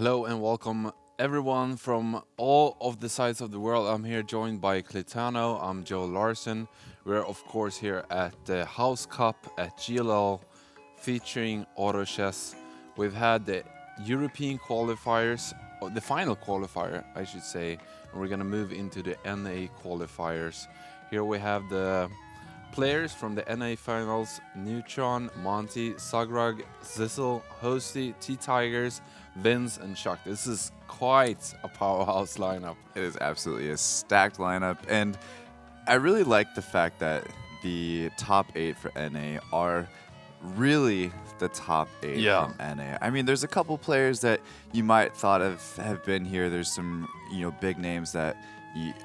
Hello and welcome everyone from all of the sides of the world. I'm here joined by Clitano. I'm Joe Larson. We're of course here at the House Cup at GLL featuring Auto Chess. We've had the European qualifiers, or the final qualifier, I should say, and we're going to move into the NA qualifiers. Here we have the players from the NA finals: Neutron, Monty, Sagrag, Zizzle, Hosty, T-Tigers, Vince, and Chuck. This is quite a powerhouse lineup. It is absolutely a stacked lineup, and I really like the fact that the top 8 for NA are really the top 8 Yeah. from NA. I mean, there's a couple players that you might thought of have been here. There's some, big names that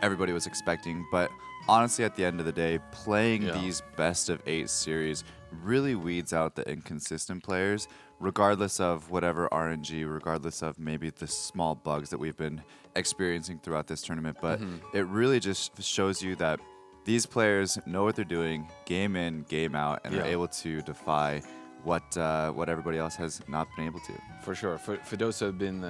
everybody was expecting, but honestly, at the end of the day, playing Yeah. these best of 8 series really weeds out the inconsistent players, regardless of whatever RNG, regardless of maybe the small bugs that we've been experiencing throughout this tournament. But it really just shows you that these players know what they're doing, game in, game out, and are Yeah. able to defy what everybody else has not been able to. For sure. For those who have been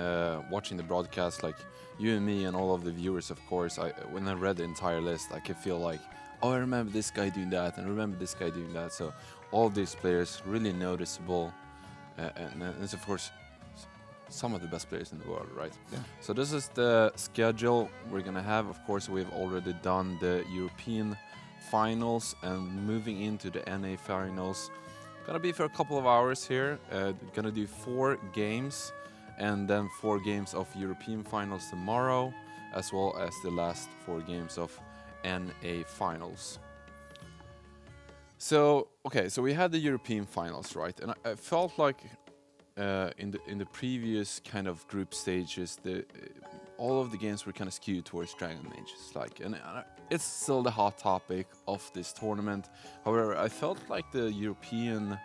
watching the broadcast, like you and me and all of the viewers, of course, when I read the entire list, I could feel like, oh, I remember this guy doing that, and I remember this guy doing that. So all of these players really noticeable, and it's of course some of the best players in the world, right? Yeah. So this is the schedule we're gonna have. Of course, we've already done the European finals and moving into the NA finals. Gonna be for a couple of hours here. Gonna do 4 games and then 4 games of European finals tomorrow, as well as the last 4 games of NA finals. So we had the European finals, right? And I felt like in the previous kind of group stages, all of the games were kind of skewed towards Dragon Mages, and it's still the hot topic of this tournament. However, I felt like the European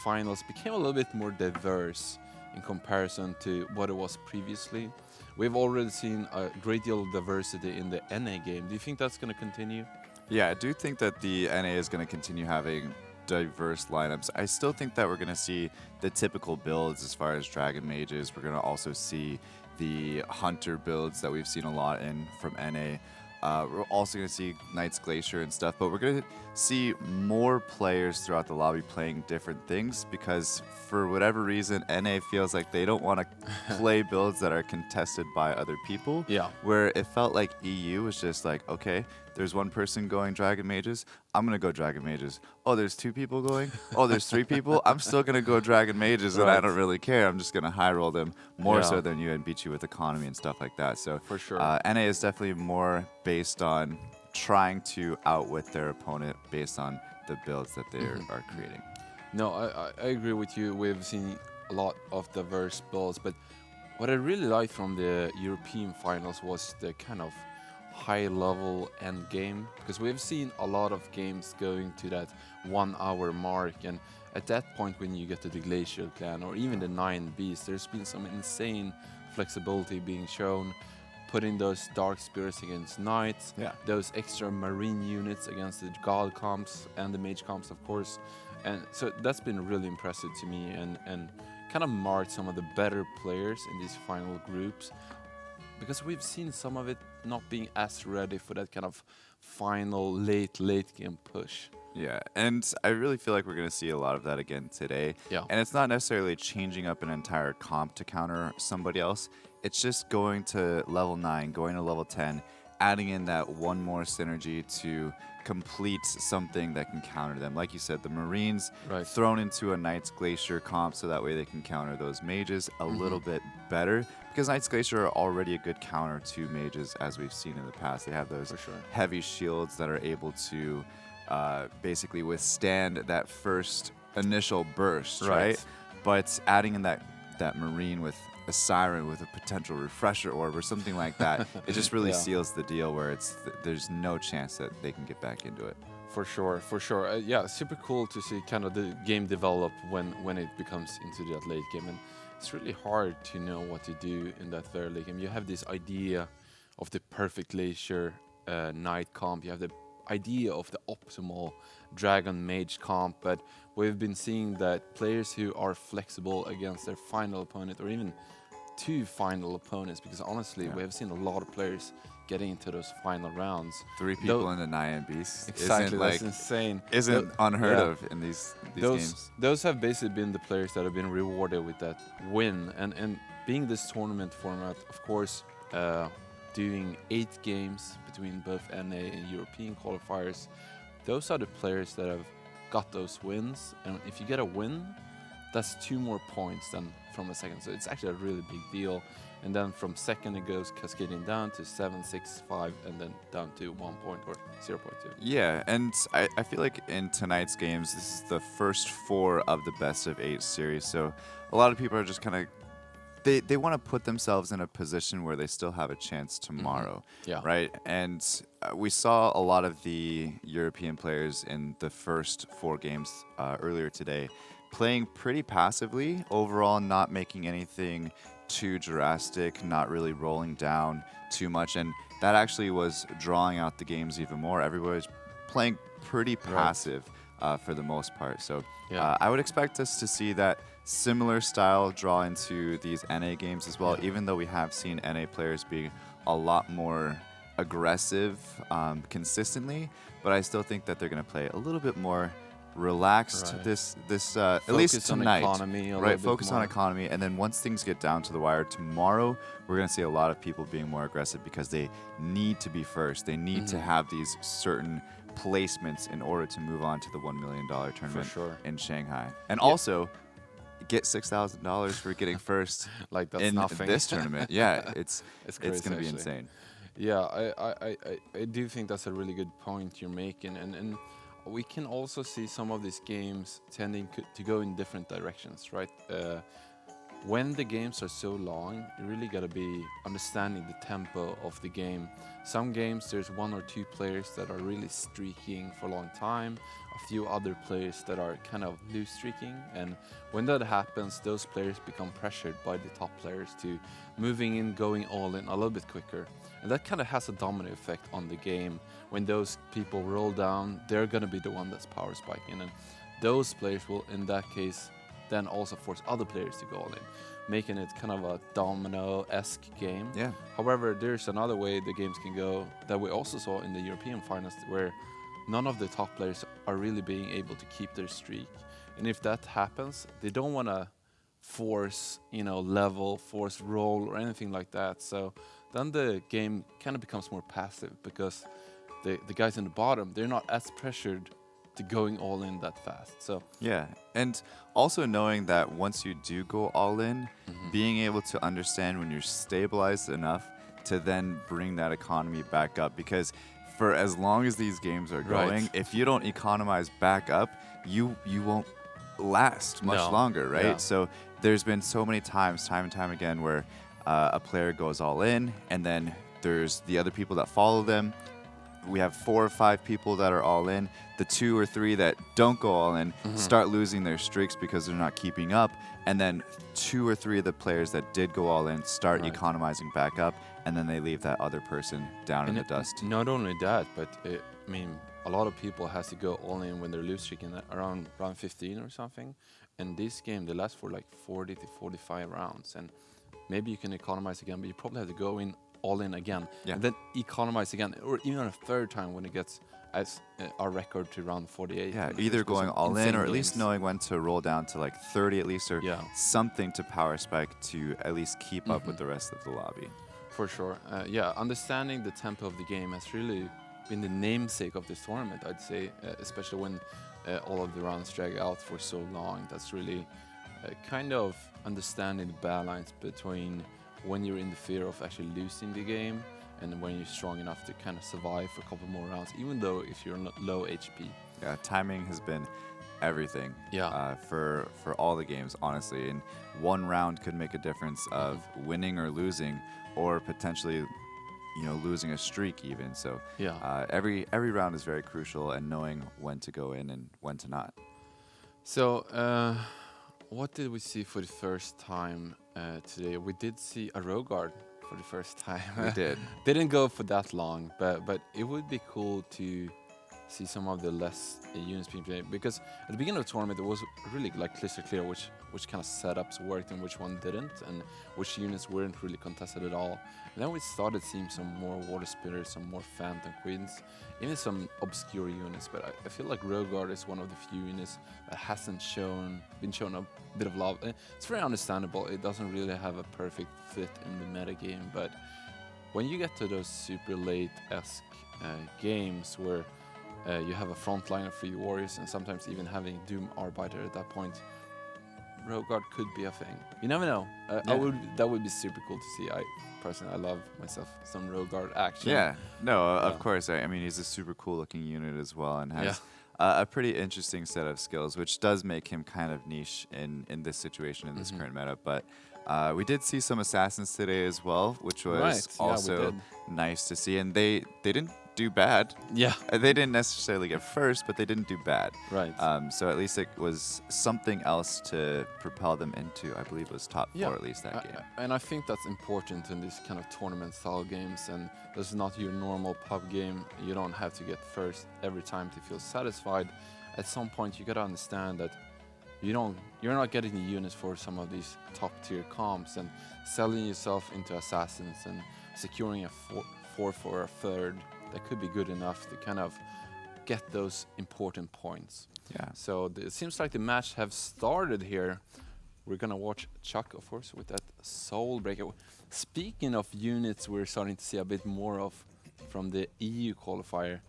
finals became a little bit more diverse in comparison to what it was previously. We've already seen a great deal of diversity in the NA game. Do you think that's going to continue? Yeah, I do think that the NA is going to continue having diverse lineups. I still think that we're going to see the typical builds as far as Dragon Mages. We're going to also see the Hunter builds that we've seen a lot in from NA. We're also going to see Knights Glacier and stuff, but we're going to see more players throughout the lobby playing different things because for whatever reason, NA feels like they don't want to play builds that are contested by other people. Yeah. Where it felt like EU was just like, okay, there's one person going Dragon Mages, I'm going to go Dragon Mages. Oh, there's 2 people going? Oh, there's 3 people? I'm still going to go Dragon Mages, and I Right. don't really care. I'm just going to high roll them more Yeah. so than you and beat you with economy and stuff like that. So For sure. NA is definitely more based on trying to outwit their opponent based on the builds that they are creating. No, I agree with you. We've seen a lot of diverse builds, but what I really liked from the European finals was the kind of high-level end game, because we've seen a lot of games going to that 1-hour mark, and at that point when you get to the Glacial Clan or even the 9 Beasts, there's been some insane flexibility being shown, putting those Dark Spirits against Knights, Yeah. those extra Marine units against the God comps and the Mage comps, of course. And so that's been really impressive to me and kind of marked some of the better players in these final groups, because we've seen some of it not being as ready for that kind of final late game push. Yeah, and I really feel like we're going to see a lot of that again today. Yeah. And it's not necessarily changing up an entire comp to counter somebody else. It's just going to level 9, going to level 10, adding in that one more synergy to complete something that can counter them. Like you said, the Marines Right. thrown into a Knights Glacier comp so that way they can counter those mages a little bit better, because Knights Glacier are already a good counter to mages as we've seen in the past. They have those For sure. heavy shields that are able to basically withstand that first initial burst, right? But adding in that Marine with a Siren with a potential refresher orb or something like that, it just really Yeah. seals the deal where there's no chance that they can get back into it. For sure. Yeah, super cool to see kind of the game develop when it becomes into that late game, and it's really hard to know what to do in that very late game. You have this idea of the perfect Glacier Knight comp. You have the idea of the optimal Dragon Mage comp, but we've been seeing that players who are flexible against their final opponent, or even two final opponents, because honestly, we have seen a lot of players getting into those final rounds. 3 people in the Nyan Beast Exactly, isn't that's like insane. isn't unheard Yeah. of in these Those games. those have basically been the players that have been rewarded with that win, and being this tournament format, of course, doing 8 games between both NA and European qualifiers. Those are the players that have got those wins, and if you get a win, that's 2 more points than from a second. So it's actually a really big deal. And then from second it goes cascading down to 7, 6, 5, and then down to 1 point or 0.2. Yeah, and I feel like in tonight's games, this is the first 4 of the best of 8 series. So a lot of people are just kind of they want to put themselves in a position where they still have a chance tomorrow, Yeah. right? And we saw a lot of the European players in the first 4 games earlier today playing pretty passively, overall not making anything too drastic, not really rolling down too much, and that actually was drawing out the games even more. Everybody's playing pretty passive for the most part. So I would expect us to see that similar style draw into these NA games as well, even though we have seen NA players be a lot more aggressive consistently, but I still think that they're going to play a little bit more relaxed this at least tonight, right? Focus on economy, and then once things get down to the wire tomorrow, we're going to see a lot of people being more aggressive because they need to be first. They need to have these certain placements in order to move on to the $1 million tournament in Shanghai, and also get $6,000 for getting first like that's in nothing. this tournament. Yeah, it's crazy, going to be insane. Yeah, I do think that's a really good point you're making, and we can also see some of these games tending to go in different directions, right? When the games are so long, you really gotta be understanding the tempo of the game. Some games there's 1 or 2 players that are really streaking for a long time, a few other players that are kind of loose streaking, and when that happens, those players become pressured by the top players to moving in, going all in a little bit quicker. And that kind of has a domino effect on the game. When those people roll down, they're gonna be the one that's power spiking, and those players will, in that case, then also force other players to go all in, making it kind of a domino-esque game. Yeah. However, there's another way the games can go that we also saw in the European finals, where none of the top players are really being able to keep their streak. And if that happens, they don't want to force, level, force roll or anything like that. So then the game kind of becomes more passive because the guys in the bottom, they're not as pressured to going all in that fast. So yeah, and also knowing that once you do go all in, being able to understand when you're stabilized enough to then bring that economy back up, because for as long as these games are going, if you don't economize back up, you won't last much longer, right? Yeah. So there's been so many times, time and time again, where a player goes all in, and then there's the other people that follow them. We have 4 or 5 people that are all in. The 2 or 3 that don't go all in start losing their streaks because they're not keeping up. And then 2 or 3 of the players that did go all in start economizing back up, and then they leave that other person down in the dust. Not only that, but a lot of people has to go all in when they're loose streaking around round 15 or something. And this game, they last for like 40 to 45 rounds. And maybe you can economize again, but you probably have to go in all in again, and then economize again, or even a third time when it gets as our record to round 48. Yeah, either going all in or at least knowing when to roll down to like 30 at least, or something to power spike to at least keep up with the rest of the lobby. For sure. Understanding the tempo of the game has really been the namesake of this tournament, I'd say, especially when all of the rounds drag out for so long. That's really kind of understanding the balance between when you're in the fear of actually losing the game and when you're strong enough to kind of survive for a couple more rounds, even though if you're low HP. Yeah, timing has been everything for all the games, honestly. And one round could make a difference of winning or losing, or potentially, losing a streak even. So every round is very crucial, and knowing when to go in and when to not. So what did we see for the first time today? We did see a Rogard for the first time. We did. Didn't go for that long, but it would be cool to see some of the less units being played, because at the beginning of the tournament it was really like crystal clear which kind of setups worked and which one didn't, and which units weren't really contested at all. And then we started seeing some more water spitters, some more phantom queens, even some obscure units. But I feel like Rogard is one of the few units that hasn't been shown a bit of love. It's very understandable. It doesn't really have a perfect fit in the meta game, but when you get to those super late-esque games where you have a front line of 3 warriors and sometimes even having Doom Arbiter at that point, Rogard could be a thing. You never know. That would be super cool to see. Personally, I love myself some Rogard action. Yeah, no, of course. I mean, he's a super cool looking unit as well, and has a pretty interesting set of skills, which does make him kind of niche in this situation, in this current meta. But we did see some assassins today as well, which was also nice to see, and they didn't do bad. Yeah. They didn't necessarily get first, but they didn't do bad. Right. So at least it was something else to propel them into, I believe it was top 4 at least that game. And I think that's important in these kind of tournament style games, and this is not your normal pub game. You don't have to get first every time to feel satisfied. At some point you gotta understand that you're not getting the units for some of these top tier comps, and selling yourself into assassins and securing a 4 for a third that could be good enough to kind of get those important points. Yeah. So it seems like the match have started here. We're gonna watch Chuck, of course, with that Soul Breaker. Speaking of units, we're starting to see a bit more of from the EU qualifier.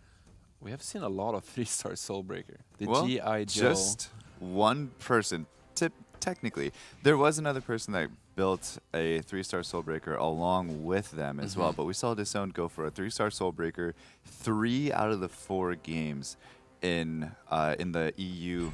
We have seen a lot of 3-star Soul Breaker. The G.I. Joe. Just one person. Technically, there was another person that built a 3-star Soulbreaker along with them as well, but we saw Disowned go for a 3-star Soulbreaker 3 out of the 4 games in the EU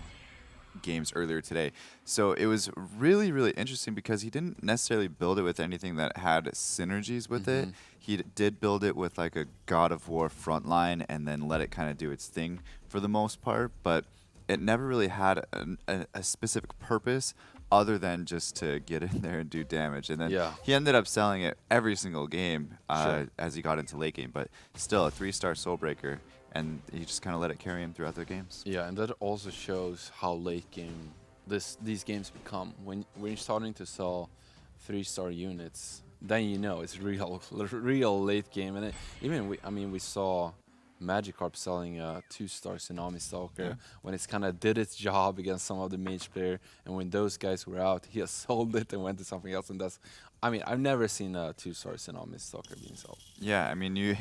games earlier today. So it was really, really interesting because he didn't necessarily build it with anything that had synergies with it. He did build it with like a God of War frontline and then let it kind of do its thing for the most part, but it never really had a specific purpose other than just to get in there and do damage. And then he ended up selling it every single game as he got into late game, but still a 3-star Soulbreaker, and he just kind of let it carry him throughout the games. Yeah, and that also shows how late game these games become. When you're starting to sell 3-star units, then you know it's real late game. And we saw Magikarp selling a 2-star Tsunami Stalker when it's kind of did its job against some of the mage player, and when those guys were out, he just sold it and went to something else. And I've never seen a 2-star Tsunami Stalker being sold. Yeah, I mean,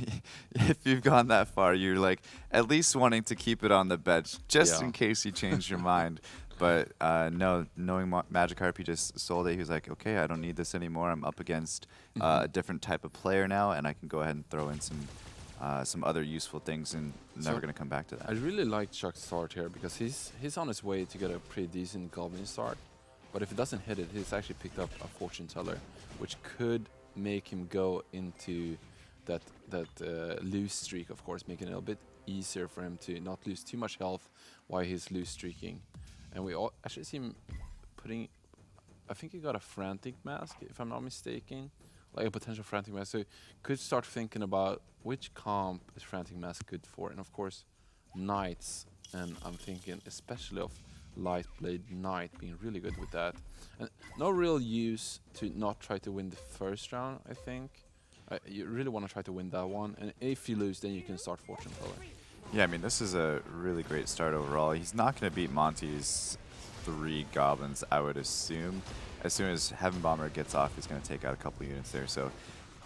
if you've gone that far, you're like at least wanting to keep it on the bench just in case you change your mind. But no, knowing Magikarp, he just sold it. He was like, okay, I don't need this anymore. I'm up against a different type of player now, and I can go ahead and throw in some other useful things, and never going to come back to that. I really like Chuck's start here because he's on his way to get a pretty decent Goblin start. But if it doesn't hit it, he's actually picked up a Fortune Teller, which could make him go into that lose streak, of course, making it a bit easier for him to not lose too much health while he's lose streaking. And we all actually see him putting, I think he got a Frantic Mask, if I'm not mistaken, like a potential Frantic Mask. So you could start thinking about which comp is Frantic Mask good for. And of course, Knights, and I'm thinking especially of Lightblade Knight being really good with that. And no real use to not try to win the first round, I think. You really want to try to win that one, and if you lose, then you can start Fortune Teller. Yeah, I mean, this is a really great start overall. He's not going to beat Monty's 3 goblins, I would assume. As soon as Heaven Bomber gets off, he's going to take out a couple units there. So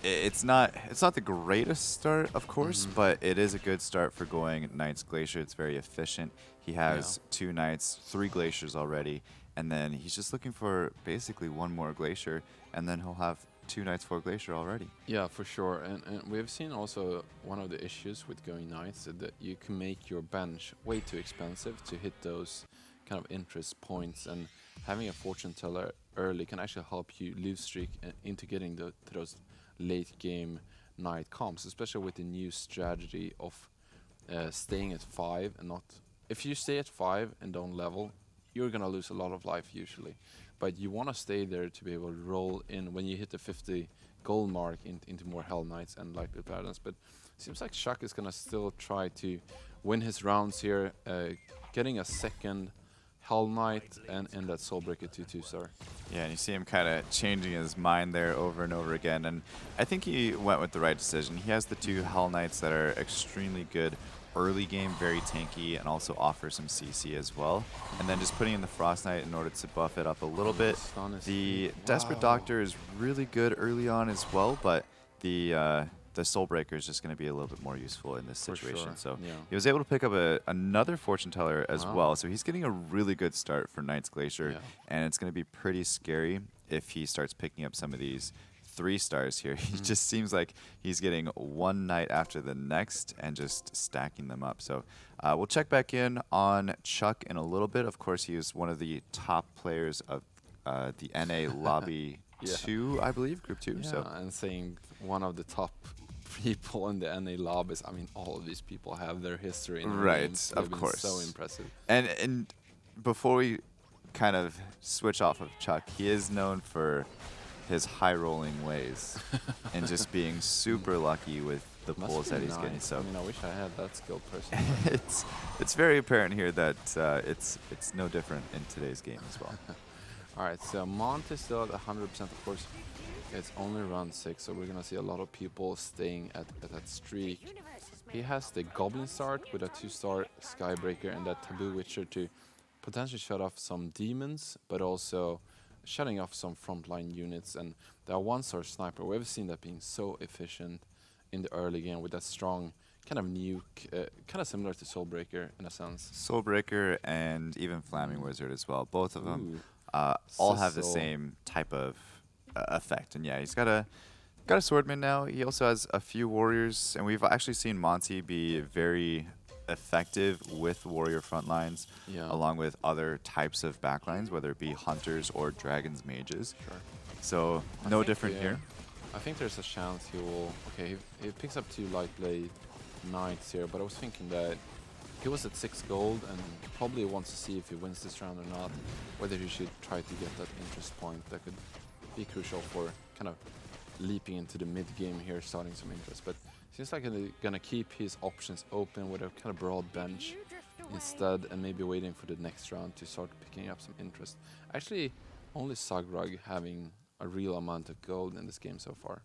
it's not the greatest start, of course, but it is a good start for going Knights Glacier. It's very efficient. He has 2 Knights, 3 Glaciers already, and then he's just looking for basically 1 more Glacier, and then he'll have 2 Knights, 4 Glacier already. Yeah, for sure. And we've seen also one of the issues with going Knights is that you can make your bench way too expensive to hit those kind of interest points, and having a Fortune Teller early can actually help you lose streak into getting to those late game Knight comps, especially with the new strategy of staying at 5 and not... If you stay at 5 and don't level, you're going to lose a lot of life usually. But you want to stay there to be able to roll in when you hit the 50 goal mark into more Hell Knights and Lightblade Paladins. But it seems like Shaq is going to still try to win his rounds here, getting a second Hell Knight and that Soulbreaker 2 star. Yeah, and you see him kind of changing his mind there over and over again. And I think he went with the right decision. He has the two Hell Knights that are extremely good early game, very tanky, and also offer some CC as well. And then just putting in the Frost Knight in order to buff it up a little bit. Stun is The Desperate wow. Doctor is really good early on as well, but the Soulbreaker is just going to be a little bit more useful in this For situation. sure, So yeah. he was able to pick up another Fortune Teller as Wow. well. So he's getting a really good start for Knight's Glacier, Yeah. and it's going to be pretty scary if he starts picking up some of these 3 stars here. He just seems like he's getting one Knight after the next and just stacking them up. So we'll check back in on Chuck in a little bit. Of course, he is one of the top players of the NA Lobby Yeah. 2, I believe, Group 2. Yeah, So and saying one of the top people in the NA lobbies. I mean, all of these people have their history in the right, games. of They've been course. so impressive. And before we kind of switch off of Chuck, he is known for his high rolling ways and just being super lucky with the Must pulls be that he's nice. getting. So I mean, I wish I had that skill personally. it's very apparent here that it's no different in today's game as well. All right, so Monte still at 100%. Of course, it's only round 6, so we're gonna see a lot of people staying at that streak. He has the Goblin start with a 2-star Skybreaker and that Taboo Witcher to potentially shut off some demons, but also shutting off some frontline units. And the 1-star Sniper, we've seen that being so efficient in the early game with that strong kind of nuke, kind of similar to Soulbreaker in a sense. Soulbreaker and even Flaming Wizard as well. Both of them Ooh. all have the Sizzle. same type of effect. And yeah, he's got a Swordman now. He also has a few Warriors, and we've actually seen Monty be very effective with Warrior front lines, Yeah. along with other types of backlines, whether it be Hunters or Dragons Mages. Sure. So I no think, different here. I think there's a chance he will. Okay, he picks up 2 light blade knights here, but I was thinking that he was at 6 gold and probably wants to see if he wins this round or not. Whether he should try to get that interest point that could be crucial for kind of leaping into the mid game here, starting some interest. But seems like he's gonna keep his options open with a kind of broad bench instead, and maybe waiting for the next round to start picking up some interest. Actually, only Sagrug having a real amount of gold in this game so far.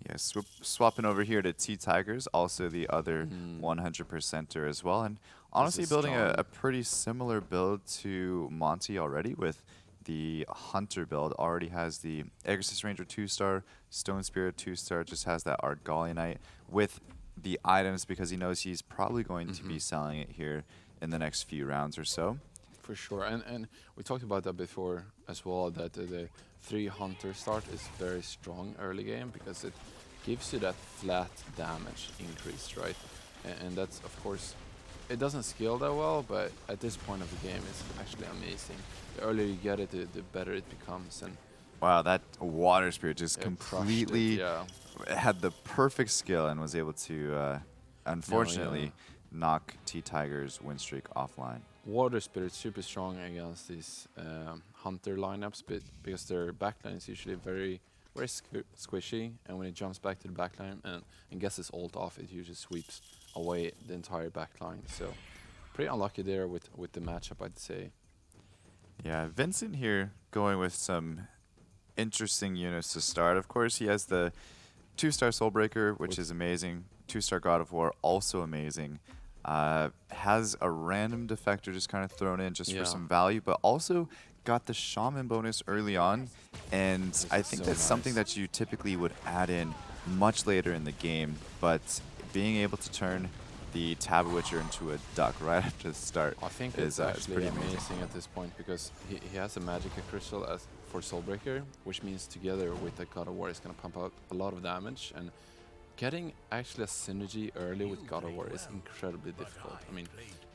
Yeah, swapping over here to T-Tigers, also the other 100%er as well. And honestly, is building strong. a pretty similar build to Monty already with the Hunter build. Already has the Exorcist Ranger 2-star, Stone Spirit 2-star, just has that Argalianite with the items because he knows he's probably going to be selling it here in the next few rounds or so. For sure, and we talked about that before as well, that the 3 Hunter start is very strong early game because it gives you that flat damage increase, right? And that's, of course, it doesn't scale that well, but at this point of the game, it's actually amazing. The earlier you get it, the better it becomes. And Wow, that Water Spirit just it crushed it, completely yeah. had the perfect skill and was able to, unfortunately, knock T-Tiger's win streak offline. Water Spirit super strong against these Hunter lineups, because their backline is usually very squishy, and when it jumps back to the backline and gets its ult off, it usually sweeps away the entire backline. So pretty unlucky there with the matchup, I'd say. Yeah, Vincent here going with some interesting units to start. Of course, he has the 2-star Soulbreaker, which With- is amazing. 2-star God of War, also amazing. Has a random defector just kind of thrown in just for Yeah. some value, but also got the Shaman bonus early on. And This I is think so that's something nice. that you typically would add in much later in the game, but being able to turn the Tab Witcher into a duck right after the start I think is it's actually pretty amazing. amazing. At this point because he has a Magica Crystal as for Soulbreaker, which means together with the God of War is going to pump out a lot of damage, and getting actually a synergy early with God of War is incredibly difficult. I mean,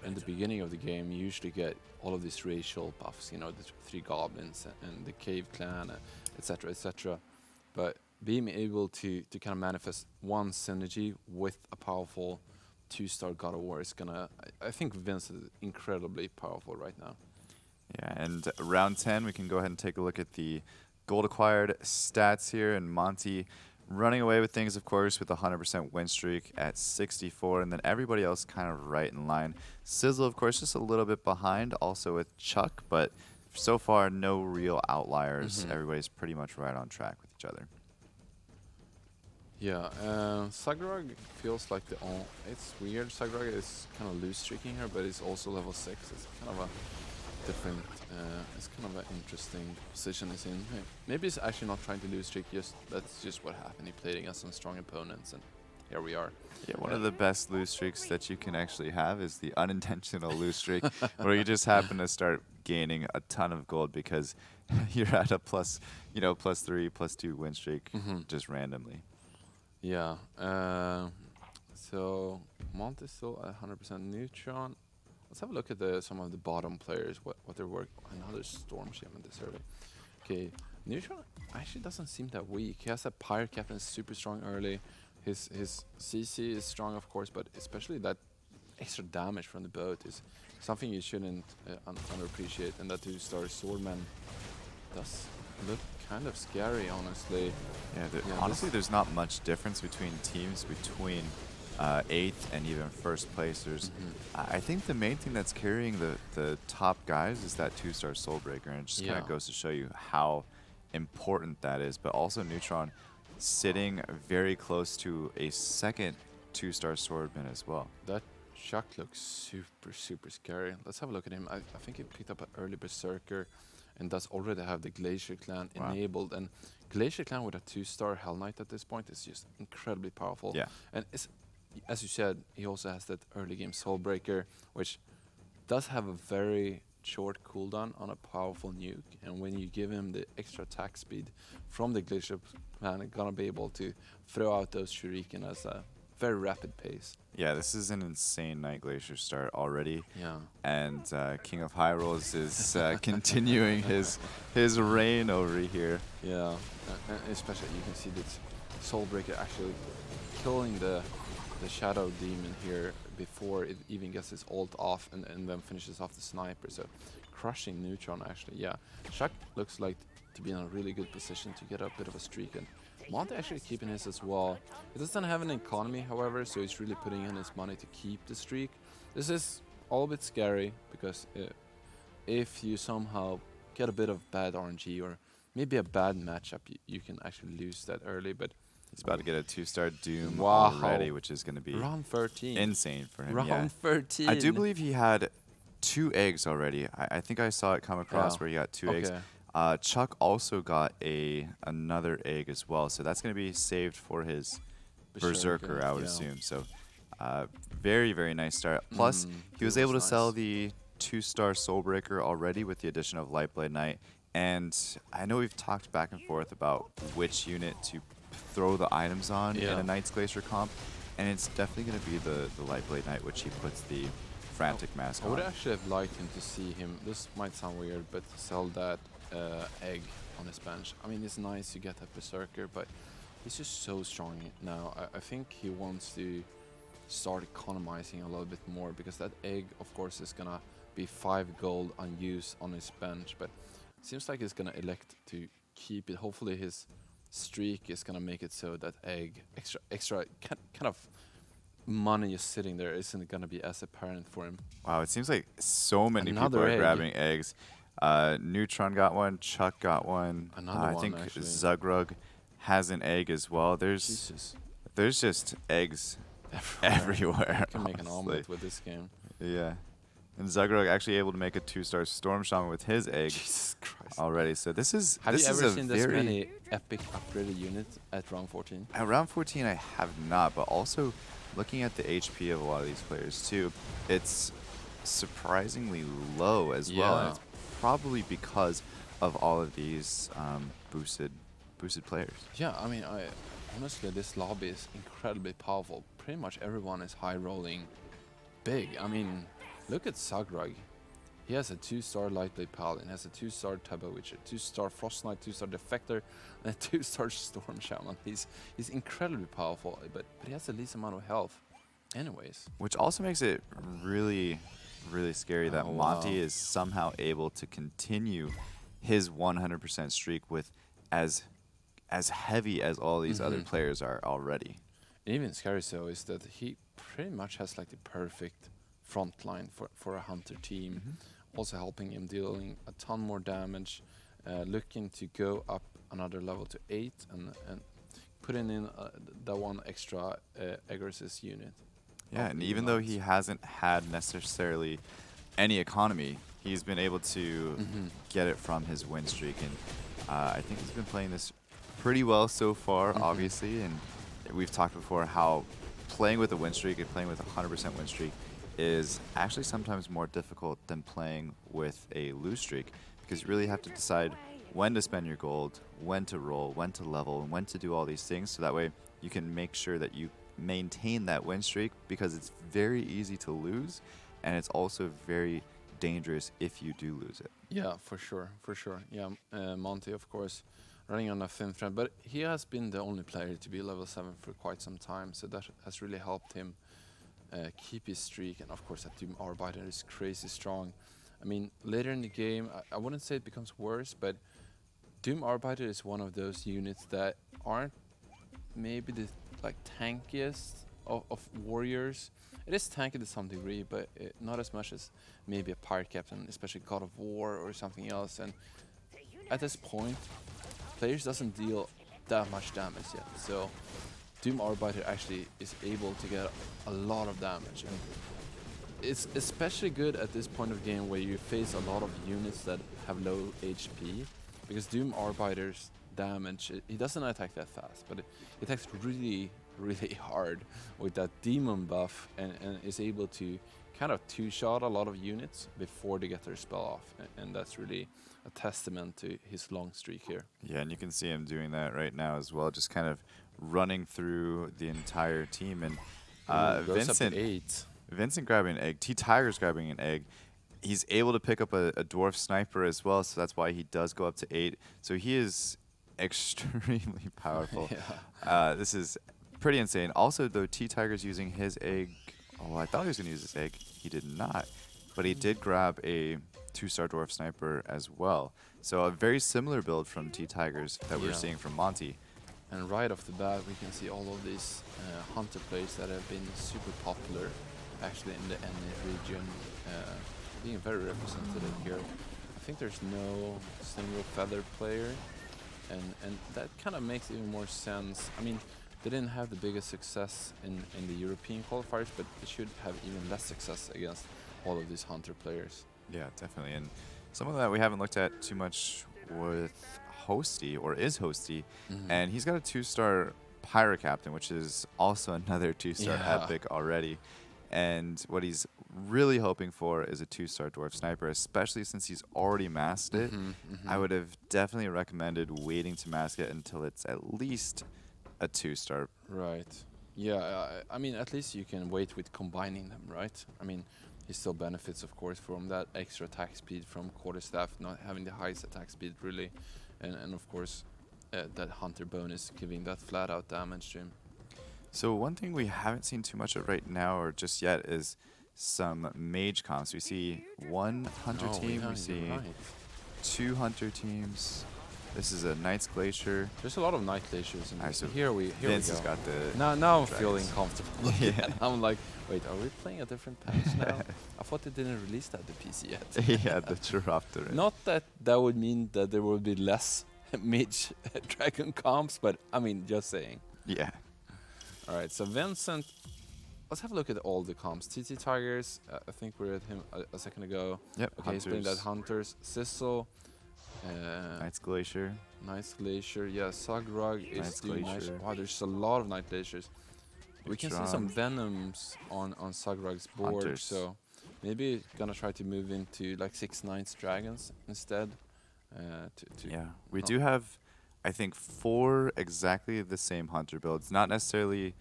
in the beginning of the game, you usually get all of these racial buffs, you know, the 3 goblins and the cave clan, etc., etc. But being able to kind of manifest one synergy with a powerful 2-star God of War is gonna. I think Vince is incredibly powerful right now. Yeah, and round 10, we can go ahead and take a look at the gold acquired stats here. And Monty running away with things, of course, with a 100% win streak at 64, and then everybody else kind of right in line. Sizzle, of course, just a little bit behind, also with Chuck, but so far, no real outliers. Everybody's pretty much right on track with each other. Yeah, Sagrog feels like it's weird. Sagrog is kind of loose streaking here, but it's also level 6. It's kind of a different, it's kind of an interesting position he's in. Maybe he's actually not trying to lose streak, that's just what happened. He played against some strong opponents, and here we are. Yeah, one of the best lose streaks that you can actually have is the unintentional lose streak, where you just happen to start gaining a ton of gold because you're at a plus 3, +2 win streak just randomly. Yeah, so Mont is still at 100% Neutron. Let's have a look at some of the bottom players, what their work. Another Storm Shaman this early. Okay, Neutron actually doesn't seem that weak. He has a Pirate Captain super strong early. His CC is strong, of course, but especially that extra damage from the boat is something you shouldn't underappreciate. And that 2-star Swordman does look kind of scary, honestly. Yeah, honestly, there's not much difference between teams between 8th and even first placers. I think the main thing that's carrying the top guys is that 2-star Soulbreaker, and it just kind of goes to show you how important that is. But also Neutron sitting very close to a second 2-star Swordman as well. That Chuck looks super scary. Let's have a look at him. I think he picked up an early Berserker and does already have the Glacier Clan enabled. And Glacier Clan with a 2-star Hell Knight at this point is just incredibly powerful. Yeah. And as you said, he also has that early game Soulbreaker, which does have a very short cooldown on a powerful nuke. And when you give him the extra attack speed from the Glacier Clan, it's gonna be able to throw out those Shuriken as a very rapid pace. Yeah, this is an insane Night Glacier start already. Yeah. And King of Hyrule is continuing his reign over here. Yeah, and especially you can see this Soulbreaker actually killing the Shadow Demon here before it even gets his ult off, and then finishes off the sniper. So crushing Neutron actually. Yeah, Chuck looks like to be in a really good position to get a bit of a streak, and Monte actually keeping his as well. He doesn't have an economy, however, so he's really putting in his money to keep the streak. This is all a bit scary because if you somehow get a bit of bad RNG or maybe a bad matchup, you can actually lose that early. But he's about to get a 2-star Doom wow. already, which is going to be round 13. Insane for him. Round 13. I do believe he had 2 eggs already. I think I saw it come across where he got 2 eggs. Chuck also got another egg as well, so that's going to be saved for his Berserker, I would assume. So very, very nice start. Plus, he was able to sell the 2-star Soulbreaker already with the addition of Lightblade Knight. And I know we've talked back and forth about which unit to throw the items on in a Knight's Glacier comp, and it's definitely going to be the Lightblade Knight, which he puts the Frantic Mask on. I would actually have liked him to see him, this might sound weird, but sell that egg on his bench. I mean, it's nice to get that Berserker, but he's just so strong now. I think he wants to start economizing a little bit more, because that egg, of course, is gonna be 5 gold unused on his bench, but it seems like he's gonna elect to keep it. Hopefully his streak is gonna make it so that egg, extra kind of money just sitting there isn't gonna be as apparent for him. Wow, it seems like so many Another people are egg. Grabbing eggs. Neutron got one, Chuck got one. I think actually. Zugrug has an egg as well. There's just eggs everywhere. You can make an omelet with this game. Yeah. And Zugrug actually able to make a 2-star Storm Shaman with his egg already. So this is Have you ever seen this many epic upgraded units at round 14? At round 14 I have not, but also looking at the HP of a lot of these players too, it's surprisingly low as well. And it's probably because of all of these boosted players. Yeah, I mean, honestly, this lobby is incredibly powerful. Pretty much everyone is high rolling big. I mean, look at Sagrug. He has a 2-star Lightblade Paladin, has a 2-star Turbo Witcher, 2-star Frost Knight, 2-star Defector, and a 2-star Storm Shaman. He's incredibly powerful, but he has the least amount of health anyways. Which also makes it really, really scary that Monty is somehow able to continue his 100% streak with as as heavy as all these other Mhm. players are already. Even scary so is that he pretty much has like the perfect front line for a hunter team, Hmm. also helping him dealing a ton more damage, looking to go up another level to 8 and putting in that one extra aggressive unit Yeah, of and Evil even though he Knights. hasn't had necessarily any economy, he's been able to Hmm. get it from his win streak, and I think he's been playing this pretty well so far, Hmm. obviously. And we've talked before how playing with a win streak and playing with a 100% win streak is actually sometimes more difficult than playing with a lose streak, because you really have to decide when to spend your gold, when to roll, when to level, and when to do all these things, so that way you can make sure that you maintain that win streak, because it's very easy to lose, and it's also very dangerous if you do lose it. Yeah, for sure, for sure. Yeah, Monty, of course, running on a thin thread, but he has been the only player to be level 7 for quite some time, so that has really helped him keep his streak. And of course, that Doom Arbiter is crazy strong. I mean, later in the game, I wouldn't say it becomes worse, but Doom Arbiter is one of those units that aren't maybe the like tankiest of warriors. It is tanky to some degree, but not as much as maybe a pirate captain, especially God of War or something else. And at this point, players doesn't deal that much damage yet. So Doom Arbiter actually is able to get a lot of damage, and it's especially good at this point of game where you face a lot of units that have low HP, because Doom Arbiter's damage, he doesn't attack that fast, but it attacks really, really hard with that demon buff, and is able to kind of two-shot a lot of units before they get their spell off, and that's really a testament to his long streak here. Yeah, and you can see him doing that right now as well, just kind of running through the entire team. And Ooh, goes up to Vincent 8. Vincent grabbing an egg, T Tiger's grabbing an egg. He's able to pick up a dwarf sniper as well, so that's why he does go up to 8. So he is extremely powerful. Yeah. This is pretty insane. Also, though, T Tiger's using his egg. Oh, I thought he was going to use his egg. He did not. But he did grab a 2-star dwarf sniper as well. So a very similar build from T Tigers that we're Yeah. seeing from Monty. And right off the bat, we can see all of these hunter plays that have been super popular, actually in the NA region, being very representative here. I think there's no single feather player, and that kind of makes even more sense. I mean, they didn't have the biggest success in the European qualifiers, but they should have even less success against all of these hunter players. Yeah, definitely. And someone that we haven't looked at too much with Hosty, or is Hosty, Mhm. and he's got a 2-star Pirate Captain, which is also another 2-star Yeah. epic already. And what he's really hoping for is a 2-star Dwarf Sniper, especially since he's already masked it. Mhm, I mhm. would have definitely recommended waiting to mask it until it's at least a 2-star. Right. Yeah, I mean, at least you can wait with combining them, right? I mean, he still benefits, of course, from that extra attack speed from quarterstaff not having the highest attack speed, really. And of course, that hunter bonus giving that flat out damage to him. So one thing we haven't seen too much of right now, or just yet, is some mage comps. We see one hunter Oh, team, yeah, we you're see right. 2 hunter teams. This is a Knight's Glacier. There's a lot of night glaciers, and Alright, so here we Vince go. has got the Now I'm dragons. feeling comfortable. Yeah. again. I'm like, wait, are we playing a different patch now? I thought they didn't release that to PC yet. Yeah, the Chiropter. Not that that would mean that there will be less mage dragon comps, but I mean, just saying. Yeah. All right, so Vincent, let's have a look at all the comps. TT Tigers, I think we were at him a second ago. Yep. Okay, he's playing that Hunters. Sissel, Knight's Glacier. Nice Glacier. Yeah, Sugrug is Nice doing nice. Glacier. Wow, there's a lot of Night Glaciers. We can see some Utron. Venoms on Sugrug's board, Hunters. so maybe gonna try to move into like 6 Knights Dragons instead. To Yeah. We Oh. do have, I think, 4 exactly the same hunter builds. Not necessarily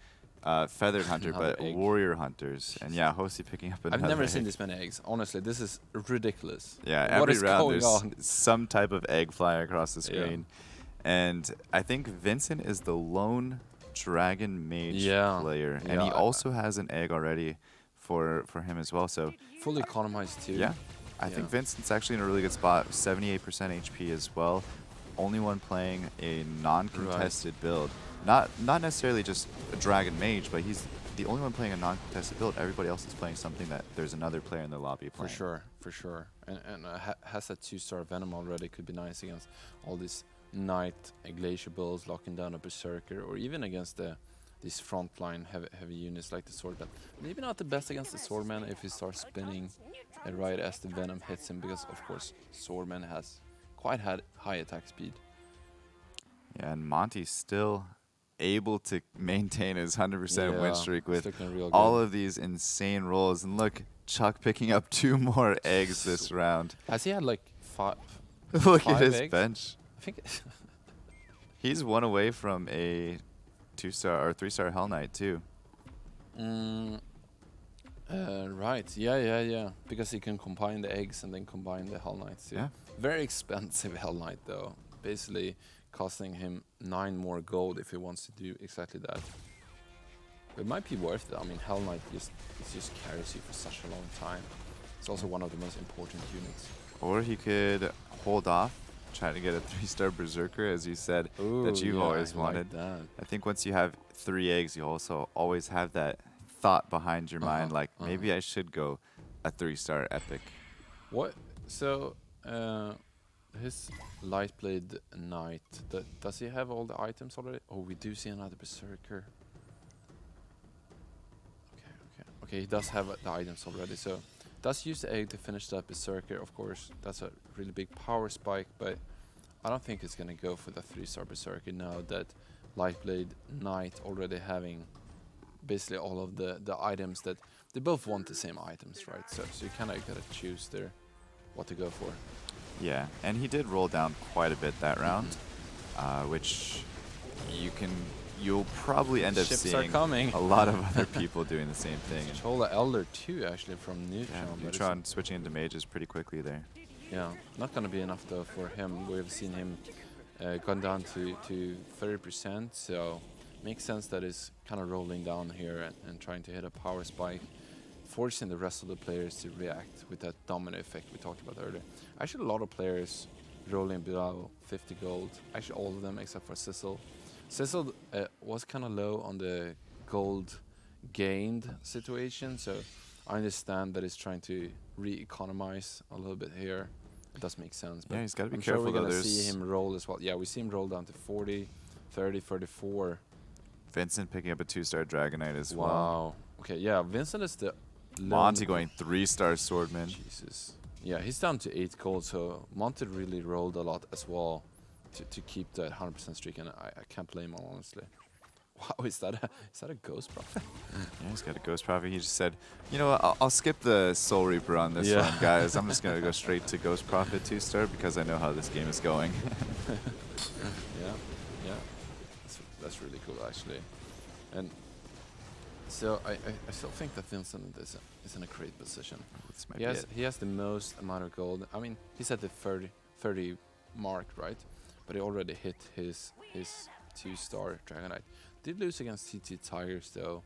feathered hunter, Another but egg. warrior hunters. And yeah, Hosty picking up another I've never seen egg. this many eggs. Honestly, this is ridiculous. Yeah, What every is round going there's on? some type of egg flying across the Yeah. screen. And I think Vincent is the lone dragon mage Yeah, player. And he yeah. also has an egg already for him as well. So Fully economized too. yeah, I think Yeah. Vincent's actually in a really good spot. 78% HP as well. only one playing a Right. non-contested build. Not necessarily just a Dragon Mage, but he's the only one playing a non-contested build. Everybody else is playing something that there's another player in the lobby For playing. sure, for sure. And has a 2-star Venom already, could be nice against all these Knight Glacier builds, locking down a Berserker, or even against these frontline heavy units like the Swordman. Maybe not the best against the Swordman if he starts spinning right as the Venom hits him, because of course Swordman has quite high attack speed. Yeah, and Monty's still able to maintain his 100% win Yeah, streak it's with looking real all good. of these insane rolls. And look, Chuck picking up 2 more eggs this round. Has he had like Look at 5 his eggs? bench. I think. He's 1 away from a 2-star or 3-star Hell Knight too. Mm, right. Yeah. Because he can combine the eggs and then combine the Hell Knights too. Yeah. Very expensive Hell Knight though. Basically costing him 9 more gold if he wants to do exactly that. It might be worth it. I mean, Hell Knight just carries you for such a long time. It's also one of the most important units. Or he could hold off, try to get a 3-star Berserker, as you said, Ooh, that you've yeah, always I like wanted. that. I think once you have 3 eggs, you also always have that thought behind your mind, like maybe I should go a 3-star epic. What? So, his Lightblade Knight, does he have all the items already? Oh, we do see another Berserker. Okay, he does have the items already, so does use the egg to finish that Berserker. Of course, that's a really big power spike, but I don't think it's gonna go for the 3-star Berserker now that Lightblade Knight already having basically all of the items that they both want the same items, right? So you kind of gotta choose there what to go for. Yeah, and he did roll down quite a bit that round, which you'll probably end up Ships seeing are coming. a lot of other people doing the same thing. And Chola Elder too, actually, from Neutron. yeah, but it's Neutron switching into mages pretty quickly there. yeah, not gonna be enough though for him. We've seen him gone down to 30%, so makes sense that he's kind of rolling down here and trying to hit a power spike, forcing the rest of the players to react with that domino effect we talked about earlier. Actually, a lot of players rolling below 50 gold. Actually, all of them except for Sizzle. Sizzle was kind of low on the gold gained situation, so I understand that he's trying to re-economize a little bit here. It does make sense, but Yeah, he's got to be I'm careful sure we're though. gonna see There's him roll as well. Yeah, we see him roll down to 40, 30, 34. Vincent picking up a 2-star Dragonite as well. Wow. Okay, yeah, Vincent is the Monty going 3-star Swordman. Jesus. Yeah, he's down to 8 gold, so Monty really rolled a lot as well to keep that 100% streak, and I can't blame him, honestly. Wow, is that a Ghost Prophet? Yeah, he's got a Ghost Prophet. He just said, you know what, I'll skip the Soul Reaper on this one, guys. I'm just going to go straight to Ghost Prophet 2-star because I know how this game is going. Yeah. That's really cool, actually. And so I still think that Vincent is in a great position. This might be it. He has the most amount of gold. I mean, he's at the 30 mark, right? But he already hit his 2-star Dragonite. Did lose against TT Tigers though,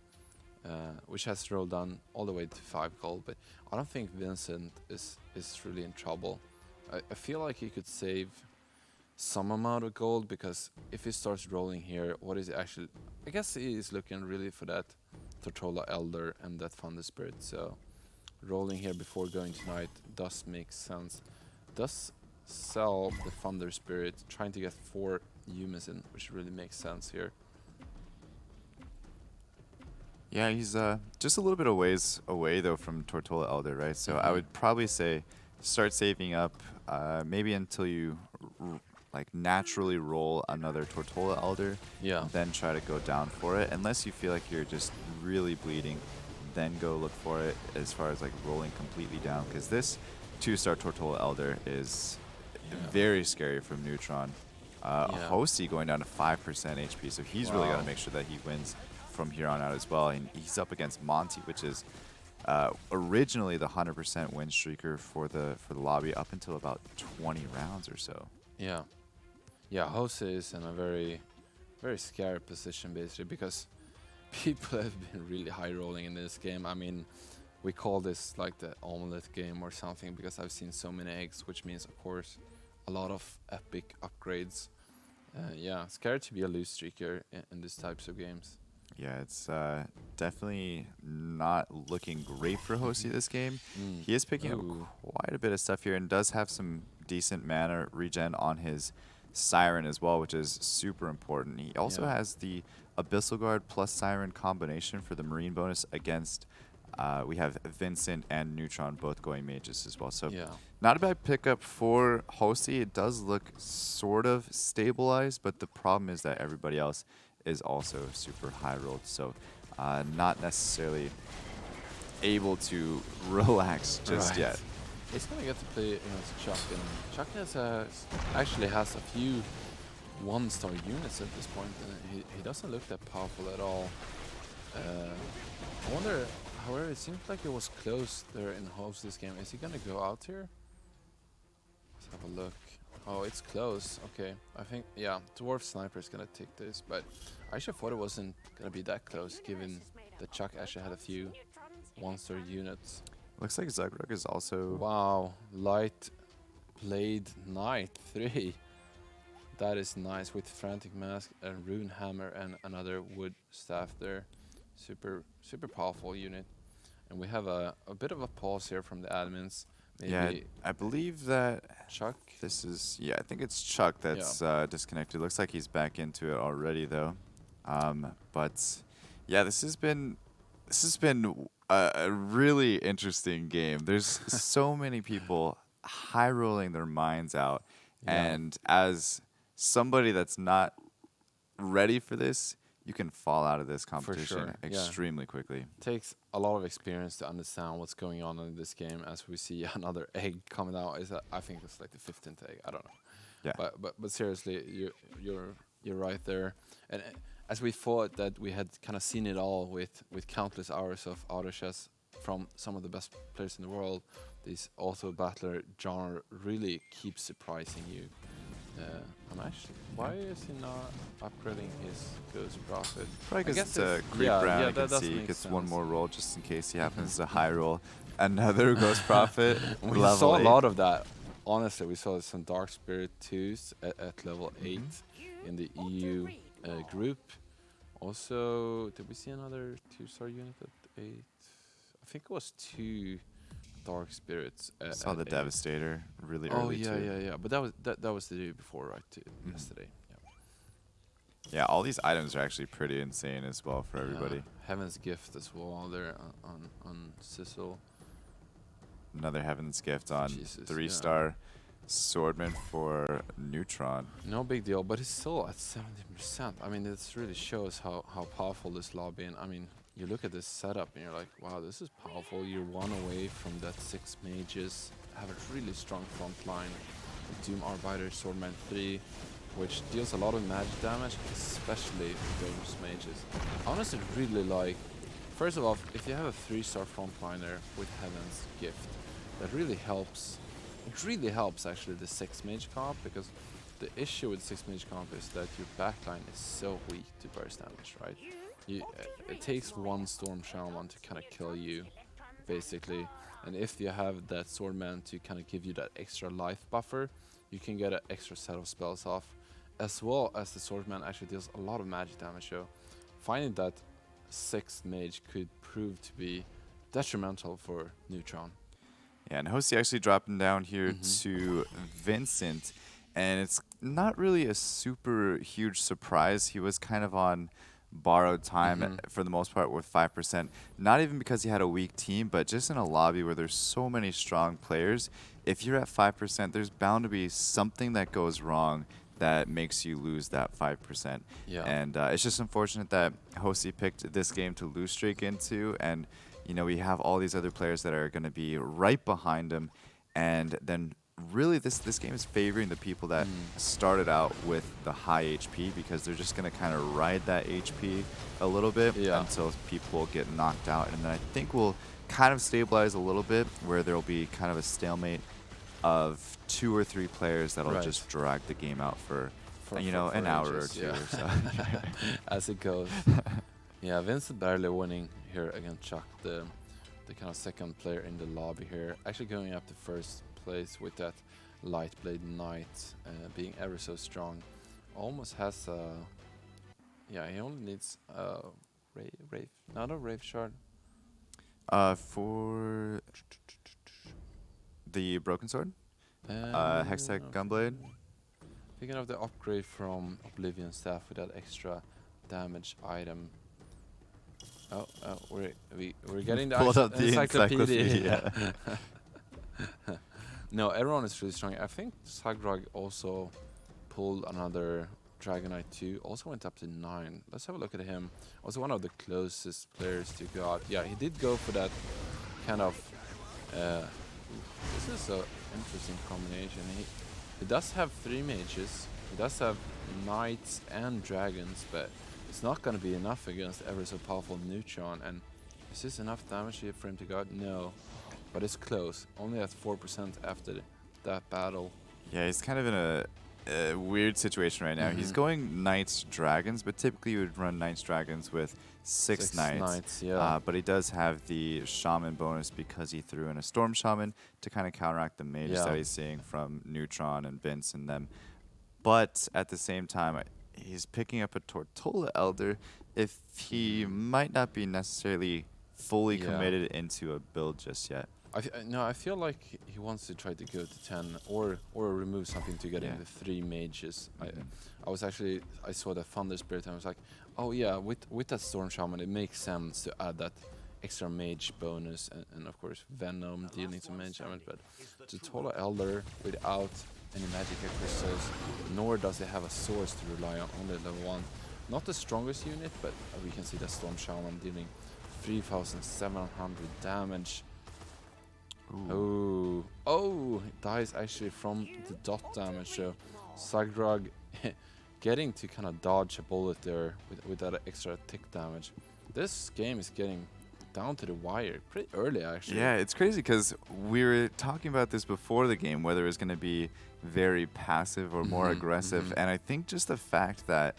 which has rolled down all the way to 5 gold. But I don't think Vincent is really in trouble. I feel like he could save some amount of gold, because if he starts rolling here, what is he actually? I guess he is looking really for that Tortola Elder and that Thunder Spirit. So rolling here before going tonight does make sense. Does sell the Thunder Spirit, trying to get 4 humans in, which really makes sense here. Yeah, he's just a little bit of ways away though from Tortola Elder, right? So I would probably say start saving up, maybe until you like naturally roll another Tortola Elder. Yeah. Then try to go down for it. Unless you feel like you're just really bleeding, then go look for it as far as like rolling completely down. Because this 2-star Tortola Elder is very scary from Neutron. Hosty going down to 5% HP, so he's really got to make sure that he wins from here on out as well. And he's up against Monty, which is originally the 100% win streaker for the lobby up until about 20 rounds or so. Yeah, Jose is in a very, very scary position basically, because people have been really high rolling in this game. I mean, we call this like the omelet game or something, because I've seen so many eggs, which means of course a lot of epic upgrades. Yeah, scared to be a loose streaker in these types of games. Yeah, it's definitely not looking great for Hosey this game. Mm. He is picking up Ooh, quite a bit of stuff here and does have some decent mana regen on his Siren as well, which is super important. He also yeah, has the Abyssal Guard plus Siren combination for the Marine bonus against. We have Vincent and Neutron both going mages as well. So yeah. not a bad pickup for Hosey. It does look sort of stabilized, but the problem is that everybody else is also super high rolled. So not necessarily able to relax just Right. yet. He's gonna get to play against Chuck, and Chuck actually has a few one-star units at this point, and he doesn't look that powerful at all. I wonder, however, it seems like it was close there in hopes this game. Is he gonna go out here? Let's have a look. Oh, it's close. Okay, I think, yeah, Dwarf Sniper is gonna take this, but I actually thought it wasn't gonna be that close, given that Chuck actually had a few one-star units. Looks like Zugrug is also. Wow, Light Blade Knight 3. That is nice with Frantic Mask and Rune Hammer and another wood staff there. Super powerful unit. And we have a bit of a pause here from the admins. Maybe Yeah, I believe that Chuck. this is. Yeah, I think it's Chuck that's disconnected. Looks like he's back into it already though. But yeah, this has been a really interesting game. There's so many people high rolling their minds out, Yeah. and as somebody that's not ready for this, you can fall out of this competition sure, yeah. extremely quickly. Takes a lot of experience to understand what's going on in this game. As we see another egg coming out, I think it's like the 15th egg. I don't know. Yeah. But seriously, you're right there. And as we thought that we had kind of seen it all with countless hours of auto chess from some of the best players in the world, this auto battler genre really keeps surprising you. I'm actually. Why is he not upgrading his Ghost Prophet? Probably I because guess it's a creep round. I can that see he makes gets one sense. more roll just in case he happens to high roll another Ghost Prophet. We level saw a 8. lot of that. Honestly, we saw some Dark Spirit 2s at level 8 in the EU group. Also, did we see another 2-star unit at 8? I think it was 2 Dark Spirits. Saw the 8. Devastator really Oh early yeah, too. yeah. But that was the day before, right? Yesterday. Yeah. Yeah, all these items are actually pretty insane as well for everybody. Yeah. Heaven's Gift as well there on Sissel. Another Heaven's Gift on Jesus, 3-star Swordman for Neutron. No big deal, but it's still at 70%. I mean, this really shows how powerful this lobby. And I mean, you look at this setup and you're like, wow, this is powerful. You're one away from that 6 mages. Have a really strong front line. Doom Arbiter, Swordman 3, which deals a lot of magic damage, especially those mages. I honestly really like, first of all, if you have a 3-star frontliner with Heaven's Gift, that really helps. It really helps actually the 6 mage comp, because the issue with 6 mage comp is that your backline is so weak to burst damage, right? It takes one Storm Shaman to kind of kill you, basically. And if you have that Swordman to kind of give you that extra life buffer, you can get an extra set of spells off, as well as the Swordman actually deals a lot of magic damage. So finding that 6th mage could prove to be detrimental for Neutron. Yeah, and Hosey actually dropping down here to Vincent, and it's not really a super huge surprise. He was kind of on borrowed time for the most part with 5%. Not even because he had a weak team, but just in a lobby where there's so many strong players. If you're at 5%, there's bound to be something that goes wrong that makes you lose that 5%. Yeah. And it's just unfortunate that Hosey picked this game to lose streak into, and you know, we have all these other players that are going to be right behind him, and then really this game is favoring the people that started out with the high HP, because they're just going to kind of ride that HP a little bit until people get knocked out, and then I think we'll kind of stabilize a little bit where there'll be kind of a stalemate of 2 or 3 players that'll just drag the game out for you know, an hour or 2 or so. As it goes. Yeah, Vincent barely winning here against Chuck, the kind of second player in the lobby here. Actually going up to first place with that Light Blade Knight, being ever so strong, almost has a. Yeah, he only needs a Rave, not a Rave Shard. For the Broken Sword, Hextech Okay. Gunblade. Picking up the upgrade from Oblivion Staff with that extra damage item. We're getting the Pulled up the encyclopedia. encyclopedia. No, everyone is really strong. I think Sagrog also pulled another Dragonite 2. Also went up to 9. Let's have a look at him. Also one of the closest players to God. Yeah, he did go for that kind of. Uh, this is an interesting combination. He does have 3 mages. He does have knights and dragons, but it's not going to be enough against ever so powerful Neutron. And is this enough damage here for him to go out? No, but it's close. Only at 4% after that battle. Yeah, he's kind of in a weird situation right now. He's going Knights Dragons, but typically you would run Knights Dragons with 6 Knights. Yeah. But he does have the Shaman bonus because he threw in a Storm Shaman to kind of counteract the mages that he's seeing from Neutron and Vince and them. But at the same time, he's picking up a Tortola Elder if he might not be necessarily fully committed into a build just yet. No, I feel like he wants to try to go to 10 or remove something to get into 3 mages. I saw the Thunder Spirit and I was like, oh yeah, with that Storm Shaman it makes sense to add that extra mage bonus and of course Venom dealing some mage damage, but Tortola Elder without any magic crystals, nor does it have a source to rely on, only level 1. Not the strongest unit, but we can see that Storm Shaman dealing 3,700 damage. Oh, it dies actually from the dot damage. So Sagrog getting to kind of dodge a bullet there with that extra tick damage. This game is getting down to the wire pretty early, actually. Yeah, it's crazy because we were talking about this before the game, whether it's going to be very passive or more aggressive. And I think just the fact that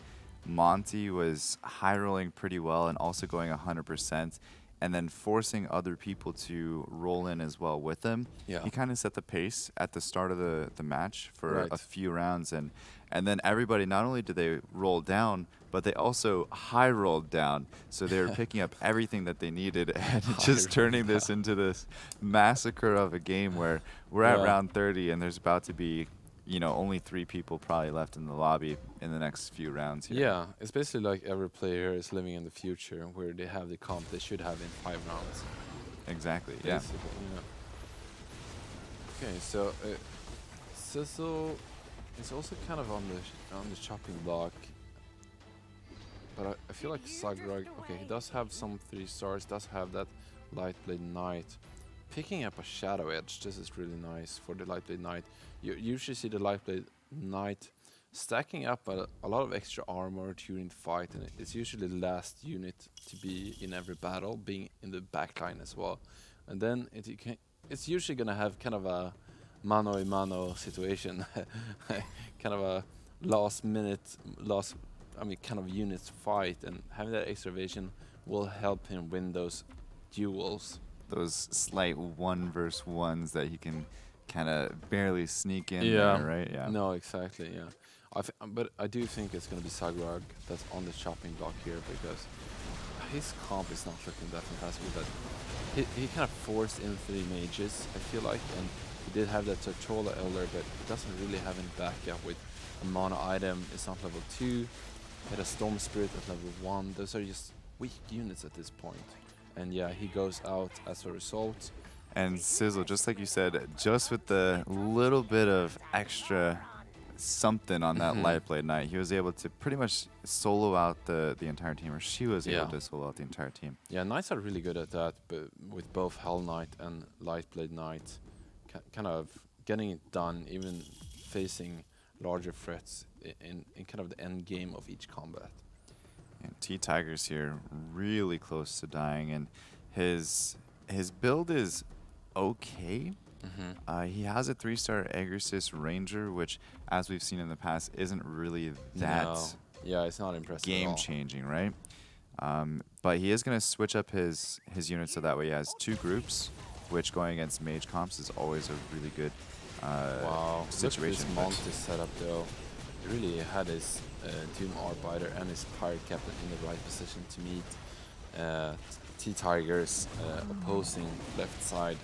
Monty was high rolling pretty well and also going 100%, and then forcing other people to roll in as well with him. Yeah. He kind of set the pace at the start of the match for a few rounds. And then everybody, not only did they roll down, but they also high rolled down. So they were picking up everything that they needed and just turning this into this massacre of a game where we're at round 30 and there's about to be, you know, only 3 people probably left in the lobby in the next few rounds here. Yeah, it's basically like every player is living in the future where they have the comp they should have in 5 rounds. Exactly, Basically, Okay, so Sizzle is also kind of on the chopping block, but I feel like Sagrog, okay, he does have some 3 stars, does have that Lightblade Knight. Picking up a Shadow Edge, this is really nice for the Lightblade Knight. You usually see the Lightblade Knight stacking up a lot of extra armor during the fight, and it's usually the last unit to be in every battle, being in the backline as well. And then it's usually gonna have kind of a mano-a-mano situation, kind of a kind of units fight, and having that extra evasion will help him win those duels. Those slight 1 versus 1s that he can kind of barely sneak in there, right? Yeah. No, exactly, yeah. But I do think it's going to be Sagrog that's on the chopping block here, because his comp is not looking that fantastic. But he kind of forced in 3 mages, I feel like, and he did have that Tortola Elder, but he doesn't really have any backup with a mono item. It's not level 2. He had a Storm Spirit at level 1. Those are just weak units at this point. And yeah, he goes out as a result. And Sizzle, just like you said, just with the little bit of extra something on that Lightblade Knight, he was able to pretty much solo out the entire team, or she was able to solo out the entire team. Yeah, Knights are really good at that, but with both Hell Knight and Lightblade Knight, kind of getting it done, even facing larger threats in kind of the end game of each combat. And T-Tiger's here really close to dying, and his build is okay. He has a 3-star Aegrisys Ranger, which, as we've seen in the past, isn't really that yeah, it's not impressive game-changing, right? But he is going to switch up his units so that way he has 2 groups, which going against mage comps is always a really good Wow, look at this situation. But Monty setup though. He really had his Doom Arbiter and his Pirate Captain in the right position to meet T-Tiger's opposing left side.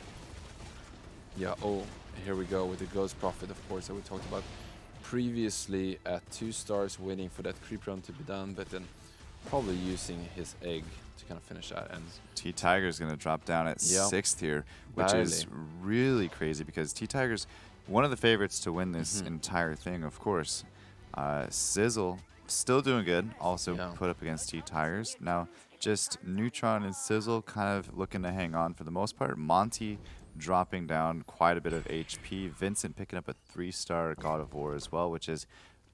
Yeah, oh, here we go with the Ghost Prophet, of course, that we talked about previously at 2 stars, waiting for that creep run to be done, but then probably using his egg to kind of finish that. And T-Tiger's going to drop down at yeah, 6th here, which is really crazy because T-Tiger's one of the favorites to win this entire thing, of course. Sizzle, still doing good, also put up against T-Tigers. Now, just Neutron and Sizzle kind of looking to hang on for the most part. Monty dropping down quite a bit of HP. Vincent picking up a 3-star God of War as well, which is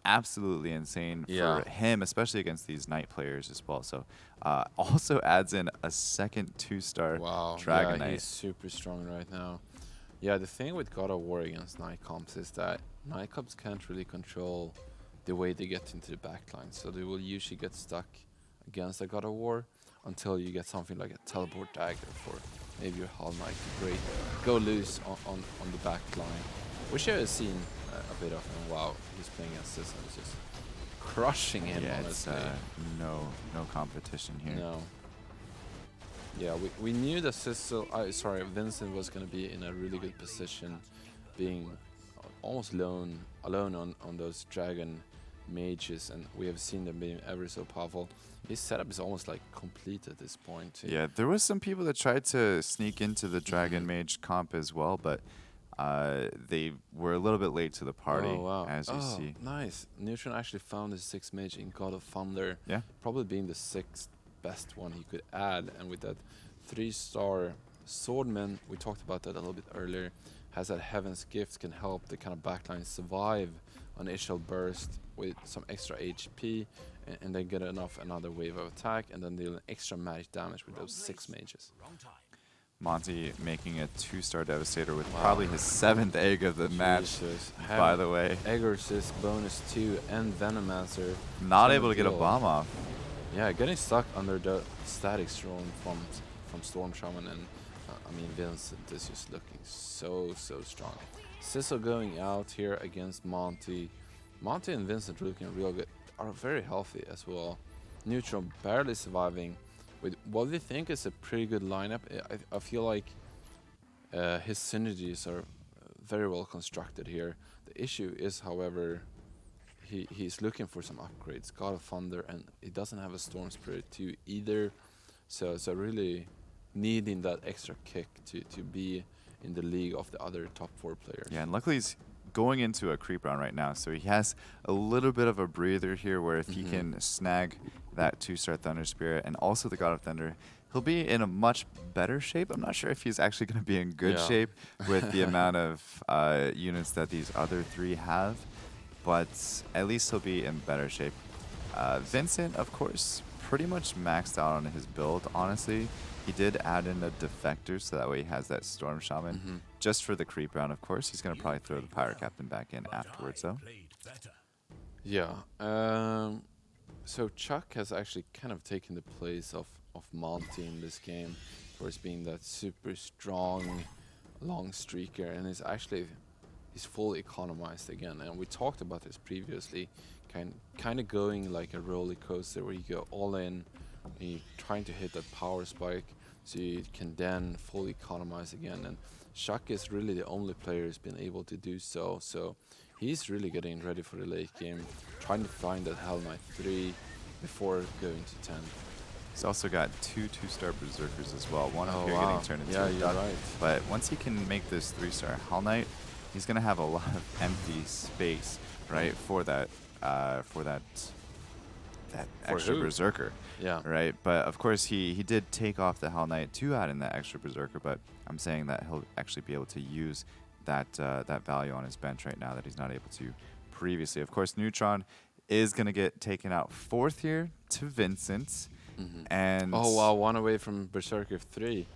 absolutely insane for him, especially against these Knight players as well. So also adds in a second 2-star Dragon Knight. Yeah, he's super strong right now. Yeah, the thing with God of War against Knight comps is that Knight comps can't really control the way they get into the backline, so they will usually get stuck against a God of War until you get something like a teleport dagger for maybe your Hull Knight to break, go loose on the back line, which I have seen a bit of. And wow, he's playing against this and just crushing him. Yeah, honestly. it's no competition here. No. Yeah, we knew that Vincent was going to be in a really good position, being almost alone on those dragon mages, and we have seen them being ever so powerful. His setup is almost like complete at this point too. Yeah, there was some people that tried to sneak into the Dragon Mage comp as well, but they were a little bit late to the party, as you see. Nice. Neutron actually found his 6th mage in God of Thunder. Yeah. Probably being the 6th best one he could add, and with that 3-star Swordman, we talked about that a little bit earlier, has that Heaven's Gift, can help the kind of backline survive an initial burst with some extra HP, and then get another wave of attack, and then deal an extra magic damage with those 6 mages. Monty making a 2-star Devastator with probably his 7th egg of the match, by the way. Egg assist, bonus 2, and Venomancer. Not able to get a bomb off. Yeah, getting stuck under the static storm from Storm Shaman, and I mean, Vincent is just looking so strong. Sizzle going out here against Monty. Monty and Vincent looking real good, are very healthy as well. Neutron barely surviving with what we think is a pretty good lineup. I feel like his synergies are very well constructed here. The issue is, however, he's looking for some upgrades. God of Thunder, and he doesn't have a Storm Spirit 2 either. So really needing that extra kick to be in the league of the other top 4 players. Yeah, and luckily he's going into a creep round right now, so he has a little bit of a breather here where if he can snag that 2-star Thunder Spirit and also the God of Thunder, he'll be in a much better shape. I'm not sure if he's actually going to be in good shape with the amount of units that these other 3 have, but at least he'll be in better shape. Vincent, of course, pretty much maxed out on his build, honestly. He did add in a Defector, so that way he has that Storm Shaman. Just for the creep round, of course. He's going to probably throw the Pirate Captain back in afterwards, though. Yeah. So Chuck has actually kind of taken the place of Monty in this game, for his being that super strong, long streaker, and he's fully economized again. And we talked about this previously, kind of going like a roller coaster where you go all in, and you're trying to hit that power spike, so you can then fully economize again. And Chuck is really the only player who's been able to do so. So he's really getting ready for the late game, trying to find that Hell Knight 3 before going to 10. He's also got 2 2-star Berserkers as well. One up here wow. getting turned into Yeah, a you're duck. right. But once he can make this 3-star Hell Knight, he's going to have a lot of empty space, right, for that extra who? Berserker. Yeah. Right, but of course he did take off the Hell Knight to add in that extra Berserker, but I'm saying that he'll actually be able to use that value on his bench right now that he's not able to previously. Of course, Neutron is going to get taken out 4th here to Vincent. And oh wow, 1 away from Berserker 3.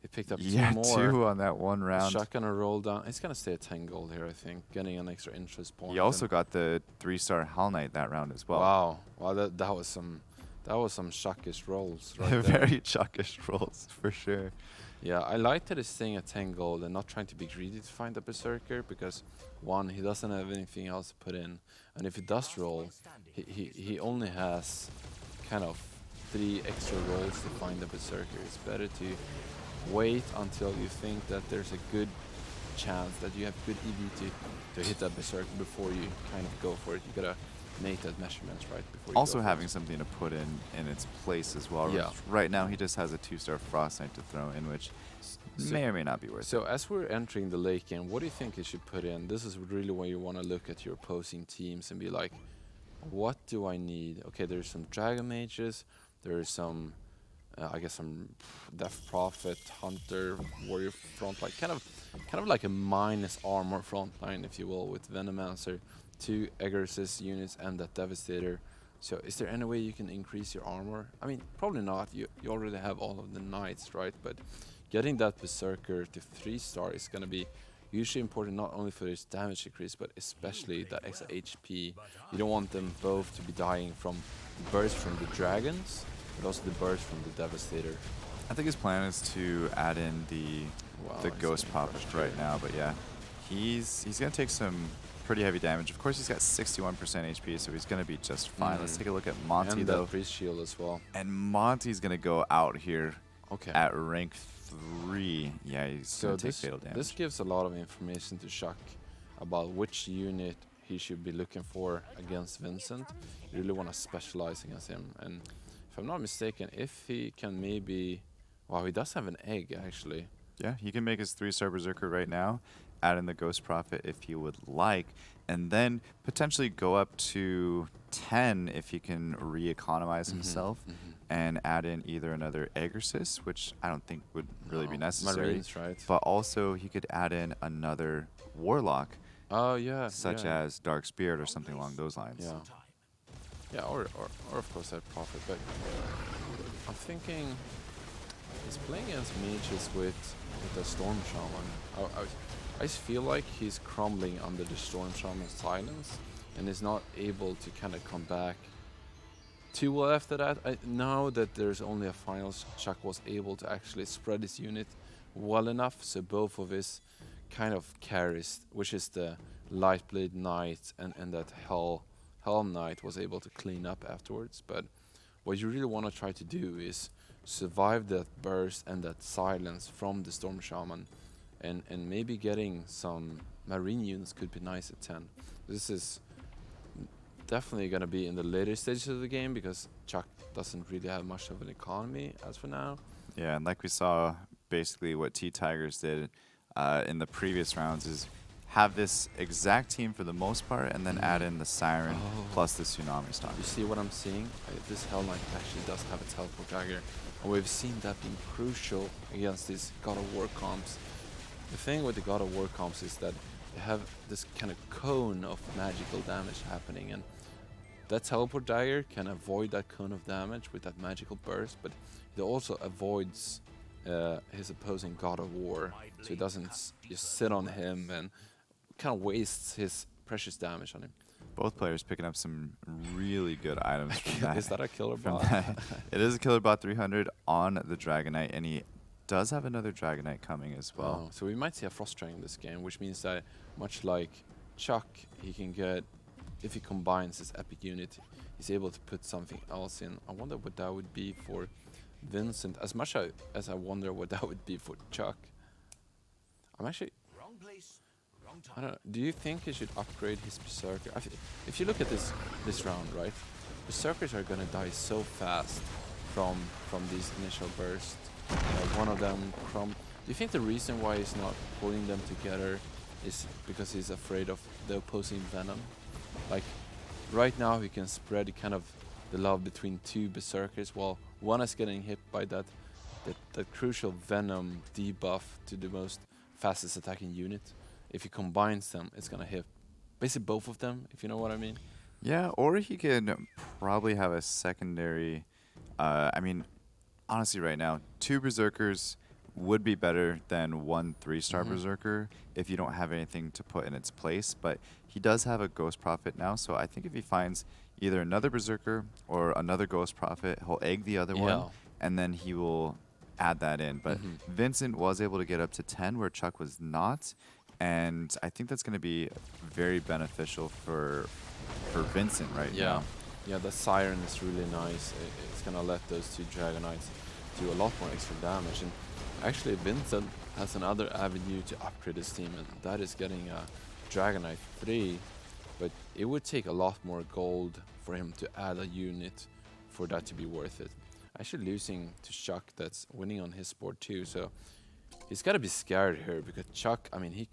He picked up 2 more. 2 on that one round. Chuck gonna roll down. He's gonna stay at 10 gold here, I think, getting an extra interest point. He also got the 3-star Hell Knight that round as well. Wow, that was some That was some shuckish rolls right there. Very chuckish rolls, for sure. Yeah, I like that he's staying at 10 gold and not trying to be greedy to find a berserker because one, he doesn't have anything else to put in, and if he does roll, he only has kind of 3 extra rolls to find a berserker. It's better to wait until you think that there's a good chance that you have good EV to hit that berserker before you kind of go for it. You gotta make that measurements right before you Also go for having it. something to put in its place as well. Yeah. Right now he just has a 2-star Frost Knight to throw in, which may or may not be worth it. So as we're entering the late game, what do you think you should put in? This is really where you want to look at your opposing teams and be like, what do I need? Okay, there's some Dragon Mages, there's some, I guess some Death Prophet, Hunter, Warrior frontline, kind of like a minus armor frontline, if you will, with Venomancer, 2 Egersis units, and that Devastator. So is there any way you can increase your armor? I mean, probably not. You already have all of the knights, right? But getting that Berserker to 3-star is going to be usually important not only for its damage increase, but especially that extra HP. You don't want them both to be dying from the burst from the dragons, but also the burst from the Devastator. I think his plan is to add in Wow, the he's Ghost getting Prophet frustrated. right now, but yeah, he's gonna take some pretty heavy damage. Of course, he's got 61% HP, so he's gonna be just fine. Let's take a look at Monty And though, that priest shield as well. and Monty's gonna go out here Okay. at rank 3. Yeah, he's So gonna take this fatal damage. this gives a lot of information to Chuck about which unit he should be looking for against Vincent. You really want to specialize against him. And if I'm not mistaken, if he can maybe, wow, he does have an egg actually. Yeah, he can make his 3-star Berserker right now, add in the Ghost Prophet if he would like, and then potentially go up to 10 if he can re-economize himself and add in either another Egersis, which I don't think would really be No, necessary, Marines, right? but also he could add in another Warlock, Oh yeah, such yeah, as Dark Spirit or something along those lines. yeah, yeah, or of course that Prophet. But I'm thinking he's playing against mages with the Storm Shaman. I just feel like he's crumbling under the Storm Shaman's silence and is not able to kind of come back too well after that. I know that there's only a finals. Chuck was able to actually spread his unit well enough so both of his kind of carries, which is the Lightblade Knight and that Helm Knight, was able to clean up afterwards. But what you really want to try to do is survive that burst and that silence from the Storm Shaman, and maybe getting some Marine units could be nice at 10. This is definitely going to be in the later stages of the game because Chuck doesn't really have much of an economy as for now. Yeah, and like we saw, basically what T-Tigers did in the previous rounds is have this exact team for the most part, and then add in the Siren plus the Tsunami Stalker. You see what I'm seeing? This Hell Knight actually does have a teleport dagger, and we've seen that being crucial against these God of War comps. The thing with the God of War comps is that they have this kind of cone of magical damage happening, and that teleport dagger can avoid that cone of damage with that magical burst, but it also avoids his opposing God of War, so it doesn't just sit on him and kind of wastes his precious damage on him. Both players picking up some really good items from that. Is that a killer from bot? that. It is a Killer Bot 300 on the Dragon Knight, and he does have another Dragon Knight coming as well. Oh, so we might see a Frost Dragon in this game, which means that much like Chuck, he can get, if he combines his epic unit, he's able to put something else in. I wonder what that would be for Vincent, as much as I wonder what that would be for Chuck. I'm actually, I don't know, do you think he should upgrade his Berserker? If you look at this round, right, Berserkers are gonna die so fast from these initial bursts. One of them do you think the reason why he's not pulling them together is because he's afraid of the opposing venom? Like, right now he can spread kind of the love between 2 Berserkers while one is getting hit by that crucial venom debuff to the most fastest attacking unit. If he combines them, it's gonna hit basically both of them, if you know what I mean. Yeah, or he could probably have a secondary. I mean, honestly, right now, 2 Berserkers would be better than 1 3-star Berserker if you don't have anything to put in its place. But he does have a Ghost Prophet now, so I think if he finds either another Berserker or another Ghost Prophet, he'll egg the other one, Yeah. and then he will add that in. But Vincent was able to get up to 10 where Chuck was not, and I think that's going to be very beneficial for Vincent right Yeah. now. Yeah, the Siren is really nice. It's gonna let those two Dragon Knights do a lot more extra damage. And actually, Vincent has another avenue to upgrade his team, and that is getting a Dragon Knight 3. But it would take a lot more gold for him to add a unit for that to be worth it. Actually, losing to Chuck, that's winning on his board too. So he's got to be scared here because Chuck, I mean, he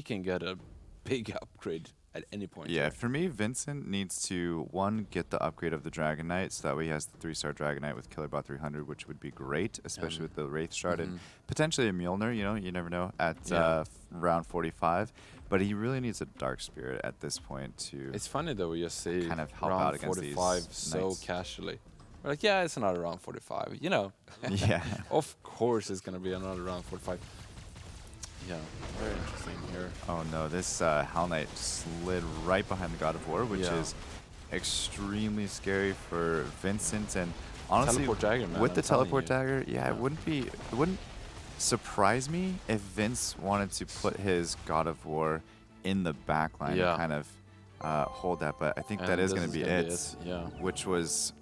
can get a big upgrade at any point. Yeah, here. for me, Vincent needs to, one, get the upgrade of the Dragon Knight, so that way he has the 3-star Dragon Knight with Killer Bot 300, which would be great, especially with the Wraith Shard and potentially a Mjolnir, you never know, at round 45. But he really needs a Dark Spirit at this point to It's funny though, we just say kind of help round out against 45 these so knights. casually. We're like, yeah, it's another round 45. You know, Yeah. of course it's gonna be another round 45. Yeah, very interesting here. Oh no, this Hell Knight slid right behind the God of War, which Yeah. is extremely scary for Vincent. And honestly, Teleport dagger, man, with I'm the telling teleport you. dagger, yeah, it wouldn't surprise me if Vince wanted to put his God of War in the back line Yeah. and kind of hold that. But I think that And is this going to be gonna it, Yeah. which was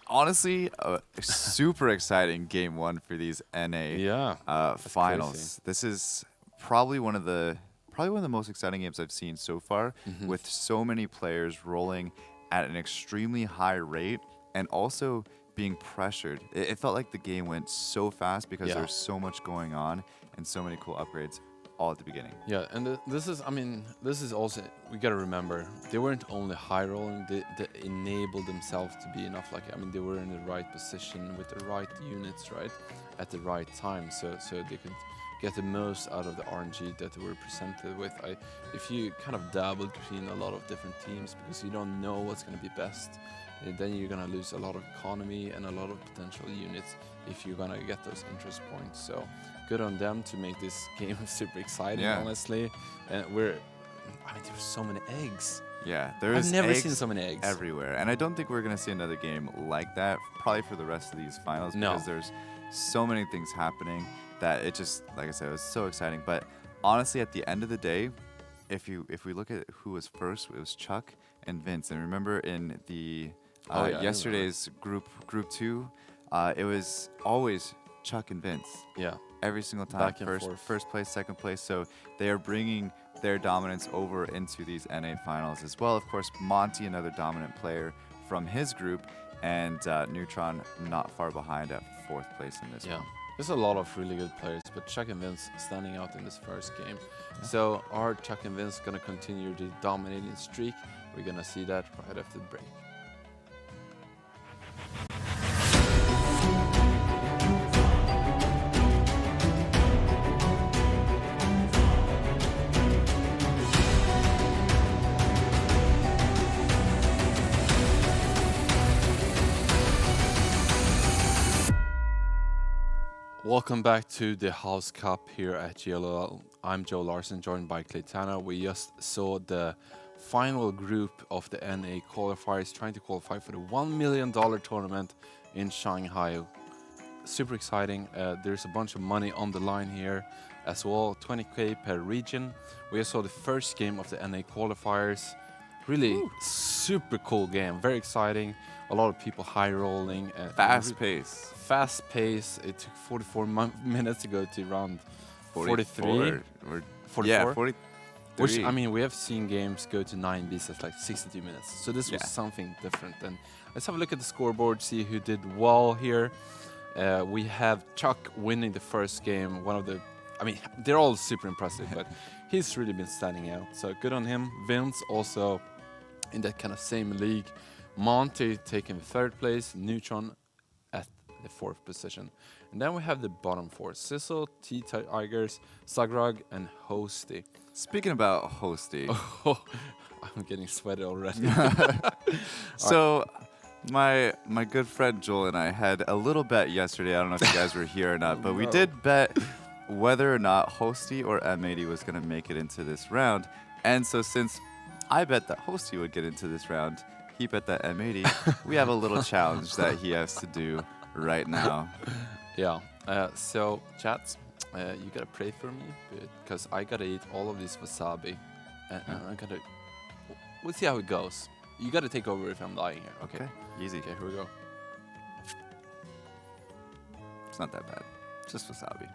honestly a super exciting game one for these NA Yeah. finals. crazy. This is probably one of the most exciting games I've seen so far, with so many players rolling at an extremely high rate and also being pressured. It felt like the game went so fast because Yeah. there's so much going on and so many cool upgrades all at the beginning. Yeah, and this is, I mean, this is also, we gotta remember, they weren't only high rolling, they enabled themselves to be enough, like, I mean, they were in the right position with the right units, right, at the right time, so they could get the most out of the RNG that they were presented with. If you kind of dabble between a lot of different teams because you don't know what's gonna be best, then you're gonna lose a lot of economy and a lot of potential units if you're gonna get those interest points. So good on them to make this game super exciting, Yeah. honestly. And I mean, there's so many eggs. Yeah, there I've is never eggs seen so many eggs. everywhere, and I don't think we're gonna see another game like that probably for the rest of these finals No. because there's so many things happening that it just, like I said, it was so exciting. But honestly, at the end of the day, if we look at who was first, it was Chuck and Vince. And remember in the Oh, yeah, I yesterday's group 2, it was always Chuck and Vince Yeah. every single time. Back and forth. First place, second place. So they are bringing their dominance over into these NA finals as well. Of course, Monty, another dominant player from his group, and Neutron not far behind at 4th place in this Yeah. one. There's a lot of really good players, but Chuck and Vince standing out in this first game. So are Chuck and Vince gonna continue the dominating streak? We're gonna see that right after the break. Welcome back to the House Cup here at GLL. I'm Joe Larson, joined by Claytana. We just saw the final group of the NA qualifiers trying to qualify for the $1 million tournament in Shanghai. Super exciting. There's a bunch of money on the line here as well, 20K per region. We just saw the first game of the NA qualifiers. Really super cool game, very exciting. A lot of people high rolling. Fast pace. Fast pace. It took 44 minutes to go to round 43. 44? Yeah, 43. Which, I mean, we have seen games go to 9 Bs at like 62 minutes. So this was Yeah. something different. And let's have a look at the scoreboard, see who did well here. We have Chuck winning the first game. I mean, they're all super impressive, but he's really been standing out. So good on him. Vince also in that kind of same league. Monty taking 3rd place. Neutron at the 4th position. And then we have the bottom 4. Sizzle, T-Tigers, Sagrag, and Hosty. Speaking about Hosty, Oh, I'm getting sweaty already. so my good friend Joel and I had a little bet yesterday. I don't know if you guys were here or not, but we No. did bet whether or not Hosty or M80 was going to make it into this round. And so since I bet that Hosty would get into this round. He bet that M80. We have a little challenge that he has to do right now. Yeah. So, chats, you gotta pray for me because I gotta eat all of this wasabi, and I gotta. We'll see how it goes. You gotta take over if I'm lying here. Okay. Easy. Okay, here we go. It's not that bad. Just wasabi.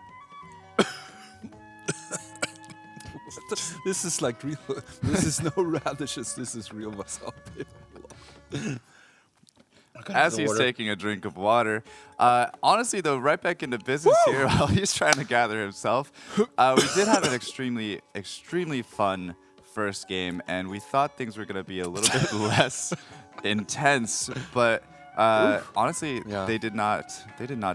This is like real. This is no radishes. This is real wasabi. As he's taking a drink of water. Honestly, though, right back into business here while he's trying to gather himself. We did have an extremely fun first game, and we thought things were going to be a little bit less intense, but honestly, they did not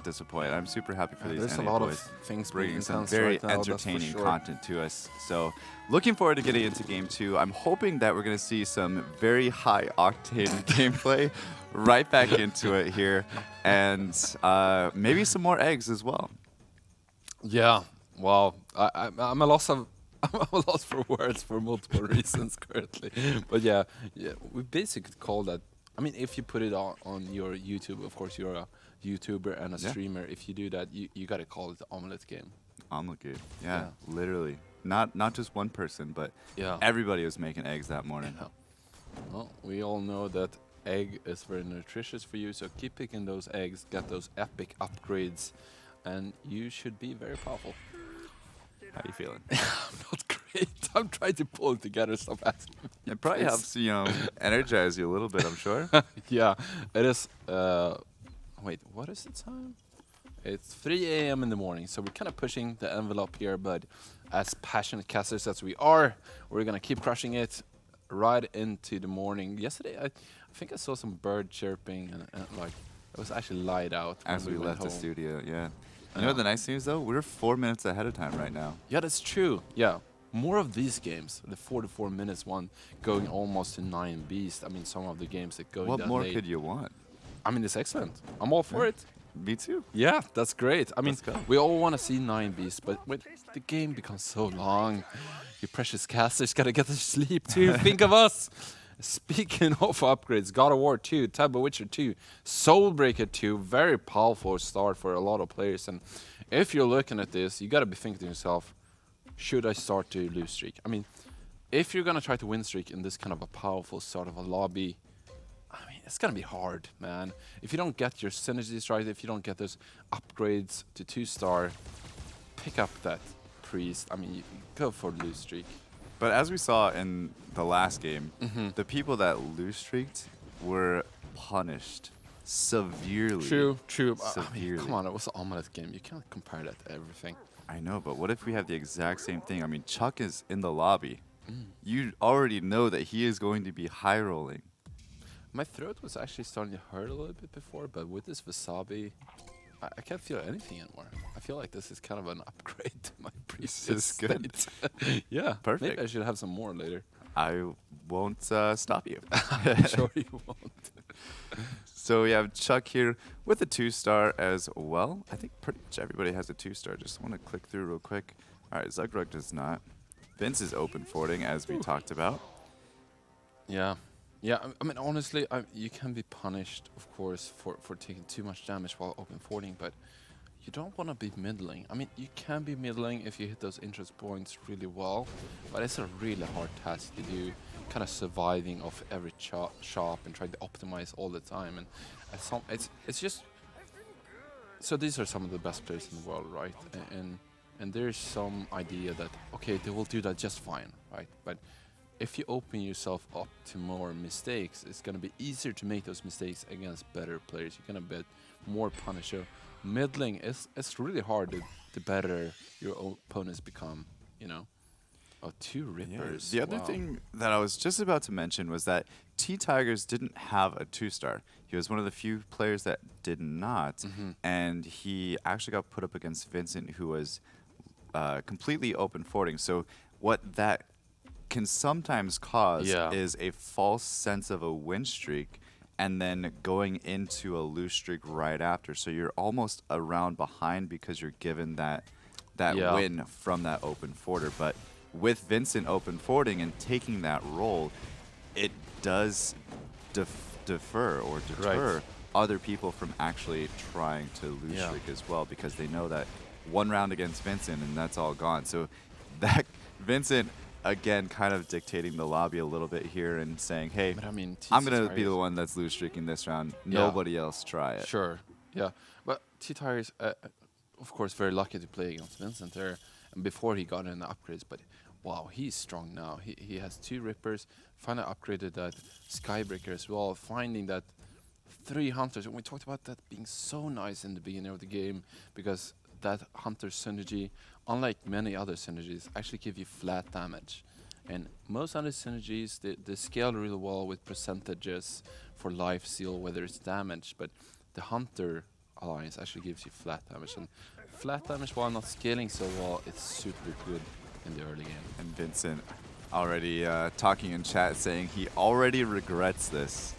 disappoint. I'm super happy for these There's a NA lot boys of things bringing some intense very right now, that's for entertaining sure. content to us. So looking forward to getting into game 2. I'm hoping that we're going to see some very high octane gameplay right back into it here, and maybe some more eggs as well. Yeah. Wow. I'm a loss of. I'm a loss for words for multiple reasons currently. But yeah, we basically call that. I mean, if you put it on your YouTube, of course, you're a YouTuber and a streamer. If you do that, you gotta call it the omelet game. Omelet game. Yeah, literally. Not just one person, but everybody was making eggs that morning. Yeah. Well, we all know that egg is very nutritious for you, so keep picking those eggs, get those epic upgrades, and you should be very powerful. How you feeling? I'm not great. I'm trying to pull it together. Stop asking me. It probably helps, energize you a little bit, I'm sure. Yeah, it is. Wait, what is the time? It's 3 a.m. in the morning, so we're kind of pushing the envelope here, but as passionate casters as we are, we're going to keep crushing it right into the morning. Yesterday, I think I saw some bird chirping, and like, it was actually light out. As we went left the home. studio, yeah. You know the nice news, though? We're 4 minutes ahead of time right now. Yeah, that's true. Yeah. More of these games, the 44 minutes one going almost to 9 beast. I mean, some of the games that go What that more late. could you want? I mean, it's excellent. I'm all for it. Me too. Yeah, that's great. I mean, Let's go. we all want to see 9 beasts, but when the game becomes so long, you precious casters gotta get to sleep too. Think of us. Speaking of upgrades, God of War 2, Turbo Witcher 2, Soulbreaker 2, very powerful start for a lot of players. And if you're looking at this, you gotta be thinking to yourself, should I start to lose streak? I mean, if you're gonna try to win streak in this kind of a powerful start of a lobby, I mean, it's gonna be hard, man. If you don't get your synergies right, if you don't get those upgrades to 2-star, pick up that priest. I mean, you go for lose streak. But as we saw in the last game, the people that lose streaked were punished severely. True. I mean, Severely. come on, it was an omelet game. You can't compare that to everything. I know, but what if we have the exact same thing? I mean, Chuck is in the lobby. You already know that he is going to be high rolling. My throat was actually starting to hurt a little bit before, but with this wasabi, I can't feel anything anymore. I feel like this is kind of an upgrade to my previous is good. state. Yeah, Perfect. Maybe I should have some more later. I won't stop you. I'm sure you won't. So we have Chuck here with a 2-star as well. I think pretty much everybody has a 2-star. Just want to click through real quick. All right, Zugrug does not. Vince is open fording, as we talked about. Yeah. I mean, honestly, you can be punished, of course, for taking too much damage while open fording, but you don't want to be middling. I mean, you can be middling if you hit those interest points really well, but it's a really hard task to do, kind of surviving off every shop and trying to optimize all the time. And it's just... So these are some of the best players in the world, right? And there's some idea that, okay, they will do that just fine, right? But if you open yourself up to more mistakes, it's going to be easier to make those mistakes against better players. You're going to be more punisher. Middling it's really hard the better your opponents become, you know. Oh, 2 rippers. The other Wow. thing that I was just about to mention was that T-Tigers didn't have a 2-star. He was one of the few players that did not, and he actually got put up against Vincent, who was completely open fording. So what that can sometimes cause is a false sense of a win streak and then going into a lose streak right after. So you're almost a round behind because you're given that win from that open forder. But with Vincent open fording and taking that role, it does defer or Right. deter other people from actually trying to lose Yeah. streak as well, because they know that one round against Vincent and that's all gone. So that Vincent again kind of dictating the lobby a little bit here and saying, hey, But I mean, I'm TT gonna be the Tigers. one that's lose streaking this round. Yeah. Nobody else try it. Sure. Yeah. But T Tigers, of course, very lucky to play against Vincent there, and before he got in the upgrades. But wow, he's strong now. He has 2 Rippers. Finally upgraded that Skybreaker as well. Finding that 3 Hunters. And we talked about that being so nice in the beginning of the game because that Hunter synergy, unlike many other synergies, actually give you flat damage. And most other synergies, they scale really well with percentages for life steal, whether it's damage, but the Hunter alliance actually gives you flat damage. And flat damage, while not scaling so well, it's super good in the early game. And Vincent already talking in chat saying he already regrets this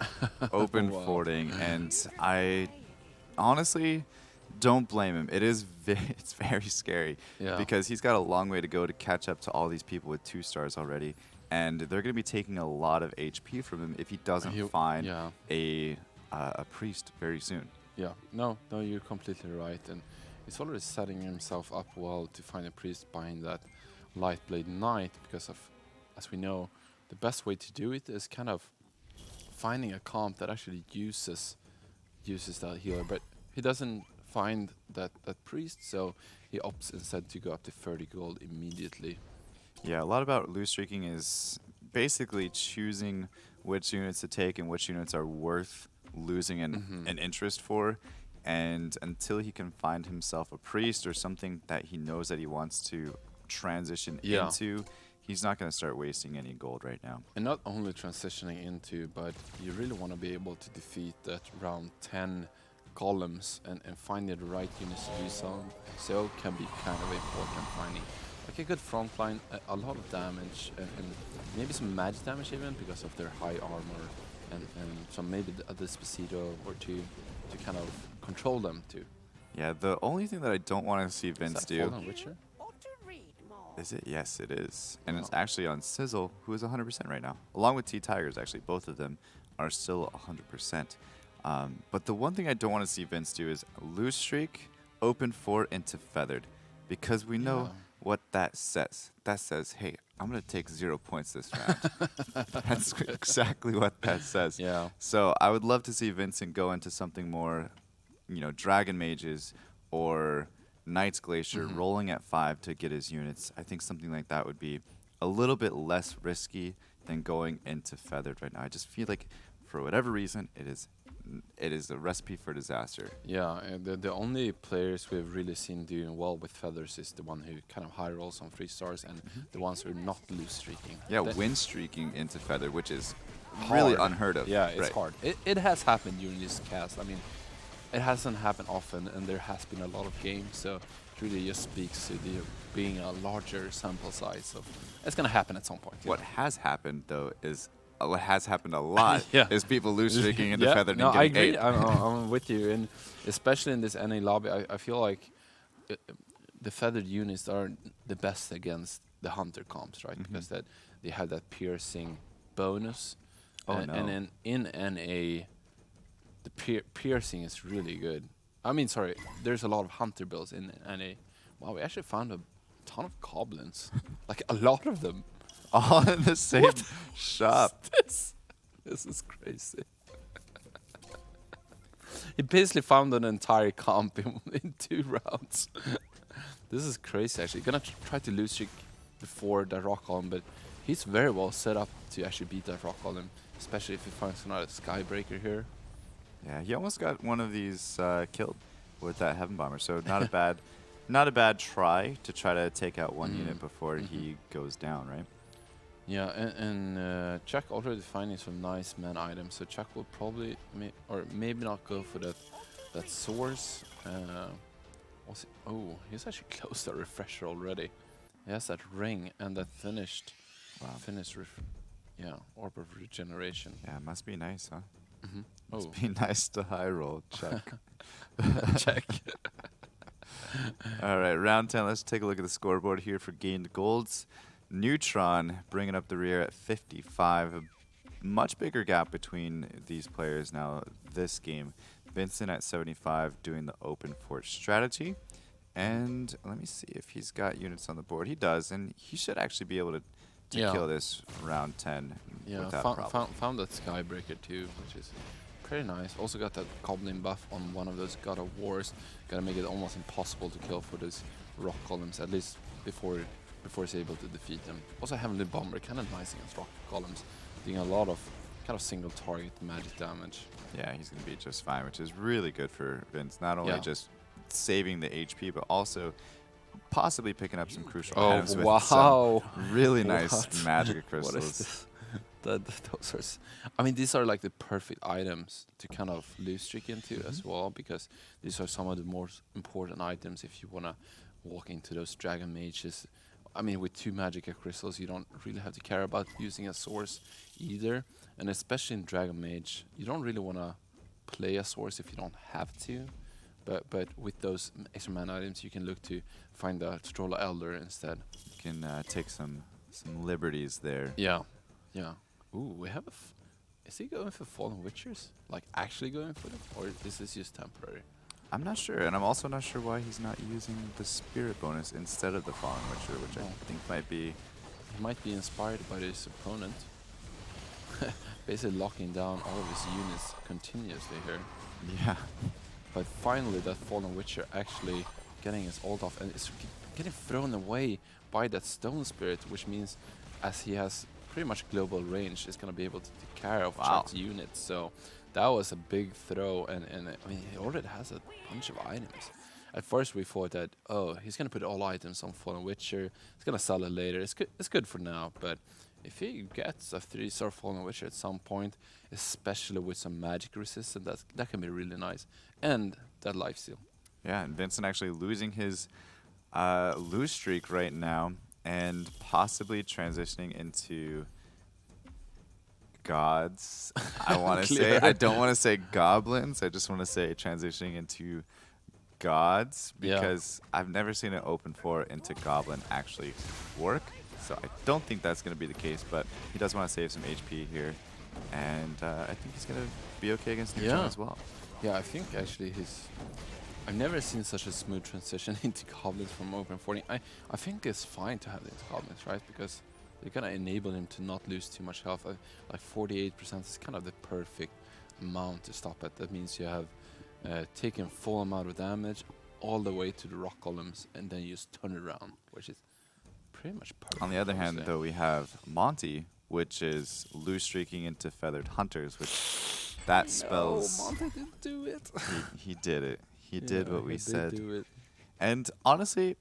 open Wow. forwarding, and I honestly don't blame him. It is it's very scary Yeah. because he's got a long way to go to catch up to all these people with 2 stars already, and they're going to be taking a lot of HP from him if he doesn't find Yeah. a priest very soon. Yeah, no, you're completely right, and he's already setting himself up well to find a priest behind that Lightblade Knight, because of, as we know, the best way to do it is kind of finding a comp that actually uses that healer, but he doesn't find that priest, so he opts instead to go up to 30 gold immediately. Yeah, a lot about loose streaking is basically choosing which units to take and which units are worth losing an interest for. And until he can find himself a priest or something that he knows that he wants to transition Yeah. into, he's not going to start wasting any gold right now. And not only transitioning into, but you really want to be able to defeat that round 10 columns and finding the right units to do so can be kind of important. Finding like a good front line, a lot of damage, and maybe some magic damage even because of their high armor, and some maybe a Despacito or two to kind of control them too. Yeah, the only thing that I don't want to see Is Vince that do. Fallen Witcher? Is it? Yes, it is. And it's Wow. actually on Sizzle, who is 100% right now. Along with T Tigers, actually, both of them are still 100%. But the one thing I don't want to see Vince do is lose streak, open 4 into feathered. Because we know Yeah. what that says. That says, hey, I'm going to take 0 points this round. That's exactly what that says. Yeah. So I would love to see Vincent go into something more, Dragon Mages or Knight's Glacier rolling at 5 to get his units. I think something like that would be a little bit less risky than going into Feathered right now. I just feel like, for whatever reason, it is a recipe for disaster. Yeah, the only players we've really seen doing well with feathers is the one who kind of high rolls on 3 stars and the ones who are not loose streaking. Yeah, They- win streaking into Feathered, which is really hard. unheard of. Yeah, it's Right. hard. It has happened during this cast. I mean, it hasn't happened often, and there has been a lot of games, so it really just speaks to the being a larger sample size. So it's gonna happen at some point. What has happened, though, is what has happened a lot Yeah. is people loose streaking into Yeah, Feathered no, and I getting agree. 8. I'm with you, and especially in this NA lobby, I feel like the feathered units are the best against the hunter comps, right? Because that they have that piercing bonus. Oh, and, no. And in NA, the piercing is really good. I mean, sorry, there's a lot of hunter builds in NA. Wow, we actually found a ton of goblins, like a lot of them. All in the same shop. This is crazy. He basically found an entire comp in 2 rounds. This is crazy, actually. Gonna try to lose streak before the rock column, but he's very well set up to actually beat that rock column, especially if he finds another skybreaker here. Yeah, he almost got one of these killed with that Heaven Bomber. So not a bad try to take out one unit before he goes down, right? Yeah, and Chuck already finding some nice man items, so Chuck will probably, or maybe not go for that source. Oh, he's actually close to a refresher already. He has that ring and that finished, orb of regeneration. Yeah, it must be nice, huh? Oh, Must be nice to high roll. Check. check. All right, round 10. Let's take a look at the scoreboard here for gained golds. Neutron bringing up the rear at 55. much bigger gap between these players now this game. Vincent at 75 doing the open fort strategy. And let me see if he's got units on the board. He does, and he should actually be able to Yeah. kill this round 10 Yeah, without found, problem. found that Skybreaker too, which is pretty nice. Also got that Goblin buff on one of those God of Wars. Gotta make it almost impossible to kill for those rock columns, at least before it's able to defeat them. Also Heavenly Bomber, kind of nice against rock columns, doing a lot of kind of single target magic damage. Yeah, he's going to be just fine, which is really good for Vince. Not only Yeah. just saving the HP, but also possibly picking up some crucial Oh items with wow! some really nice What? magic What is crystals. this? Those are. I mean, these are like the perfect items to kind of lose streak into as well, because these are some of the most important items if you wanna walk into those dragon mages. I mean, with 2 magic crystals, you don't really have to care about using a source either, and especially in dragon mage, you don't really wanna play a source if you don't have to. But with those extra mana items, you can look to find a Stroller Elder instead. You can take some liberties there. Yeah, yeah. Ooh, we have a. Is he going for Fallen Witchers? Like actually going for it, or is this just temporary? I'm not sure, and I'm also not sure why he's not using the spirit bonus instead of the Fallen Witcher, which I think might be... He might be inspired by his opponent, basically locking down all of his units continuously here. Yeah. But finally, that Fallen Witcher actually getting his ult off, and it's getting thrown away by that Stone Spirit, which means, as he has pretty much global range, is going to be able to take care of Chad's units. So that was a big throw, and I mean, he already has a bunch of items. At first, we thought that, oh, he's going to put all items on Fallen Witcher. He's going to sell it later. It's good for now, but if he gets a 3-star Fallen Witcher at some point, especially with some magic resistance, that can be really nice. And that lifesteal. Yeah, and Vincent actually losing his lose streak right now and possibly transitioning into gods. I want to say, I don't want to say goblins. I just want to say transitioning into gods, because I've never seen an open 4 into goblin actually work. So I don't think that's going to be the case, but he does want to save some HP here. And I think he's going to be okay against Neutron as well. Yeah, I think actually I've never seen such a smooth transition into goblins from open 40. I think it's fine to have these goblins, right? Because they're gonna enable him to not lose too much health. Like 48% is kind of the perfect amount to stop at. That means you have taken full amount of damage all the way to the rock columns, and then you just turn it around, which is pretty much perfect. On the other hand, though, we have Monty, which is loose streaking into Feathered Hunters, which that spells... No, Monty didn't do it. He did it. He did what we said. Do it. And honestly,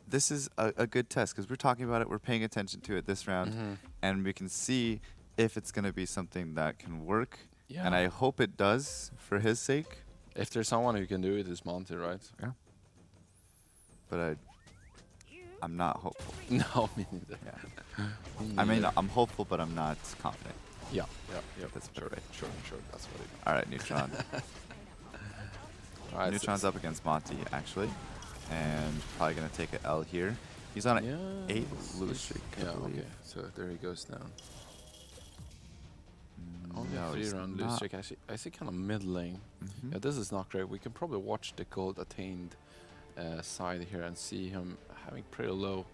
this is a good test, because we're talking about it, we're paying attention to it this round, and we can see if it's going to be something that can work. Yeah. And I hope it does, for his sake. If there's someone who can do it, it's Monty, right? Yeah. But I'm not hopeful. No, me neither. Yeah. I mean, I'm hopeful, but I'm not confident. Yeah, That's sure, right. sure, that's what it is. All right, Neutron. All right, Neutron's up against Monty, actually, and probably going to take an L here. He's on an 8 lose streak, I believe. okay. So there he goes down. Only No, a he's 3-round lose not. streak. Actually, I see kind of middling. Mhm. Yeah, this is not great. We can probably watch the gold attained side here and see him having pretty low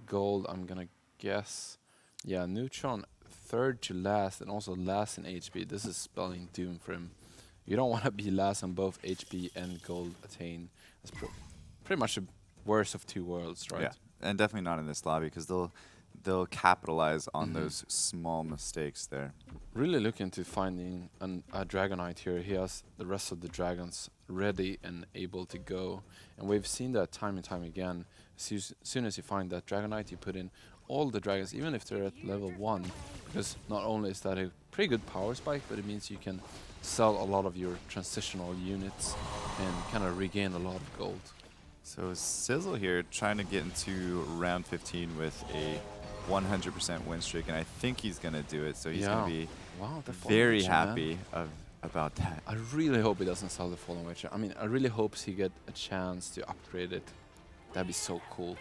gold. I'm gonna guess. Yeah, Neutron third to last and also last in HP. This is spelling doom for him. You don't want to be last on both HP and gold attained. That's pretty much the worst of 2 worlds, right? Yeah, and definitely not in this lobby, because they'll capitalize on those small mistakes there. Really looking to finding a Dragonite here. He has the rest of the dragons ready and able to go. And we've seen that time and time again. As soon as you find that Dragonite, you put in all the dragons, even if they're at level 1. Because not only is that a pretty good power spike, but it means you can sell a lot of your transitional units and kind of regain a lot of gold. So Sizzle here trying to get into round 15 with a 100% win streak, and I think he's going to do it. So he's going to be very happy about that. I really hope he doesn't sell the Fallen Witcher. I mean, I really hope he get a chance to upgrade it. That'd be so cool.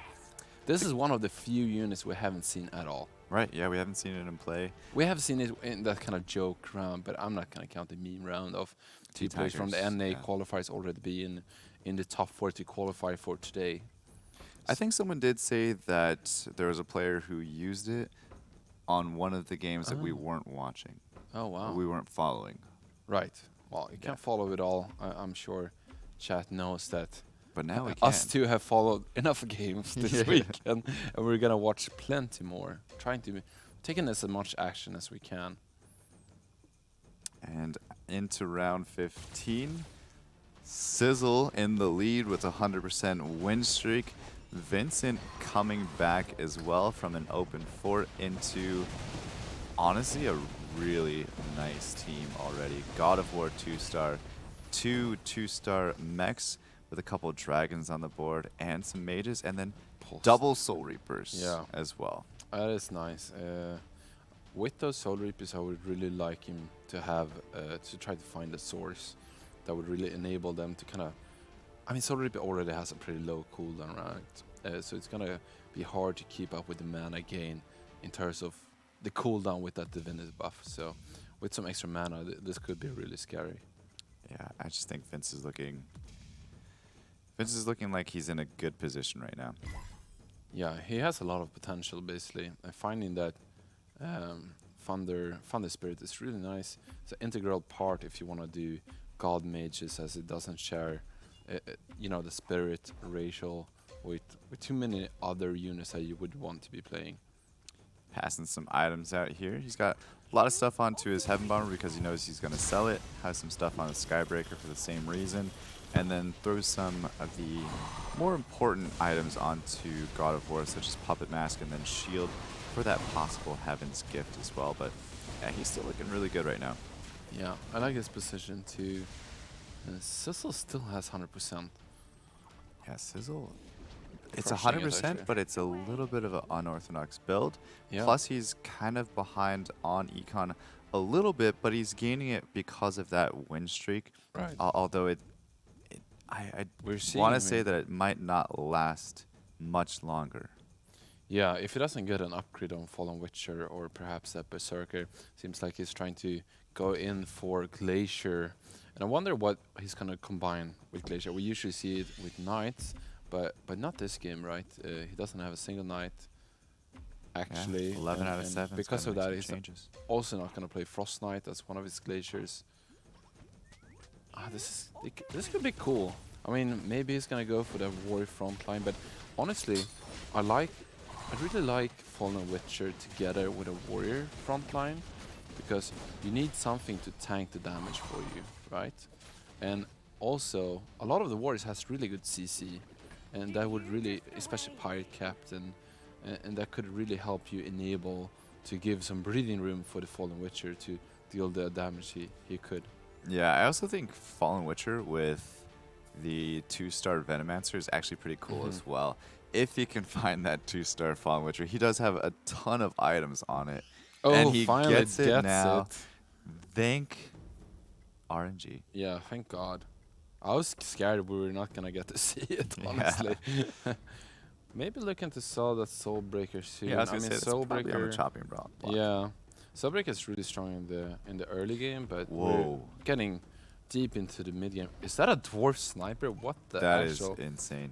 This is one of the few units we haven't seen at all. Right, yeah, we haven't seen it in play. We have seen it in that kind of joke round, but I'm not gonna count the meme round of Two two players from the tigers, NA yeah. qualifiers already being in the top 4 to qualify for today. I think someone did say that there was a player who used it on one of the games that we Oh. weren't watching, Oh or wow. we weren't following. Right. Well, you Yeah. can't follow it all. I'm sure chat knows that. But now we Us can. two have followed enough games this Yeah. week, and we're gonna watch plenty more. Trying to take in as much action as we can. And into round 15. Sizzle in the lead with a 100% win streak. Vincent coming back as well from an open fort into, honestly, a really nice team already. God of War 2-star, two 2-star mechs with a couple dragons on the board and some mages, and then Pulse. double Soul Reapers Yeah. as well. That is nice. With those Soul Reapers, I would really like him to have to try to find a source that would really enable them to kind of. I mean, Soul Reaper already has a pretty low cooldown, right? So it's gonna be hard to keep up with the mana gain in terms of the cooldown with that divinity buff. So with some extra mana, this could be really scary. Yeah, I just think Vince is looking like he's in a good position right now. Yeah, he has a lot of potential, basically. And finding that Thunder Spirit is really nice. It's an integral part if you want to do God Mages, as it doesn't share, the Spirit ratio with too many other units that you would want to be playing. Passing some items out here. He's got a lot of stuff onto his Heaven Bomber because he knows he's going to sell it. Has some stuff on his Skybreaker for the same reason. And then throws some of the more important items onto God of War, such as Puppet Mask and then Shield for that possible Heaven's Gift as well. But yeah, he's still looking really good right now. Yeah, I like his position too. Sizzle still has 100%. Yeah, Sizzle. It's Crushing it, 100%, actually. but it's a little bit of an unorthodox build. Yeah. Plus, he's kind of behind on Econ a little bit, but he's gaining it because of that win streak. Right. Although I We're seeing want to him say in- that it might not last much longer. Yeah, if he doesn't get an upgrade on Fallen Witcher or perhaps a Berserker, seems like he's trying to go in for Glacier. And I wonder what he's going to combine with Glacier. We usually see it with Knights, but not this game, right? He doesn't have a single Knight, actually. Yeah, 11 out of and 7. Because of that, he's changes. also not going to play Frost Knight as one of his Glaciers. This could be cool. I mean, maybe he's going to go for the Warrior frontline, but honestly, I really like Fallen Witcher together with a Warrior frontline, because you need something to tank the damage for you, right? And also, a lot of the Warriors has really good CC, and that would really, especially Pirate Captain, and that could really help you enable to give some breathing room for the Fallen Witcher to deal the damage he could. Yeah, I also think Fallen Witcher with the 2-star Venomancer is actually pretty cool as well. If he can find that 2-star Fallen Witcher, he does have a ton of items on it. Oh, and he finally gets it now. it. Thank RNG. Yeah, thank God. I was scared we were not gonna get to see it, honestly. Maybe looking to sell that Soulbreaker soon. Yeah, I was I gonna mean, say that's probably on the Soulbreaker. chopping block. Yeah, Soulbreaker is really strong in the early game, but Whoa. we're getting deep into the mid game. Is that a dwarf sniper? What the That is actual? insane.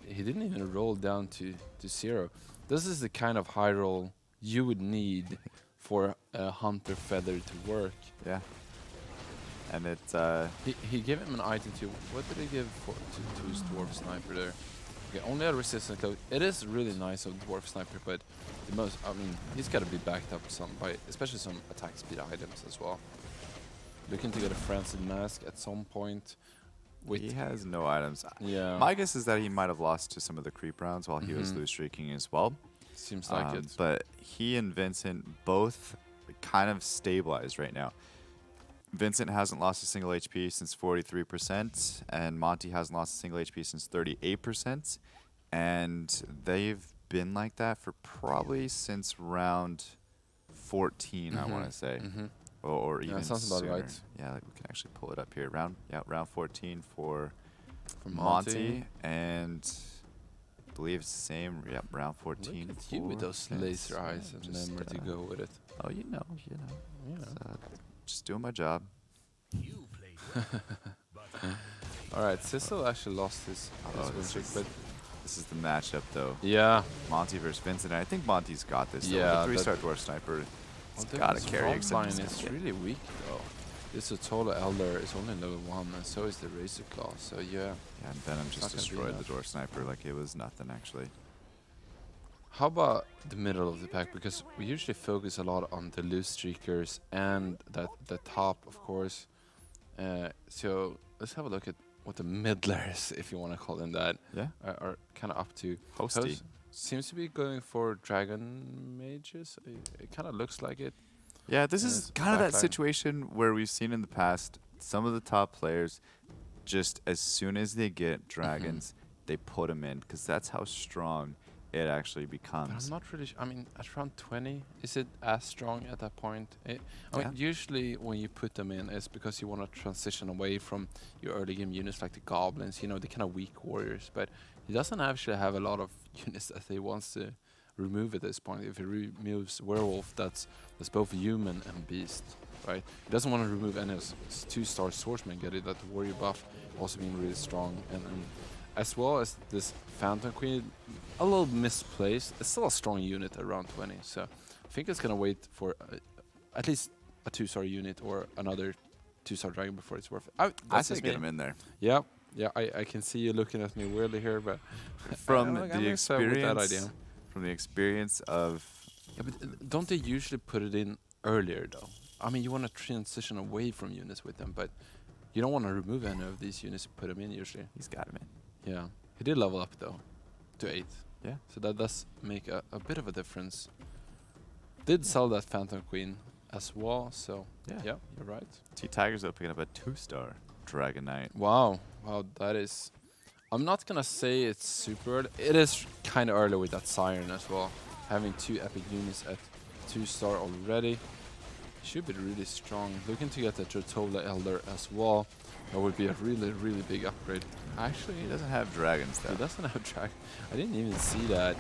He didn't even roll down to 0. This is the kind of high roll you would need for a Hunter Feather to work. Yeah. And it's He gave him an item too. What did he give to his dwarf sniper there? Okay, only a resistant cloak. It is really nice of dwarf sniper, but he's got to be backed up by especially some attack speed items as well. Looking to get a frenzied mask at some point. he has no items. Yeah, My guess is that he might have lost to some of the creep rounds while he was loose streaking as well. seems like it. But he and Vincent both kind of stabilized right now. Vincent hasn't lost a single HP since 43%, and Monty hasn't lost a single HP since 38%. And they've been like that for probably since round 14, I want to say. Or even sounds about sooner. right. Yeah, like we can actually pull it up here. Round 14 for For Monty. And believe same. Yep, round 14. Look at you with for those Vince. laser eyes Yeah, and just, memory to go with it. oh, you know. Yeah. It's, just doing my job. All right, Sissel actually lost his Oh, win streak, but this is the matchup, though. yeah, Monty versus Vincent. I think Monty's got this. Though. Yeah, With a that- 3-star Dwarf Sniper. well, It's the got to carry. front Except line he's is gonna get- really weak though. This Total Elder is only level 1, and so is the Razor Claw. So yeah. Yeah, and Venom not just gonna be destroyed the enough. Dwarf Sniper like it was nothing, actually. How about the middle of the pack? Because we usually focus a lot on the loose streakers and the top, of course. So let's have a look at what the middlers, if you want to call them that, Yeah. are kind of up to. Hosty. Host seems to be going for Dragon Mages. It kind of looks like it. Yeah, this And is it's kind of that backline. situation where we've seen in the past some of the top players, just as soon as they get dragons, they put them in because that's how strong it actually But becomes. I'm not really. I mean, at round 20, is it as strong at that point? I mean, Yeah. usually when you put them in, it's because you want to transition away from your early game units like the goblins. You know, the kind of weak warriors. But he doesn't actually have a lot of units that he wants to remove at this point. If he removes werewolf, that's both human and beast, right? He doesn't want to remove any of his 2-star swordsman. Get it? That warrior buff also being really strong, and as well as this Phantom Queen, a little misplaced. It's still a strong unit at round 20, so I think it's gonna wait for at least a 2-star unit or another 2-star dragon before it's worth it. I That's say just get me. him in there. Yeah, yeah. I can see you looking at me weirdly here, but From I'm the excited with that idea. experience, from the experience of Yeah, but don't they usually put it in earlier though? I mean, you want to transition away from units with them, but you don't want to remove any of these units and put them in usually. he's got him in. Yeah, he did level up though, to 8. Yeah. So that does make a bit of a difference. Did sell that Phantom Queen as well, so yeah, you're right. T-Tigers though picking up a 2-star Dragon Knight. Wow, that is. I'm not gonna say it's super early. It is kind of early with that Siren as well. Having 2 epic units at 2-star already should be really strong. Looking to get the Jotola Elder as well. That would be a really big upgrade. Actually, He doesn't have dragons though. he doesn't have dragon. I didn't even see that.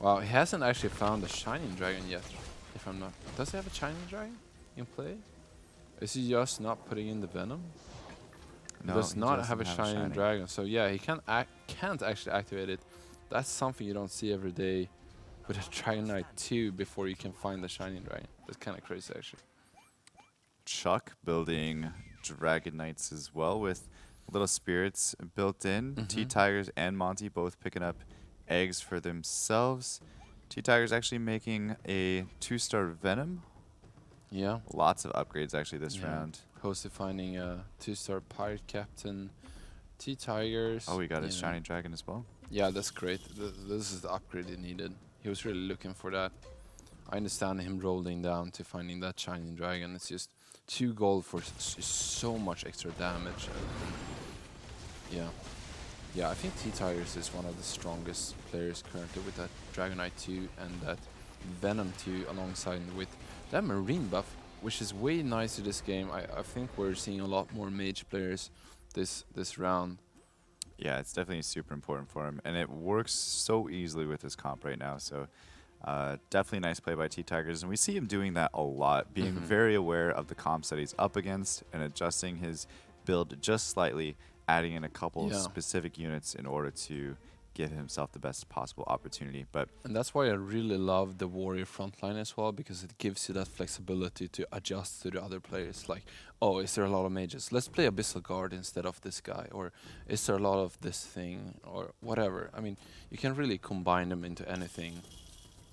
Wow, he hasn't actually found a shining dragon yet. If I'm not, does he have a shining dragon in play? Is he just not putting in the venom? No, He does he not doesn't have a shining shining. dragon, so yeah, he can't actually activate it. That's something you don't see every day with a Dragon Knight 2 before you can find the shining dragon. That's kind of crazy actually. Chuck building Dragon Knights as well with little spirits built in. Mhm. T-Tigers and Monty both picking up eggs for themselves. T-Tigers actually making a 2-star Venom. Yeah. Lots of upgrades actually this Yeah. round. Hosted finding a 2-star pirate captain. T-Tigers. Oh, we got his yeah. Shining Dragon as well. Yeah, that's great. This is the upgrade he needed. He was really looking for that. I understand him rolling down to finding that shining dragon. It's just 2 gold for so much extra damage. Yeah. Yeah, I think T-Tigers is one of the strongest players currently with that Dragon Knight 2 and that Venom 2 alongside with that Marine buff, which is way nicer this game. I think we're seeing a lot more mage players this round. Yeah, it's definitely super important for him, and it works so easily with his comp right now. So definitely nice play by T-Tigers, and we see him doing that a lot, being very aware of the comps that he's up against and adjusting his build just slightly, adding in a couple specific units in order to give himself the best possible opportunity. And that's why I really love the warrior frontline as well, because it gives you that flexibility to adjust to the other players. Like, oh, is there a lot of mages? Let's play Abyssal Guard instead of this guy. Or is there a lot of this thing? Or whatever. I mean, you can really combine them into anything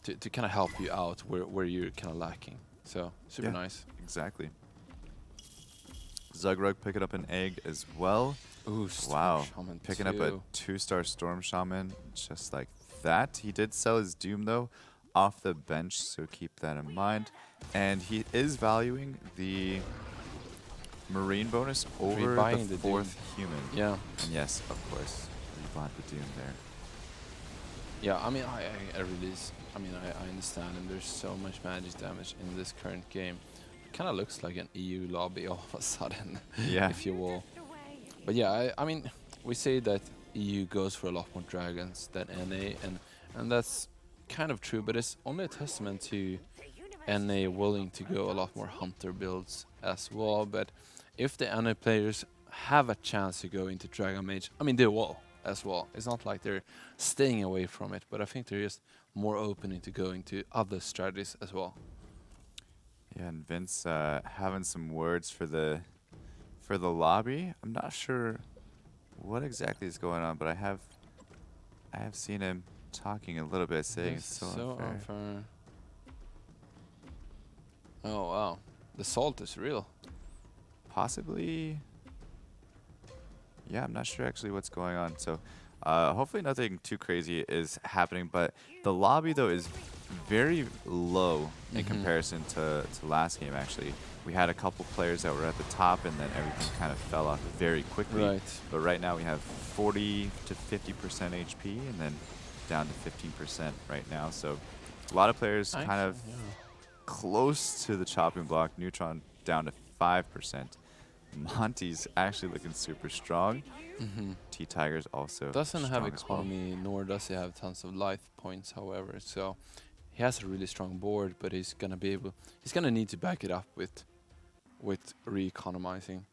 to kind of help you out where you're kind of lacking. So, super nice. Exactly. Zugrug picking up an egg as well. Ooh, Wow, Storm Shaman picking up a 2-star Storm Shaman just like that. He did sell his Doom though off the bench, so keep that in mind. And he is valuing the Marine bonus over Rebuying the the Doom. 4th human. Yeah. And yes, of course, rebought the Doom there. Yeah, I mean, I really, I understand, and there's so much magic damage in this current game. It kind of looks like an EU lobby all of a sudden, Yeah. if you will. But yeah, I mean, we say that EU goes for a lot more dragons than NA, and that's kind of true, but it's only a testament to NA willing to go a lot more hunter builds as well. But if the NA players have a chance to go into Dragon Mage, I mean they will as well. It's not like they're staying away from it, but I think they're just more open into going to other strategies as well. Yeah, and Vince having some words for the lobby. I'm not sure what exactly is going on, but I have seen him talking a little bit, saying it's so unfair. Oh wow, the salt is real. Possibly. Yeah, I'm not sure actually what's going on. So hopefully nothing too crazy is happening. But the lobby, though, is very low in comparison to last game, actually. We had a couple players that were at the top, and then everything kind of fell off very quickly. Right. But right now we have 40 to 50% HP, and then down to 15% right now. So a lot of players kind of close to the chopping block. Neutron down to 5%. Monty's actually looking super strong. T-Tiger's also doesn't have strong as well. economy, nor does he have tons of life points, however. So he has a really strong board, but he's gonna need to back it up with re-economizing.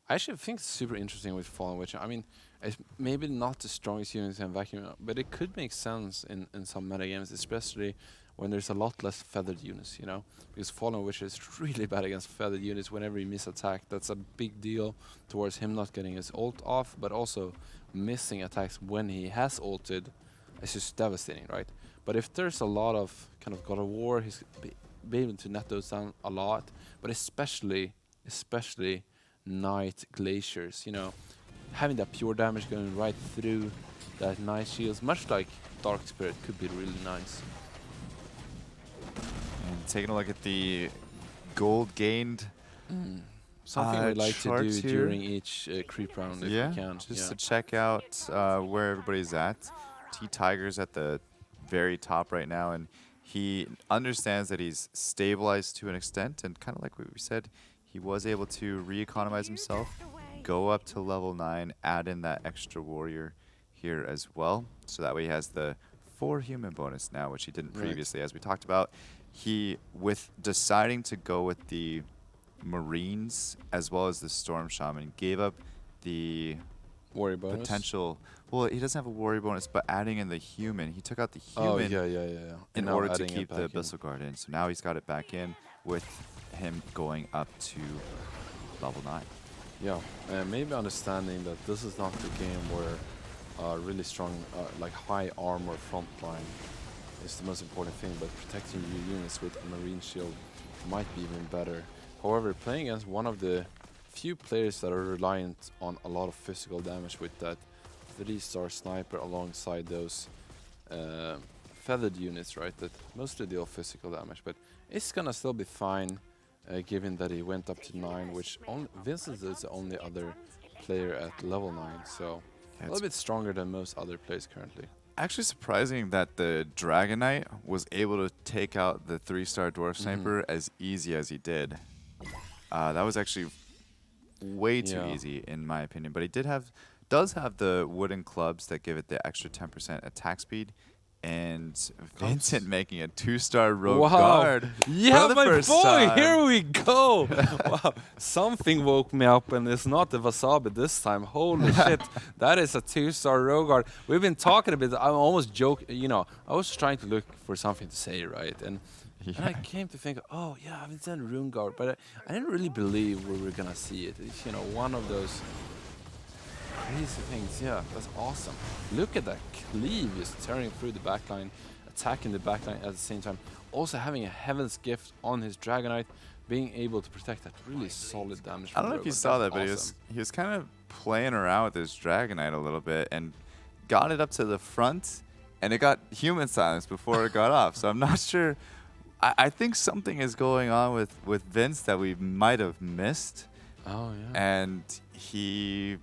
I actually think it's super interesting with Fallen Witch. I mean, it's maybe not the strongest unit in vacuum, but it could make sense in some metagames, especially when there's a lot less feathered units, you know? Because Fallen Witch is really bad against feathered units. Whenever he miss attack, that's a big deal towards him not getting his ult off, but also missing attacks when he has ulted is just devastating, right? But if there's a lot of kind of God of War, he's be able to net those down a lot, but especially Night Glaciers, you know, having that pure damage going right through that Night Shields, much like Dark Spirit, could be really nice. And taking a look at the gold gained. Something we like to do charts here. during each creep round if we can. Just to check out where everybody's at. T-Tiger's at the very top right now, and he understands that he's stabilized to an extent, and kind of like what we said, he was able to re-economize himself, go up to level 9, add in that extra warrior here as well, so that way he has the 4 human bonus now, which he didn't previously, as we talked about. He, with deciding to go with the Marines as well as the Storm Shaman, gave up the Warrior bonus? potential. Well, he doesn't have a warrior bonus, but adding in the human, he took out the human in order to keep the Abyssal Guard in. So now he's got it back in with him going up to level 9. Yeah, maybe understanding that this is not the game where really strong, like high armor front line is the most important thing, but protecting your units with a Marine Shield might be even better. However, playing against one of the few players that are reliant on a lot of physical damage with that 3-star sniper alongside those feathered units, right, that mostly deal physical damage, but it's gonna still be fine given that he went up to 9, which Vincent is the only other player at level 9, so a little bit stronger than most other players currently. Actually surprising that the Dragon Knight was able to take out the 3-star Dwarf Sniper as easy as he did. That was actually way too easy in my opinion, but he does have the wooden clubs that give it the extra 10% attack speed, and Vincent making a 2-star Rogue Guard. Yeah, my boy, time. Here we go. Wow, something woke me up, and it's not the Wasabi this time. Holy shit, that is a 2-star Rogue Guard. We've been talking a bit. I'm almost joking, you know, I was trying to look for something to say, right? And I came to think, oh yeah, I haven't done Rune Guard, but I didn't really believe we were gonna see it. It's, you know, one of those crazy things. Yeah, that's awesome. Look at that cleave just tearing through the backline, attacking the backline at the same time. Also having a Heaven's Gift on his Dragonite, being able to protect that really solid damage. I don't know if you saw that, but he was kind of playing around with his Dragonite a little bit and got it up to the front, and it got human silence before it got off. So I'm not sure. I think something is going on with Vince that we might have missed. Oh yeah. And he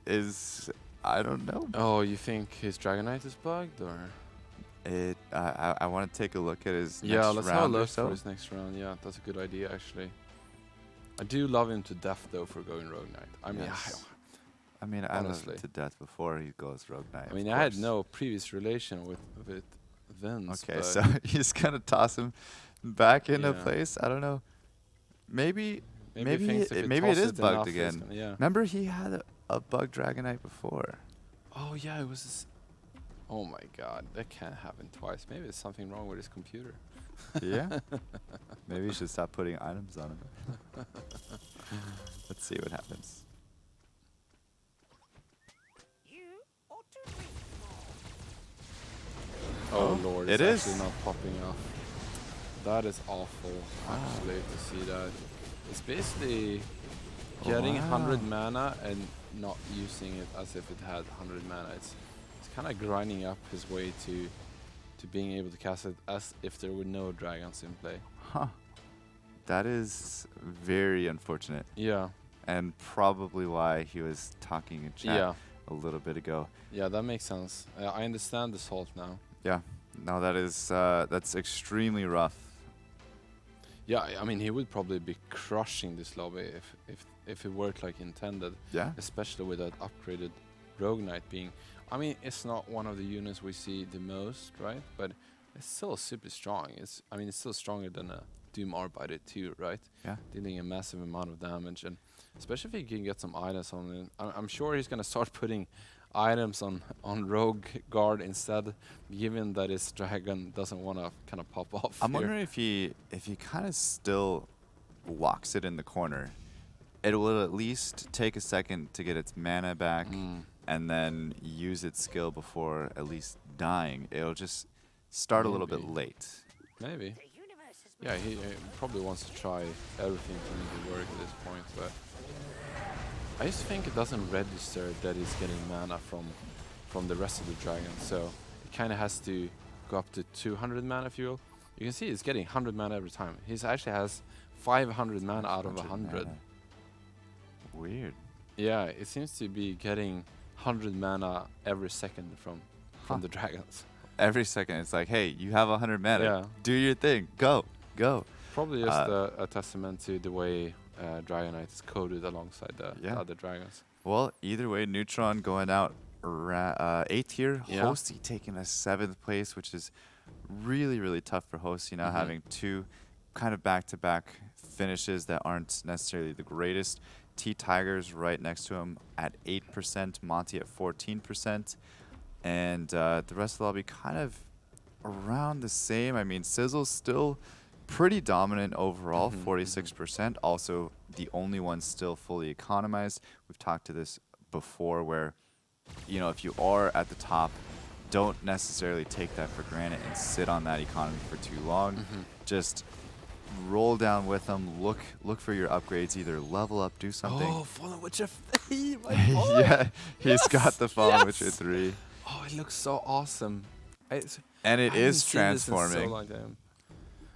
is, I don't know. Oh, you think his Dragonite is bugged, or? I want to take a look at his next round. Yeah, let's have a look for his next round. Yeah, that's a good idea actually. I do love him to death though for going Rogue Knight. I mean, I mean, I love honestly. it to death before he goes Rogue Knight. I mean, of I had course. no previous relation with Vince, Okay, but so he's gonna toss him back into yeah, place. I don't know. Maybe, maybe he thinks if you maybe it toss is it bugged enough, it's again. gonna, yeah. Remember, he had a bug Dragonite before. Oh yeah, it was. Oh my God, that can't happen twice. Maybe there's something wrong with his computer. Yeah. Maybe you should stop putting items on him. Let's see what happens. Oh Lord, it it's is. actually not popping off. That is awful, actually, to see that. It's basically getting 100 Wow. mana and not using it as if it had 100 mana. It's kind of grinding up his way to being able to cast it as if there were no dragons in play. Huh. That is very unfortunate, Yeah, and probably why he was talking in chat yeah, a little bit ago. yeah. That makes sense. I understand the salt now. Yeah. No, that's extremely rough. Yeah, I mean, he would probably be crushing this lobby if it worked like intended. Yeah. Especially with that upgraded Rogue Knight being. I mean, it's not one of the units we see the most, right? But it's still super strong. It's still stronger than a Doom Arbiter 2, right? Yeah. Dealing a massive amount of damage, and especially if he can get some items on it. I'm sure he's gonna start putting items on Rogue Guard instead, given that his dragon doesn't want to kind of pop off. I'm here. wondering if he kind of still walks it in the corner, it will at least take a second to get its mana back, and then use its skill before at least dying. It'll just start a little bit Maybe. late. Maybe. Yeah, he probably wants to try everything to make it work at this point, but I just think it doesn't register that he's getting mana from the rest of the dragons, so it kind of has to go up to 200 mana fuel. You can see he's getting 100 mana every time. He actually has 500 mana out of 100. mana. Weird. Yeah, it seems to be getting 100 mana every second from the dragons. Every second, it's like, hey, you have 100 mana. Yeah. Do your thing. Go. Probably just a testament to the way Dragonite is coded alongside the other dragons. Well, either way, Neutron going out 8th here. Yeah. Hosty taking a 7th place, which is really, really tough for Hosty now, having two kind of back-to-back finishes that aren't necessarily the greatest. T-Tigers right next to him at 8%, Monty at 14%, and the rest of the lobby kind of around the same. I mean, Sizzle's still pretty dominant overall, 46%. Also, the only one still fully economized. We've talked to this before where, you know, if you are at the top, don't necessarily take that for granted and sit on that economy for too long. Just roll down with them, look for your upgrades, either level up, do something. Oh, Fallen Witcher 3, my boy! Yeah, he's got the Fallen Yes! Witcher 3. Oh, it looks so awesome. And it I haven't is seen this in so transforming. long time.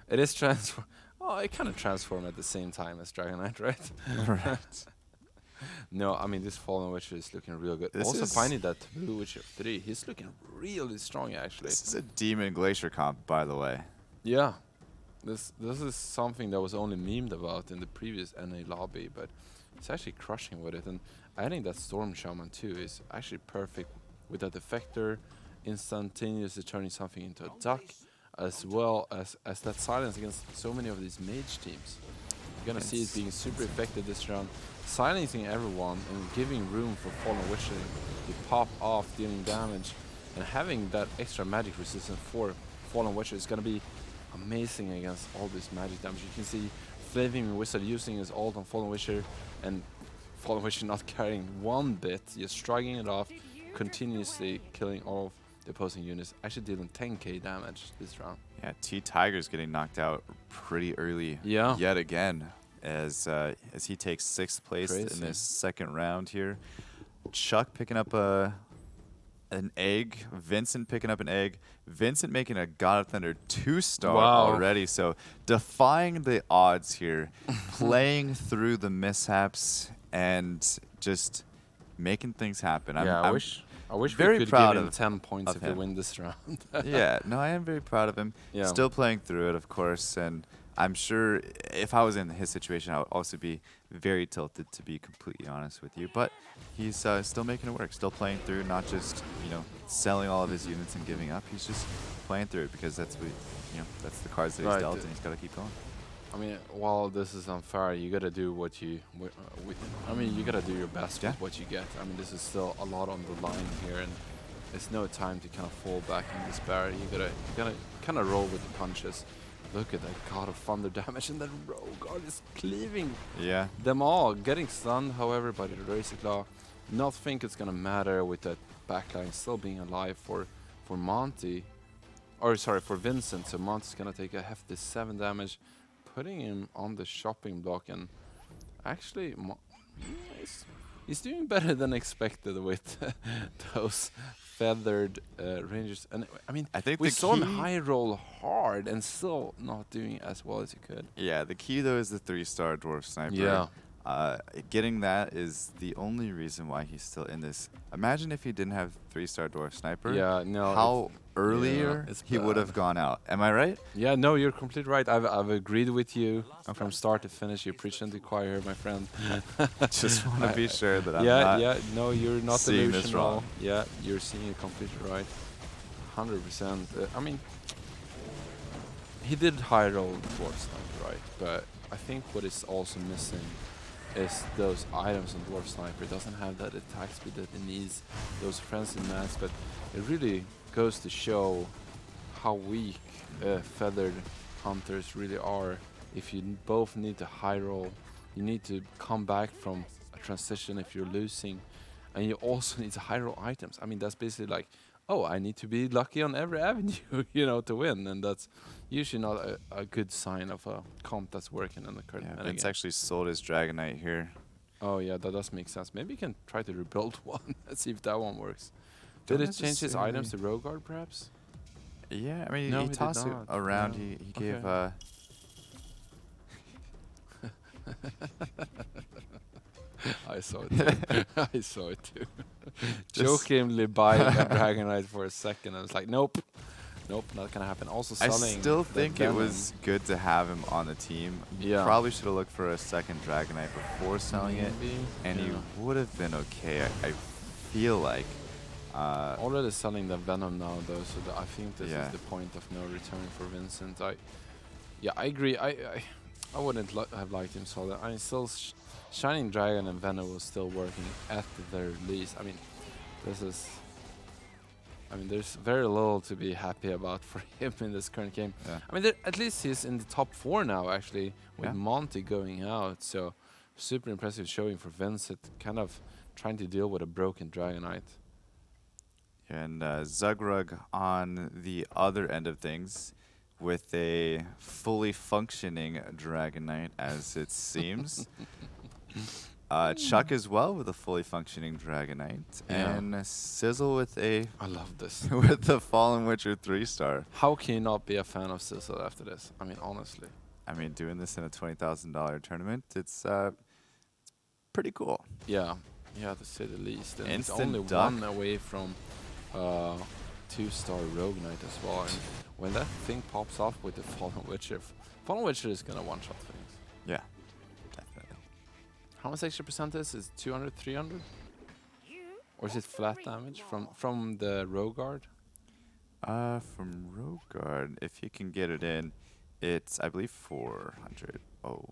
It is transform. Oh, it kind of transformed at the same time as Dragonite, right? Right. No, I mean, this Fallen Witcher is looking real good. This Also is- finding that Blue Witcher 3, he's looking really strong, actually. This is a Demon Glacier comp, by the way. Yeah. This is something that was only memed about in the previous NA lobby, but it's actually crushing with it. And adding that Storm Shaman too is actually perfect with that Defector, instantaneously turning something into a duck, as well as that silence against so many of these mage teams. You're gonna see it being super effective this round, silencing everyone and giving room for Fallen Witcher to pop off, dealing damage, and having that extra magic resistance for Fallen Witcher is gonna be amazing against all this magic damage. You can see Flaming Wizard using his ult on Fallen Witcher, and Fallen Witcher not carrying one bit, just shrugging it off, continuously killing all of the opposing units, actually dealing 10k damage this round. Yeah, T-Tiger's getting knocked out pretty early yet again as he takes 6th place in this second round here. Chuck picking up an egg, Vincent picking up an egg, Vincent making a God of Thunder 2-star already, so defying the odds here, playing through the mishaps and just making things happen. I wish very we could proud give him of 10 points if we him. win this round. Yeah, no, I am very proud of him. Yeah. Still playing through it, of course, and I'm sure if I was in his situation, I would also be very tilted, to be completely honest with you. But he's still making it work, still playing through, not just selling all of his units and giving up. He's just playing through it because that's what that's the cards that he's Right. dealt, and he's got to keep going. I mean, while this is unfair, you gotta do what you. I mean, you gotta do your best Yeah. with what you get. I mean, this is still a lot on the line here, and it's no time to kind of fall back in despair. You gotta kind of roll with the punches. Look at that God of Thunder damage, and that Rogard is cleaving Yeah. them all, getting stunned. However, by the Racing Claw, not think it's gonna matter with that backline still being alive for Monty, or sorry, for Vincent. So Monty's gonna take a hefty 7 damage, putting him on the shopping block, and actually he's doing better than expected with those feathered rangers. And I mean, I think we the saw him key- high roll hard and still not doing as well as he could. Yeah, the key though is the 3-star dwarf sniper. Yeah. Getting that is the only reason why he's still in this. Imagine if he didn't have 3-star dwarf sniper. Yeah, no. How earlier it's he would have bad. gone out. Am I right? Yeah, no, you're completely right. I've agreed with you from start to finish. You're preaching to the choir, my friend. Just want to be sure that I'm yeah, not. yeah, no, you're not seeing this delusional. wrong. Yeah, you're seeing it completely right. 100%. I mean, he did high roll dwarf sniper, right? But I think what is also missing is those items on dwarf sniper. It doesn't have that attack speed that it needs, those frenzy masks. But it really goes to show how weak feathered hunters really are. If you both need to high roll, you need to come back from a transition if you're losing, and you also need to high roll items. I mean, that's basically like, oh, I need to be lucky on every avenue, to win, and that's usually not a good sign of a comp that's working in the current Yeah, meta Vince game. actually sold his Dragon Knight here. Oh yeah, that does make sense. Maybe you can try to rebuild one. Let's see if that one works. Did Don't it change his items to Rogard, perhaps? Yeah, I mean, No, he he did tossed it not. around. No. He gave. Okay. I saw it too. I saw it too. Jokingly buying a Dragon Knight for a second, and it's like, nope, not gonna happen. Also I selling. still the think it Venom. was good to have him on the team. Yeah. Probably should have looked for a second Dragon Knight before selling it, Maybe, and he yeah. would have been okay. I feel like. Already selling the Venom now, though, so I think this Yeah. is the point of no return for Vincent. I agree. I wouldn't have liked him sell it. I mean, still, Shining Dragon and Venom was still working at the very least. I mean, there's very little to be happy about for him in this current game. Yeah. I mean, at least he's in the top 4 now, actually, with Yeah. Monty going out. So, super impressive showing for Vincent, kind of trying to deal with a broken Dragon Knight. And Zugrug on the other end of things with a fully functioning Dragon Knight, as it seems. Chuck as well with a fully functioning Dragon Knight. Yeah. And Sizzle with a I love this. with the Fallen Witcher 3-star. How can you not be a fan of Sizzle after this? I mean, honestly. I mean, doing this in a $20,000 tournament, it's pretty cool. Yeah, to say the least. And it's Instant only duck. 1 away from 2-star Rogue Knight as well. And when that thing pops off with the Fallen Witcher is gonna one-shot things. Yeah, definitely. How much extra percent is it? 200, 300? Or is it flat damage from the Rogard? From Rogard, if you can get it in, it's, I believe, 400. Oh.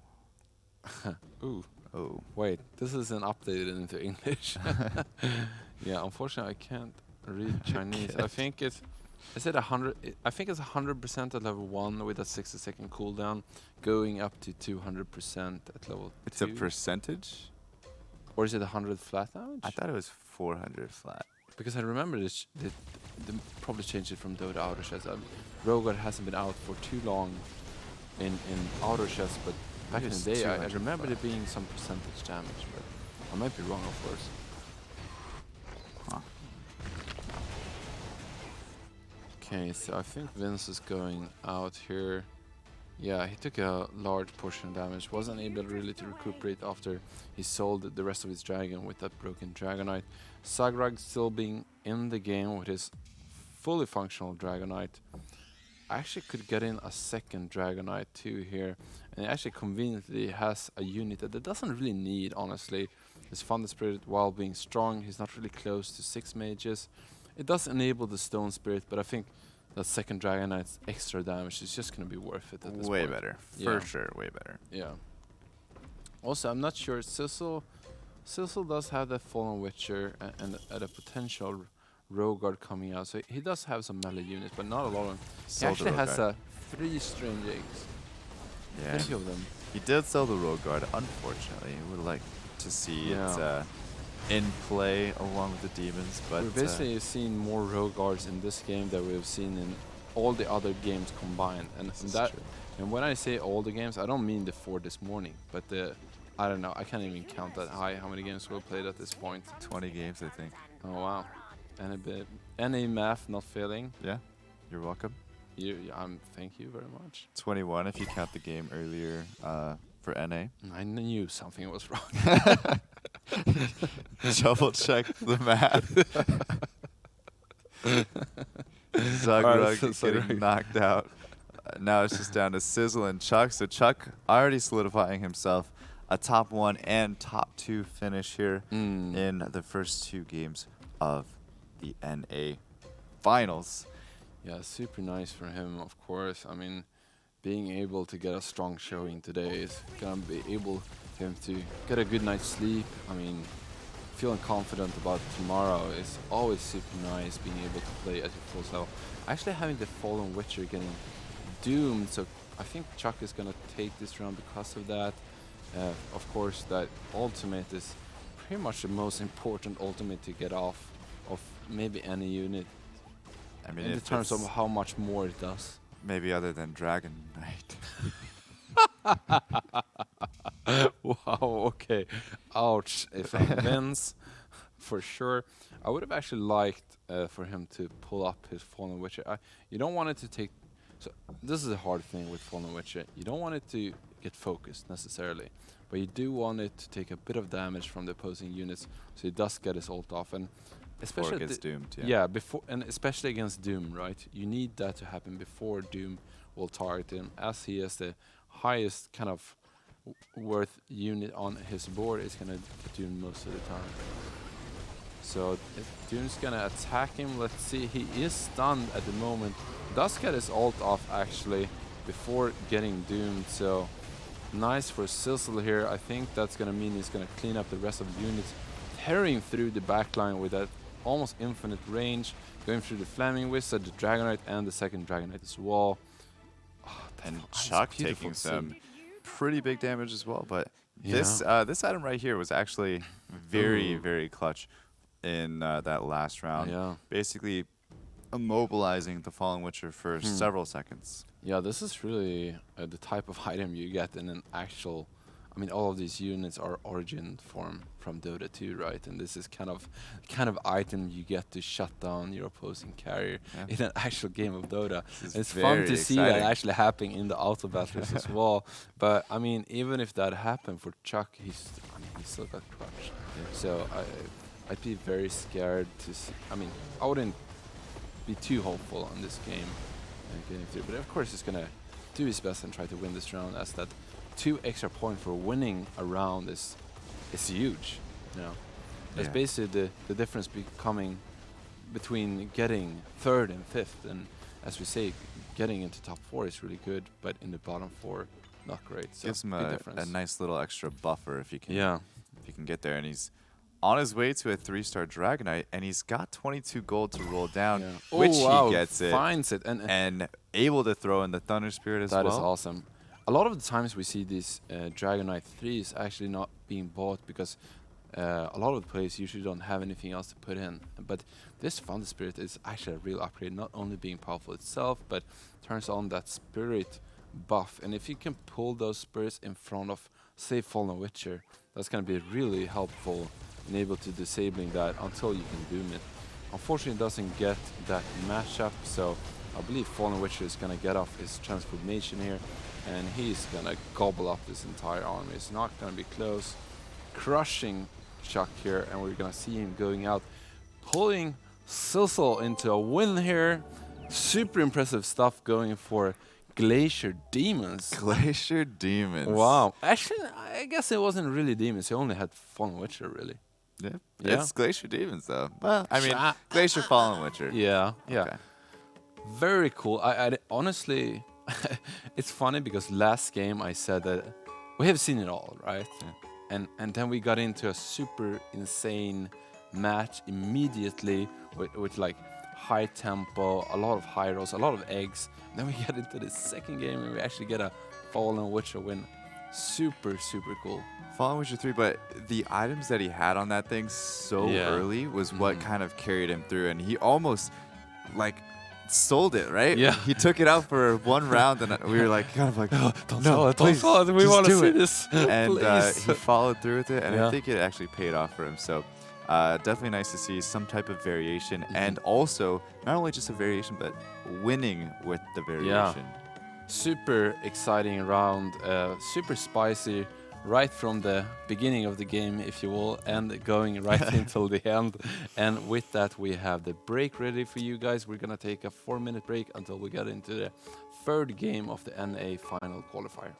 Ooh. Oh. Wait, this isn't updated into English. Yeah, unfortunately, I can't read Chinese. I think it's. Is it 100? I think it's 100% at level 1 with a 60-second cooldown, going up to 200% at level 2. It's a percentage? Or is it 100 flat damage? I thought it was 400 flat. Because I remember they probably changed it from Dota to Auto Chess. Rogard hasn't been out for too long in Auto Chess, but back in It the is day, I 200 remember flat. there being some percentage damage, but I might be wrong, of course. Huh. Okay, so I think Vince is going out here. Yeah, he took a large portion of damage. Wasn't able really to recuperate after he sold the rest of his dragon with that broken Dragonite. Sagrag still being in the game with his fully functional Dragonite. actually could get in a second Dragonite too here, and it actually conveniently has a unit that it doesn't really need, honestly. His Thunder Spirit, while being strong, he's not really close to 6 mages. It does enable the Stone Spirit, but I think that second Dragonite's extra damage is just going to be worth it at this Way point. better. Yeah. For sure, way better. Yeah. Also, I'm not sure, Sizzle does have that Fallen Witcher and a potential Rogard coming out, so he does have some melee units, but not a lot of them. He Sold the actually has Rogard. 3 Strange Eggs. Yeah. 3 of them. He did sell the Rogard, unfortunately. Would like to see Yeah. it in play along with the demons, but We've basically seen more Rogards in this game than we've seen in all the other games combined. And this is that, true. and when I say all the games, I don't mean the 4 this morning, but the, I don't know, I can't even count that high how many games we've played at this point. 20 games, I think. Oh wow. And a bit, any math not failing. Yeah, you're welcome. Thank you very much. 21 if you count the game earlier for NA. I knew something was wrong. Double check the math. Alright, Zagrug so getting knocked out. Now it's just down to Sizzle and Chuck. So Chuck already solidifying himself a top 1 and top 2 finish here in the first 2 games of the NA finals. Yeah, super nice for him, of course. I mean, being able to get a strong showing today is gonna be able him to get a good night's sleep. I mean, feeling confident about tomorrow is always super nice, being able to play at your full self. Actually having the Fallen Witcher getting doomed, so I think Chuck is gonna take this round because of that. Of course, that ultimate is pretty much the most important ultimate to get off of maybe any unit. I mean, In terms of how much more it does. maybe other than Dragon Knight. Wow, okay. Ouch. If he wins, for sure. I would have actually liked for him to pull up his Fallen Witcher. You don't want it to take... So this is a hard thing with Fallen Witcher. You don't want it to get focused necessarily, but you do want it to take a bit of damage from the opposing units, so he does get his ult off. And especially Before it gets doomed, yeah, before, and especially against Doom, right? You need that to happen before Doom will target him, as he is the highest kind of worth unit on his board is gonna get Doom most of the time. So if Doom's gonna attack him, let's see, he is stunned at the moment. Does get his ult off actually before getting doomed, so nice for Sizzle here. I think that's gonna mean he's gonna clean up the rest of the units, tearing through the backline with that almost infinite range, going through the Flaming Wizard, the Dragonite, and the second Dragonite as well. And Chuck taking some pretty big damage as well, but this item right here was actually very clutch in that last round. Yeah. Basically immobilizing the Fallen Witcher for several seconds. Yeah, this is really the type of item you get in an actual... I mean, all of these units are origin form from Dota 2, right? And this is kind of item you get to shut down your opposing carrier in an actual game of Dota. It's fun to see that actually happening in the auto battles as well. But I mean, even if that happened for Chuck, he still got crushed. Yeah. So I'd be very scared to see. I mean, I wouldn't be too hopeful on this game getting through. But of course, he's gonna do his best and try to win this round, as that 2 extra points for winning a round is huge. You know, that's basically the difference becoming between getting 3rd and 5th, and as we say, getting into top 4 is really good, but in the bottom 4, not great. So gives him big a nice little extra buffer if you can. Yeah. If you can get there, and he's on his way to a 3-star Dragonite, and he's got 22 gold to roll down, which he gets it, finds it, and able to throw in the Thunder Spirit as well. That is awesome. A lot of the times we see these Dragonite 3s actually not being bought because a lot of the players usually don't have anything else to put in. But this Thunder Spirit is actually a real upgrade, not only being powerful itself, but turns on that spirit buff. And if you can pull those spirits in front of, say, Fallen Witcher, that's going to be really helpful in able to disabling that until you can doom it. Unfortunately, it doesn't get that matchup, so I believe Fallen Witcher is going to get off his transformation here, and he's going to gobble up this entire army. It's not going to be close. Crushing Chuck here, and we're going to see him going out, pulling Sizzle into a win here. Super impressive stuff going for Glacier Demons. Glacier Demons. Wow. Actually, I guess it wasn't really demons. He only had Fallen Witcher, really. Yeah. Yeah. It's Glacier Demons, though. Well, I mean, Sha- Glacier Fallen Witcher. Yeah, yeah. Okay. Very cool. Honestly, it's funny because last game I said that we have seen it all, right? And then we got into a super insane match immediately with like high tempo, a lot of high rolls, a lot of eggs. Then we get into the second game and we actually get a Fallen Witcher win. Super, super cool. Fallen Witcher 3, but the items that he had on that thing so Yeah. early was what kind of carried him through, and he almost like sold it, right? Yeah. He took it out for one round, and we were like, kind of like, Don't no, sell it, please, don't sell it. We just want to do see it. this. And Please. he followed through with it, and Yeah. I think it actually paid off for him. So definitely nice to see some type of variation, and also not only just a variation, but winning with the variation. Super exciting round, super spicy, right from the beginning of the game, if you will, and going right until the end. And with that, we have the break ready for you guys. We're gonna take a 4-minute break until we get into the third game of the NA final qualifier.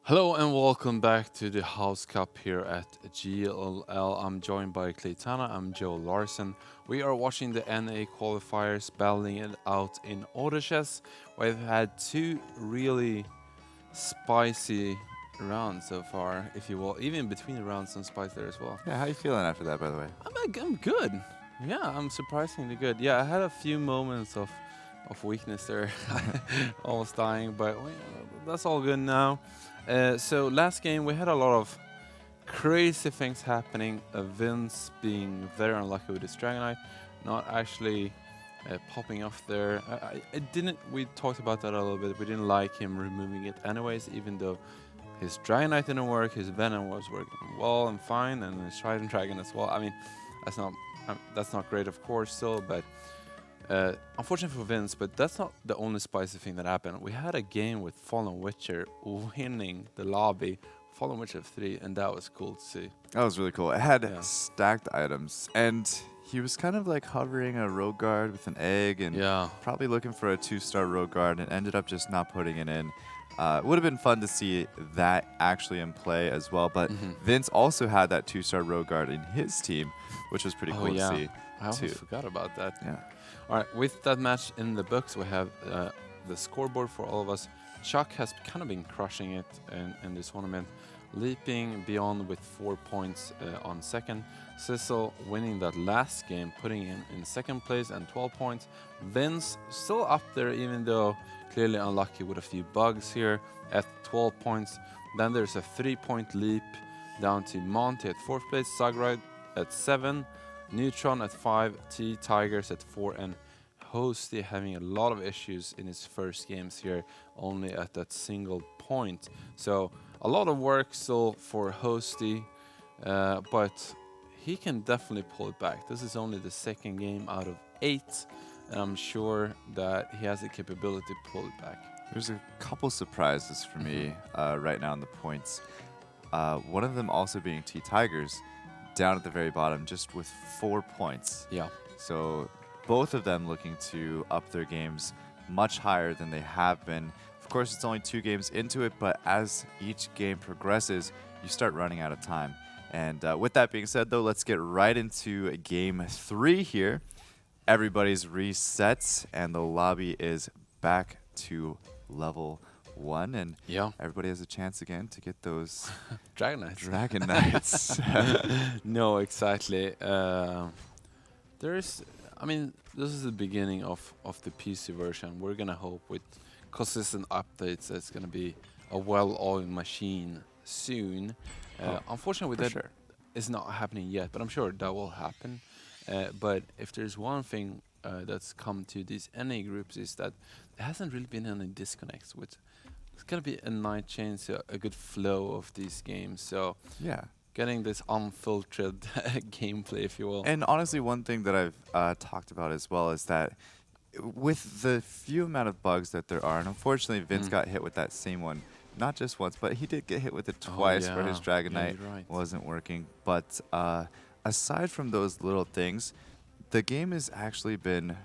Hello and welcome back to the House Cup here at GLL. I'm joined by Claytana. I'm Joe Larson. We are watching the NA qualifiers, battling it out in Auto Chess. We've had two really spicy rounds so far, if you will. Even between the rounds, some spice there as well. Yeah, how you feeling after that, by the way? I'm good. Yeah, I'm surprisingly good. Yeah, I had a few moments of weakness there, almost dying, but that's all good now. So last game we had a lot of crazy things happening. Vince being very unlucky with his Dragonite, not actually popping off there. I didn't. We talked about that a little bit. We didn't like him removing it anyways, even though his Dragonite didn't work. His Venom was working well and fine, and his Trident Dragon as well. I mean, that's not great, of course, still, but. Unfortunately for Vince, but that's not the only spicy thing that happened. We had a game with Fallen Witcher winning the lobby, Fallen Witcher 3, and that was cool to see. That was really cool. It had Yeah. stacked items, and he was kind of like hovering a rogue guard with an egg, and Yeah. probably looking for a 2-star rogue guard, and ended up just not putting it in. It would have been fun to see that actually in play as well, but Vince also had that 2-star rogue guard in his team, which was pretty Oh, cool yeah. to see. I almost too. forgot about that. Yeah. All right, with that match in the books, we have the scoreboard for all of us. Chuck has kind of been crushing it in this tournament, leaping beyond with 4 points on second. Sissel winning that last game, putting him in second place and 12 points. Vince still up there, even though clearly unlucky with a few bugs here at 12 points. Then there's a 3-point leap down to Monty at 4th place, Sagride at 7, Neutron at 5, T Tigers at 4, and Hosty having a lot of issues in his first games here, only at that single point. So a lot of work still for Hosty, but he can definitely pull it back. This is only the second game out of 8, and I'm sure that he has the capability to pull it back. There's a couple surprises for me right now in the points. One of them also being T Tigers, down at the very bottom, just with 4 points. Yeah. So both of them looking to up their games much higher than they have been. Of course, it's only 2 games into it, but as each game progresses, you start running out of time. And with that being said, though, let's get right into game 3 here. Everybody's reset, and the lobby is back to level 1, and Yeah. everybody has a chance again to get those Dragon Knights. Dragon Knights. No, exactly. I mean, this is the beginning of the PC version. We're gonna hope with consistent updates it's gonna be a well-oiled machine soon. Unfortunately, for that sure. is not happening yet, but I'm sure that will happen. But if there's one thing that's come to these NA groups is that there hasn't really been any disconnects with. It's gonna be a nice change, a good flow of these games. So Yeah. getting this unfiltered gameplay, if you will. And honestly, one thing that I've talked about as well is that with the few amount of bugs that there are, and unfortunately Vince Mm. got hit with that same one, not just once, but he did get hit with it Oh twice where his yeah, Dragon yeah, Knight you're right. wasn't working. But aside from those little things, the game has actually been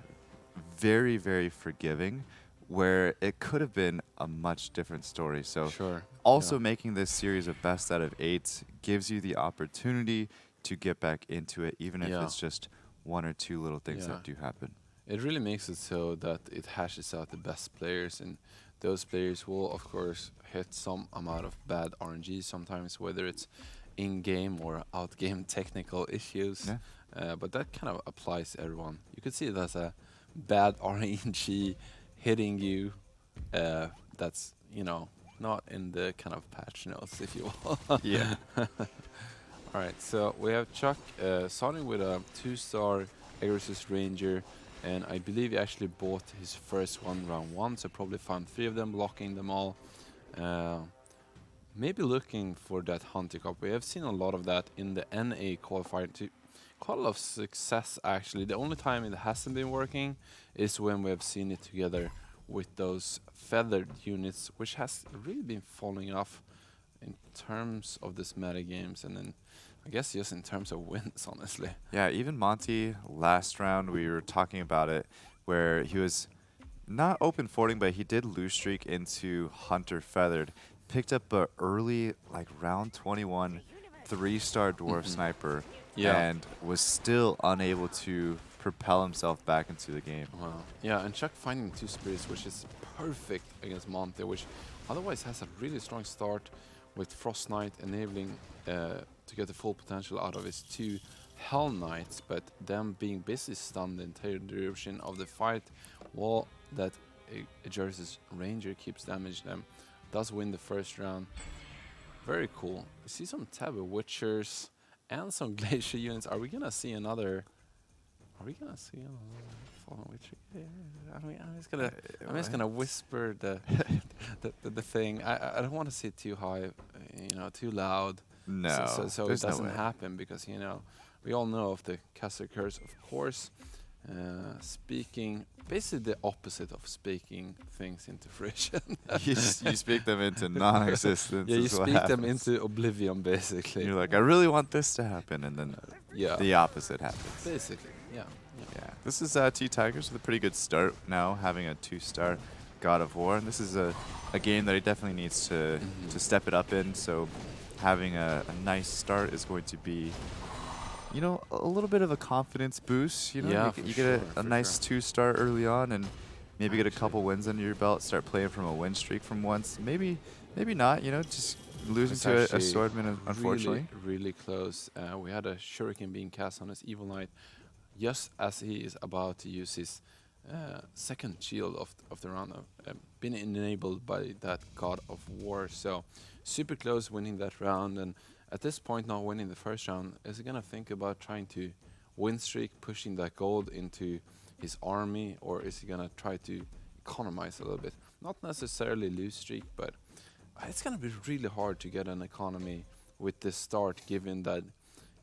very, very forgiving, where it could have been a much different story. So Sure. Yeah. also making this series of best out of 8 gives you the opportunity to get back into it, even if Yeah. it's just one or two little things Yeah. that do happen. It really makes it so that it hashes out the best players, and those players will, of course, hit some amount of bad RNG sometimes, whether it's in-game or out-game technical issues. Yeah. But that kind of applies to everyone. You could see it as a bad RNG hitting you. That's not in the kind of patch notes, if you will. Yeah. All right, so we have Chuck starting with a 2-star Aegis Ranger, and I believe he actually bought his first one round 1, so probably found 3 of them, blocking them all. Uh, Maybe looking for that Hunter Cup. We have seen a lot of that in the NA qualifier to quite a lot of success actually. The only time it hasn't been working is when we have seen it together with those feathered units, which has really been falling off in terms of this meta games, and then I guess just in terms of wins, honestly. Yeah, even Monty last round we were talking about it where he was not open forting, but he did lose streak into Hunter Feathered. Picked up a early, like round 21, 3-star dwarf sniper, Yeah. and was still unable to propel himself back into the game. Wow. Yeah, and Chuck finding 2 spirits, which is perfect against Monte, which otherwise has a really strong start with Frost Knight enabling to get the full potential out of his 2 Hell Knights, but them being busy stunned the entire duration of the fight, while that Jersey's Ranger keeps damaging them. Does win the first round. Very cool. We see some Taboo Witchers and some Glacier units. Are we gonna see another? Are we gonna see another Fallen Witcher? Yeah, I'm just gonna whisper the thing. I don't want to see it too high, too loud. No, So it there's no doesn't way. happen because we all know of the Caster Curse, of course. Speaking basically the opposite of speaking things into fruition. you speak them into non-existence. Yeah, you is what speak them happens. into oblivion, basically. You're like, I really want this to happen, and then Yeah, the opposite happens. basically, yeah. Yeah, this is T Tigers with a pretty good start now, having a 2-star God of War, and this is a game that he definitely needs to step it up in. So having a nice start is going to be, a little bit of a confidence boost. Yeah, you for get a sure. nice 2-star early on, and maybe get a couple wins under your belt. Start playing from a win streak from once. Maybe not. Just losing It's to a actually swordman, unfortunately. really close. We had a shuriken being cast on his Evil Knight just as he is about to use his second shield of the round, been enabled by that God of War. So super close winning that round, and at this point not winning the first round, is he gonna think about trying to win streak, pushing that gold into his army, or is he gonna try to economize a little bit? Not necessarily lose streak, but it's gonna be really hard to get an economy with this start, given that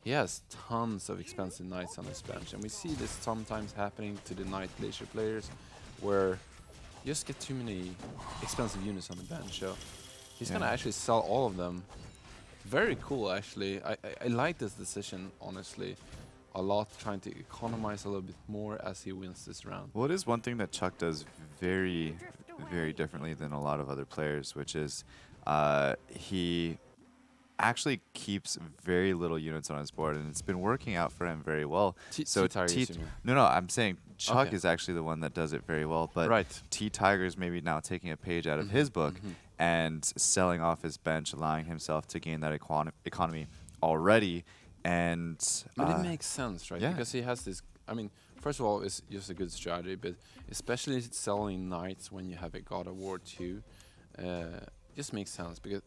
he has tons of expensive knights on his bench, and we see this sometimes happening to the Knight Glacier players, where you just get too many expensive units on the bench. So he's gonna Yeah. actually sell all of them. Very cool, actually. I like this decision, honestly, a lot, trying to economize a little bit more as he wins this round. Well, it is one thing that Chuck does very, very differently than a lot of other players, which is he actually keeps very little units on his board, and it's been working out for him very well. So T-Tigers, you mean? no, I'm saying Chuck Okay. is actually the one that does it very well, but Right. T Tigers maybe now taking a page out of his book and selling off his bench, allowing himself to gain that economy already. And But it makes sense, right? yeah. Because he has this. I mean, first of all, it's just a good strategy, but especially selling knights when you have a God of War 2, just makes sense because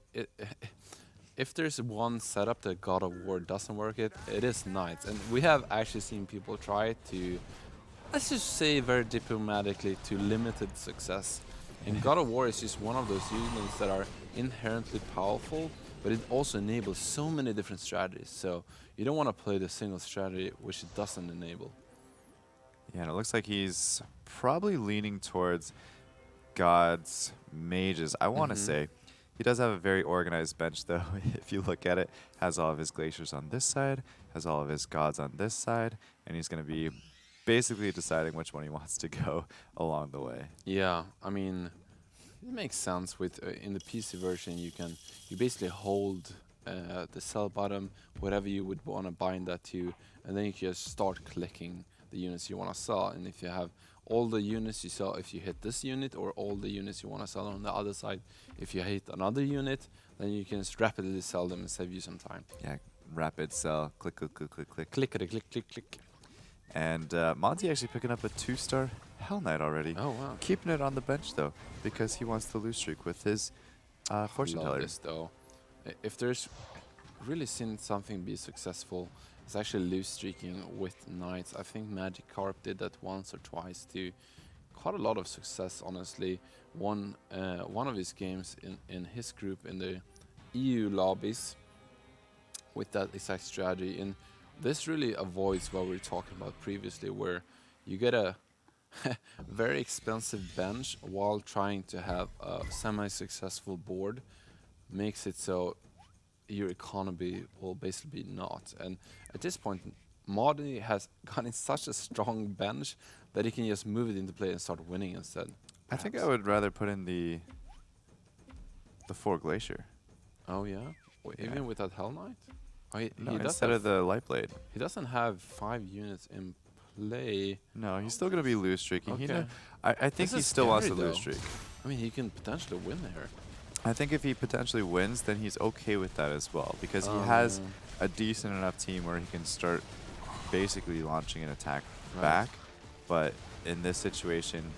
if there's one setup that God of War doesn't work, it is knights, and we have actually seen people try to, let's just say very diplomatically, to limited success. And God of War is just one of those units that are inherently powerful, but it also enables so many different strategies. So you don't want to play the single strategy which it doesn't enable. Yeah, and it looks like he's probably leaning towards God's mages. I want to Mm-hmm. say he does have a very organized bench, though. If you look at it, has all of his glaciers on this side, has all of his gods on this side, and he's going to be basically deciding which one he wants to go along the way. Yeah, I mean, it makes sense. With in the PC version, you basically hold the cell bottom, whatever you would want to bind that to, and then you can just start clicking the units you want to sell. And if you have all the units you sell, if you hit this unit, or all the units you want to sell on the other side, if you hit another unit, then you can just rapidly sell them and save you some time. Yeah, rapid sell, click, click, click, click, click. Clickety click click click. And Monty actually picking up a 2-star Hell Knight already. Oh wow. Keeping it on the bench, though, because he wants the lose streak with his fortune Love teller. this though. If there's really seen something be successful, it's actually loose streaking with knights. I think Magikarp did that once or twice to quite a lot of success. Honestly, one of his games in his group in the EU lobbies with that exact strategy, and this really avoids what we were talking about previously, where you get a very expensive bench while trying to have a semi-successful board. Makes it so your economy will basically be not. And at this point, Marty has gotten such a strong bench that he can just move it into play and start winning instead. I think I perhaps. would rather put in the 4 glacier. Oh yeah, Yeah. even with that Hell Knight. Oh, No, he does instead have of the light blade. he doesn't have 5 units in play. No, he's still gonna be lose streaking. Okay. I think This he is still wants to scary, lose though. streak. I mean, he can potentially win here. I think if he potentially wins, then he's okay with that as well, because he Oh, has yeah. a decent enough team where he can start basically launching an attack Right. back. But in this situation,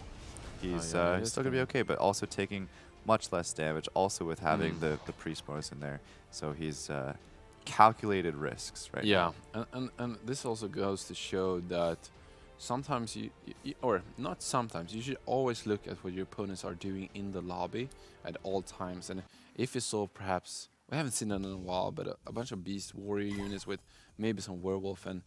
he's yeah, he he's is still gonna be gonna- okay, but also taking much less damage. Also with having Mm. the priest bonus in there, so he's calculated risks right Yeah, now. and this also goes to show that sometimes or not sometimes, you should always look at what your opponents are doing in the lobby at all times. And if you saw perhaps, we haven't seen that in a while, but a bunch of beast warrior units with maybe some werewolf and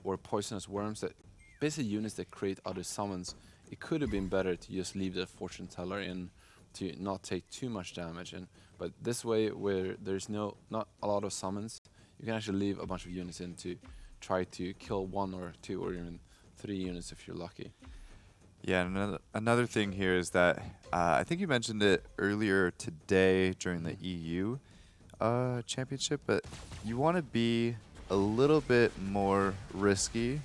or poisonous worms, that basically units that create other summons, it could have been better to just leave the fortune teller in to not take too much damage. And but this way, where there's not a lot of summons, you can actually leave a bunch of units in to try to kill 1 or 2 or even 3 units if you're lucky. Yeah, and another thing here is that I think you mentioned it earlier today during the EU championship, but you want to be a little bit more risky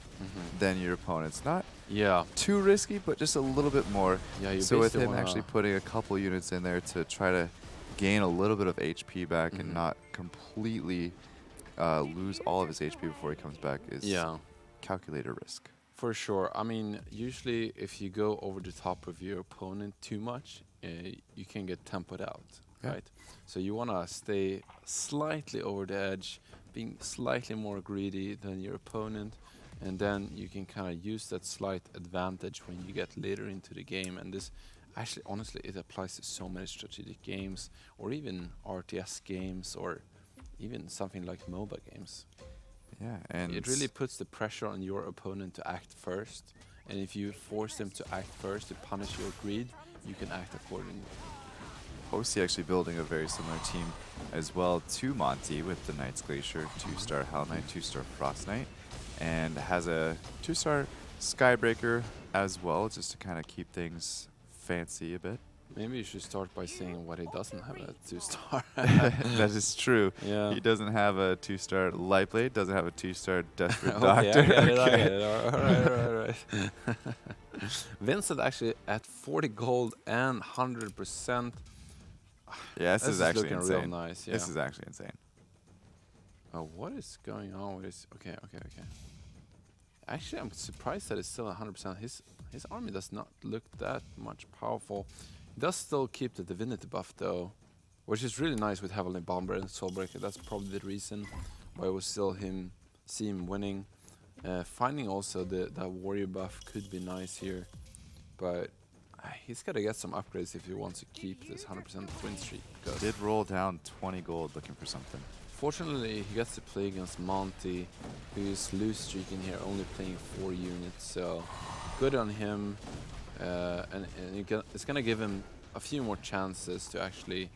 than your opponents. Not Yeah, too risky, but just a little bit more. yeah. You So with basically him wanna, actually putting a couple units in there to try to gain a little bit of HP back Mhm. and not completely lose all of his HP before he comes back is yeah. calculated risk. For sure. I mean, usually if you go over the top of your opponent too much, you can get tempoed out, Yeah. right? So you want to stay slightly over the edge, being slightly more greedy than your opponent, and then you can kind of use that slight advantage when you get later into the game. And this actually, honestly, it applies to so many strategic games, or even RTS games, or even something like MOBA games. Yeah, and It really puts the pressure on your opponent to act first, and if you force them to act first to punish your greed, you can act accordingly. Hosty actually building a very similar team as well to Monty with the Knight's Glacier, 2-star Hell Knight, 2-star Frost Knight, and has a 2-star Skybreaker as well, just to kind of keep things fancy a bit. Maybe you should start by saying what he doesn't have at 2-star. That is true. Yeah. He doesn't have a 2-star Lightblade, doesn't have a 2-star Desperate Okay, Doctor. I get it, I Okay. get it. All right. Vincent actually at 40 gold and 100%. Yeah, this is actually looking insane. real nice. Yeah. This is actually insane. Oh, what is going on with this? Okay. Actually, I'm surprised that it's still 100%. His army does not look that much powerful. He does still keep the divinity buff though, which is really nice with Heavenly Bomber and Soulbreaker. That's probably the reason why we still see him winning. Finding also that warrior buff could be nice here, but He's got to get some upgrades if he wants to keep this 100% win streak. Because Did roll down 20 gold looking for something. fortunately, he gets to play against Monty, who's lose streaking here, only playing 4 units. So good on him, and it's gonna give him a few more chances to actually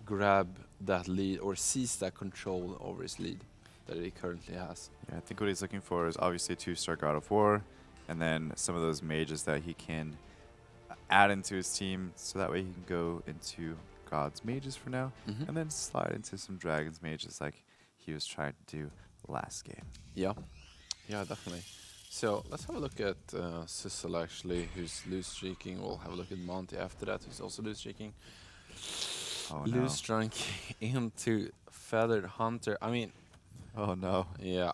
grab that lead or seize that control over his lead that he currently has. Yeah, I think what he's looking for is obviously 2-star God of War, and then some of those mages that he can add into his team, so that way he can go into God's mages for now, and then slide into some Dragon's mages like he was trying to do last game. Yeah, yeah, definitely. So let's have a look at Sissel actually, who's loose streaking. We'll have a look at Monty after that, who's also loose streaking. Oh no. Loose streaking into Feathered Hunter. I mean, Oh no. yeah,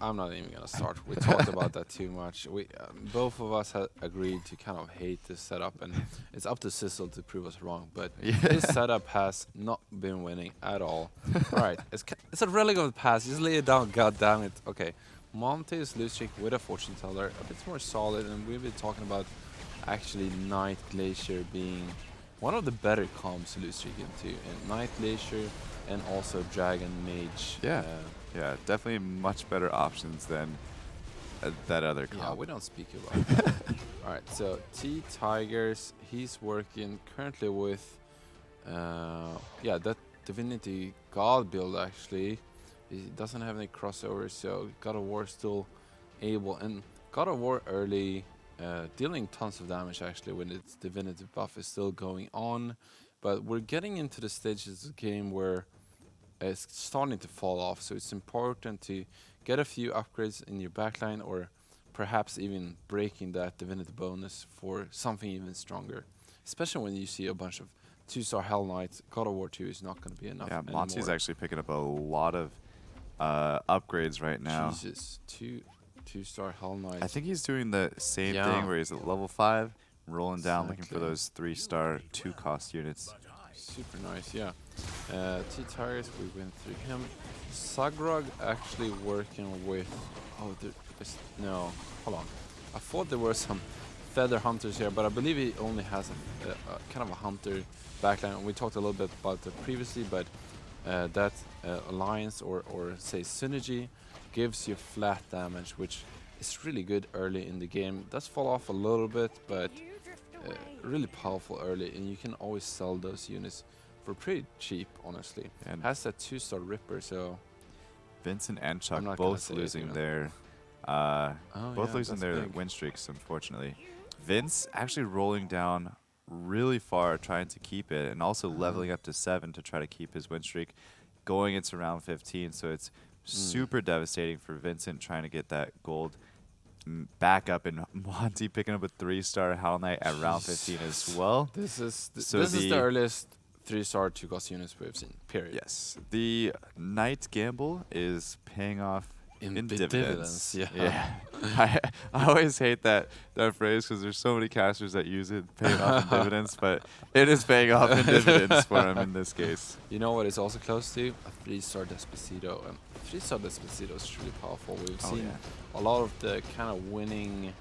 I'm not even gonna start. We talked about that too much. We both of us had agreed to kind of hate this setup, and it's up to Sissel to prove us wrong. But this setup has not been winning at all. All right, it's a relevant pass. Just lay it down. God damn it. Okay, Monte is loose streak with a fortune teller, a bit more solid, and we've been talking about actually Night Glacier being one of the better comps to loose streak into, and Night Glacier and also Dragon Mage. Yeah. Yeah, definitely much better options than that other comp. Yeah, we don't speak about that. All right, so T Tigers, he's working currently with, that Divinity God build actually. He doesn't have any crossovers, so God of War still able, and God of War early, dealing tons of damage actually when its Divinity buff is still going on, but we're getting into the stages of the game where it's starting to fall off, so it's important to get a few upgrades in your backline, or perhaps even breaking that Divinity bonus for something even stronger. Especially when you see a bunch of 2-star Hell Knights, God of War 2 is not going to be enough. Yeah, anymore. Monty's actually picking up a lot of upgrades right now. Jesus, 2-star Hell Knights. I think he's doing the same Yeah. thing where he's at level 5, rolling down, looking for Exactly. those 3-star 2-cost units. Super nice, yeah. T-Tires, we went through him. Sagrog actually working with... Oh, no, hold on. I thought there were some Feather Hunters here, but I believe he only has a kind of a Hunter backline. And we talked a little bit about that previously, but that alliance or say synergy gives you flat damage, which is really good early in the game. Does fall off a little bit, but really powerful early, and you can always sell those units for pretty cheap, honestly. And Has that 2-star Ripper, so Vincent and I'm Chuck not gonna both say it losing even. their both losing their big. win streaks, unfortunately. Vince actually rolling down really far, trying to keep it, and also leveling up to 7 to try to keep his win streak going into round 15. So it's super devastating for Vincent trying to get that gold back up, and Monty picking up a 3-star Hell Knight at round 15 as well. This is So this is the earliest 3-star 2-cost units we've seen, period. Yes, the Knight gamble is paying off in dividends. Yeah. I always hate that phrase because there's so many casters that use it, paying off in dividends, but it is paying off in dividends for him in this case. You know what it's also close to? A 3-star Despacito. 3-star Despacito is truly powerful. We've seen a lot of the kind of winning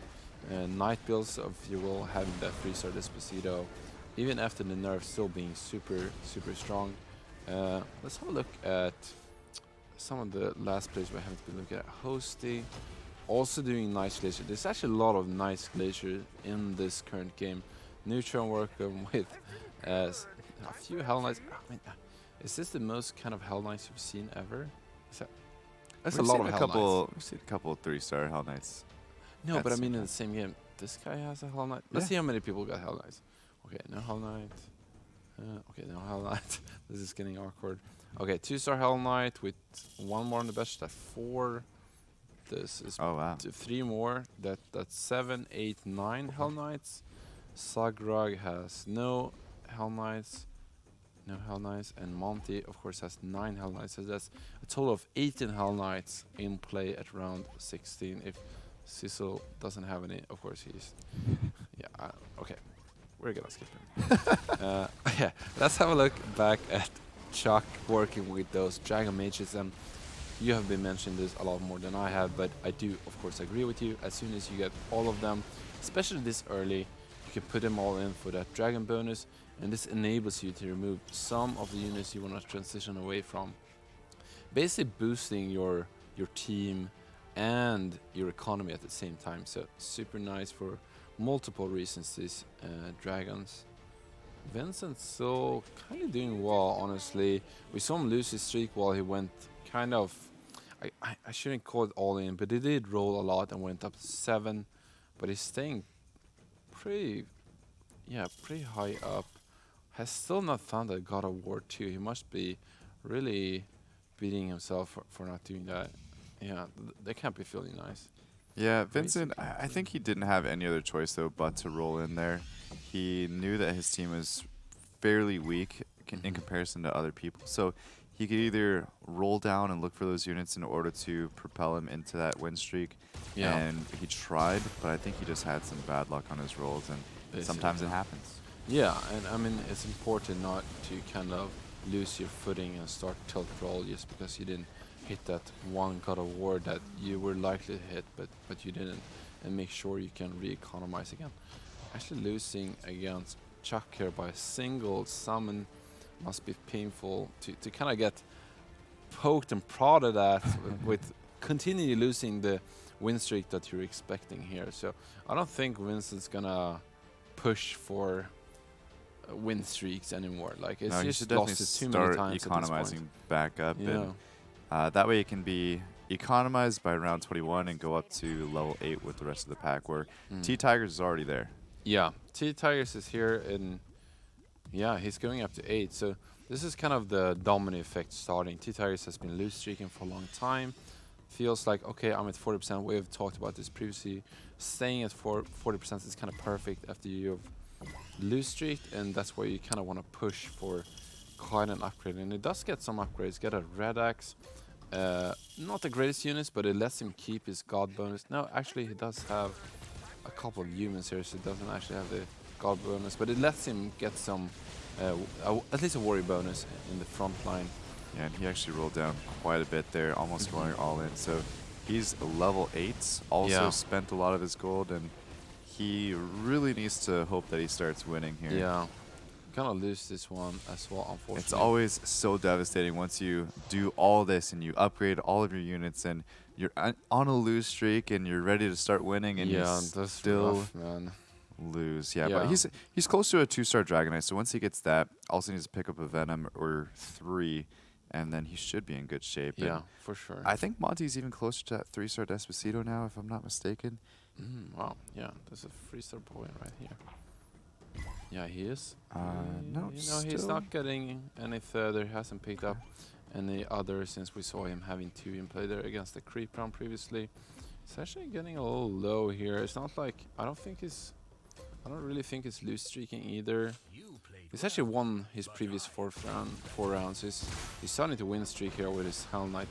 Knight builds, if you will, having that 3-star Despacito, even after the nerf, still being super, super strong. Let's have a look at some of the last players we haven't been looking at. Hosty, also doing Nice Glacier. There's actually a lot of Nice Glacier in this current game. Neutron working with a few Hell Knights. I mean, is this the most kind of Hell Knights you've seen ever? That's a lot of Hell Knights. We've seen a couple 3-star Hell Knights. No, but I That's mean in okay. the same game. This guy has a Hell Knight. Let's see how many people got Hell Knights. Okay, no Hell Knight. Okay, no Hell Knight. This is getting awkward. Okay, 2-star Hell Knight with one more on the bench. That's 4. This is Oh wow. 3 more. That's 7, 8, 9 Hell Knights. Sagrog has no Hell Knights. No Hell Knights. And Monty, of course, has 9 Hell Knights. So that's a total of 18 Hell Knights in play at round 16. If Sissel doesn't have any, of course he's... Yeah, okay. We're gonna skip him. Yeah, let's have a look back at Chuck working with those Dragon Mages. And you have been mentioning this a lot more than I have, but I do, of course, agree with you. As soon as you get all of them, especially this early, you can put them all in for that dragon bonus, and this enables you to remove some of the units you want to transition away from, basically boosting your team and your economy at the same time. So super nice for multiple reasons, these dragons. Vincent's still kind of doing well, honestly. We saw him lose his streak while he went kind of, I shouldn't call it all in, but he did roll a lot and went up to 7, but he's staying pretty, yeah, pretty high up. Has still not found a God of War 2. He must be really beating himself for not doing that. Yeah, they can't be feeling nice. Yeah, Crazy, Vincent, I think he didn't have any other choice, though, but to roll in there. He knew that his team was fairly weak in comparison to other people. So he could either roll down and look for those units in order to propel him into that win streak. Yeah. And he tried, but I think he just had some bad luck on his rolls, and sometimes it happens. Yeah, and I mean, it's important not to kind of lose your footing and start tilt roll just because you didn't hit that one God of War that you were likely to hit, but you didn't, and make sure you can re-economize again. Actually losing against Chuck here by a single summon must be painful to kind of get poked and prodded at with continually losing the win streak that you're expecting here. So I don't think Vincent's gonna push for win streaks anymore. Like, it's No, he just should definitely lost it too many start times at this economizing point. back up. Yeah. And that way it can be economized by round 21 and go up to level 8 with the rest of the pack, where T-Tigers is already there. Yeah, T-Tigers is here, and yeah, he's going up to 8. So this is kind of the domino effect starting. T-Tigers has been loose streaking for a long time. Feels like, okay, I'm at 40%. We have talked about this previously. Staying at 40% is kind of perfect after you've loose streaked, and that's where you kind of want to push for quite an upgrade. And it does get some upgrades. Get a red axe. Not the greatest units, but it lets him keep his god bonus. No, actually, he does have a couple of humans here, so he doesn't actually have the god bonus, but it lets him get some, at least a warrior bonus in the front line. Yeah, and he actually rolled down quite a bit there, almost going all in. So he's level 8, also spent a lot of his gold, and he really needs to hope that he starts winning here. Yeah, gonna lose this one as well, unfortunately. It's always so devastating once you do all this and you upgrade all of your units and you're on a lose streak and you're ready to start winning, and you still rough, man. lose. Yeah, but he's close to a 2-star Dragonite, so once he gets that, also needs to pick up a Venom or 3, and then he should be in good shape. Yeah, and for sure. I think Monty's even closer to that 3-star Despacito now, if I'm not mistaken. Wow, yeah, there's a 3-star point right here. Yeah, he is. No, he's not getting any further. He hasn't picked up any other since we saw him having 2 in play there against the creep round previously. It's actually getting a little low here. It's not like, I don't really think it's loose streaking either. He's actually won his previous 4 rounds. He's starting to win streak here with his Hell Knight.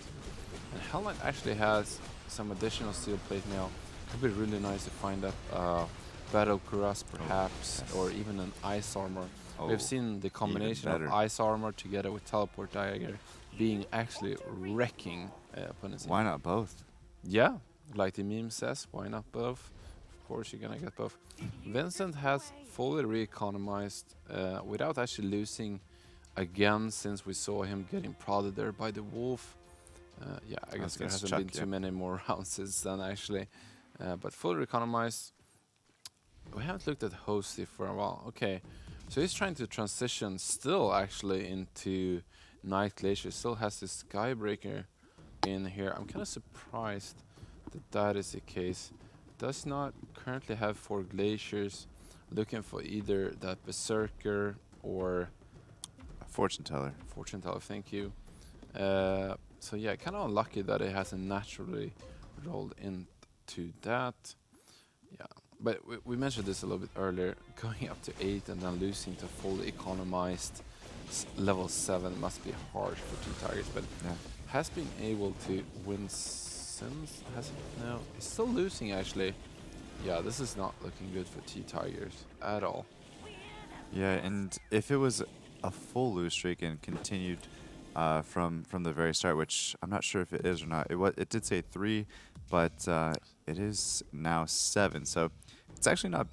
And Hell Knight actually has some additional steel plate now. Could be really nice to find that Battle Cuirass perhaps, or even an Ice Armor. We've seen the combination of Ice Armor together with Teleport Dagger being actually wrecking opponents. Why not both? Yeah, like the meme says, why not both? Of course you're gonna get both. Vincent has fully re-economized without actually losing again, since we saw him getting prodded there by the wolf. Yeah, I guess there hasn't been too many more rounds since then actually. But fully economized. We haven't looked at Hosty for a while. Okay, so he's trying to transition still actually into Night Glacier. Still has this Skybreaker in here. I'm kind of surprised that that is the case. Does not currently have 4 Glaciers. Looking for either that Berserker or Fortune Teller. Fortune Teller, thank you. So yeah, kind of unlucky that it hasn't naturally rolled into that. Yeah, but we mentioned this a little bit earlier. Going up to 8 and then losing to fully economized level 7 must be hard for T-Tigers, but has been able to win since. No, he's still losing actually. Yeah, this is not looking good for T-Tigers at all. Yeah, and if it was a full lose streak and continued from the very start, which I'm not sure if it is or not. It did say 3, but it is now 7. So it's actually not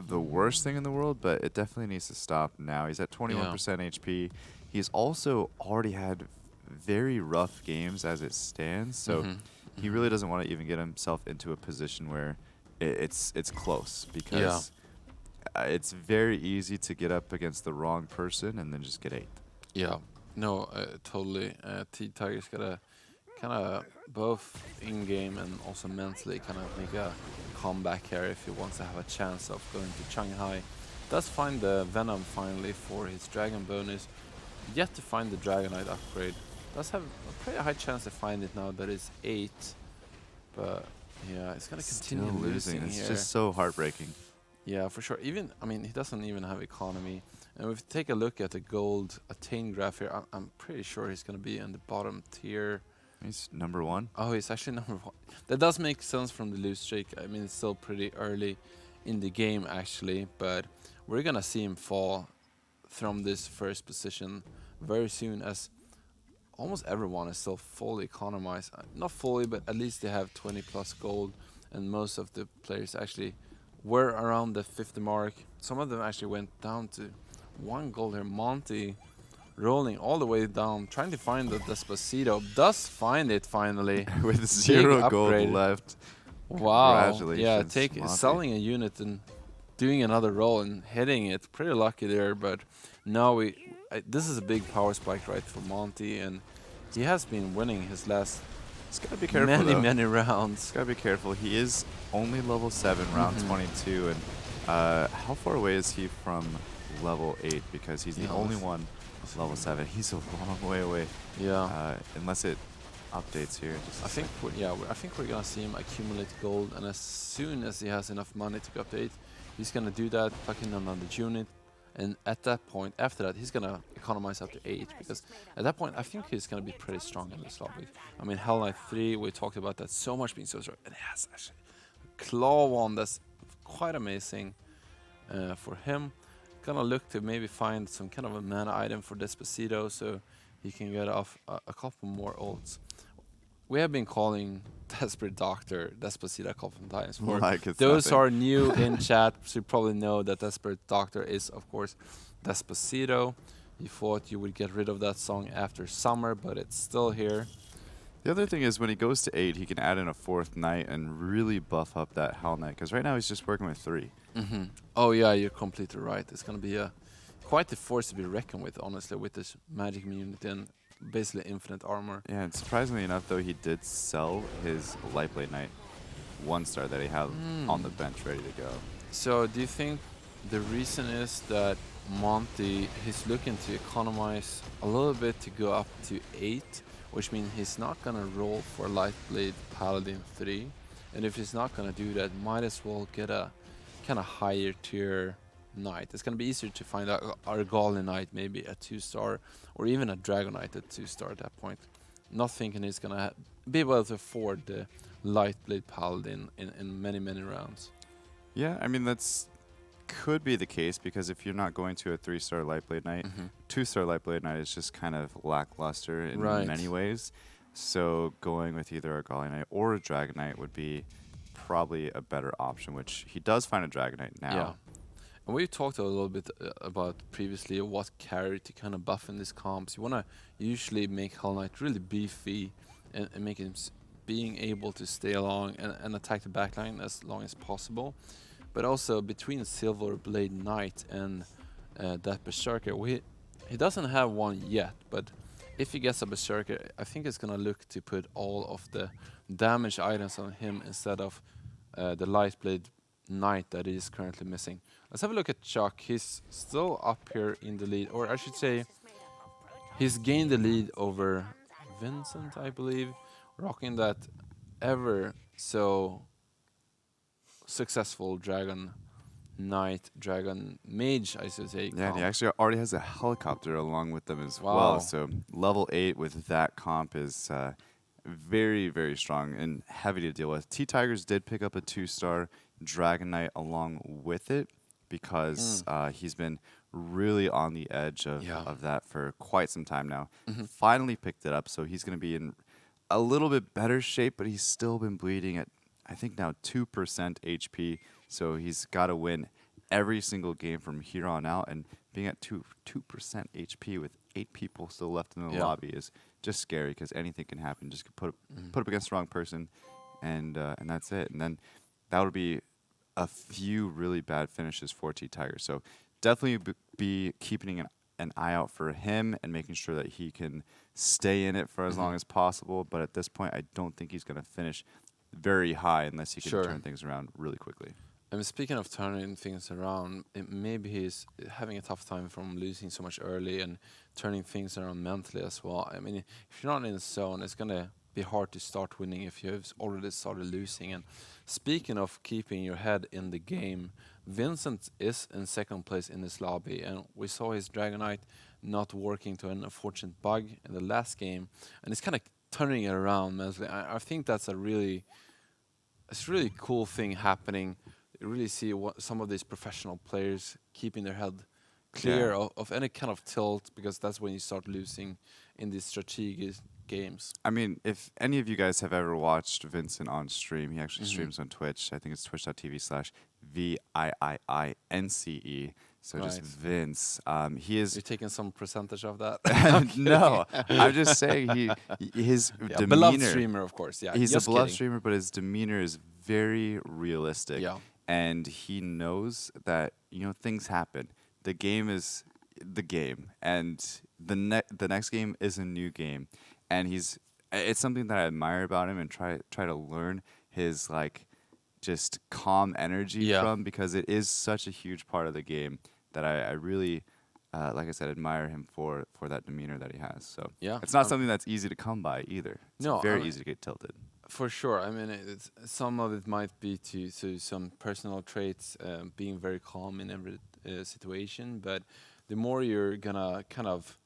the worst thing in the world, but it definitely needs to stop now. He's at Yeah. 21% HP. He's also already had very rough games as it stands, so Mm-hmm. he Mm-hmm. really doesn't want to even get himself into a position where it's close Yeah. because it's very easy to get up against the wrong person and then just get eighth. Yeah. No, totally. T Tiger's gotta kind of both in game and also mentally kind of make a comeback here if he wants to have a chance of going to Shanghai. Does find the Venom finally for his Dragon bonus. Yet to find the Dragonite upgrade. Does have a pretty high chance to find it now that it's 8. But yeah, it's gonna continue Still losing. losing It's here. just so heartbreaking. Yeah, for sure. Even, I mean, he doesn't even have economy. And if you take a look at the gold attain graph here, I'm pretty sure he's gonna be in the bottom tier. He's number one. Oh, he's actually number 1. That does make sense from the lose streak. I mean, it's still pretty early in the game, actually, but we're gonna see him fall from this first position very soon, as almost everyone is still fully economized. Not fully, but at least they have 20 plus gold, and most of the players actually were around the 50 mark. Some of them actually went down to 1 gold here. Monty rolling all the way down, trying to find the Despacito. Does find it finally. With Big 0 gold upgrade. left. Wow. Yeah, Congratulations, Monty. selling a unit and doing another roll and hitting it. Pretty lucky there, but now this is a big power spike right for Monty, and he has been winning his last He's got to be careful, though. many He's rounds. got to be careful. He is only level 7, round Mhm. 22. And how far away is he from level 8? Because he's the Yeah, only let's- one let's level see. 7. He's a long way away. Yeah. Unless it updates here. Just a I think sec. I think we're gonna see him accumulate gold, and as soon as he has enough money to go up to 8, he's gonna do that, plug in another unit, and at that point, after that, he's gonna economize up to 8, because at that point, I think he's gonna be pretty strong in this lobby. I mean, Hell Knight 3, we talked about that so much being so strong, and he has actually a Claw one that's quite amazing for him. Gonna look to maybe find some kind of a mana item for Despacito, so he can get off a couple more ults. We have been calling Desperate Doctor Despacito a couple of times. For Like it's those who nothing. are new in chat, should probably know that Desperate Doctor is, of course, Despacito. You thought you would get rid of that song after summer, but it's still here. The other thing is when he goes to 8, he can add in a 4th knight and really buff up that Hell Knight. Because right now he's just working with 3. Mm-hmm. Oh yeah, you're completely right. It's gonna be quite a force to be reckoned with, honestly, with this magic immunity and basically infinite armor. Yeah, and surprisingly enough, though, he did sell his Lightblade Knight 1-star that he had on the bench ready to go. So do you think the reason is that Monty he's looking to economize a little bit to go up to 8, which means he's not gonna roll for Lightblade Paladin 3, and if he's not gonna do that, might as well get a kind of higher tier knight. It's gonna be easier to find a Argali knight, maybe a 2-star, or even a Dragon Knight at 2-star at that point. Not thinking he's gonna be able to afford the Lightblade Paladin in many rounds. Yeah, I mean, that's could be the case because if you're not going to a 3-star Lightblade Knight, 2-star Lightblade Knight is just kind of lackluster in Right. many ways. So going with either a Golly Knight or a Dragon Knight would be probably a better option, which he does find a Dragon Knight now. Yeah. And we talked a little bit about previously what carry to kind of buff in these comps. You want to usually make Hell Knight really beefy and make him being able to stay along and attack the backline as long as possible. But also between Silver Blade Knight and that Berserker, he doesn't have one yet, but if he gets a Berserker, I think it's going to look to put all of the damage items on him instead of the Lightblade Knight that he is currently missing. Let's have a look at Chuck. He's still up here in the lead, or I should say, he's gained the lead over Vincent, I believe, rocking that ever so successful Dragon Knight, Dragon Mage, I should say. Yeah, and he comp. actually already has a helicopter along with them as Wow. well. So level 8 with that comp is very strong and heavy to deal with. T-Tigers did pick up a 2-star Dragon Knight along with it because he's been really on the edge of that for quite some time now. Finally picked it up, so he's going to be in a little bit better shape, but he's still been bleeding at, I think now 2% HP, so he's got to win every single game from here on out, and being at 2% HP with 8 people still left in the Yeah. lobby is just scary because anything can happen. Just put up against the wrong person, and that's it. And then that would be a few really bad finishes for T Tiger. So definitely be keeping an eye out for him and making sure that he can stay in it for as long as possible. But at this point, I don't think he's going to finish very high unless he can Sure. turn things around really quickly. I mean, speaking of turning things around, maybe he's having a tough time from losing so much early and turning things around mentally as well. I mean, if you're not in the zone, it's gonna be hard to start winning if you've already started losing. And speaking of keeping your head in the game, Vincent is in second place in this lobby, and we saw his Dragonite not working to an unfortunate bug in the last game, and it's kind of turning it around mentally. I think that's it's a really cool thing happening. You really see what some of these professional players keeping their head clear Yeah. of any kind of tilt, because that's when you start losing in these strategic games. I mean, if any of you guys have ever watched Vincent on stream, he actually streams on Twitch. I think it's twitch.tv/VIIINCE. So just Right. Vince. He is You're taking some percentage of that. no. I'm just saying his Yeah, demeanor. beloved streamer, of course. Yeah, He's a just beloved kidding. streamer, but his demeanor is very realistic. Yeah. And he knows that, things happen. The game is the game, and the next game is a new game. And it's something that I admire about him and try to learn his just calm energy Yeah. from, because it is such a huge part of the game that I really like I said, admire him for that demeanor that he has. So Yeah, it's not something that's easy to come by either. It's No, very easy to get tilted. For sure. I mean, some of it might be to some personal traits, being very calm in every situation. But the more you're gonna kind of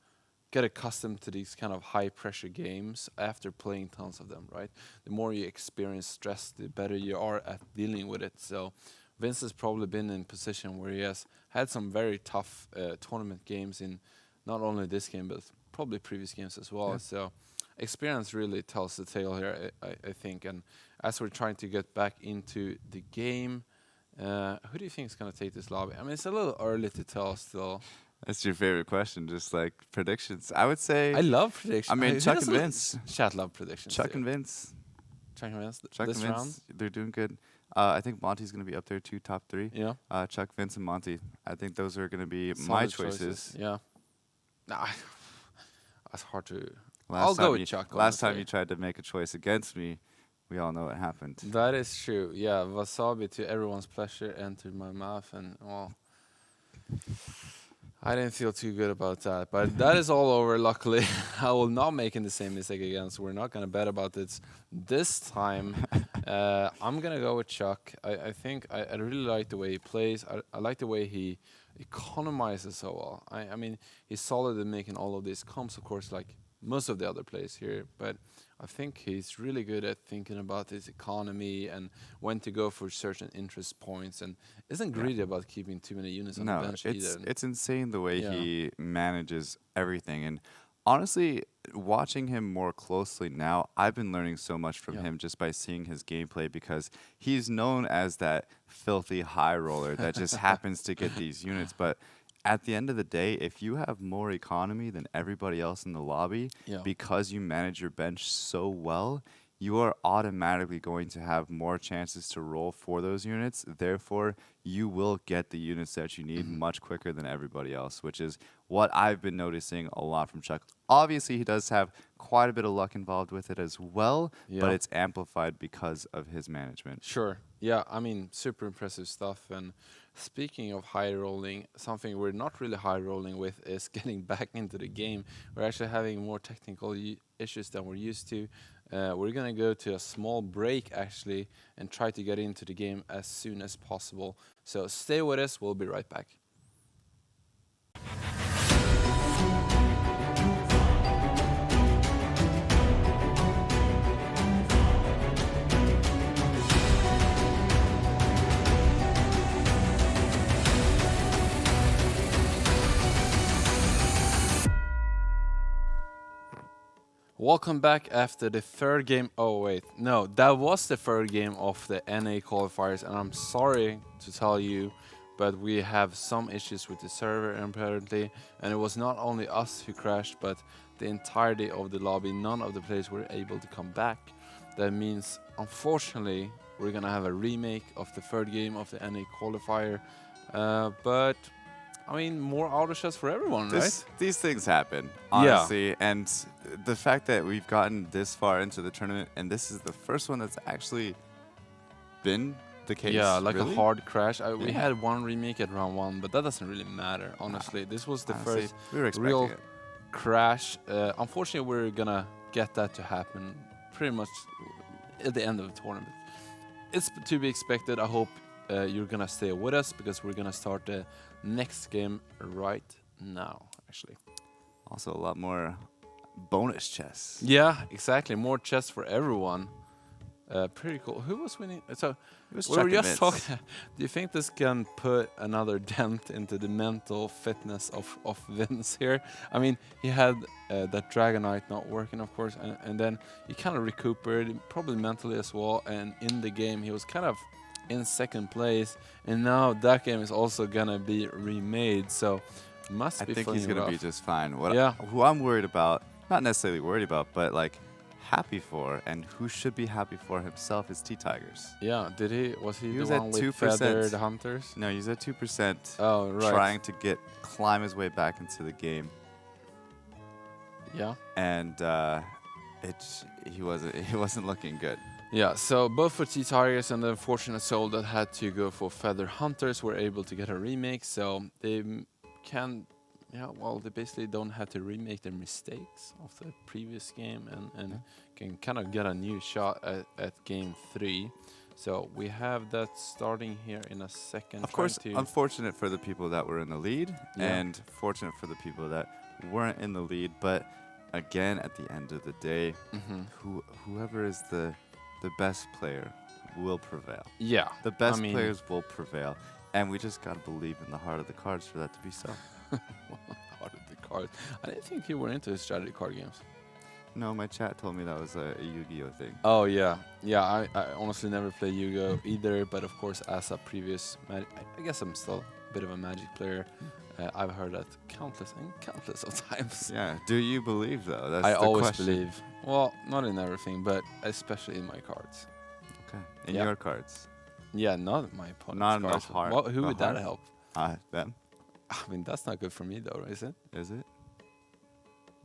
get accustomed to these kind of high pressure games after playing tons of them, right? The more you experience stress, the better you are at dealing with it. So Vince has probably been in a position where he has had some very tough tournament games in not only this game but probably previous games as well. Yeah. So experience really tells the tale here, I think. And as we're trying to get back into the game, who do you think is going to take this lobby? I mean, it's a little early to tell still. That's your favorite question, just like predictions. I would say I love predictions. I mean, who Chuck and doesn't Vince. Chat love predictions. Chuck too. and Vince. Chuck and Vince. Chuck This and round. Vince, they're doing good. I think Monty's going to be up there too, top 3. Yeah. Chuck, Vince, and Monty. I think those are going to be my Solid choices. Yeah. Nah, that's hard to. Last I'll go time with you- Chuck. Last time honestly. you tried to make a choice against me, we all know what happened. That is true. Yeah, wasabi to everyone's pleasure entered my mouth, and well, I didn't feel too good about that. But that is all over. Luckily, I will not making the same mistake again. So we're not gonna bet about this this time. I'm gonna go with Chuck. I think I really like the way he plays. I like the way he economizes so well. I mean, he's solid in making all of these comps, of course, like most of the other players here. But I think he's really good at thinking about his economy and when to go for certain interest points, and isn't greedy about keeping too many units on the No, bench it's either. it's insane the way Yeah. he manages everything. And honestly, watching him more closely now, I've been learning so much from Yeah. him just by seeing his gameplay, because he's known as that filthy high roller that just happens to get these units. But at the end of the day, if you have more economy than everybody else in the lobby, Yeah. because you manage your bench so well, you are automatically going to have more chances to roll for those units. Therefore, you will get the units that you need much quicker than everybody else, which is what I've been noticing a lot from Chuck. Obviously, he does have quite a bit of luck involved with it as well, Yeah. but it's amplified because of his management. Sure. Yeah, I mean, super impressive stuff. And speaking of high rolling, something we're not really high rolling with is getting back into the game. We're actually having more technical issues than we're used to. We're going to go to a small break, actually, and try to get into the game as soon as possible. So stay with us. We'll be right back. Welcome back after the third game. Oh, wait. No, that was the third game of the NA qualifiers. And I'm sorry to tell you, but we have some issues with the server apparently, and it was not only us who crashed, but the entirety of the lobby. None of the players were able to come back. That means, unfortunately, we're gonna have a remake of the third game of the NA qualifier. But I mean, more auto chess for everyone, right? These things happen, Yeah. honestly, and the fact that we've gotten this far into the tournament, and this is the first one that's actually been the case. Yeah, like really? a hard crash. We Yeah. had one remake at round one, but that doesn't really matter, honestly. This was the Honestly, first we were expecting real it. crash. Unfortunately, we're gonna get that to happen pretty much at the end of the tournament. It's to be expected. I hope you're gonna stay with us because we're gonna start the next game right now, actually. Also, a lot more bonus chess. Yeah, exactly. More chess for everyone. Pretty cool. Who was winning? So It was we were Chuck and just Mitz. talking. Do you think this can put another dent into the mental fitness of Vince here? I mean, he had that Dragonite not working, of course, and then he kind of recuperated, probably mentally as well. And in the game, he was kind of in second place, and now that game is also gonna be remade. So must I be think funny he's going to rough. be just fine. Yeah. Who I'm worried about, not necessarily worried about, but like happy for, and who should be happy for himself is T-Tigers. Yeah, was he He the was one at with 2%. feathered hunters? No, he's at 2%, Oh, right. trying to climb his way back into the game, Yeah. and he wasn't looking good. Yeah, so both for T-Tigers and the Unfortunate Soul that had to go for Feather Hunters were able to get a remake, so they can, they basically don't have to remake their mistakes of the previous game and can kind of get a new shot at game 3. So we have that starting here in a second. Of course, trying to unfortunate for the people that were in the lead, Yeah. and fortunate for the people that weren't in the lead. But again, at the end of the day, whoever is the best player will prevail. Yeah, The best I mean, players will prevail, and we just gotta believe in the heart of the cards for that to be so. Heart of the cards. I didn't think you were into strategy card games. No, my chat told me that was a Yu-Gi-Oh thing. Oh yeah, yeah. I honestly never played Yu-Gi-Oh either, but of course, as a previous, I guess I'm still a bit of a Magic player. I've heard that countless of times. Yeah. Do you believe though? That's I the always question. believe. Well, not in everything, but especially in my cards. Okay. In Yeah. your cards. Yeah, not in my opponent's Not in the cards. heart- Who the would that heart? help? Them. I mean, that's not good for me, though, is it? Is it?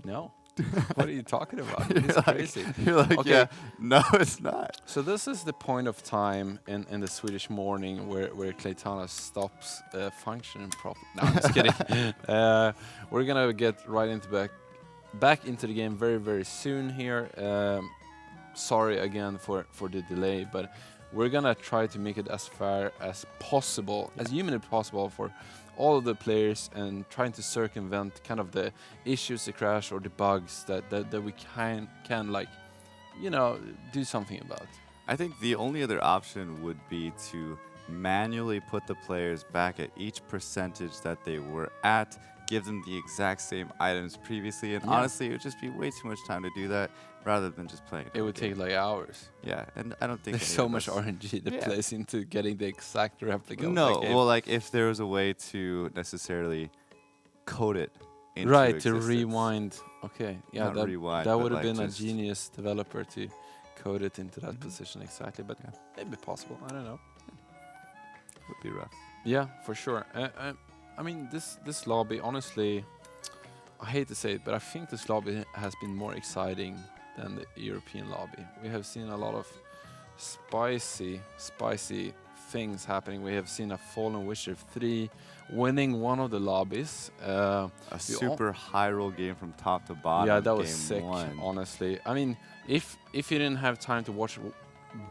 No. What are you talking about? You're It's like- crazy. You're like, Okay. yeah. No, it's not. So this is the point of time in the Swedish morning where Claytana stops functioning properly. No, I'm just kidding. We're gonna get right into back into the game very, very soon here. Sorry again for the delay, but we're gonna try to make it as fair as possible, as humanly possible for all of the players, and trying to circumvent kind of the issues, the crash, or the bugs that we can like, do something about. I think the only other option would be to manually put the players back at each percentage that they were at, give them the exact same items previously, and Yeah. honestly, it would just be way too much time to do that rather than just playing. It would take like hours. Yeah, and I don't think There's any so of much us- RNG that Yeah. plays into getting the exact replica. of No, that game. well, like if there was a way to necessarily code it into right, to existence. rewind. Okay, yeah, Not rewind, that but would have like been a just- genius developer to code it into that Mhm. position exactly, but Yeah. maybe possible. I don't know. Would be rough. Yeah, for sure. I mean, this lobby, honestly, I hate to say it, but I think this lobby has been more exciting than the European lobby. We have seen a lot of spicy things happening. We have seen a Fallen Witcher 3 winning one of the lobbies. A super high roll game from top to bottom. Yeah, that was game sick, one. honestly. I mean, if you didn't have time to watch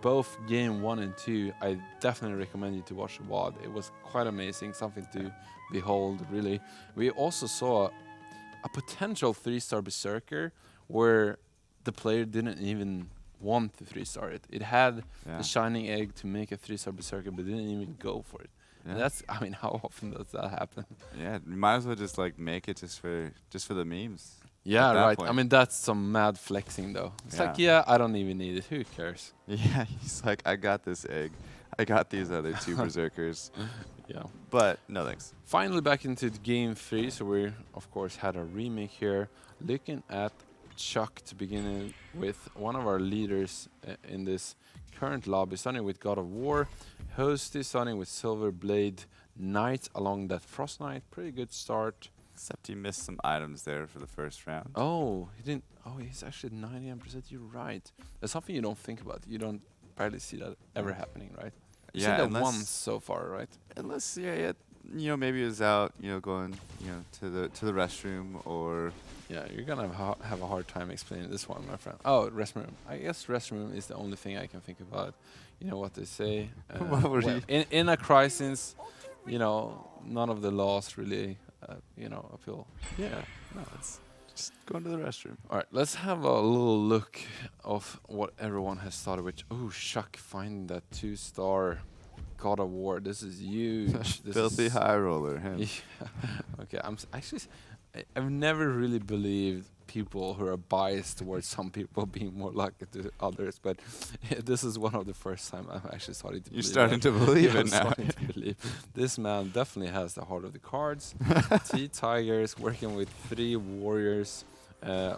both game 1 and 2, I definitely recommend you to watch the WOD. It was quite amazing, something to behold, really. We also saw a potential 3-star Berserker where the player didn't even want to 3-star it. It had Yeah. the shining egg to make a 3-star Berserker, but didn't even go for it. Yeah. And that's, I mean, how often does that happen? Yeah, you might as well just like make it just for the memes. Yeah, At that right. I point. mean, that's some mad flexing, though. It's like, Yeah. I don't even need it. Who cares? Yeah, he's like, I got this egg. I got these other two berserkers. Yeah. But no thanks. Finally back into the game 3, so we of course had a remake here. Looking at Chuck to begin with, one of our leaders in this current lobby, starting with God of War. Hosty starting with Silver Blade Knight along that Frost Knight. Pretty good start. Except he missed some items there for the first round. Oh, he didn't. Oh, he's actually 99%. You're right. That's something you don't think about. You don't barely see that ever happening, right? You've seen Yeah, that once so far, right? unless maybe he was out, going, to the restroom or Yeah, you're gonna have a hard time explaining this one, my friend. Oh, restroom. I guess restroom is the only thing I can think about. You know what they say? What would he- in a crisis, none of the laws really, appeal. yeah, no, it's just going to the restroom. All right, let's have a little look of what everyone has started with. Oh, Shuck finding that 2-star God of War. This is huge. This Filthy is high roller, him. Yeah. Okay, actually, I've never really believed people who are biased towards some people being more lucky to others, but this is one of the first time I'm actually starting to You're believe starting that. to believe Yeah, it I'm now. starting to believe. This man definitely has the heart of the cards. Tigers working with 3 warriors.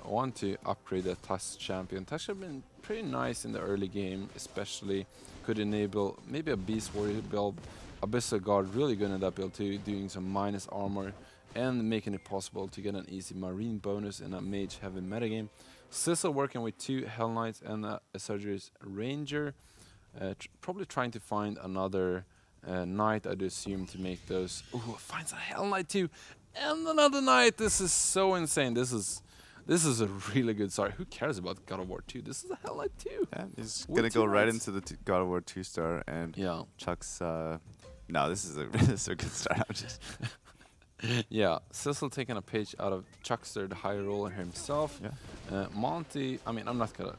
Want to upgrade the Tusk champion. Tusk have been pretty nice in the early game, especially could enable maybe a Beast Warrior build. Abyssal Guard really good in that build too, doing some minus armor and making it possible to get an easy marine bonus in a mage heavy metagame. Sizzle working with 2 Hell Knights and a Surgery's Ranger. Probably trying to find another knight, I'd assume, to make those. Ooh, finds a Hell Knight too, and another knight. This is so insane. This is a really good start. Who cares about God of War 2? This is a Hell Knight 2. Yeah, he's With gonna go 2 right knights. into the God of War 2-star, and Yeah. Chuck's. No, this is a this is a good start. I'm just Yeah, Cecil taking a page out of Chuckster, the high roller himself. yeah. Monty, I mean, I'm not gonna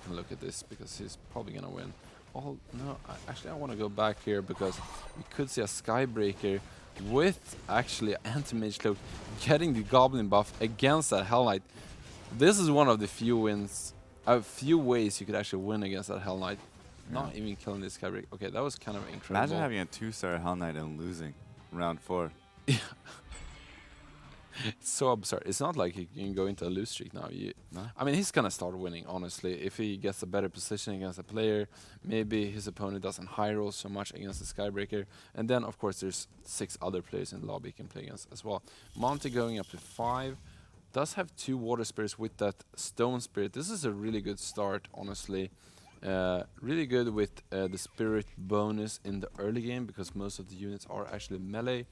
look at this because he's probably gonna win. Oh no, actually I want to go back here because we could see a Skybreaker with actually anti-mage cloak getting the Goblin buff against that Hell Knight. This is one of the few few ways you could actually win against that Hell Knight. Not even killing this Skybreaker. Okay, that was kind of incredible. Imagine having a 2-star Hell Knight and losing round 4. It's so absurd. It's not like he can go into a lose streak now. No? I mean, he's gonna start winning, honestly. If he gets a better position against a player, maybe his opponent doesn't high roll so much against the Skybreaker. And then, of course, there's 6 other players in the lobby he can play against as well. Monty going up to 5. Does have 2 Water Spirits with that Stone Spirit. This is a really good start, honestly. Really good with the Spirit bonus in the early game because most of the units are actually melee.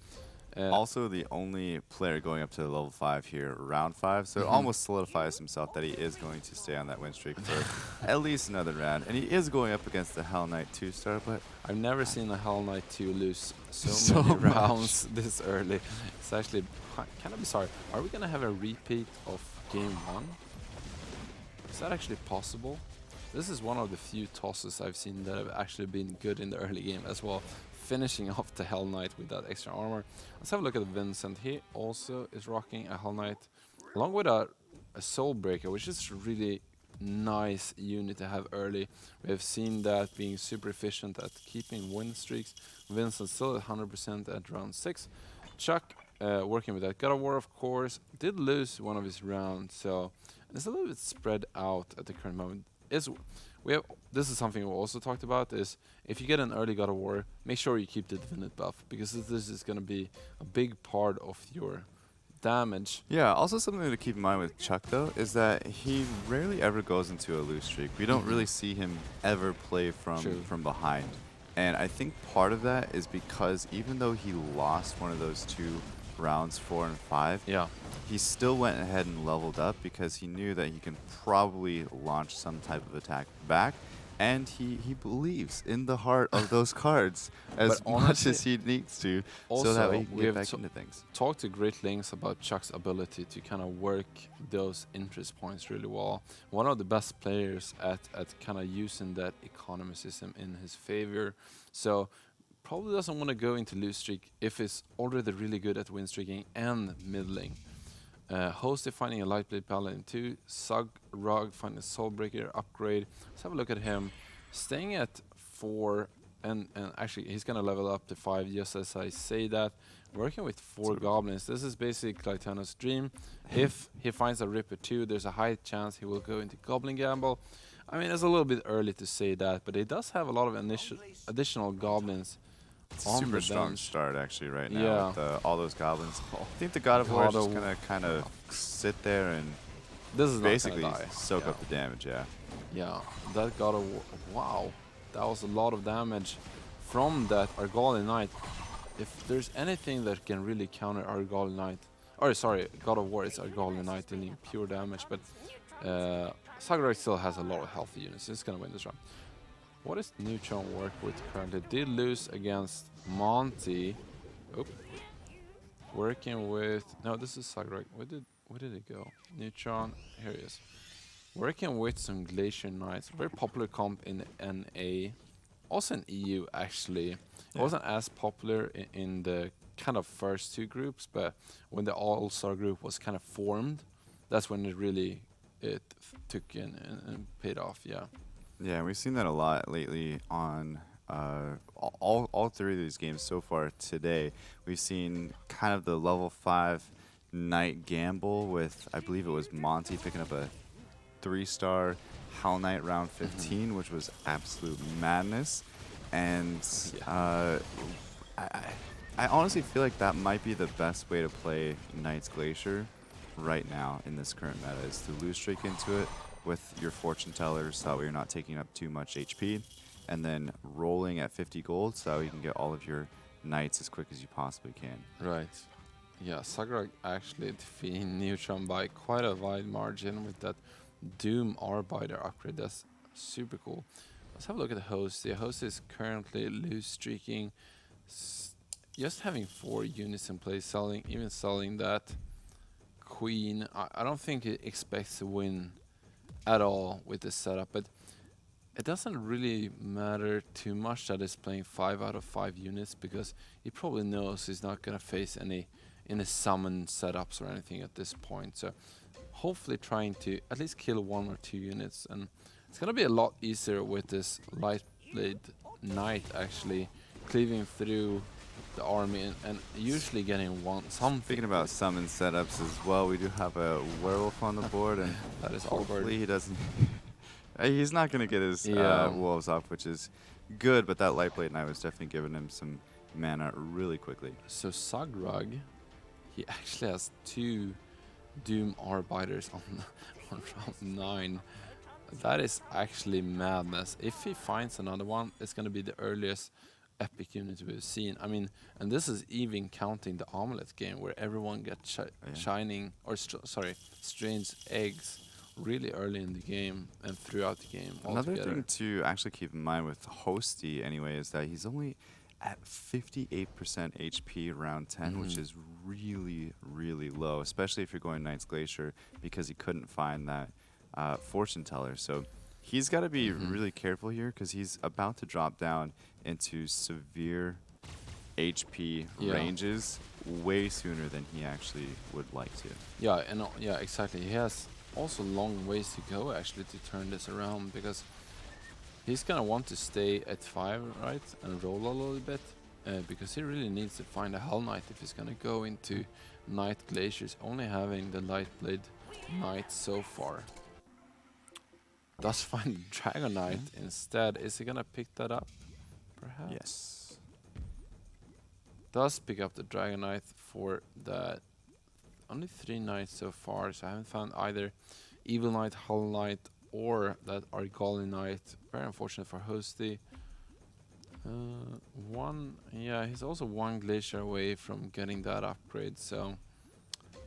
Also, the only player going up to level 5 here, round 5, so it Mhm. almost solidifies himself that he is going to stay on that win streak for at least another round. And he is going up against the Hell Knight 2-star, but I've never seen a Hell Knight 2 lose so, So many much. rounds this early. It's actually kind of bizarre. Are we gonna have a repeat of game 1? Is that actually possible? This is one of the few tosses I've seen that have actually been good in the early game as well. Finishing off the Hell Knight with that extra armor. Let's have a look at Vincent. He also is rocking a Hell Knight along with a Soul Breaker, which is really nice unit to have early. We have seen that being super efficient at keeping win streaks. Vincent still at 100% at round 6. Chuck working with that God of War, of course, did lose one of his rounds, so it's a little bit spread out at the current moment. This is something we also talked about, is if you get an early God of War, make sure you keep the Divinite buff, because this is going to be a big part of your damage. yeah, also something to keep in mind with Chuck, though, is that he rarely ever goes into a lose streak. We don't really see him ever play True. from behind. And I think part of that is because even though he lost one of those 2 rounds 4 and 5, Yeah. he still went ahead and leveled up because he knew that he can probably launch some type of attack back. And he believes in the heart of those cards as But much honestly, as he needs to, so also, that way he can we get have back to- into things. Talk to great lengths about Chuck's ability to kind of work those interest points really well. One of the best players at kind of using that economy system in his favor. So probably doesn't want to go into lose streak if it's already really good at win streaking and middling. Hosty finding a Lightblade Paladin 2. Sug Rug finding a Soulbreaker upgrade. Let's have a look at him. Staying at 4 and actually he's gonna level up to 5 just as I say that. Working with 4 So- goblins, this is basically Claytano's dream. If he finds a Ripper 2, there's a high chance he will go into Goblin Gamble. I mean, it's a little bit early to say that, but he does have a lot of additional goblins It's a on super the strong bench. start actually right now Yeah. with all those goblins. I think the God of War is God just of- gonna kind of sit there and This is basically not gonna die. soak Yeah. up the damage. Yeah. Yeah, that got a wow. That was a lot of damage from that Argali Knight. If there's anything that can really counter Argali Knight, or sorry, God of War is Argali Knight dealing pure damage, but Sakurai still has a lot of healthy units. He's gonna win this round. What is Neutron work with currently? Did lose against Monty. Oop. Working with no, this is Sakurai. Where did it go? Neutron. Here he is. Working with some Glacier Knights, very popular comp in NA, also in EU actually. It Yeah. wasn't as popular in the kind of first 2 groups, but when the All-Star group was kind of formed, that's when it really took in and paid off. Yeah. Yeah, we've seen that a lot lately on all 3 of these games so far today. We've seen kind of the level 5 Knight gamble with, I believe it was Monty picking up a 3-star Hell Knight round 15, which was absolute madness. And Yeah. I honestly feel like that might be the best way to play Knight's Glacier right now in this current meta, is to lose streak into it with your fortune tellers so that way you're not taking up too much HP, and then rolling at 50 gold so that you can get all of your knights as quick as you possibly can. Right. Yeah, Sakurai actually defeating Neutron by quite a wide margin with that Doom Arbiter upgrade. That's super cool. Let's have a look at the host. The host is currently loose streaking, just having 4 units in play, even selling that queen. I don't think he expects to win at all with this setup, but it doesn't really matter too much that he's playing 5 out of 5 units, because he probably knows he's not gonna face any summon setups or anything at this point. So hopefully trying to at least kill 1 or 2 units, and it's gonna be a lot easier with this light blade knight actually cleaving through the army and usually getting something. Speaking about summon setups as well, we do have a werewolf on the board, and That is awkward. hopefully he doesn't. He's not going to get his Yeah. wolves off, which is good, but that Lightblade Knight was definitely giving him some mana really quickly. So Sagrug, he actually has 2 Doom Arbiters on round 9. That is actually madness. If he finds another one, it's going to be the earliest epic unit we've seen. I mean, and this is even counting the omelet game where everyone gets shining, or strange eggs really early in the game and throughout the game Another altogether. thing to actually keep in mind with Hosty, anyway, is that he's only at 58% HP round 10, which is really, really low, especially if you're going Knight's Glacier, because he couldn't find that fortune teller. So he's got to be really careful here, because he's about to drop down into severe HP ranges way sooner than he actually would like to. Yeah, and yeah, exactly. He has also long ways to go actually to turn this around, because he's gonna want to stay at 5, right, and roll a little bit, because he really needs to find a Hell Knight if he's gonna go into Night Glaciers, only having the Lightblade Knight so far. Does find Dragon Knight instead. Is he gonna pick that up? Perhaps. Yes. Does pick up the Dragon Knight for that. Only 3 knights so far, so I haven't found either Evil Knight, Hull Knight, or that Argali Knight. Very unfortunate for Hosty. He's also 1 glacier away from getting that upgrade, so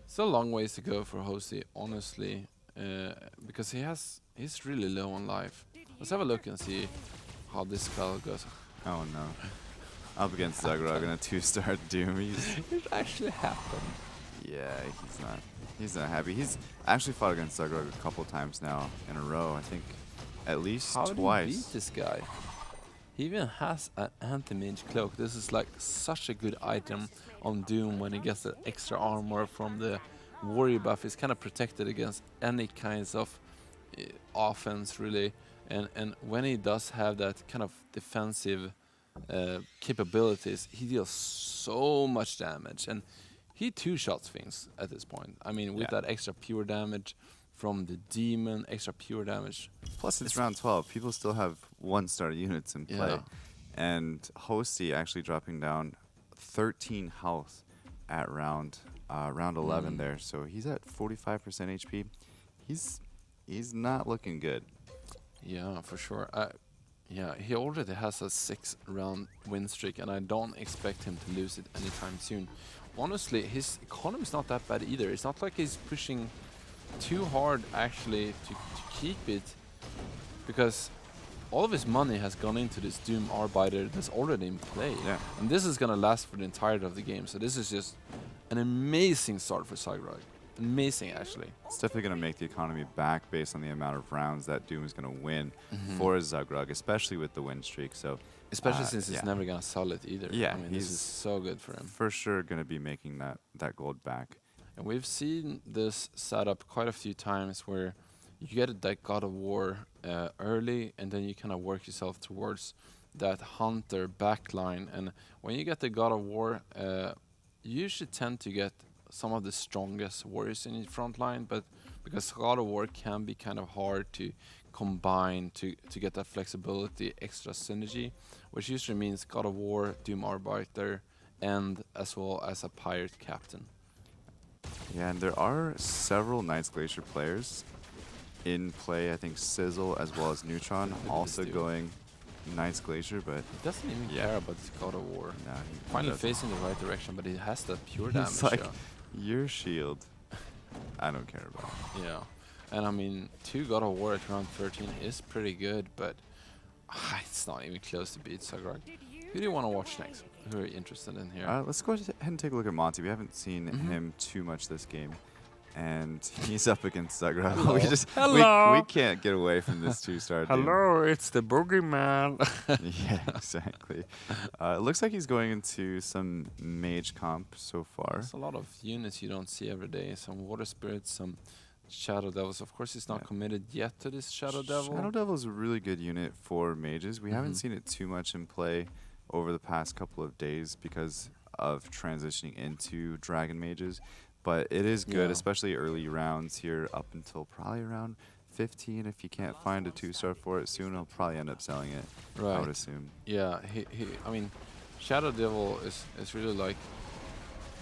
still a long ways to go for Hosty, honestly, because he's really low on life. Let's have a look and see how this spell goes. Oh no. Up against Zagrog in a 2-star Doom. It actually happened. Yeah, he's not happy. He's actually fought against Zagrog a couple times now in a row. I think at least How twice. did he beat this guy? He even has an anti-mage cloak. This is like such a good item on Doom when he gets the extra armor from the warrior buff. He's kind of protected against any kinds of offense, really. And when he does have that kind of defensive capabilities, he deals so much damage, and he two-shots things at this point. I mean, with Yeah. that extra pure damage from the demon, extra pure damage. Plus, it's It's round 12. People still have one-star units in yeah. play. And Hosty actually dropping down 13 health at round 11 Mm. there. So he's at 45% HP. He's he's not looking good. Yeah, for sure. Yeah, he already has a 6-round win streak, and I don't expect him to lose it anytime soon. Honestly, his economy is not that bad either. It's not like he's pushing too hard actually to keep it, because all of his money has gone into this Doom Arbiter that's already in play. Yeah. And this is gonna last for the entirety of the game. So this is just an amazing start for Zagrod. Amazing, actually. It's definitely going to make the economy back based on the amount of rounds that Doom is going to win Mm-hmm. for Zagrug, especially with the win streak. So Especially since yeah. he's never gonna sell it either. Yeah, I mean, this is he's so good for him. for sure going to be making that gold back. And we've seen this setup quite a few times where you get that God of War early, and then you kind of work yourself towards that Hunter backline. And when you get the God of War, you usually tend to get some of the strongest warriors in your front line, but because God of War can be kind of hard to combine to get that flexibility, extra synergy, which usually means God of War, Doom Arbiter, and as well as a Pirate Captain. Yeah, and there are several Knights Glacier players in play. I think Sizzle as well as Neutron Look at also this dude. going Knights Glacier, but He doesn't even Yeah. care about his God of War. no, he Finally doesn't. facing the right direction, but he has that pure damage. He's like, Yeah. your shield, I don't care about. Yeah. And I mean, 2 God of War at round 13 is pretty good, but it's not even close to beat Zagrod. Who do you want to watch next? Who are you interested in here? Let's go ahead and take a look at Monty. We haven't seen Mhm. him too much this game. And he's up against Zagrod. Hello. we just Hello. We can't get away from this 2-star dude. It's the boogeyman. Yeah, exactly. It looks like he's going into some mage comp so far. There's a lot of units you don't see every day. Some Water Spirits, some Shadow Devils. Of course, he's not Yeah. committed yet to this Shadow Devil. Shadow Devil is a really good unit for mages. We haven't Mhm. seen it too much in play over the past couple of days because of transitioning into dragon mages, but it is good, Yeah. especially early rounds here up until probably around 15. If you can't find a 2-star for it soon, he'll probably end up selling it, I would Right. assume. Yeah, I mean, Shadow Devil is really like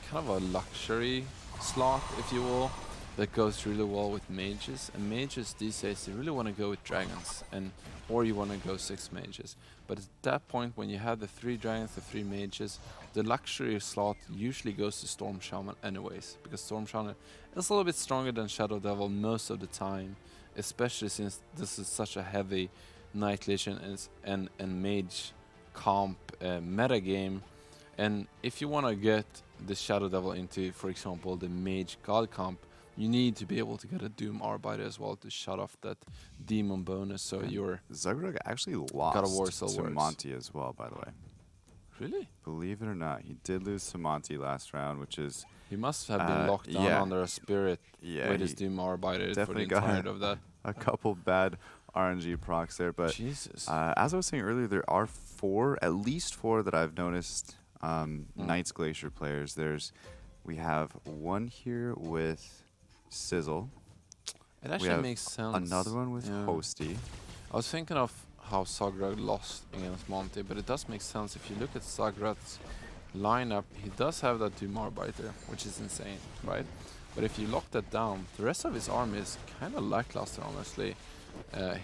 kind of a luxury slot, if you will, that goes really well with mages. And mages these days, you really want to go with dragons, or you want to go 6 mages. But at that point, when you have the 3 dragons, the 3 mages, the luxury slot usually goes to Storm Shaman anyways, because Storm Shaman is a little bit stronger than Shadow Devil most of the time, especially since this is such a heavy Night Legion and mage comp meta game. And if you want to get the Shadow Devil into, for example, the mage god comp, you need to be able to get a Doom Arbiter as well to shut off that demon bonus. So And you're Zagrug actually God of War lost still to works. Monty as well, by the way. really. Believe it or not, he did lose to Monty last round, which is He must have been locked down yeah. under a spirit Yeah, with his he Doom Arbiter for the definitely got entirety of that. a couple bad RNG procs there, but Jesus. as I was saying earlier, there are at least four that I've noticed Mm. Knights Glacier players. We have one here with Sizzle, It actually have makes sense. another one with Yeah. Hosty. I was thinking of how Zagrod lost against Monty, but it does make sense if you look at Zagrod's lineup. He does have that Doom Arbiter, which is insane, right? But if you lock that down, the rest of his army is kind of lackluster, honestly.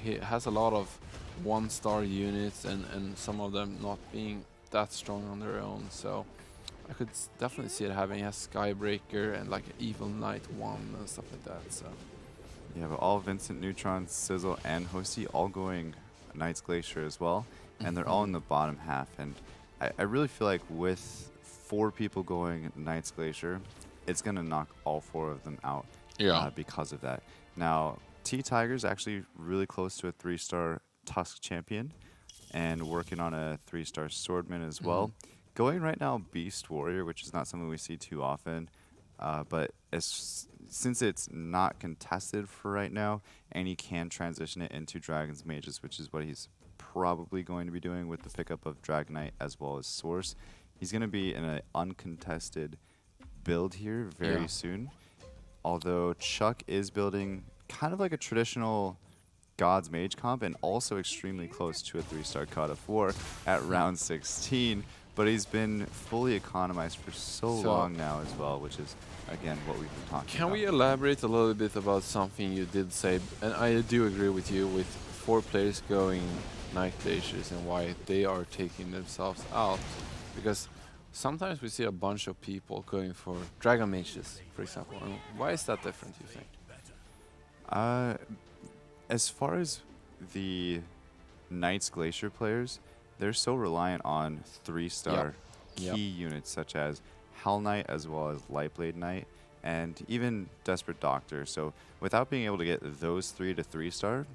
He has a lot of 1-star units, and some of them not being that strong on their own. So I could definitely see it happening. He has Skybreaker and like Evil Knight 1 and stuff like that. So Yeah, but all Vincent, Neutron, Sizzle, and Hosty all going Knights Glacier as well, and they're all in the bottom half. And I really feel like with 4 people going Knights Glacier, it's going to knock all 4 of them out because of that. Now, T-Tiger's actually really close to a 3-star Tusk champion and working on a 3-star Swordman as well. Going right now Beast Warrior, which is not something we see too often. But since it's not contested for right now, and he can transition it into Dragon's Mages, which is what he's probably going to be doing with the pickup of Dragonite as well as Source, he's going to be in an uncontested build here Yeah. very soon. Although Chuck is building kind of like a traditional God's Mage comp and also extremely close to a 3-star God of War at round 16. But he's been fully economized for so So long now as well, which is, again, what we've been talking can about. we elaborate a little bit about something you did say? And I do agree with you with 4 players going Night Glaciers and why they are taking themselves out. Because sometimes we see a bunch of people going for Dragon Mages, for example. And why is that different, you think? Uh, as far as the Knights Glacier players, they're so reliant on 3-star Yep. key units such as Hell Knight as well as Lightblade Knight and even Desperate Doctor. So without being able to get those 3 to 3-star,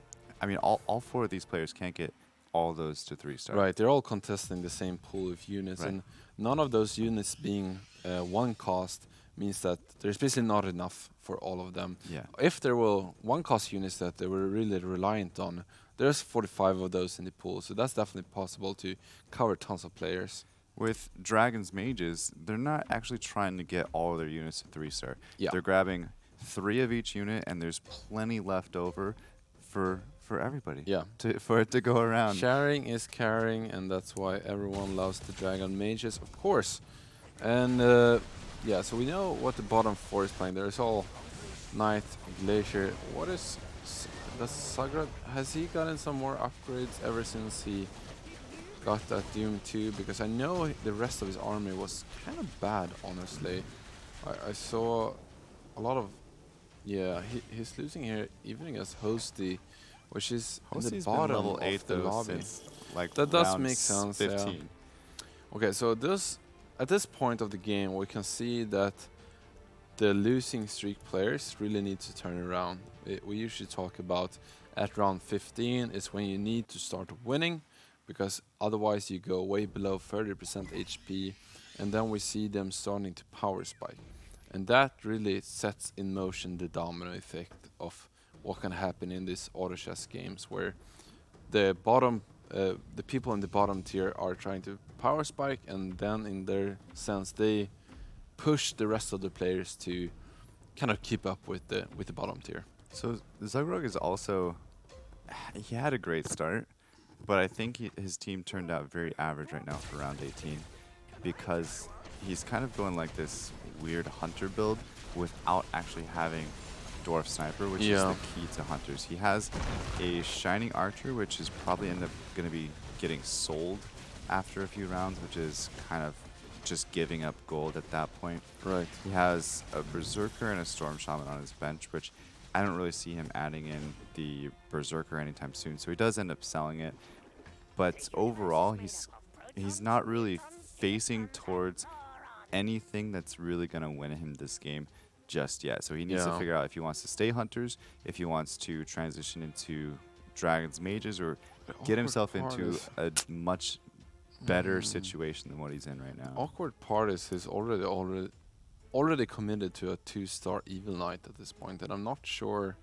I mean, all 4 of these players can't get all those to 3-star. Right, they're all contesting the same pool of units, Right. and none of those units being one cost means that there's basically not enough for all of them. Yeah. If there were one cost units that they were really reliant on, there's 45 of those in the pool, so that's definitely possible to cover tons of players. With Dragon's Mages, they're not actually trying to get all of their units to 3-star. Yeah. They're grabbing 3 of each unit, and there's plenty left over for everybody. Yeah. For it to go around. Sharing is caring, and that's why everyone loves the Dragon Mages, of course. And yeah, so we know what the bottom 4 is playing. There's all Night Glacier. What is does Sagrad? Has he gotten some more upgrades ever since he got that Doom 2? Because I know the rest of his army was kind of bad, honestly. I saw a lot of. Yeah, he's losing here even against Hosty, which is in the Hostie's been bottom level of 8 the though lobby. since like That does round make sense, yeah. 15. Okay, so at this point of the game, we can see that the losing streak players really need to turn around. We usually talk about at round 15 is when you need to start winning, because otherwise you go way below 30% HP, and then we see them starting to power spike. And that really sets in motion the domino effect of what can happen in these auto chess games, where the people in the bottom tier are trying to power spike, and then in their sense they push the rest of the players to kind of keep up with the bottom tier. So Zugrog is also, he had a great start, but I think his team turned out very average right now for round 18 because he's kind of going like this weird hunter build without actually having Dwarf Sniper, which is the key to hunters. He has a Shining Archer, which is probably end up going to be getting sold after a few rounds, which is kind of just giving up gold at that point. Right. He has a Berserker and a Storm Shaman on his bench, which I don't really see him adding in the Berserker anytime soon. So he does end up selling it. But overall, he's not really facing towards anything that's really going to win him this game just yet. So he needs to figure out if he wants to stay Hunters, if he wants to transition into Dragon's Mages, or get himself into a much better situation than what he's in right now. Awkward part is he's already committed to a 2-star Evil Knight at this point, and I'm not sure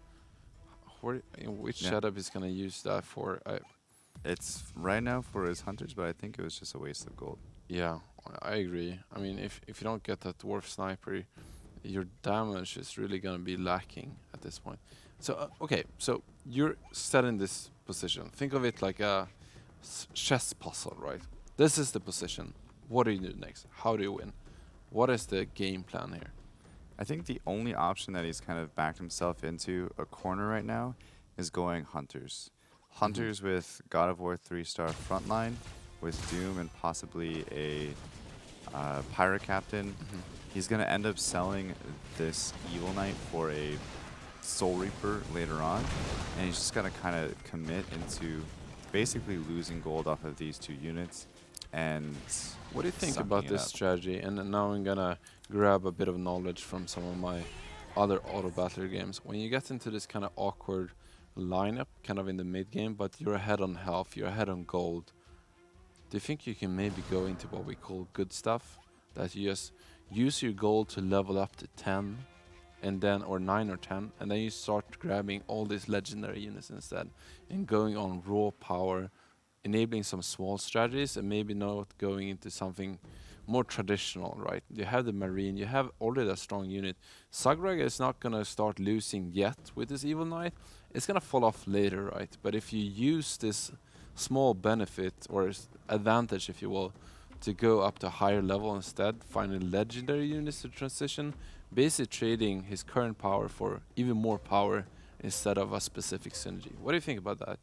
in which setup he's gonna use that for. It's right now for his Hunters, but I think it was just a waste of gold. Yeah, I agree. I mean, if you don't get that Dwarf Sniper, your damage is really gonna be lacking at this point. So okay, so you're set in this position. Think of it like a chess puzzle, right? This is the position. What do you do next? How do you win? What is the game plan here? I think the only option that he's kind of backed himself into a corner right now is going Hunters. Hunters with God of War 3-star frontline, with Doom and possibly a Pirate Captain. He's going to end up selling this Evil Knight for a Soul Reaper later on, and he's just going to kind of commit into basically losing gold off of these 2 units. And what do you think about this strategy? And now I'm gonna grab a bit of knowledge from some of my other auto battler games. When you get into this kind of awkward lineup, kind of in the mid game, but you're ahead on health, you're ahead on gold, do you think you can maybe go into what we call good stuff? That you just use your gold to level up to 10, and then or 9 or 10, and then you start grabbing all these legendary units instead and going on raw power, enabling some small strategies and maybe not going into something more traditional, right? You have the Marine, you have already a strong unit. Sagrag is not gonna start losing yet with this Evil Knight. It's gonna fall off later, right? But if you use this small benefit or advantage, if you will, to go up to a higher level instead, finding legendary units to transition, basically trading his current power for even more power instead of a specific synergy. What do you think about that?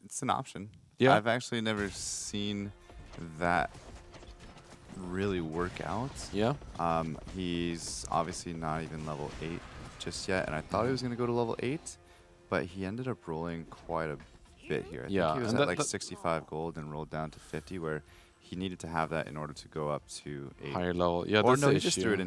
It's an option. Yeah. I've actually never seen that really work out. Yeah. He's obviously not even level 8 just yet, and I thought he was going to go to level 8, but he ended up rolling quite a bit here. I Yeah, think he was and at like that 65 gold and rolled down to 50, where he needed to have that in order to go up to 8. higher level. Yeah, Or that's no, the he just issue. threw it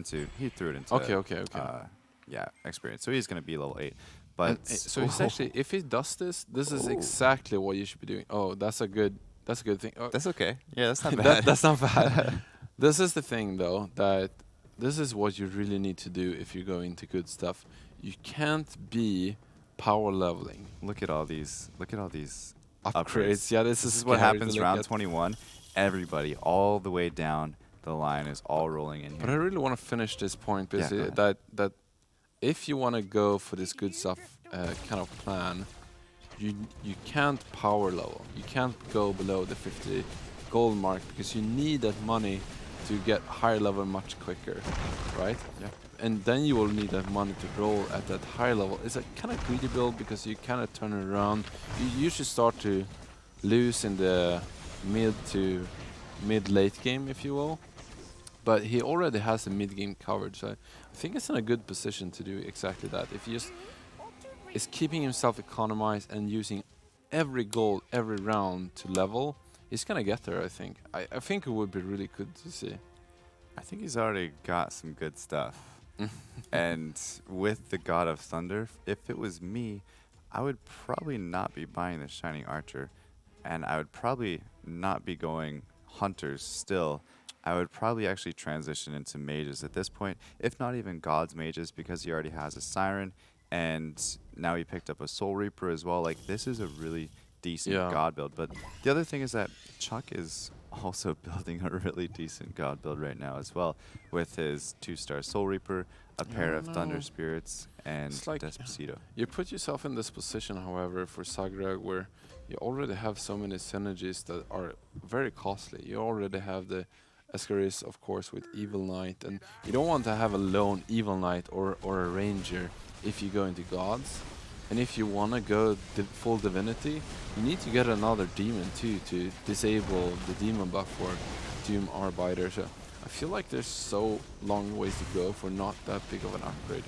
into Okay, okay, okay. yeah, experience. So he's going to be level 8. But So he's actually, if he does this, this is exactly what you should be doing. Oh, that's a good thing. Oh, that's okay. Yeah, that's not bad. that's not bad. This is the thing, though, that this is what you really need to do if you're going to good stuff. You can't be power leveling. Look at all these. Look at all these Upgrades. Yeah, this This is is what scary to happens look round at. 21. Everybody, all the way down the line, is all rolling in But I here. really want to finish this point, Yeah, basically, go ahead. that if you want to go for this good stuff kind of plan, you can't power level. You can't go below the 50 gold mark because you need that money to get higher level much quicker, right? Yeah. And then you will need that money to roll at that higher level. It's a kind of greedy build because you kind of turn it around. You usually start to lose in the mid-late game, if you will. But he already has a mid-game coverage, so I think it's in a good position to do exactly that. If he just is keeping himself economized and using every gold every round to level, he's gonna get there, I think. I think it would be really good to see. I think he's already got some good stuff. And with the God of Thunder, if it was me, I would probably not be buying the Shining Archer. And I would probably not be going Hunters still. I would probably actually transition into mages at this point, if not even God's mages, because he already has a Siren, and now he picked up a Soul Reaper as well. Like, this is a really decent Yeah. God build. But the other thing is that Chuck is also building a really decent God build right now as well, with his 2-star Soul Reaper, a pair of Thunder no. Spirits, and It's like- Despacito. You put yourself in this position, however, for Sagrag, where you already have so many synergies that are very costly. You already have the Ascaris, of course, with Evil Knight, and you don't want to have a lone Evil Knight or a Ranger if you go into Gods. And if you want to go full Divinity, you need to get another Demon too to disable the Demon buff for Doom Arbiter. So I feel like there's so long ways to go for not that big of an upgrade.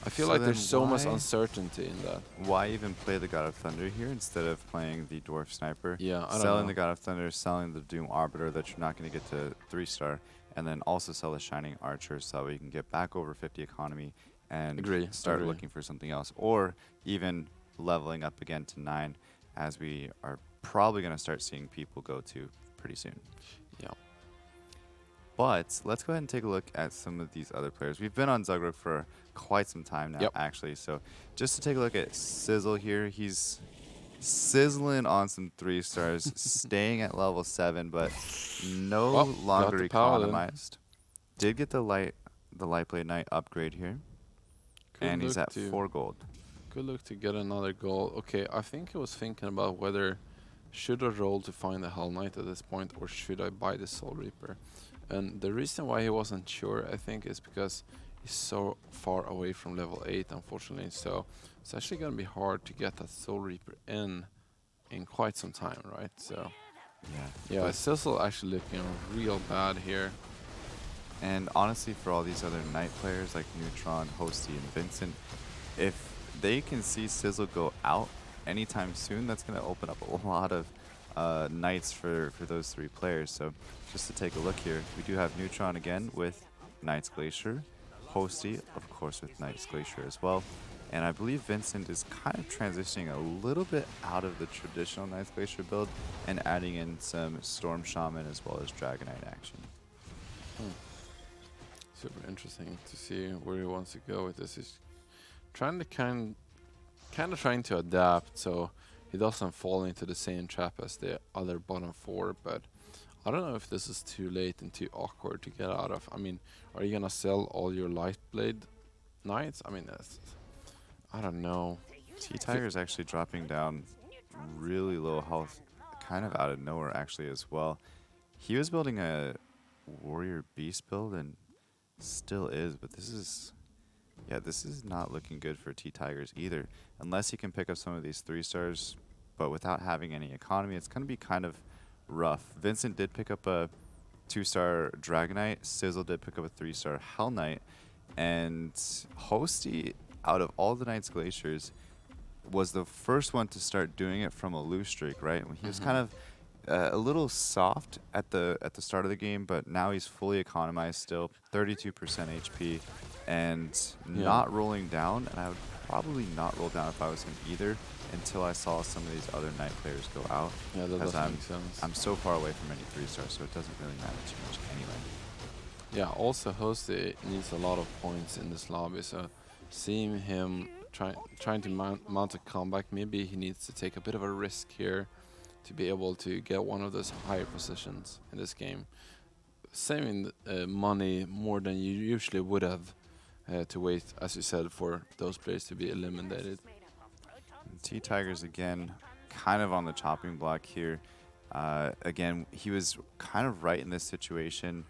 I feel So like then there's so much why- uncertainty in that. Why even play the God of Thunder here instead of playing the Dwarf Sniper? Yeah, I don't Selling know. the God of Thunder, selling the Doom Arbiter that you're not going to get to 3-star, and then also sell the Shining Archer so that you can get back over 50 economy and start agree. looking for something else. Or even leveling up again to 9, as we are probably going to start seeing people go to pretty soon. Yeah. But let's go ahead and take a look at some of these other players. We've been on Zugrug for quite some time now, Yep. actually. So just to take a look at Sizzle here, he's sizzling on some 3-stars, staying at level 7, but no Well, got longer the Paladin. economized. Did get the Lightblade Knight upgrade here, Good and he's look at to- 4 gold. Good luck to get another goal. Okay, I think I was thinking about whether should I roll to find the Hell Knight at this point or should I buy the Soul Reaper. And the reason why he wasn't sure, I think, is because he's so far away from level 8, unfortunately. So it's actually going to be hard to get that Soul Reaper in quite some time, right? So yeah, But- Sizzle actually looking real bad here. And honestly, for all these other Knight players like Neutron, Hosty, and Vincent, if they can see Sizzle go out anytime soon, that's going to open up a lot of Knights for those 3 players. So just to take a look here, we do have Neutron again with Knight's Glacier, Hosty, of course, with Knight's Glacier as well. And I believe Vincent is kind of transitioning a little bit out of the traditional Knight's Glacier build and adding in some Storm Shaman as well as Dragonite action. Super interesting to see where he wants to go with this. He's trying to kind of trying to adapt so he doesn't fall into the same trap as the other bottom four. But I don't know if this is too late and too awkward to get out of. I mean, are you gonna sell all your light blade knights? I mean, that's, I don't know. Tiger's actually dropping down really low health, kind of out of nowhere actually as well. He was building a warrior beast build and still is, but this is, yeah, this is not looking good for Tigers either. Unless he can pick up some of these 3-stars, but without having any economy, it's going to be kind of rough. Vincent did pick up a 2-star Dragonite. Sizzle did pick up a 3-star Hell Knight. And Hosty, out of all the Knights Glaciers, was the first one to start doing it from a lose streak, right? He was kind of a little soft at the start of the game, but now he's fully economized still, 32% HP, and not rolling down. And I would probably not roll down if I was him either until I saw some of these other Knight players go out. Yeah, that does make sense. I'm so far away from any 3-stars, so it doesn't really matter too much anyway. Yeah, also Hosty needs a lot of points in this lobby, so seeing him trying to mount a comeback, maybe he needs to take a bit of a risk here to be able to get one of those higher positions in this game. Saving money more than you usually would have to wait, as you said, for those players to be eliminated. Tigers again, kind of on the chopping block here. Again, he was kind of right in this situation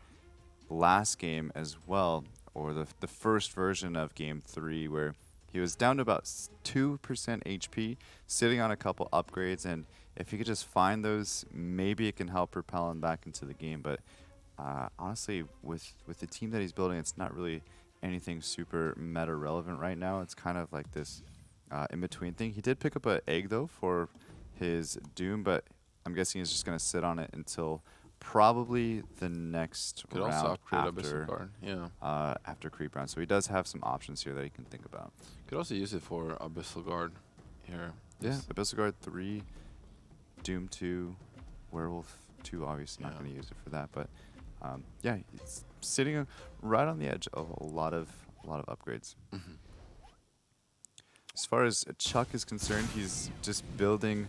last game as well, or the first version of game 3, where he was down to about 2% HP, sitting on a couple upgrades, and if he could just find those, maybe it can help propel him back into the game. But honestly, with the team that he's building, it's not really anything super meta relevant right now. It's kind of like this in-between thing. He did pick up an egg, though, for his Doom, but I'm guessing he's just going to sit on it until probably the next Could round also upgrade Abyssal Guard, after creep round. So he does have some options here that he can think about. Could also use it for Abyssal Guard here. Yeah, Abyssal Guard 3, Doom 2, Werewolf 2, obviously not going to use it for that, but yeah, it's sitting right on the edge of a lot of upgrades. As far as Chuck is concerned, he's just building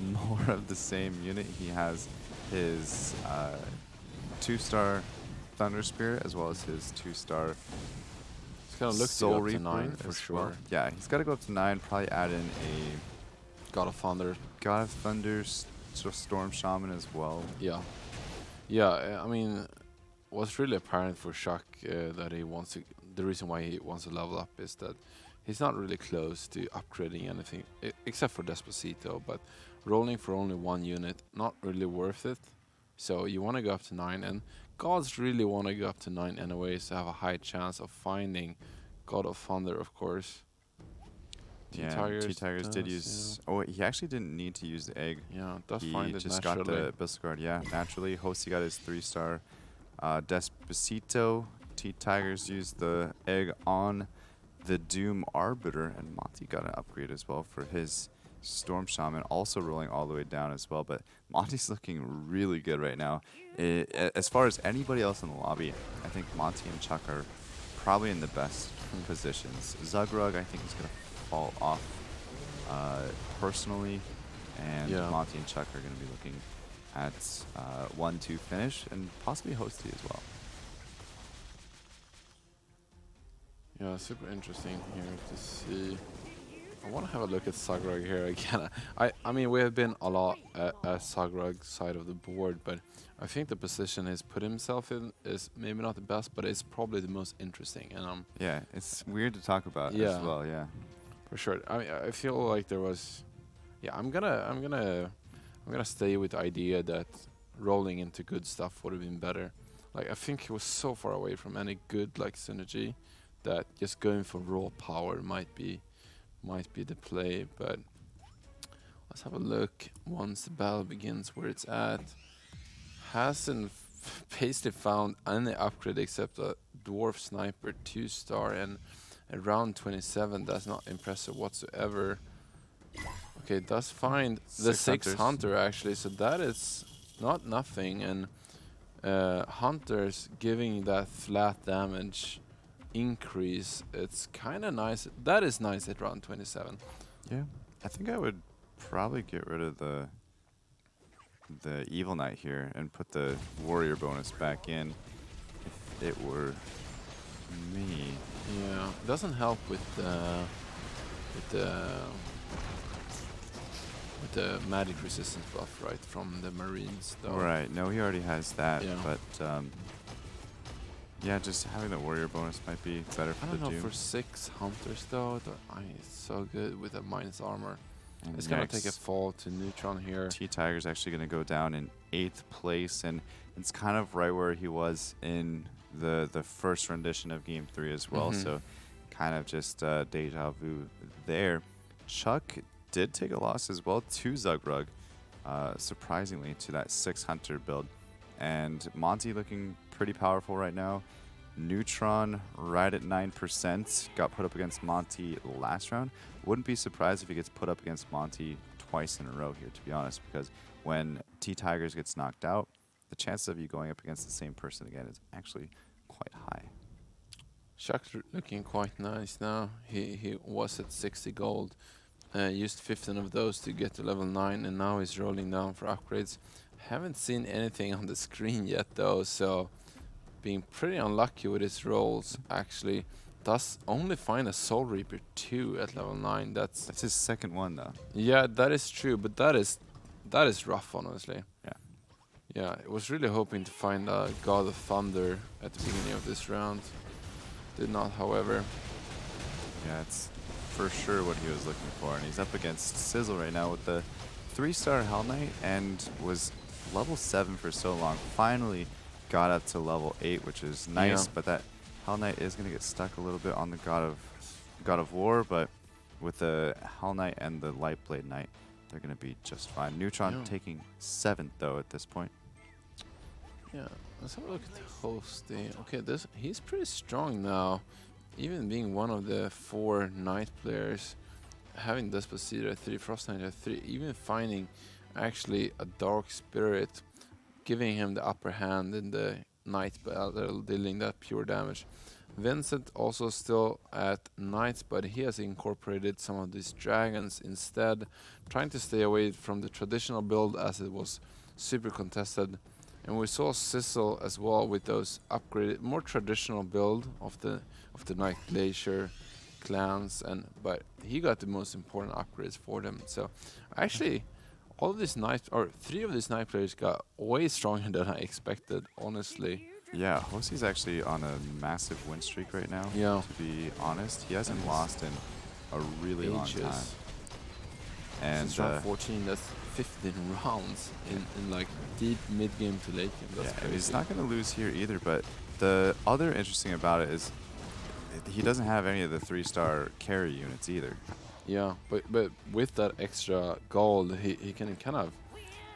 more of the same unit. He has his 2-star Thunder Spirit as well as his 2-star He's gonna look to go up to 9 for sure. Well. Yeah, he's got to go up to 9. Probably add in a God of Thunder. God of Thunder, Storm Shaman as well. Yeah. I mean, what's really apparent for Chuck that he wants to. The reason why he wants to level up is that he's not really close to upgrading anything except for Despacito, but rolling for only 1 unit, not really worth it. So you want to go up to 9, and gods really want to go up to 9 anyways to have a high chance of finding God of Thunder, of course. Yeah, Tigers did use. Yeah. Oh, he actually didn't need to use the egg. Yeah, does he find it just naturally. got the Abyssal Guard. Yeah, naturally. Hosty got his 3-star Despacito. Tigers used the egg on the Doom Arbiter, and Monty got an upgrade as well for his Storm Shaman, also rolling all the way down as well. But Monty's looking really good right now. As far as anybody else in the lobby, I think Monty and Chuck are probably in the best positions. Zugrug, I think, is going to fall off personally, and Monty and Chuck are going to be looking at 1-2 finish, and possibly Hosty as well. Yeah, super interesting here to see. I want to have a look at Sagrag here again. I mean, we have been a lot at Sagrag's side of the board, but I think the position he's put himself in is maybe not the best, but it's probably the most interesting. And yeah, it's weird to talk about as well. Yeah, for sure. I mean, I feel like there was. Yeah, I'm gonna stay with the idea that rolling into good stuff would have been better. Like, I think he was so far away from any good synergy that just going for raw power might be the play. But let's have a look once the battle begins where it's at. Hasn't basically found any upgrade except a Dwarf Sniper 2-star, and around 27. That's not impressive whatsoever. Okay, does find the 6 Hunter actually, so that is not nothing. And Hunters giving that flat damage increase, it's kind of nice. That is nice at round 27. Yeah, I think I would probably get rid of the Evil Knight here and put the Warrior bonus back in if it were me. Yeah, it doesn't help with the with the magic resistance buff, right, from the Marines, though. Right, no, he already has that, Yeah. but yeah, just having the Warrior bonus might be better for I the don't know, Doom. for 6 Hunters, though, it's so good with a minus armor. And It's gonna take a next, fall to Neutron here. T-Tiger's actually going to go down in 8th place, and it's kind of right where he was in the first rendition of Game 3 as well, Mhm. so kind of just deja vu there. Chuck did take a loss as well to Zugrug, surprisingly, to that 6 Hunter build. And Monty looking pretty powerful right now. Neutron right at 9%, got put up against Monty last round. Wouldn't be surprised if he gets put up against Monty twice in a row here, to be honest, because when T-Tigers gets knocked out, the chances of you going up against the same person again is actually quite high. Chuck's looking quite nice now. He was at 60 gold. Used 15 of those to get to level 9, and now he's rolling down for upgrades. Haven't seen anything on the screen yet, though, so being pretty unlucky with his rolls, actually. Does only find a Soul Reaper 2 at level 9. That's his second one, though. Yeah, that is true, but that is rough, honestly. Yeah. Yeah, I was really hoping to find a God of Thunder at the beginning of this round. Did not, however. Yeah, it's for sure what he was looking for. And he's up against Sizzle right now with the 3-star Hell Knight and was level 7 for so long. Finally got up to level 8, which is nice, Yeah. but that Hell Knight is going to get stuck a little bit on the God of War, but with the Hell Knight and the Lightblade Knight, they're going to be just fine. Neutron Yeah. taking 7th, though, at this point. Yeah, let's have a look at the hosting. Okay, he's pretty strong now. Even being one of the 4 Knight players, having Desposito at 3, Frost Knight at 3, even finding actually a Dark Spirit, giving him the upper hand in the Knight battle, dealing that pure damage. Vincent also still at Knights, but he has incorporated some of these dragons instead, trying to stay away from the traditional build as it was super contested. And we saw Sissel as well with those upgraded, more traditional build of the Night Glacier clans, but he got the most important upgrades for them. So actually, all of these Night, or 3 of these Night players got way stronger than I expected, honestly. Yeah, Hosey's actually on a massive win streak right now, Yeah. to be honest. He hasn't lost in a really long time. Ages. And Since round 14, that's 15 rounds in like deep mid game to late game. That's yeah, and crazy. he's not going to lose here either, but the other interesting about it is he doesn't have any of the 3-star carry units either. Yeah, but with that extra gold, he can kind of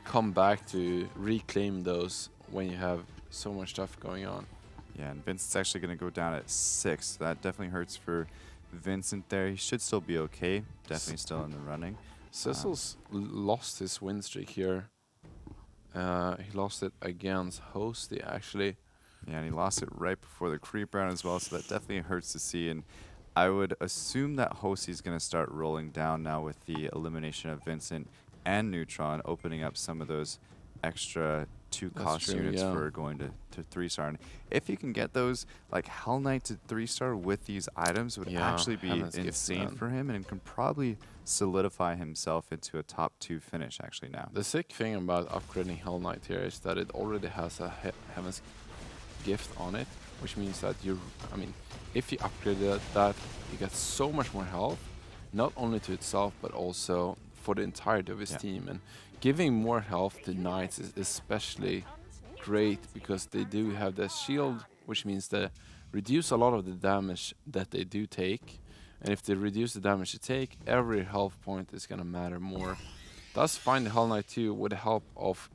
come back to reclaim those when you have so much stuff going on. Yeah, and Vincent's actually going to go down at 6. That definitely hurts for Vincent there. He should still be okay. Definitely still in the running. Sissel's lost his win streak here. He lost it against Hosty, actually. Yeah, and he lost it right before the creep round as well, so that definitely hurts to see. And I would assume that Hosey's going to start rolling down now with the elimination of Vincent and Neutron, opening up some of those extra 2 That's cost true, units yeah. for going to 3-star. And if you can get those, like Hell Knight to 3-star with these items, would Yeah, actually be Heaven's Gift, insane man. for him, and can probably solidify himself into a top 2 finish actually now. The sick thing about upgrading Hell Knight here is that it already has a Heaven's Gift on it, which means that if you upgrade that, you get so much more health, not only to itself, but also for the entirety of his Yeah. team. And giving more health to Knights is especially great because they do have the shield, which means they reduce a lot of the damage that they do take. And if they reduce the damage they take, every health point is going to matter more. Thus, find the Hell Knight 2 with the help of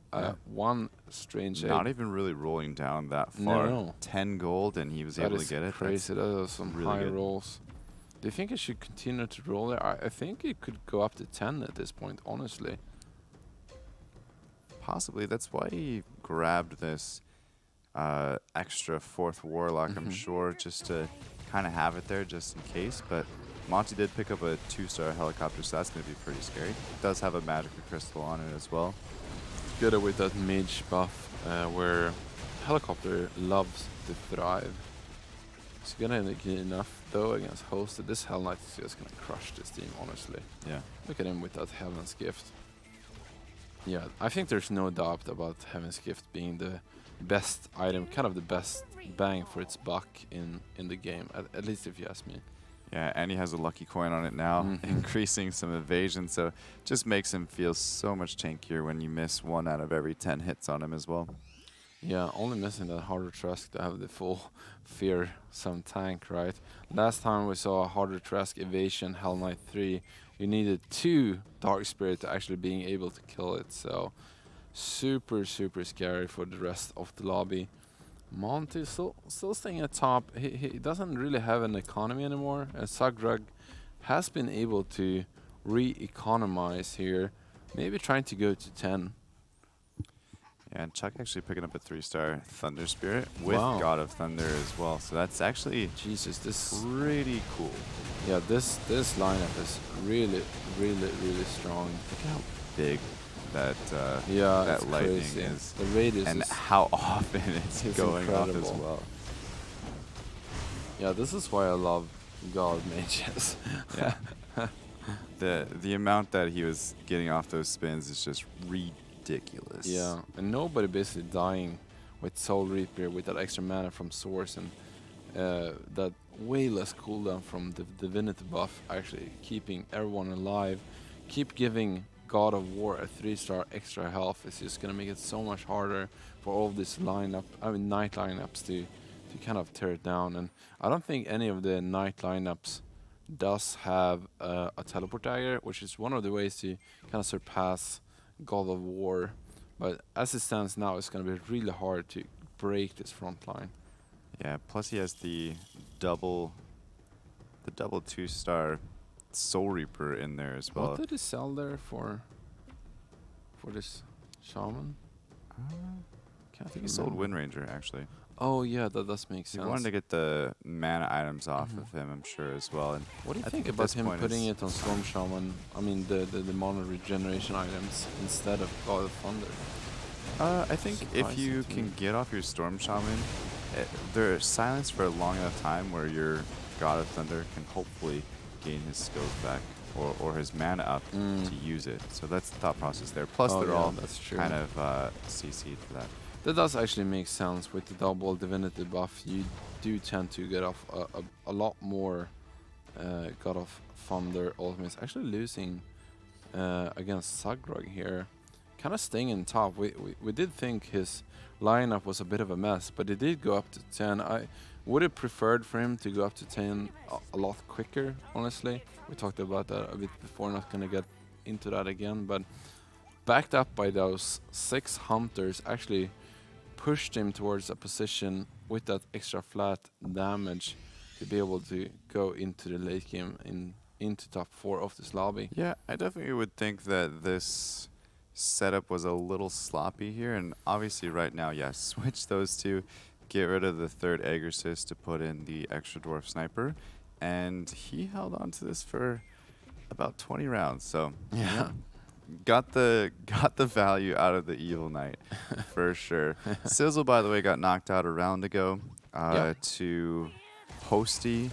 one strange Not aid. even really rolling down that far. No. 10 gold, and he was That able to is get it. crazy. That is some really high good. rolls. Do you think it should continue to roll there? I think it could go up to 10 at this point, honestly. Possibly. That's why he grabbed this extra fourth Warlock, I'm Mhm. sure, just to kind of have it there just in case. But Monty did pick up a 2-star helicopter, so that's going to be pretty scary. It does have a Magical Crystal on it as well. Together with that mage buff, where helicopter loves to thrive. It's gonna get enough though against hosted. This Hell Knight is just gonna crush this team, honestly. Yeah. Look at him with that Heaven's Gift. Yeah, I think there's no doubt about Heaven's Gift being the best item, kind of the best bang for its buck in the game, at least if you ask me. Yeah, and he has a lucky coin on it now, Mhm. increasing some evasion, so just makes him feel so much tankier when you miss 1 out of every 10 hits on him as well. Yeah, only missing that harder Trask to have the full fearsome tank, right? Last time we saw a harder Trask evasion Hell Knight 3, you needed 2 Dark Spirit to actually being able to kill it, so super, super scary for the rest of the lobby. Monty still staying at top. He doesn't really have an economy anymore, and Sagrug has been able to re-economize here, maybe trying to go to 10. Yeah, and Chuck actually picking up a 3-star Thunder Spirit with Wow. God of Thunder as well, so that's actually Jesus, this pretty cool. yeah, this lineup is really, really, really strong. Look how big that Yeah, that it's lightning crazy. is, The radius and is how often it's going off as incredible. well. Yeah, this is why I love God mages. Yeah. The amount that he was getting off those spins is just ridiculous. Yeah, and nobody basically dying with Soul Reaper with that extra mana from Source and that way less cooldown from the Divinity buff, actually keeping everyone alive. Keep giving God of War a 3-star extra health is just gonna make it so much harder for all this night lineups to kind of tear it down. And I don't think any of the night lineups does have a teleport dagger, which is one of the ways to kind of surpass God of War. But as it stands now, it's going to be really hard to break this front line. Yeah, plus he has the double 2-star Soul Reaper in there as well. What did he sell there for this shaman? I think he sold Wind Ranger actually. Oh yeah, that does make He sense. wanted to get the mana items off of him, I'm sure as well. And What do you I think at about this him point putting is- it on Storm Shaman? I mean the mono regeneration items instead of God of Thunder. I think if Surprising you to me. can get off your Storm Shaman, they're silenced for a long enough time where your God of Thunder can hopefully gain his skills back or his mana up to use it. So that's the thought process there. Plus, Oh, they're yeah, all that's true. kind of CC'd for that. That does actually make sense with the double divinity buff. You do tend to get off a lot more God of Thunder ultimates. Actually losing against Sagrog here, kind of staying in top. We did think his lineup was a bit of a mess, but it did go up to 10. I would have preferred for him to go up to 10 a lot quicker, honestly. We talked about that a bit before, not gonna get into that again, but backed up by those 6 hunters actually pushed him towards a position with that extra flat damage to be able to go into the late game into top 4 of this lobby. Yeah, I definitely would think that this setup was a little sloppy here, and obviously right now, yes, switch those two, get rid of the third Aegrisist to put in the extra Dwarf Sniper, and he held on to this for about 20 rounds, so Yeah. got the value out of the Evil Knight for sure. Sizzle, by the way, got knocked out a round ago to Posty,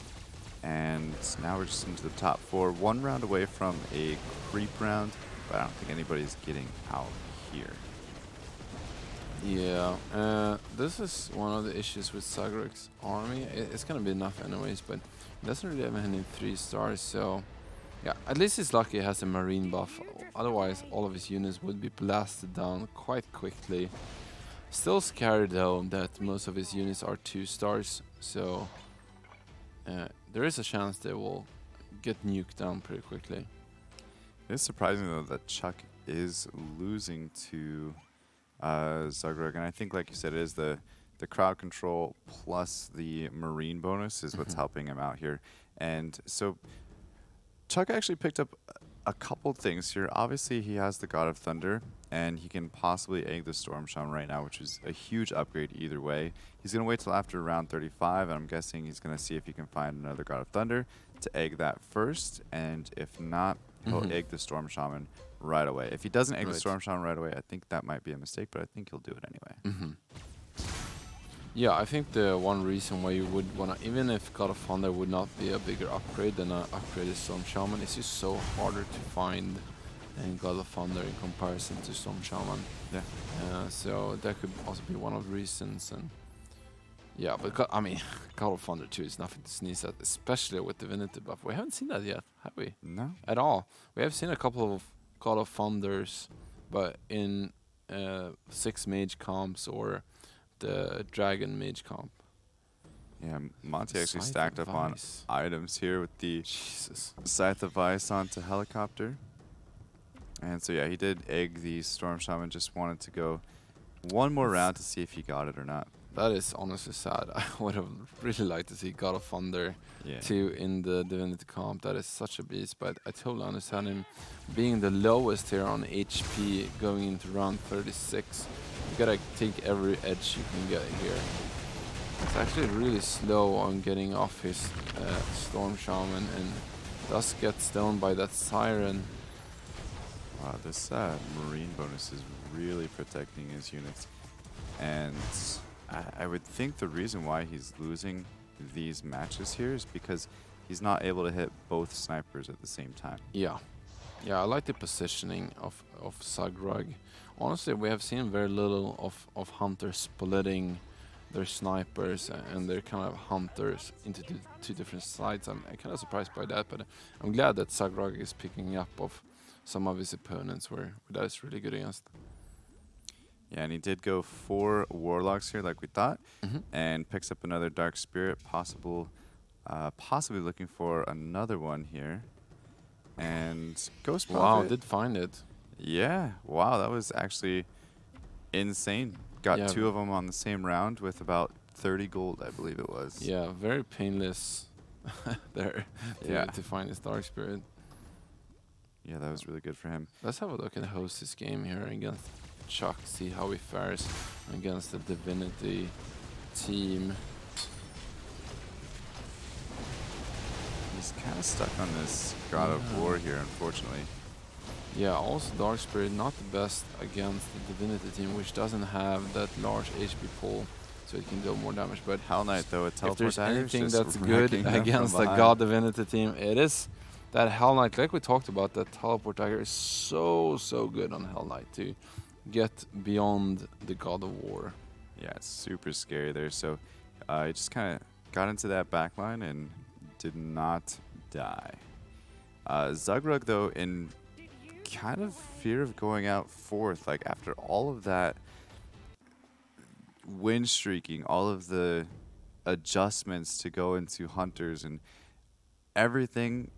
and now we're just into the top 4. 1 round away from a creep round, but I don't think anybody's getting out here. Yeah, this is one of the issues with Sagrok's army. It's gonna be enough anyways, but he doesn't really have any 3 stars, so yeah, at least he's lucky he has a marine buff. Otherwise, all of his units would be blasted down quite quickly. Still scared though that most of his units are 2 stars, so there is a chance they will get nuked down pretty quickly. It's surprising though that Chuck is losing to Zagreb, and I think, like you said, it is the crowd control plus the marine bonus is what's helping him out here. And so Chuck actually picked up a couple things here. Obviously, he has the God of Thunder, and he can possibly egg the Storm Shaman right now, which is a huge upgrade either way. He's going to wait till after round 35, and I'm guessing he's going to see if he can find another God of Thunder to egg that first, and if not, he'll egg the Storm Shaman right away. If he doesn't egg the Right. Storm Shaman right away, I think that might be a mistake, but I think he'll do it anyway. Yeah, I think the one reason why you would wanna, even if God of Thunder would not be a bigger upgrade than an upgraded Storm Shaman, it's just so harder to find in God of Thunder in comparison to Storm Shaman. Yeah. So that could also be one of the reasons. And yeah, but I mean, God of Thunder 2 is nothing to sneeze at, especially with Divinity buff. We haven't seen that yet, have we? No. At all. We have seen a couple of God of Thunders, but in 6 mage comps or the Dragon mage comp. Yeah, Monty actually Scythe stacked of up on Ice. items here with the Jesus. Scythe of Ice onto Helicopter. And so, yeah, he did egg the Storm Shaman, just wanted to go one more round to see if he got it or not. That is honestly sad. I would have really liked to see God of Thunder Yeah. 2 in the Divinity comp. That is such a beast, but I totally understand him being the lowest here on HP going into round 36. You gotta take every edge you can get here. It's actually really slow on getting off his Storm Shaman and does get stoned by that Siren. Wow, this Marine bonus is really protecting his units. And I would think the reason why he's losing these matches here is because he's not able to hit both snipers at the same time. Yeah. Yeah, I like the positioning of Sagrug. Honestly, we have seen very little of hunters splitting their snipers and their kind of hunters into two different sides. I'm kind of surprised by that, but I'm glad that Sagrug is picking up of some of his opponents where that is really good against. Yeah, and he did go 4 Warlocks here like we thought, and picks up another Dark Spirit, possibly looking for another one here. And Ghost Prophet. Wow, did find it. Yeah, wow, that was actually insane. Got 2 of them on the same round with about 30 gold, I believe it was. Yeah, very painless there to find his Dark Spirit. Yeah, that was really good for him. Let's have a look at Host's game here against Chuck, see how he fares against the Divinity team. He's kind of stuck on this God of War here, unfortunately. Yeah, also Dark Spirit not the best against the Divinity team, which doesn't have that large HP pool, so it can deal more damage. But Hell Knight, though, a if teleport there's dagger is anything just that's good wrecking them against from the behind. God Divinity team, it is that Hell Knight. Like we talked about, that teleport dagger is so good on Hell Knight to get beyond the God of War. Yeah, it's super scary there. So he just kind of got into that backline and did not die. Zugrug, though, in kind of fear of going out 4th, like after all of that win streaking, all of the adjustments to go into Hunters and everything,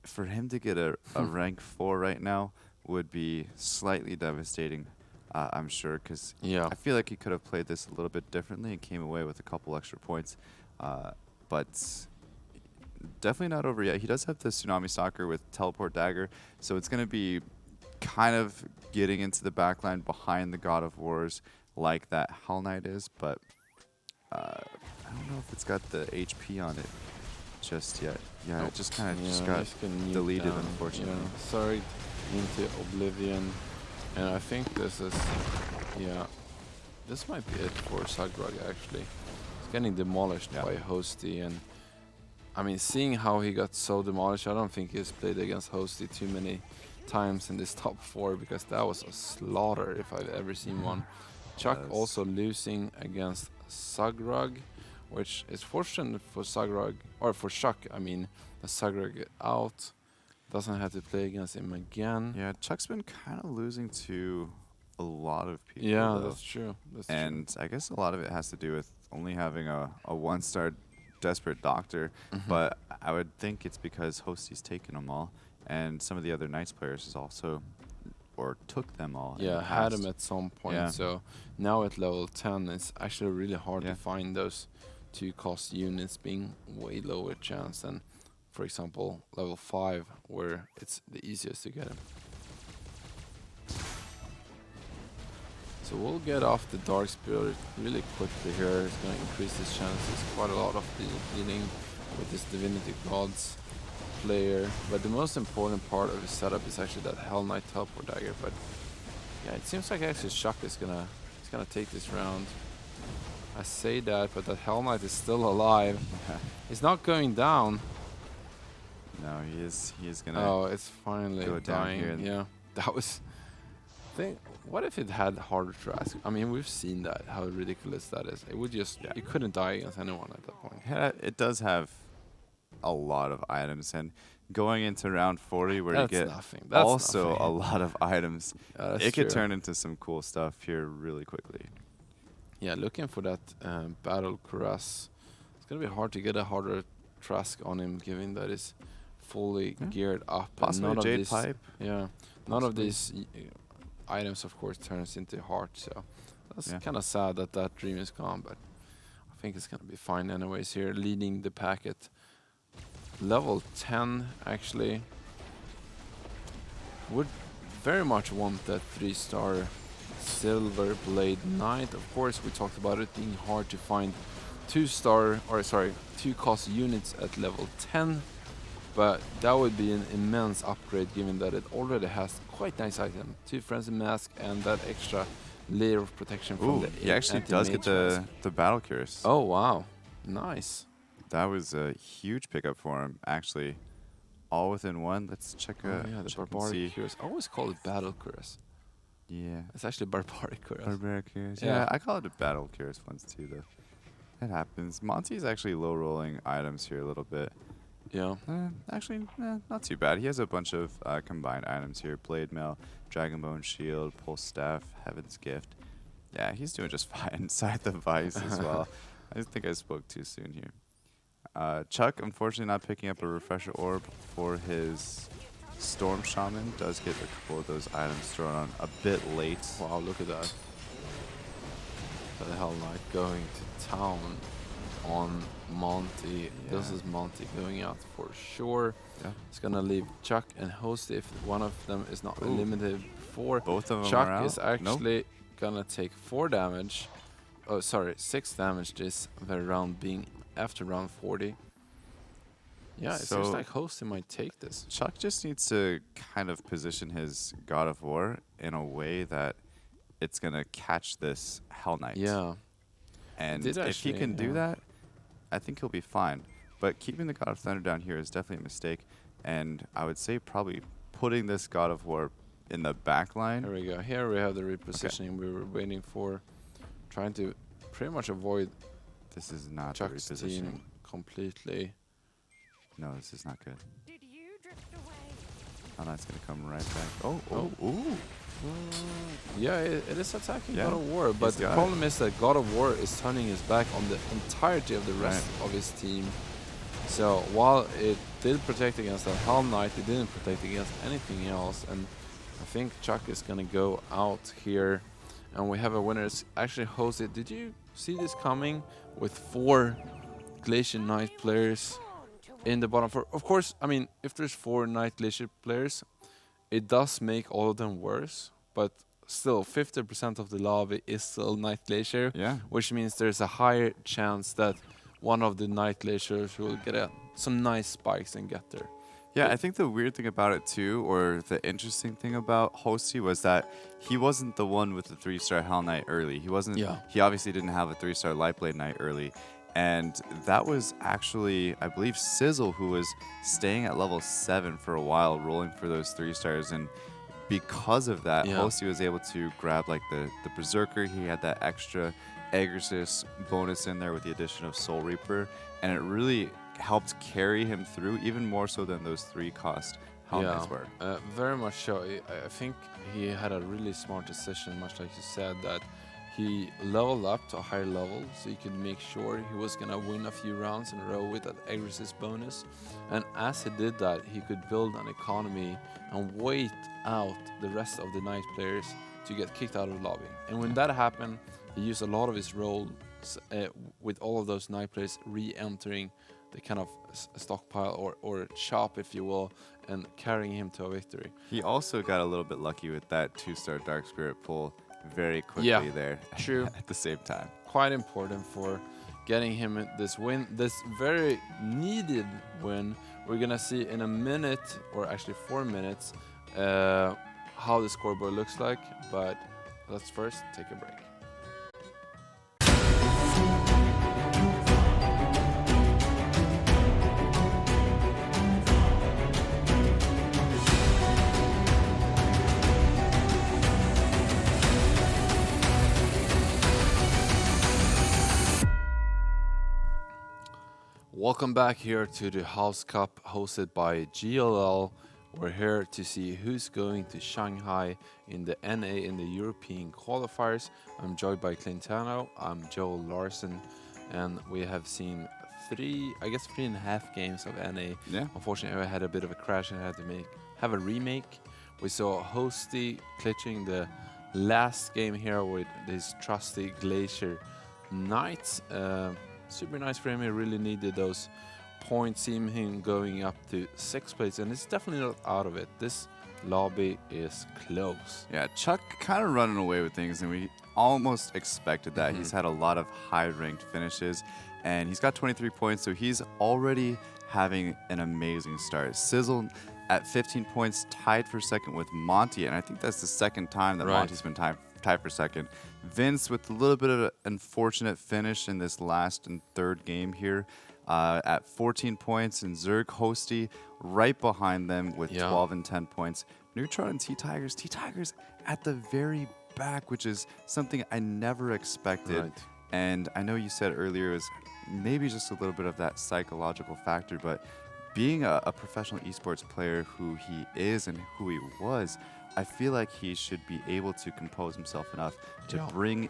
for him to get a rank 4 right now would be slightly devastating, I'm sure, because Yeah. I feel like he could have played this a little bit differently and came away with a couple extra points. But definitely not over yet. He does have the Tsunami Stalker with Teleport Dagger, so it's going to be kind of getting into the backline behind the God of Wars like that Hell Knight is, but I don't know if it's got the HP on it just yet. Yeah, Nope. it just kind of Yeah, got he's gonna nuke deleted, down. unfortunately. Yeah, sorry into Oblivion. And I think this is, this might be it for Sagrug actually. He's getting demolished by Hosty, and I mean, seeing how he got so demolished, I don't think he's played against Hosty too many times in this top 4, because that was a slaughter if I've ever seen one. Chuck also losing against Sagrug, which is fortunate for Sagrug, or for Chuck, I mean, the Sagrug out. Doesn't have to play against him again. Yeah, Chuck's been kind of losing to a lot of people. Yeah, though. that's true. And I guess a lot of it has to do with only having a 1-star Desperate Doctor, but I would think it's because Hosty's taken them all, and some of the other Knights players is also, or took them all. Yeah, had him at some point. Yeah. So now at level 10, it's actually really hard to find those 2 cost units being way lower chance than for example, level 5, where it's the easiest to get him. So we'll get off the Dark Spirit really quickly here. It's going to increase his chances quite a lot of dealing with this Divinity Gods player. But the most important part of his setup is actually that Hell Knight teleport dagger. But yeah, it seems like actually Shuck is gonna take this round. I say that, but that Hell Knight is still alive. He's not going down. No, he is gonna. Oh, it's finally go down dying. here. Yeah, that was. What if it had harder trash? I mean, we've seen that, how ridiculous that is. It would just, Yeah. you couldn't die against anyone at that point. Yeah, it does have a lot of items, and going into round 40 where That's you get nothing. That's also nothing. a lot of items, Yeah, that's it could true. turn into some cool stuff here really quickly. Yeah, looking for that battle cuirass. It's gonna be hard to get a harder Trask on him, given that he's fully Yeah. geared up. And Possibly none a of Jade these, Pipe. yeah, none of Possibly. these items, of course, turns into heart. So that's Yeah. kind of sad that that dream is gone. But I think it's gonna be fine anyways. Here, leading the packet, level 10 actually. Would very much want that 3-star Silver Blade Knight. Of course, we talked about it being hard to find 2-cost units at level 10, but that would be an immense upgrade given that it already has quite nice item, 2 Frenzy Mask and that extra layer of protection from Ooh, the he actually does get anti-mage mask. the battle cures. Oh wow, nice. That was a huge pickup for him, actually. All within one. Let's check Oh yeah, the check and Barbaric see. Cures. I always call it Battle Cures. Yeah. It's actually Barbaric Cures. Barbaric cures. Yeah. Yeah, I call it a battle cures once too, though. It happens. Monty's actually low rolling items here a little bit. Yeah. Actually, not too bad. He has a bunch of combined items here: Blade Mail, Dragonbone Shield, Pulse Staff, Heaven's Gift. Yeah, he's doing just fine. Scythe the Vice as well. I think I spoke too soon here. Chuck, unfortunately, not picking up a Refresher Orb for his Storm Shaman. Does get a couple of those items thrown on a bit late. Wow, look at that. The Hell Knight going to town on Monty. This Yeah. is Monty going out for sure. Yeah. It's gonna leave Chuck and Host if one of them is not Ooh. eliminated before. Both of them Chuck are out. is Nope. actually gonna take 4 damage. Oh, sorry, 6 damage this very round, being after round 40. Yeah, it seems So- like Host might take this. Chuck just needs to kind of position his God of War in a way that it's going to catch this Hell Knight. Yeah. And did if he actually, can do yeah. that, I think he'll be fine. But keeping the God of Thunder down here is definitely a mistake. And I would say probably putting this God of War in the back line. Here we go. Here we have the repositioning we were waiting for. Trying to pretty much avoid This is not the Chuck's repositioning. team completely. No, this is not good. Did you drift away? Hell Knight's going to come right back. Oh, Oh. ooh. Yeah, it is attacking Yeah, God of War, but he's the got it. problem is that God of War is turning his back on the entirety of the rest of his team. So while it did protect against that Hell Knight, it didn't protect against anything else. And I think Chuck is gonna go out here, and we have a winner. It's actually hosted. Did you see this coming? With 4 Glacier Knight players in the bottom 4. Of course, I mean, if there's 4 Knight Glacier players, it does make all of them worse, but still 50% of the lobby is still Night Glacier, Yeah. which means there's a higher chance that one of the Night Glaciers will get some nice spikes and get there. Yeah, I think the weird thing about it too, or the interesting thing about Hosty, was that he wasn't the one with the 3-star Hell Knight early. He wasn't. Yeah. He obviously didn't have a 3-star Lightblade Knight early, and that was actually, I believe, Sizzle, who was staying at level 7 for a while, rolling for those 3-stars, and because of that, Yeah. Hosty was able to grab like the Berserker. He had that extra Aegrisis bonus in there with the addition of Soul Reaper, and it really helped carry him through, even more so than those 3-cost Hell Knights were. Very much so. I think he had a really smart decision, much like you said, that he leveled up to a higher level so he could make sure he was going to win a few rounds in a row with that Aegrisis bonus. And as he did that, he could build an economy and wait out the rest of the Knight players to get kicked out of the lobby. And when that happened, he used a lot of his rolls with all of those Knight players re-entering the kind of stockpile or chop, if you will, and carrying him to a victory. He also got a little bit lucky with that 2-star Dark Spirit pull very Yeah, quickly there true. at the same time. Quite important for getting him this win, this very needed win. We're gonna see in a minute, or actually 4 minutes, how the scoreboard looks like. But let's first take a break. Welcome back here to the House Cup hosted by GLL. We're here to see who's going to Shanghai in the NA in the European qualifiers. I'm joined by Clintano, I'm Joel Larson, and we have seen three and a half games of NA. Yeah. Unfortunately, I had a bit of a crash and I had to have a remake. We saw Hosty glitching the last game here with his trusty Glacier Knights. Super nice for him. He really needed those points. Seeing him going up to 6th place, and it's definitely not out of it. This lobby is close. Yeah, Chuck kind of running away with things, and we almost expected that. He's had a lot of high-ranked finishes, and he's got 23 points, so he's already having an amazing start. Sizzle at 15 points, tied for second with Monty, and I think that's the second time that Monty's been tied for second. Vince with a little bit of an unfortunate finish in this last and third game here at 14 points, and Zerg Hosty right behind them with 12 and 10 points. Neutron and T-Tigers at the very back, which is something I never expected. Right. And I know you said earlier it was maybe just a little bit of that psychological factor, but being a professional esports player who he is and who he was, I feel like he should be able to compose himself enough to bring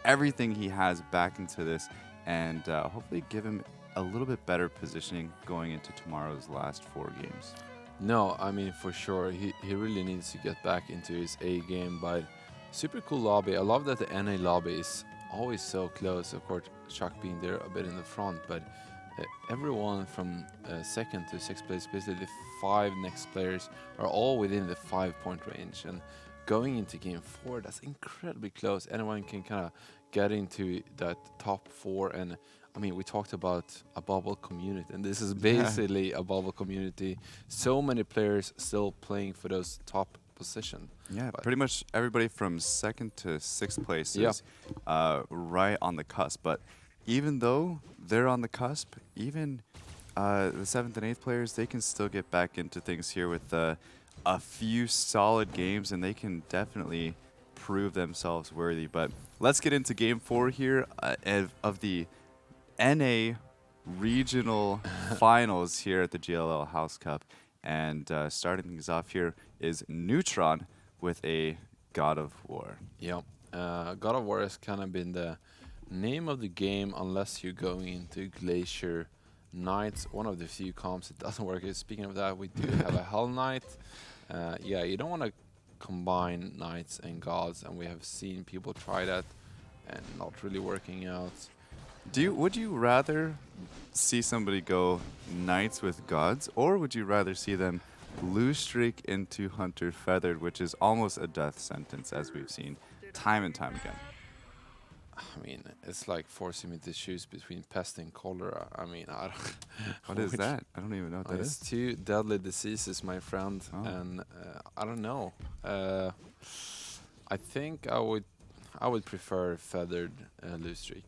everything he has back into this and hopefully give him a little bit better positioning going into tomorrow's last 4 games. No, I mean, for sure, he really needs to get back into his A game, but super cool lobby. I love that the NA lobby is always so close. Of course, Chuck being there a bit in the front, but everyone from 2nd to 6th place, basically the 5 next players, are all within the 5-point range. And going into game 4, that's incredibly close. Anyone can kind of get into that top 4. And I mean, we talked about a bubble community, and this is basically a bubble community. So many players still playing for those top position. Yeah, But pretty much everybody from 2nd to 6th place is right on the cusp. But even though they're on the cusp, even the 7th and 8th players, they can still get back into things here with a few solid games, and they can definitely prove themselves worthy. But let's get into game 4 here of the NA regional finals here at the GLL House Cup. And starting things off here is Neutron with a God of War. Yeah, God of War has kind of been the name of the game unless you're going into Glacier Knights. One of the few comps it doesn't work. Speaking of that, we do have a Hell Knight. Yeah, you don't want to combine Knights and Gods, and we have seen people try that and not really working out. Would you rather see somebody go Knights with Gods, or would you rather see them lose streak into Hunter Feathered, which is almost a death sentence, as we've seen time and time again? I mean, it's like forcing me to choose between pest and cholera. I mean, I don't. What is that? I don't even know what that It's is. 2 deadly diseases, my friend, and I don't know. I think I would prefer feathered lose streak.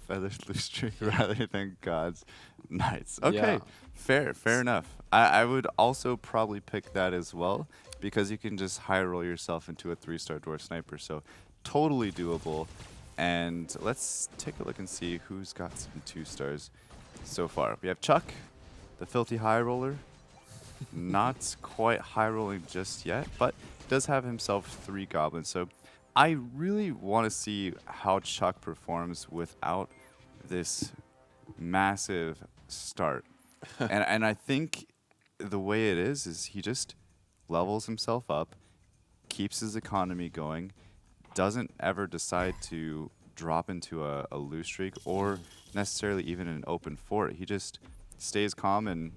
Feathered lose streak rather than Gods Knights. Okay, Yeah. fair enough. I would also probably pick that as well, because you can just high roll yourself into a 3-star Dwarf Sniper, so totally doable. And let's take a look and see who's got some 2-stars so far. We have Chuck, the filthy high roller. Not quite high rolling just yet, but does have himself 3 goblins. So I really want to see how Chuck performs without this massive start. and I think the way it is he just levels himself up, keeps his economy going, doesn't ever decide to drop into a loose streak or necessarily even an open fort. He just stays calm and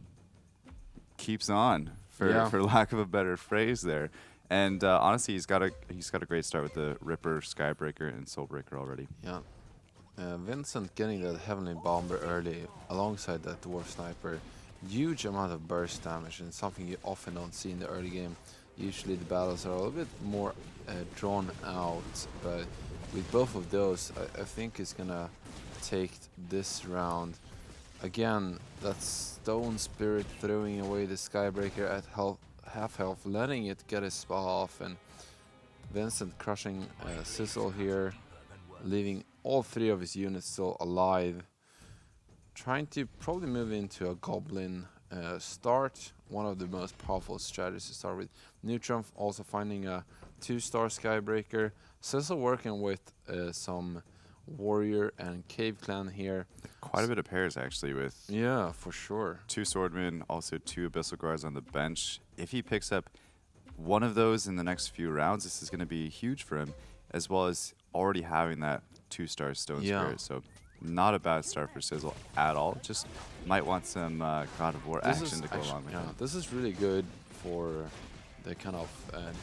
keeps on, for Yeah. for lack of a better phrase there. And honestly, he's got a great start with the Ripper, Skybreaker, and Soulbreaker already. Yeah. Vincent getting that Heavenly Bomber early alongside that Dwarf Sniper. Huge amount of burst damage and something you often don't see in the early game. Usually the battles are a little bit more drawn out, but with both of those, I think he's gonna take this round. Again, that Stone Spirit throwing away the Skybreaker at half health, letting it get his spa off, and Vincent crushing Sizzle here, leaving all three of his units still alive. Trying to probably move into a Goblin start, one of the most powerful strategies to start with. Neutron also finding a 2-star Skybreaker. Sizzle working with some Warrior and Cave Clan here. Quite a bit of pairs actually with Yeah, for sure. 2 Swordmen, also 2 Abyssal Guards on the bench. If he picks up one of those in the next few rounds, this is going to be huge for him, as well as already having that 2-star Stone Yeah. Spirit. So not a bad start for Sizzle at all. Just might want some God of War action to go along with yeah, it. this is really good for the kind of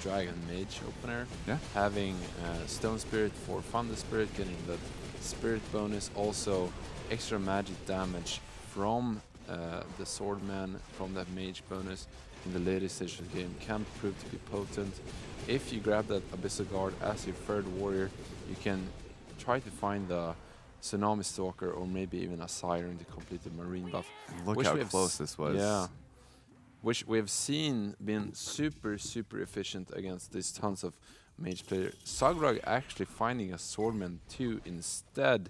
Dragon Mage opener. Yeah. Having Stone Spirit for Thunder Spirit, getting that Spirit bonus, also extra magic damage from the Swordman, from that Mage bonus in the later stage of the game can prove to be potent. If you grab that Abyssal Guard as your third warrior, you can try to find the Tsunami Stalker or maybe even a Siren to complete the Marine buff. Look which how we have close this was. Yeah. Which we have seen been super efficient against these tons of mage players. Sagrag actually finding a Swordman too instead.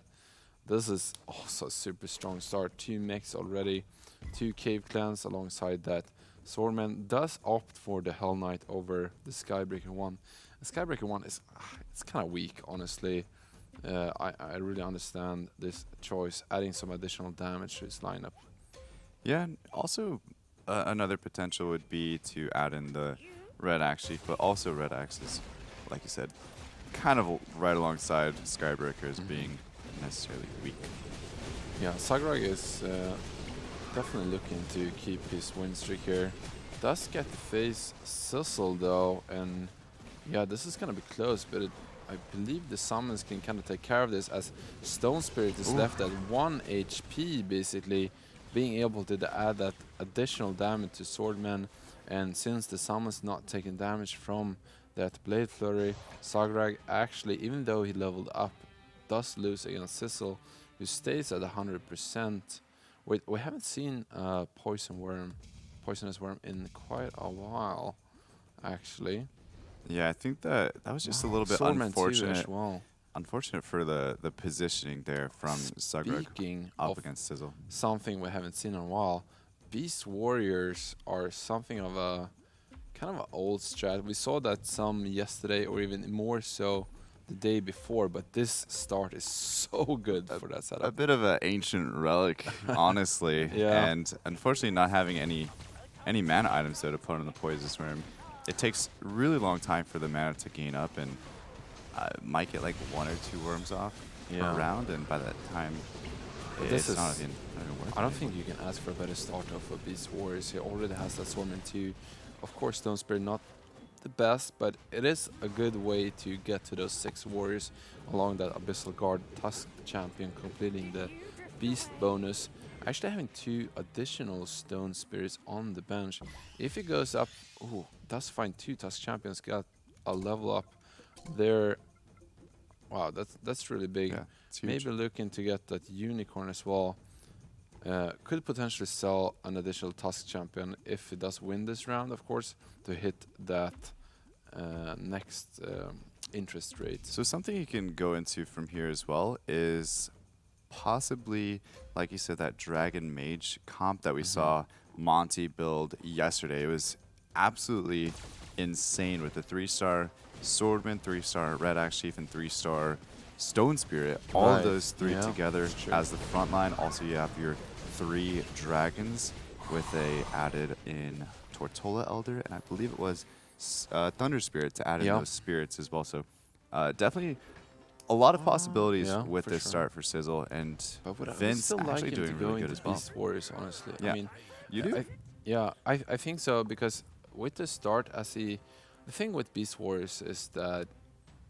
This is also a super strong start. 2 mechs already, 2 Cave Clans alongside that. Swordman does opt for the Hell Knight over the Skybreaker 1. The Skybreaker 1 is it's kind of weak, honestly. I really understand this choice, adding some additional damage to his lineup. Yeah, and also another potential would be to add in the Red Axe Chief, but also Red Axe is, like you said, kind of right alongside Skybreaker as being necessarily weak. Yeah, Sagrag is definitely looking to keep his win streak here. Does get to face Sizzle though, and yeah, this is gonna be close, but I believe the summons can kind of take care of this, as Stone Spirit is left at 1 HP basically, being able to add that additional damage to Swordman. And since the summons not taking damage from that Blade Flurry, Sagrag actually, even though he leveled up, does lose against Sizzle, who stays at 100%. We haven't seen Poisonous Worm in quite a while, actually. Yeah, I think that was just a little bit Swordman too unfortunate. as well. Unfortunate for the positioning there from Sagrag Speaking up of against Sizzle. something we haven't seen in a while, Beast Warriors are something of a kind of an old strat. We saw that some yesterday, or even more so the day before, but this start is so good for that A setup. bit of an ancient relic, honestly. Yeah. And unfortunately not having any mana items though to put on the Poisonous Worm. It takes a really long time for the mana to gain up, and might get like 1 or 2 worms off Yeah. per round, and by that time, But it's this not is- even worth I don't it. think you can ask for a better start off of Beast Warriors. He already has that Swordman too. Of course, Stone Spirit not the best, but it is a good way to get to those 6 warriors along that Abyssal Guard Tusk Champion, completing the Beast bonus. Actually having 2 additional Stone Spirits on the bench. If he goes up, does find 2 Tusk Champions, got a level up there. Wow, that's really big. Yeah, it's huge. Maybe looking to get that Unicorn as well. Could potentially sell an additional Tusk Champion if he does win this round, of course, to hit that next interest rate. So something you can go into from here as well is possibly, like you said, that Dragon Mage comp that we saw Monty build yesterday. It was absolutely insane with the 3-star Swordman, 3-star Red Axe Chief, and 3-star Stone Spirit. All Right, of those 3 yeah, together that's true. as the front line. Also, you have your 3 dragons with a added in Tortola Elder, and I believe it was Thunder Spirit to add in Yeah. those spirits as well. So definitely A lot of possibilities Yeah, with for this sure. start for Sizzle, and But would I would Vince still actually like him to doing go really good into as well. Beast Wars, honestly. I Yeah, mean, you do? I, yeah, I think so because with the start, as he, the thing with Beast Wars is that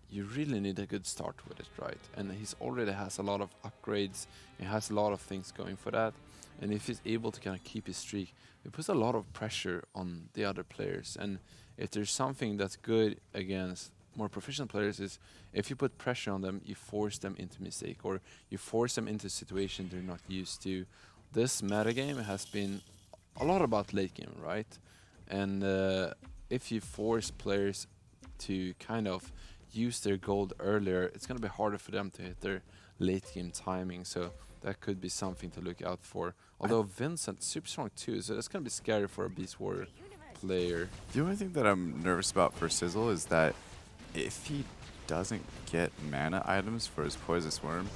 you really need a good start with it, right? And he's already has a lot of upgrades. He has a lot of things going for that. And if he's able to kind of keep his streak, it puts a lot of pressure on the other players. And if there's something that's good against more professional players is if you put pressure on them, you force them into mistake or you force them into a situation they're not used to. This metagame has been a lot about late game, right? And if you force players to kind of use their gold earlier, it's going to be harder for them to hit their late game timing. So that could be something to look out for. Although Vincent's super strong too, so that's going to be scary for a Beast Warrior player. The only thing that I'm nervous about for Sizzle is that if he doesn't get mana items for his Poisonous Worm,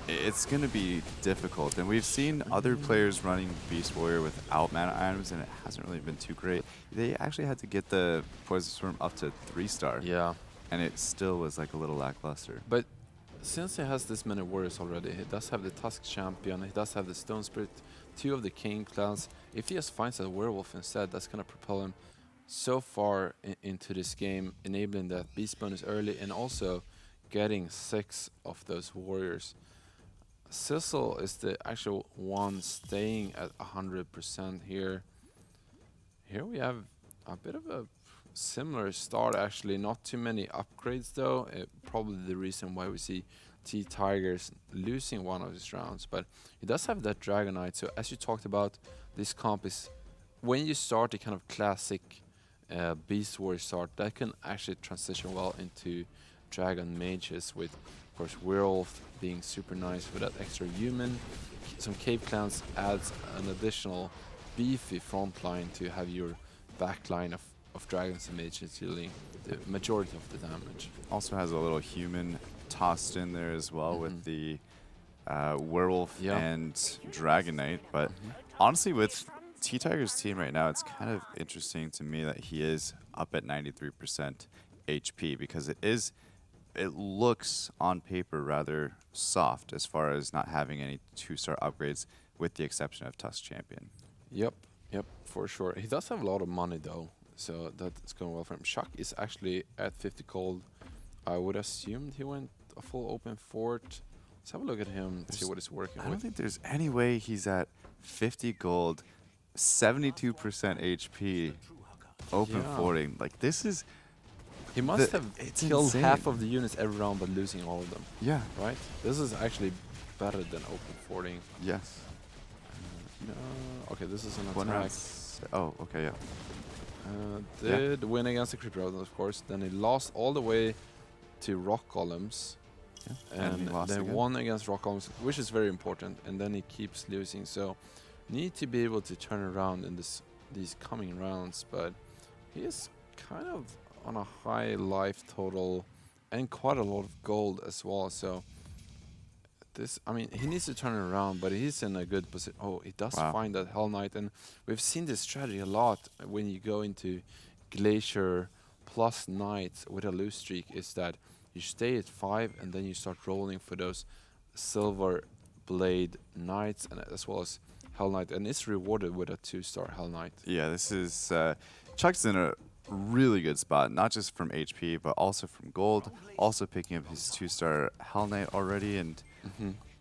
it's going to be difficult. And we've seen other players running Beast Warrior without mana items, and it hasn't really been too great. They actually had to get the Poisonous Worm up to 3-star, Yeah, and it still was like a little lackluster. but since he has this many warriors already, he does have the Tusk Champion, he does have the Stone Spirit, 2 of the King clans. If he just finds a werewolf instead, that's going to propel him so far into this game, enabling that beast bonus early and also getting 6 of those warriors. Sizzle is the actual one staying at 100% here. Here we have a bit of a similar start actually, not too many upgrades though. Probably the reason why we see T Tigers losing one of his rounds, but he does have that Dragonite. So as you talked about, this comp is when you start a kind of classic Beast Warrior start, that can actually transition well into Dragon Mages with, of course, Werewolf being super nice for that extra human. Some Cave Clans adds an additional beefy front line to have your back line of Dragons and Mages dealing the majority of the damage. Also has a little human tossed in there as well with the Werewolf Yeah. and Dragonite. But honestly, with T-Tiger's team right now, it's kind of interesting to me that he is up at 93% HP because it looks on paper rather soft as far as not having any 2-star upgrades with the exception of Tusk Champion. Yep, yep, for sure. He does have a lot of money though, so that's going well for him. Chuck is actually at 50 gold. I would assume he went a full open fort. Let's have a look at him, see what he's working I don't with. think there's any way he's at 50 gold, 72% HP, open Yeah. forting. Like, this is... He must The- have it's killed insane. half of the units every round, but losing all of them, Yeah. right? This is actually better than open forting. Yes. Okay, this is an One attack. round. Oh, okay, yeah. Did win against the Creep Rodent, of course. Then he lost all the way to Rock Golems. Yeah. And he lost then again. won against Rock Golems, which is very important. And then he keeps losing. So need to be able to turn around in these coming rounds. But he is kind of on a high life total and quite a lot of gold as well. So this, I mean, he needs to turn it around, but he's in a good position. Oh, he does Wow. find that Hell Knight, and we've seen this strategy a lot when you go into Glacier plus Knights with a loose streak. Is that you stay at 5 and then you start rolling for those Silver Blade Knights and as well as Hell Knight, and it's rewarded with a 2-star Hell Knight. Yeah, this is... Chuck's in a really good spot, not just from HP, but also from gold. Also picking up his 2-star Hell Knight already, and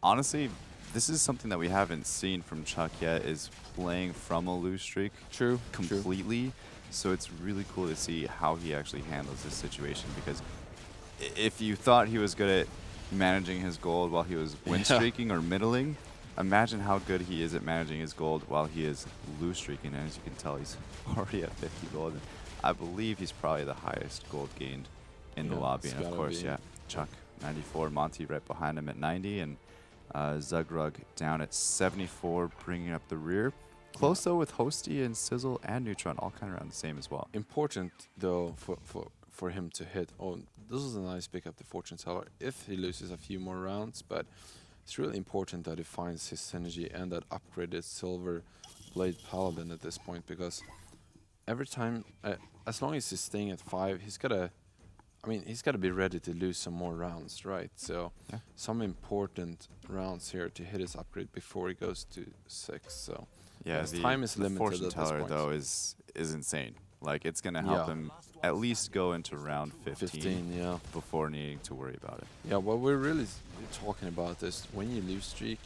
honestly, this is something that we haven't seen from Chuck yet, is playing from a lose streak True. completely. So it's really cool to see how he actually handles this situation, because if you thought he was good at managing his gold while he was win streaking or middling, imagine how good he is at managing his gold while he is lose streaking. And as you can tell, he's already at 50 gold. And I believe he's probably the highest gold gained in the Yeah, lobby. it's And of gotta course, be. yeah, Chuck 94, Monty right behind him at 90, and Zugrug down at 74, bringing up the rear. Close though with Hosty and Sizzle and Neutron all kind of around the same as well. Important though for him to hit. Oh, this is a nice pickup, the Fortune Teller, if he loses a few more rounds, but it's really important that he finds his synergy and that upgraded Silver Blade Paladin at this point, because every time, as long as he's staying at 5, he's got a I mean, he's got to be ready to lose some more rounds, right? So, Yeah. some important rounds here to hit his upgrade before he goes to 6. So, Yeah, yes, time is the limited fortune at this teller point. though is insane. Like it's gonna help Yeah, him at least go into round 15 15, yeah. before needing to worry about it. Yeah, what we're really talking about is when you lose streak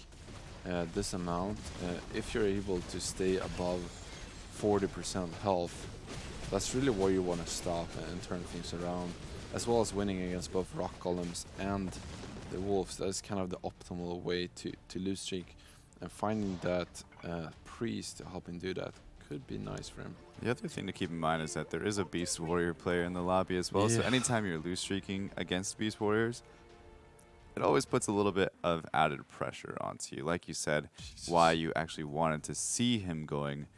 this amount, if you're able to stay above 40% health, that's really where you want to stop and turn things around, as well as winning against both rock golems and the wolves. That's kind of the optimal way to lose streak, and finding that priest to help him do that could be nice for him. The other thing to keep in mind is that there is a Beast Warrior player in the lobby as well. So Yeah. anytime you're loose streaking against Beast Warriors, it always puts a little bit of added pressure onto you. Like you said, why you actually wanted to see him going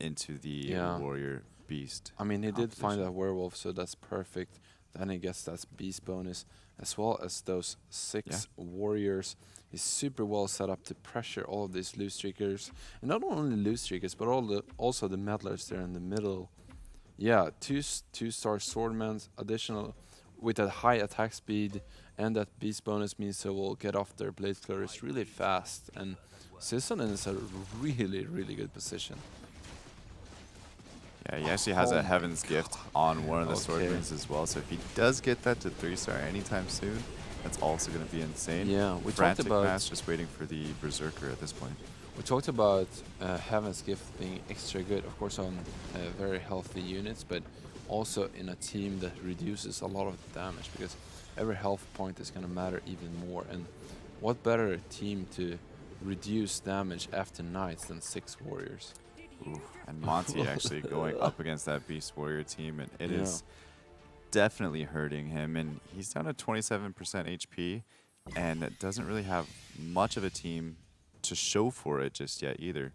into the Yeah. Warrior Beast. I mean, he did find competition. that werewolf, so that's perfect. Then he gets that beast bonus, as well as those 6 warriors. He's super well set up to pressure all of these loose streakers, and not only loose streakers, but also the meddlers there in the middle. Yeah, two-star swordmen, additional with that high attack speed and that beast bonus means they will get off their blade clearers really fast. And Sissonen is a really good position. Yeah, he actually has Oh a my Heaven's Gift on one of the Okay. swordmans as well. So if he does get that to 3-star anytime soon, that's also going to be insane. Yeah, we talked Frantic about Mass just waiting for the Berserker at this point. Heaven's Gift being extra good, of course, on very healthy units, but also in a team that reduces a lot of damage, because every health point is going to matter even more. And what better team to reduce damage after knights than 6 warriors? Ooh, and Monty actually going up against that Beast Warrior team, and it Yeah. is definitely hurting him. And he's down to 27% HP, and doesn't really have much of a team to show for it just yet either.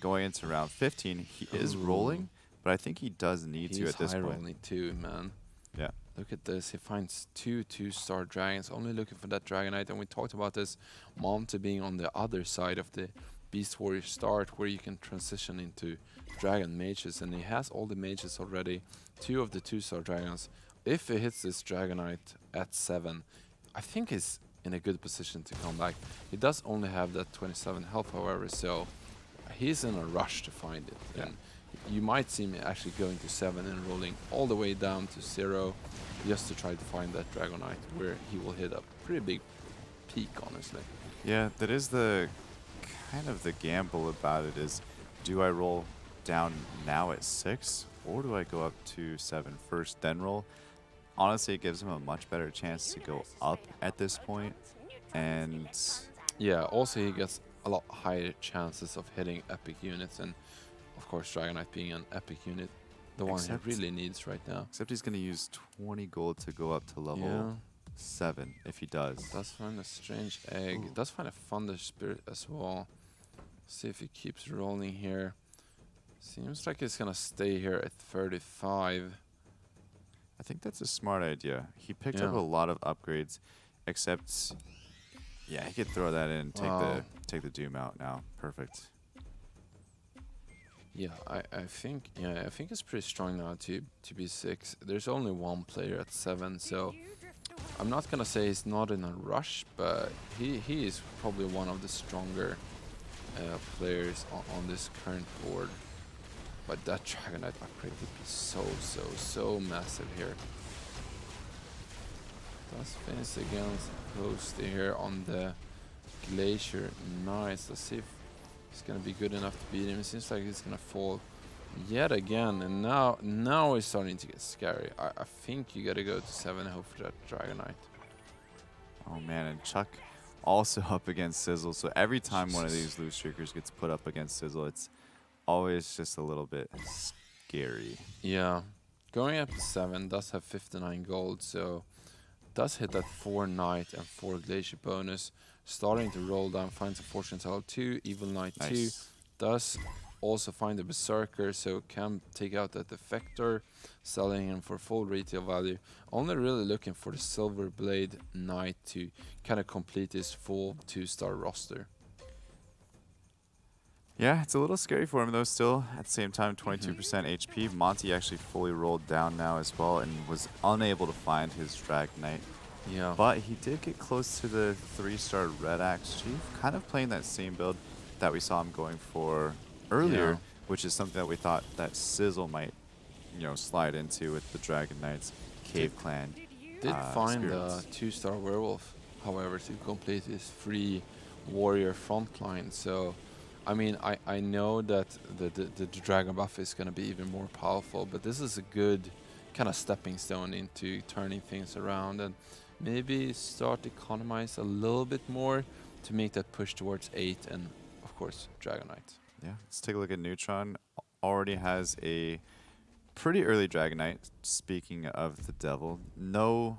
Going into round 15, he is rolling, but I think he does need to He's at this high point. rolling too, man. Yeah. Look at this. He finds 2 2-star dragons, only looking for that Dragonite. And we talked about this Monte being on the other side of the Beast Warrior start, where you can transition into Dragon Mages. And he has all the mages already, 2 of the 2-star dragons. If he hits this Dragonite at 7, I think he's in a good position to come back. He does only have that 27 health, however, so he's in a rush to find it. Yeah. And you might see me actually going to 7 and rolling all the way down to 0 just to try to find that Dragonite, where he will hit a pretty big peak, honestly. Yeah, that is the kind of the gamble about it is, do I roll down now at 6, or do I go up to 7 first, then roll? Honestly, it gives him a much better chance to go up at this point, and Yeah, also he gets a lot higher chances of hitting epic units, and of course Dragonite being an epic unit, the one he Except- really needs right now. except he's going to use 20 gold to go up to level Yeah, 7 if he does. does find a strange egg. Ooh. Does find a Thunder Spirit as well. See if he keeps rolling here. Seems like he's gonna stay here at 35. I think that's a smart idea. He picked up Yeah. a lot of upgrades, except, yeah, he could throw that in and Wow. take the Doom out now. Perfect. Yeah, I think it's pretty strong now to be 6. There's only one player at 7, so I'm not gonna say he's not in a rush, but he is probably one of the stronger players on this current board. But that Dragonite upgrade would be so massive here. Does finish against Posty here on the Glacier. Nice. Let's see if he's gonna be good enough to beat him. It seems like he's gonna fall yet again, and now it's starting to get scary. I think you gotta go to 7 and hope for that Dragonite. Oh man, and Chuck also up against Sizzle. So every time one of Jesus. these loose streakers gets put up against Sizzle, it's always just a little bit scary. Yeah, going up to 7 does have 59 gold, so does hit that 4 Knight and 4 Glacier bonus. Starting to roll down, finds a Fortune Teller 2, Evil Knight 2. Nice. Does also find a Berserker, so can take out that Defector, selling him for full retail value. Only really looking for the Silver Blade Knight to kind of complete his full 2-star roster. Yeah, it's a little scary for him though. Still, at the same time, Hmm. 22% HP. Monty actually fully rolled down now as well and was unable to find his Dragon Knight. Yeah, But he did get close to the 3-star Red Axe Chief, kind of playing that same build that we saw him going for yeah. earlier, which is something that we thought that Sizzle might, slide into with the Dragon Knights Did Cave Clan did find the experience. 2-star werewolf, however, to complete his free warrior frontline. So, I mean, I know that the dragon buff is going to be even more powerful, but this is a good kind of stepping stone into turning things around and maybe start economize a little bit more to make that push towards 8 and, of course, Dragon Knight. Yeah, let's take a look at Neutron. Already has a pretty early Dragon Knight. Speaking of the devil, no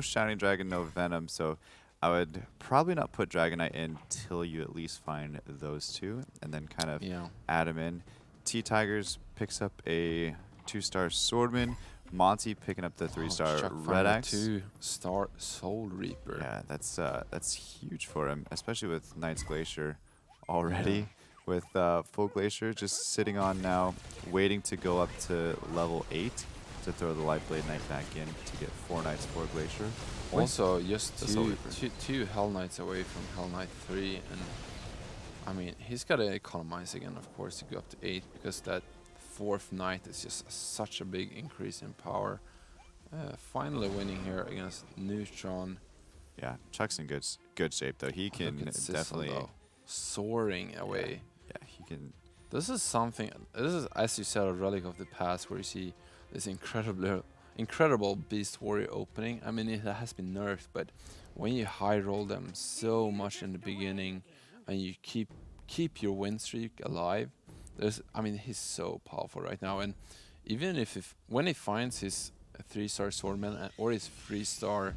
Shining Dragon, no Venom. So I would probably not put Dragon Knight in till you at least find those two, and then kind of Yeah. add them in. T Tigers picks up a 2-star Swordman. Monty picking up the Oh, 3-star Chuck Red found a Axe. 2-star Soul Reaper. Yeah, that's huge for him, especially with Knight's Glacier Yeah. already. With Full Glacier just sitting on now, waiting to go up to level 8 to throw the Lightblade Knight back in to get 4 Knights, 4 Glacier. With Also, just the Soul Reaper. two Hell Knights away from Hell Knight 3, and I mean, he's got to economize again, of course, to go up to 8, because that 4th Knight is just such a big increase in power. Finally winning here against Neutron. Yeah, Chuck's in good shape though. He Look can at Sissel, definitely, though. Soaring yeah, away. yeah, he can. This is something, this is, as you said, a relic of the past, where you see this incredible Beast Warrior opening. I mean, it has been nerfed, but when you high roll them so much in the beginning and you keep your win streak alive, I mean, he's so powerful right now. And even if when he finds his 3-star Swordman or his 3-star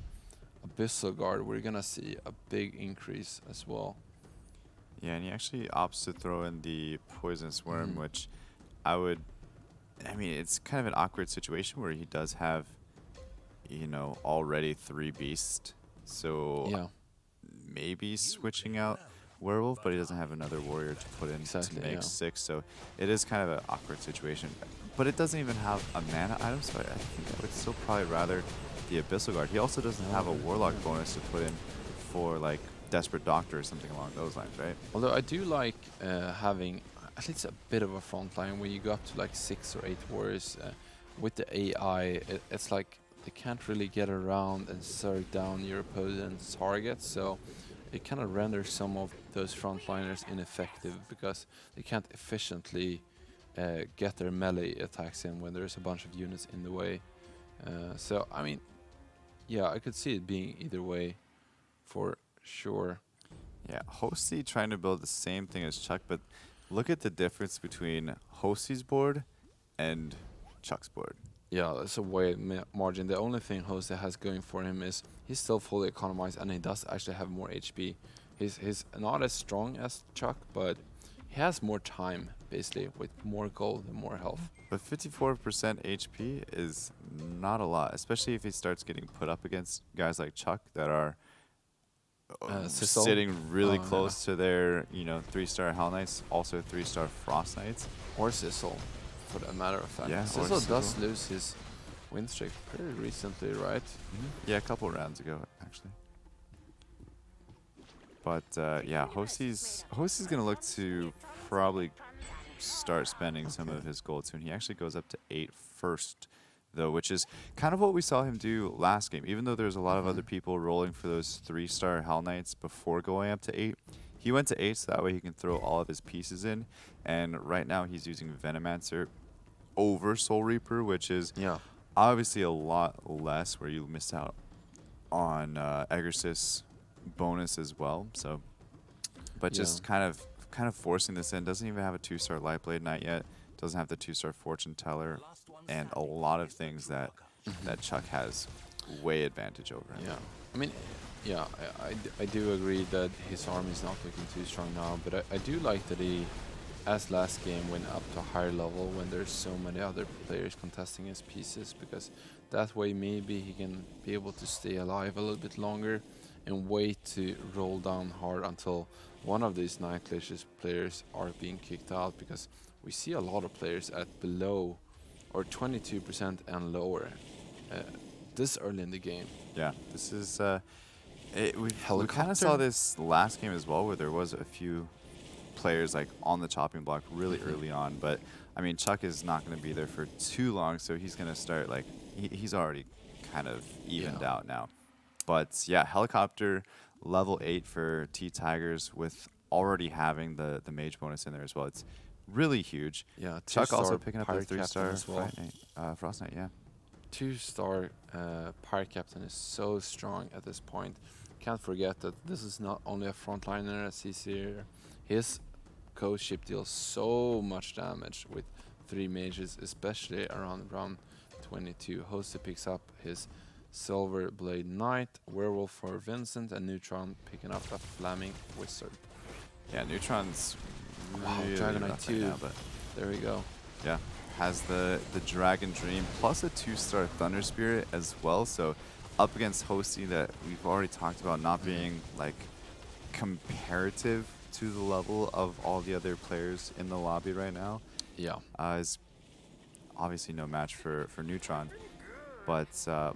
Abyssal Guard, we're gonna see a big increase as well. Yeah, and he actually opts to throw in the Poisonous Worm, Hmm. which I would. I mean, it's kind of an awkward situation where he does have, already 3 beasts. So Yeah, maybe switching out Werewolf, but he doesn't have another warrior to put in to exactly. make Yeah. 6. So it is kind of an awkward situation. But it doesn't even have a mana item, so I think I would still probably rather the Abyssal Guard. He also doesn't have a Warlock bonus to put in for like Desperate Doctor or something along those lines, right? Although I do like having at least a bit of a front line when you go up to like 6 or 8 warriors with the AI. It's like they can't really get around and surge down your opponent's targets, so it kind of renders some of those frontliners ineffective because they can't efficiently get their melee attacks in when there's a bunch of units in the way. So I mean, yeah, I could see it being either way for sure. Yeah, Hosty trying to build the same thing as Chuck, but look at the difference between Hosty's board and Chuck's board. Yeah, that's a wide margin. The only thing Jose has going for him is he's still fully economized and he does actually have more HP. He's not as strong as Chuck, but he has more time, basically, with more gold and more health. But 54% HP is not a lot, especially if he starts getting put up against guys like Chuck that are Sissel, sitting really yeah, close to their, 3-star Hell Knights, also 3-star Frost Knights. or Sissel, for that matter of fact. Yeah, or Sissel does Sizzle. lose his win streak pretty recently, right? Yeah, a couple rounds ago, actually. But yeah, Hosty's gonna look to probably start spending some of his gold soon. He actually goes up to 8 first, though, which is kind of what we saw him do last game. Even though there's a lot of other people rolling for those 3-star Hell Knights before going up to 8, he went to 8 so that way he can throw all of his pieces in. And right now he's using Venomancer over Soul Reaper, which is Yeah. obviously a lot less, where you miss out on Egersys bonus as well. So, but Yeah. just kind of forcing this in. Doesn't even have a 2-star Lightblade Knight yet. Doesn't have the 2-star Fortune Teller, and a lot of things that Chuck has way advantage over him. Yeah, I mean, yeah, I do agree that his army is not looking too strong now, but I do like that he, as last game, went up to a higher level when there's so many other players contesting his pieces, because that way maybe he can be able to stay alive a little bit longer and wait to roll down hard until one of these Night Glitches players are being kicked out, because we see a lot of players at below or 22% and lower uh, this early in the game. Yeah, this is we kind of saw Helicopter? this last game as well, where there was a few players like on the chopping block really early on. But I mean, Chuck is not going to be there for too long, so he's going to start like he's already kind of evened Yeah. out now. But yeah, helicopter level 8 for T Tigers with already having the mage bonus in there as well. It's really huge. Yeah, Chuck also 2-star picking up a Pirate Captain 3-star as well. Frost Knight. Yeah. 2-star Pirate Captain is so strong at this point. Can't forget that this is not only a frontliner as he's here. His ghost ship deals so much damage with 3 mages, especially around round 22. Hosted picks up his Silver Blade Knight, Werewolf for Vincent, and Neutron picking up a Flaming Wizard. Yeah, Neutron's Wow, really Dragon Knight rough right 2. now, but There we go. yeah, has the Dragon Dream plus a 2-star Thunder Spirit as well. So up against Hosty that we've already talked about not being like comparative to the level of all the other players in the lobby right now, Yeah. is obviously no match for Neutron. But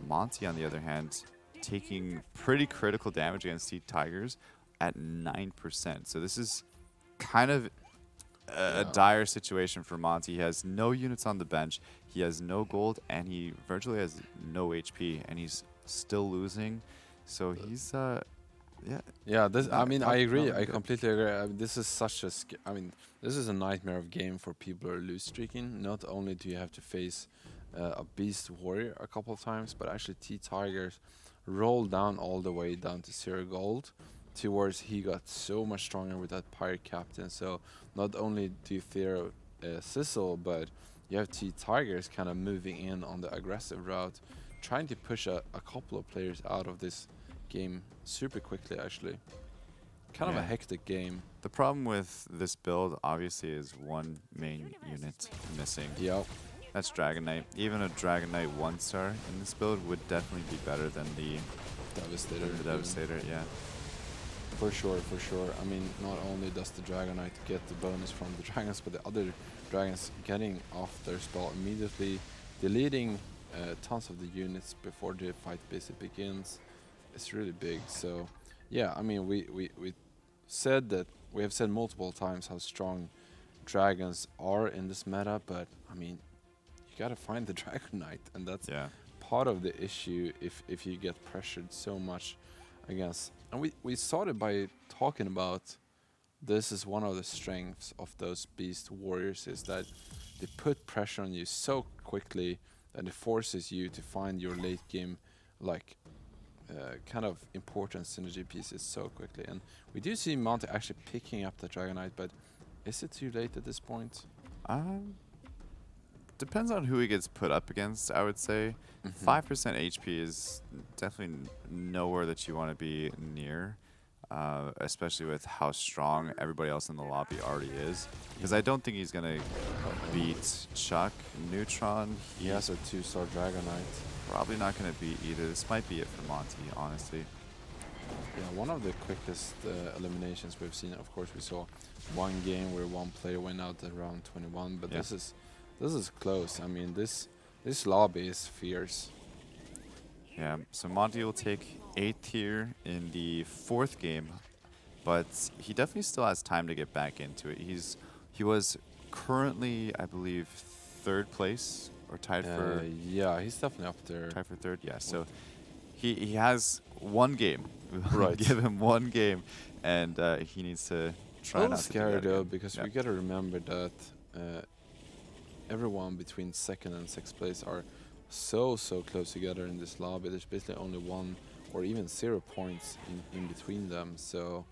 Monty, on the other hand, taking pretty critical damage against T Tigers at 9%. So this is kind of a Yeah. dire situation for Monty. He has no units on the bench, he has no gold, and he virtually has no HP, and he's still losing. So he's yeah. Yeah, this. I mean, I agree. not I good. completely agree. This is such a. I mean, this is a nightmare of game for people who are loose streaking. Not only do you have to face a beast warrior a couple of times, but actually T Tigers roll down all the way down to 0 gold. Towards he got so much stronger with that pirate captain. So not only do you fear Sizzle, but you have T Tigers kind of moving in on the aggressive route, trying to push a couple of players out of this game super quickly. Actually, kind of a Yeah. hectic game. The problem with this build, obviously, is one main unit missing. Yeah, That's Dragon Knight. Even a Dragon Knight 1-star in this build would definitely be better than the Devastator. the Devastator. Yeah. For sure, for sure. I mean, not only does the Dragon Knight get the bonus from the dragons, but the other dragons getting off their spell immediately, deleting tons of the units before the fight basically begins. It's really big. So, yeah, I mean, we said that we have said multiple times how strong dragons are in this meta, but I mean, you gotta find the Dragon Knight, and that's Yeah. part of the issue if you get pressured so much against. And we started by talking about this is one of the strengths of those beast warriors, is that they put pressure on you so quickly that it forces you to find your late game like kind of important synergy pieces so quickly. And we do see Monte actually picking up the Dragon Knight, but is it too late at this point? Um, Depends on who he gets put up against, I would say. 5% HP is definitely nowhere that you want to be near, especially with how strong everybody else in the lobby already is. Because I don't think he's going to beat Chuck. Neutron, He has a 2-star Dragon Knight. probably not going to beat either. This might be it for Monty, honestly. Yeah, one of the quickest eliminations we've seen. Of course, we saw one game where one player went out at round 21, but Yeah. this is close. I mean, this lobby is fierce. Yeah, so Monty will take 8th here in the 4th game, but he definitely still has time to get back into it. He was currently, I believe, 3rd place or tied for Yeah, he's definitely up there. 3rd. Yeah, so he has one game. Right. Give him one game, and he needs to try A little not to do scary that though, again. because Yeah. we gotta remember that everyone between 2nd and 6th place are so close together in this lobby. There's basically only 1 or even 0 points in between them. So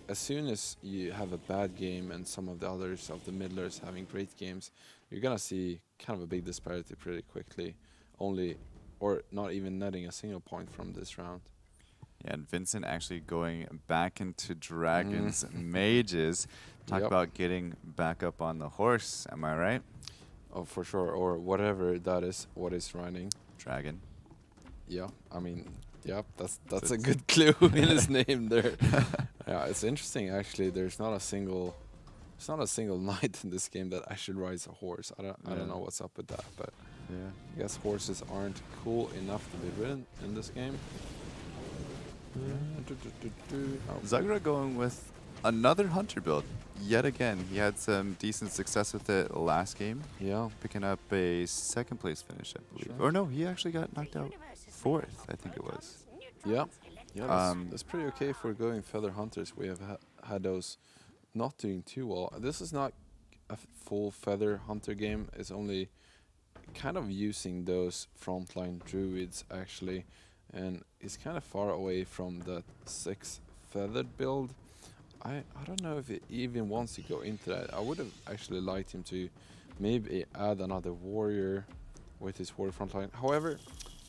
as soon as you have a bad game and some of the others of the middlers having great games, you're gonna see kind of a big disparity pretty quickly. Only or not even netting a single point from this round. Yeah, and Vincent actually going back into Dragons Mages. Talk Yep. about getting back up on the horse, am I right? Oh, for sure, or whatever that is, what is running. Dragon. Yeah, I mean, Yep, So that's a it's good clue in his name there. Yeah, it's interesting actually. There's not a single knight in this game that actually rides a horse. I don't yeah, know what's up with that, but yeah. I guess horses aren't cool enough to be ridden in this game. Oh, Zagra going with another hunter build. Yet again, he had some decent success with it last game, yeah, picking up a second place finish, I believe. sure. Or no, he actually got knocked out fourth, I think it was. Yeah, yeah, Um, that's pretty okay for going feather hunters. We have had those not doing too well. This is not a full feather hunter game. It's only kind of using those frontline druids actually, and it's kind of far away from that 6 feathered build. I don't know if it even wants to go into that. I would have actually liked him to maybe add another warrior with his warrior frontline. However,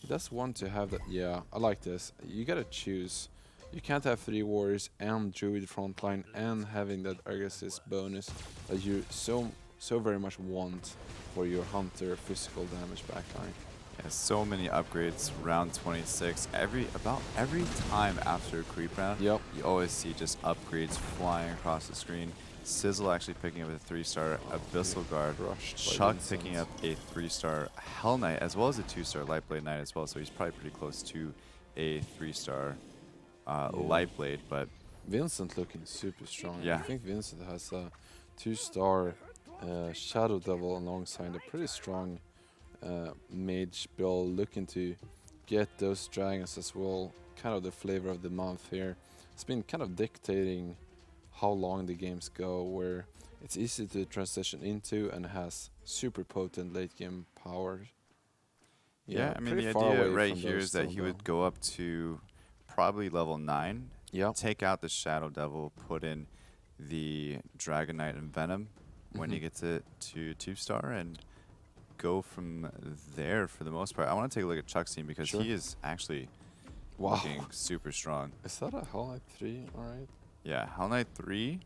he does want to have that. Yeah, I like this. You gotta choose. You can't have 3 warriors and druid frontline and having that Argus bonus that you so very much want for your hunter physical damage backline. yeah, so many upgrades. Round 26. About every time after a creep round, Yep. you always see just upgrades flying across the screen. Sizzle actually picking up a 3-star Abyssal Guard. Crushed by Chuck Vincent. picking up a 3-star Hell Knight as well as a 2-star Lightblade Knight as well. So he's probably pretty close to a 3-star Lightblade. But Vincent looking super strong. Yeah. I think Vincent has a 2-star Shadow Devil alongside a pretty strong mage build, looking to get those dragons as well. Kind of the flavor of the month here. It's been kind of dictating how long the games go, where it's easy to transition into and has super potent late game power. yeah, I mean, pretty the far idea away right from here those is that still he though. would go up to probably level 9, Yeah. take out the Shadow Devil, put in the Dragon Knight and Venom when he Mhm. gets it to 2-star, and go from there for the most part. I want to take a look at Chuck's team because Sure. he is actually Wow. looking super strong. Is that a Hell Knight 3? Alright. Yeah, Hell Knight 3.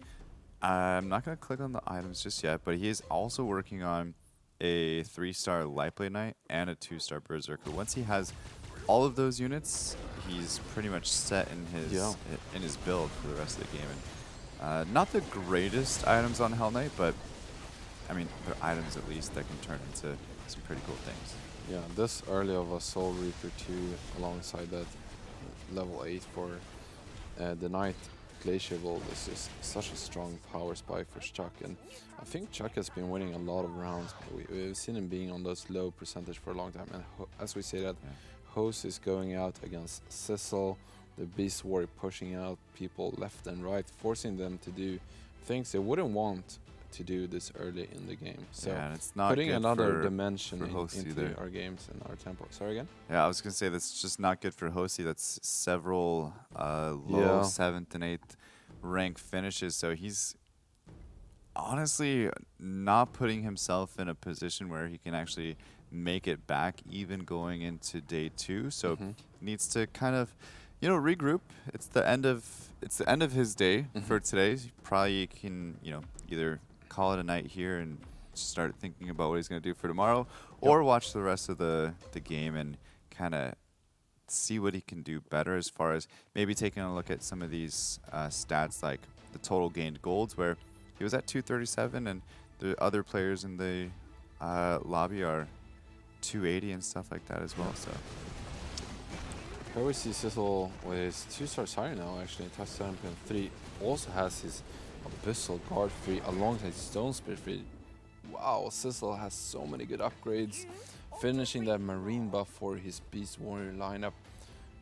I'm not going to click on the items just yet, but he is also working on a 3-star Lightblade Knight and a 2-star Berserker. Once he has all of those units, he's pretty much set in his build for the rest of the game. And not the greatest items on Hell Knight, but I mean, they're items at least that can turn into some pretty cool things. Yeah, this early of a Soul Reaper 2 alongside that level 8 for the Knight Glacier Build is just such a strong power spike for Chuck. And I think Chuck has been winning a lot of rounds. We've seen him being on those low percentage for a long time. And as we say that, Yeah. Hose is going out against Sissel, the Beast Warrior pushing out people left and right, forcing them to do things they wouldn't want to do this early in the game. So Yeah, and it's not putting good another for dimension hosts into either. our games and our tempo. Sorry again? Yeah, I was gonna say that's just not good for Hosey. That's several low Yeah. 7th and 8th rank finishes. So he's honestly not putting himself in a position where he can actually make it back, even going into day 2. So Mhm. he needs to kind of, regroup. It's the end of his day for today. He probably can, either call it a night here and start thinking about what he's going to do for tomorrow, or watch the rest of the game and kind of see what he can do better, as far as maybe taking a look at some of these stats like the total gained golds, where he was at 237 and the other players in the lobby are 280 and stuff like that as well. So Here we see Sissel with his 2-star Siren now, actually, touch champion 3. Also has his Abyssal Guard 3 alongside Stone Spirit 3. Wow, Sissel has so many good upgrades. Finishing that Marine buff for his Beast Warrior lineup.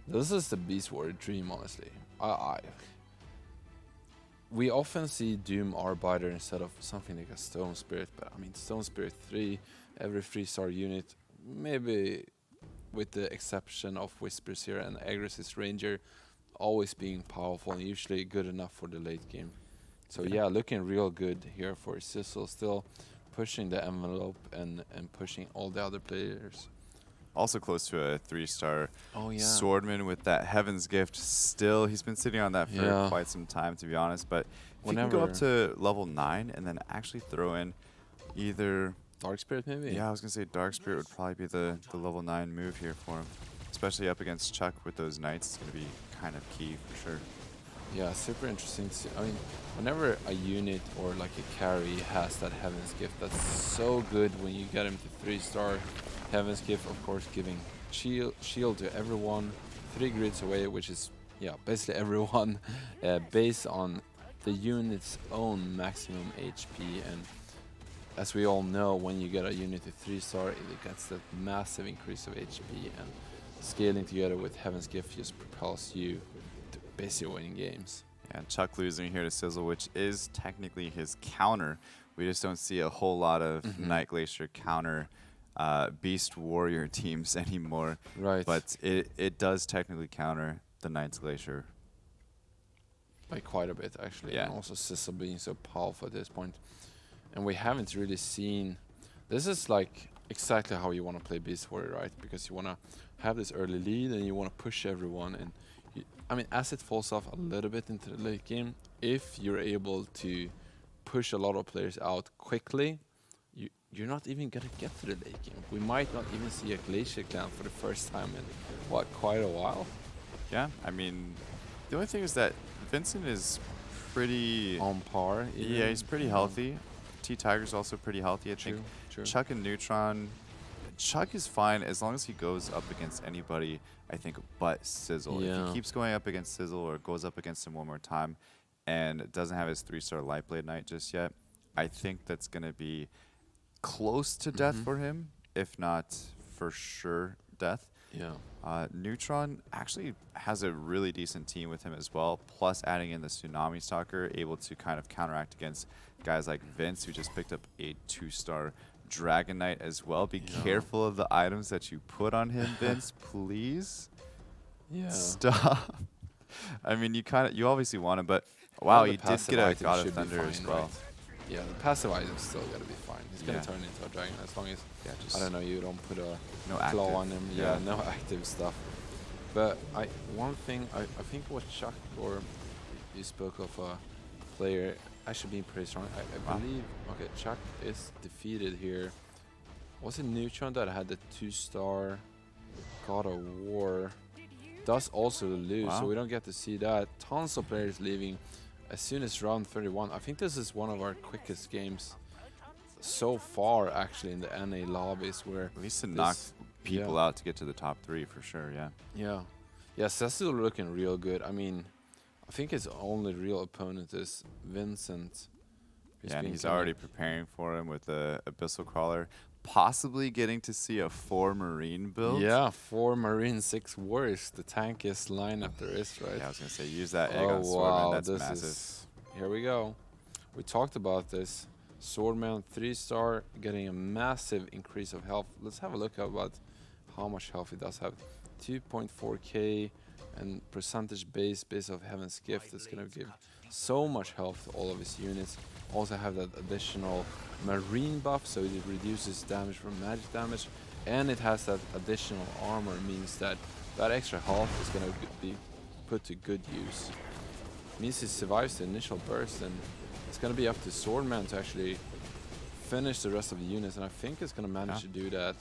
This is the Beast Warrior dream, honestly. We often see Doom Arbiter instead of something like a Stone Spirit, but I mean, Stone Spirit 3, every 3-star unit, maybe with the exception of Whispers here and Agres's Ranger, always being powerful and usually good enough for the late game. So yeah, looking real good here for Sissel, still pushing the envelope and pushing all the other players. also close to a 3-star Oh yeah. Swordman with that Heaven's Gift. Still, he's been sitting on that for Yeah. quite some time, to be honest. But if you can go up to level 9 and then actually throw in either... Dark Spirit maybe? Yeah, I was going to say Dark Spirit would probably be the level 9 move here for him. especially up against Chuck with those knights, is going to be kind of key for sure. Yeah, super interesting to see. I mean, whenever a unit or like a carry has that Heaven's Gift, that's so good when you get him to 3-star. Heaven's Gift, of course, giving shield to everyone, 3 grids away, which is, yeah, basically everyone, based on the unit's own maximum HP. And as we all know, when you get a unit to 3-star, it gets that massive increase of HP, and scaling together with Heaven's Gift just propels you to basically winning games. And Chuck losing here to Sizzle, which is technically his counter. We just don't see a whole lot of Night Glacier counter Beast Warrior teams anymore. Right. But it does technically counter the Knight's Glacier. By quite a bit, actually. Yeah. And also Sizzle being so powerful at this point. And we haven't really seen... This is like exactly how you want to play Beast Warrior, right? Because you want to have this early lead and you want to push everyone. And I mean, as it falls off a little bit into the late game, if you're able to push a lot of players out quickly, you're not even going to get to the late game. We might not even see a Glacier Clan for the first time in, what, quite a while? Yeah, I mean, the only thing is that Vincent is pretty... On par. Yeah, he's pretty healthy. T-Tiger's also pretty healthy, I think. True. Chuck and Neutron... Chuck is fine as long as he goes up against anybody, I think, but Sizzle. Yeah. If he keeps going up against Sizzle or goes up against him one more time and doesn't have his 3-star Lightblade Knight just yet, I think that's going to be close to death for him, if not for sure death. Yeah. Neutron actually has a really decent team with him as well, plus adding in the Tsunami Stalker, able to kind of counteract against guys like Vince, who just picked up a 2-star Dragon Knight as well. Be careful of the items that you put on him, Vince, please. Yeah. Stop. I mean, you obviously want him, but wow, he did get a God of Thunder as well. Right? Yeah, the passive item's still gotta be fine. He's gonna Yeah. turn into a dragon as long as just I don't know, you don't put a no claw active. on him. Yeah, no active stuff. But one thing I think what Chuck, or you spoke of a player actually being pretty strong. I believe Chuck is defeated here. Was it Neutron that had the 2-star God of War? Does also lose, so we don't get to see that. Tons of players leaving as soon as round 31. I think this is one of our quickest games so far, actually, in the NA lobbies, where At least to knock people out to get to the top 3 for sure. Yeah, Cecil looking real good. I mean, I think his only real opponent is Vincent. Yeah, and he's already preparing for him with the Abyssal Crawler, possibly getting to see a 4 Marine build. Yeah, 4 Marine, 6 Warriors, the tankiest lineup there is, right? Yeah, I was going to say, use that egg on Swordman, that's massive. Here we go. We talked about this. Swordman 3-star, getting a massive increase of health. Let's have a look about how much health he does have. 2.4k and percentage base of Heaven's Gift is going to give so much health to all of his units. Also have that additional Marine buff, so it reduces damage from magic damage, and it has that additional armor, means that that extra health is going to be put to good use. Means he survives the initial burst, and it's going to be up to Swordman to actually finish the rest of the units, and I think it's going to manage to do that.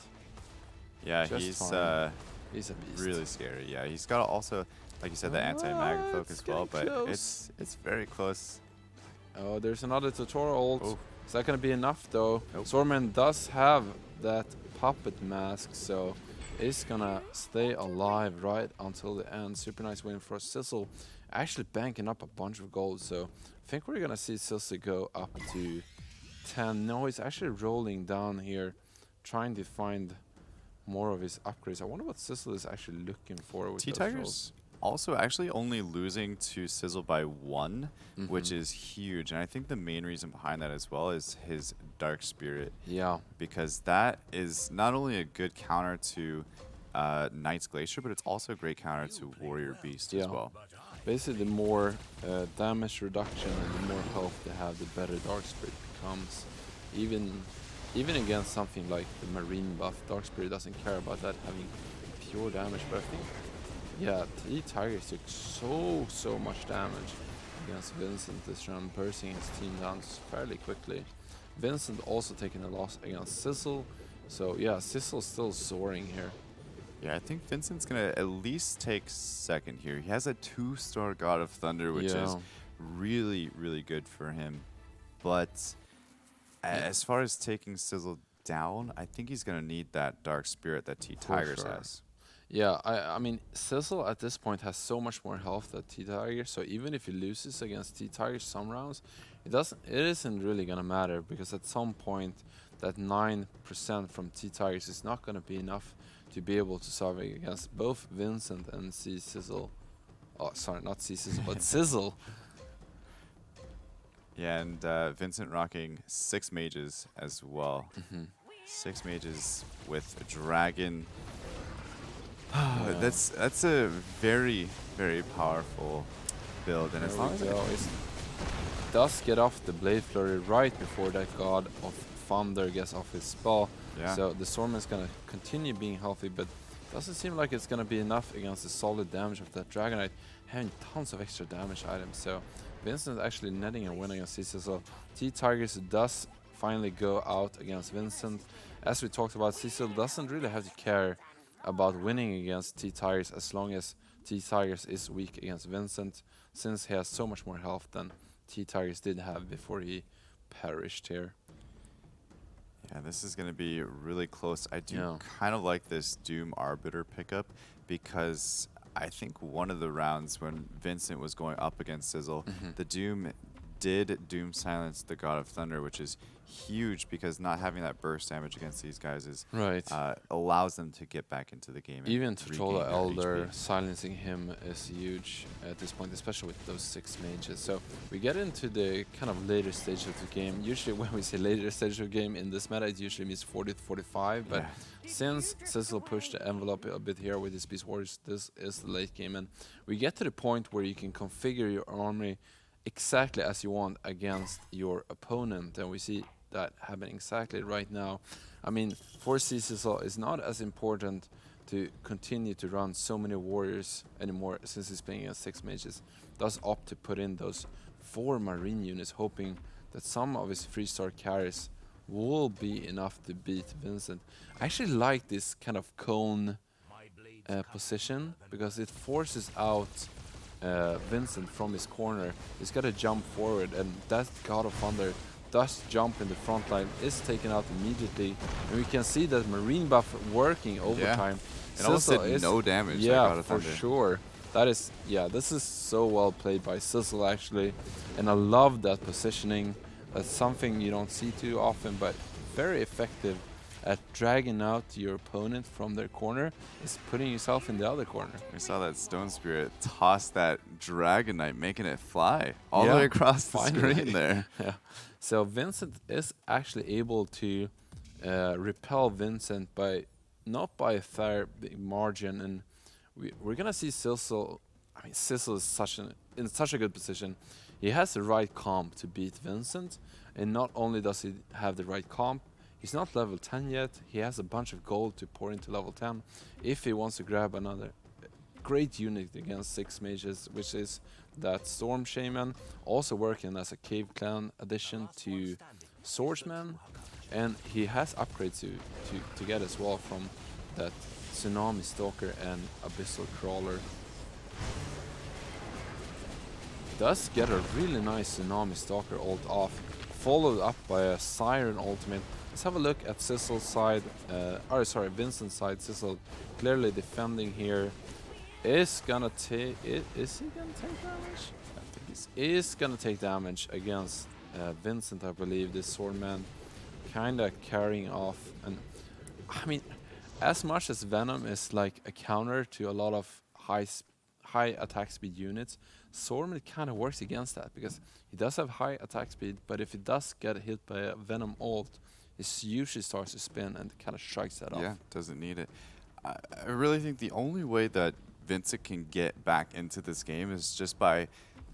Yeah, he's a beast. Really scary. Yeah, he's got also, like you said, the anti-mag cloak as well, but it's very close. Oh, there's another tutorial ult. Oh. Is that going to be enough, though? Nope. Swordman does have that puppet mask, so it's going to stay alive right until the end. Super nice win for Sizzle. Actually banking up a bunch of gold, so I think we're going to see Sizzle go up to 10. No, he's actually rolling down here, trying to find more of his upgrades. I wonder what Sizzle is actually looking for with T-Tigers also actually only losing to Sizzle by 1, which is huge. And I think the main reason behind that as well is his Dark Spirit. Yeah. Because that is not only a good counter to Knight's Glacier, but it's also a great counter to Warrior Beast as well. Basically, the more damage reduction and the more health they have, the better Dark Spirit becomes. Even against something like the Marine buff, Dark Spirit doesn't care about that having pure damage. But I think, yeah, T-Tigers took so much damage against Vincent this round, bursting his team down fairly quickly. Vincent also taking a loss against Sizzle. So yeah, Sizzle's still soaring here. Yeah, I think Vincent's going to at least take second here. He has a 2-star God of Thunder, which is Yeah, really, really good for him. But yeah, as far as taking Sizzle down, I think he's going to need that Dark Spirit that T for Tigers sure. has. Yeah, I mean, Sizzle at this point has so much more health than T-Tiger, so even if he loses against T-Tiger some rounds, it isn't really gonna matter, because at some point that 9% from T-Tigers is not gonna be enough to be able to survive against both Vincent and C Sizzle. Oh, sorry, not C Sizzle, but Sizzle. Yeah, and Vincent rocking 6 mages as well. Hmm. 6 mages with a dragon. Yeah, That's a very, very powerful build, and there as we long as I go. can, It does get off the Blade Flurry right before that God of Thunder gets off his spell. yeah, So the Storm is gonna continue being healthy, but doesn't seem like it's gonna be enough against the solid damage of that Dragonite, having tons of extra damage items. So Vincent actually netting and winning against CC. So T-Tigers does finally go out against Vincent. As we talked about, Cecil doesn't really have to care about winning against T-Tigers as long as T-Tigers is weak against Vincent, since he has so much more health than T-Tigers did have before he perished here. yeah, this is going to be really close. I do Yeah. kind of like this Doom Arbiter pickup because I think one of the rounds when Vincent was going up against Sizzle, Hmm. the Doom did Doom silence the God of Thunder, which is huge because not having that burst damage against these guys is Right. allows them to get back into the game and Even to troll the regain their Elder, HP. silencing him is huge at this point, especially with those 6 mages. So we get into the kind of later stage of the game. Usually when we say later stage of the game in this meta, it usually means 40 to 45. But Yeah. since Cecil pushed the envelope a bit here with his Beast Warriors, this is the late game. And we get to the point where you can configure your army exactly as you want against your opponent. And we see that happening exactly right now. I mean, for Cecil, it's not as important to continue to run so many warriors anymore since he's playing against 6 mages. Does opt to put in those 4 marine units, hoping that some of his 3-star carries will be enough to beat Vincent. I actually like this kind of cone position because it forces out Vincent from his corner. He's got to jump forward, and that God of Thunder does jump in the front line, is taken out immediately, and we can see that Marine buff working overtime. It almost Sizzle did no damage, that yeah, God of for Thunder. sure. That is, yeah, this is so well played by Sizzle actually, and I love that positioning. That's something you don't see too often, but very effective at dragging out your opponent from their corner is putting yourself in the other corner. We saw that Stone Spirit toss that Dragon Knight, making it fly all the Yeah, way across the finally. screen there. Yeah. So Vincent is actually able to repel Vincent by not by a fair big margin, and we're gonna see Silsel. I mean, Silsel is in such a good position. He has the right comp to beat Vincent, and not only does he have the right comp, he's not level 10 yet. He has a bunch of gold to pour into level 10 if he wants to grab another great unit against 6 mages, which is that Storm Shaman, also working as a Cave Clan addition to Swordsman, and he has upgrades to get as well from that Tsunami Stalker and Abyssal Crawler. Does get a really nice Tsunami Stalker ult off, followed up by a Siren ultimate. Let's have a look at Sissel's side, Vincent's side. Sissel clearly defending here. Is gonna take is he gonna take damage? I think he's Is gonna take damage against Vincent, I believe. This swordman kinda carrying off, and I mean, as much as Venom is like a counter to a lot of high attack speed units, Swordman kind of works against that because he does have high attack speed, but if he does get hit by a Venom ult, he usually starts to spin and kind of strikes that off. doesn't need it. I really think the only way that Vincent can get back into this game is just by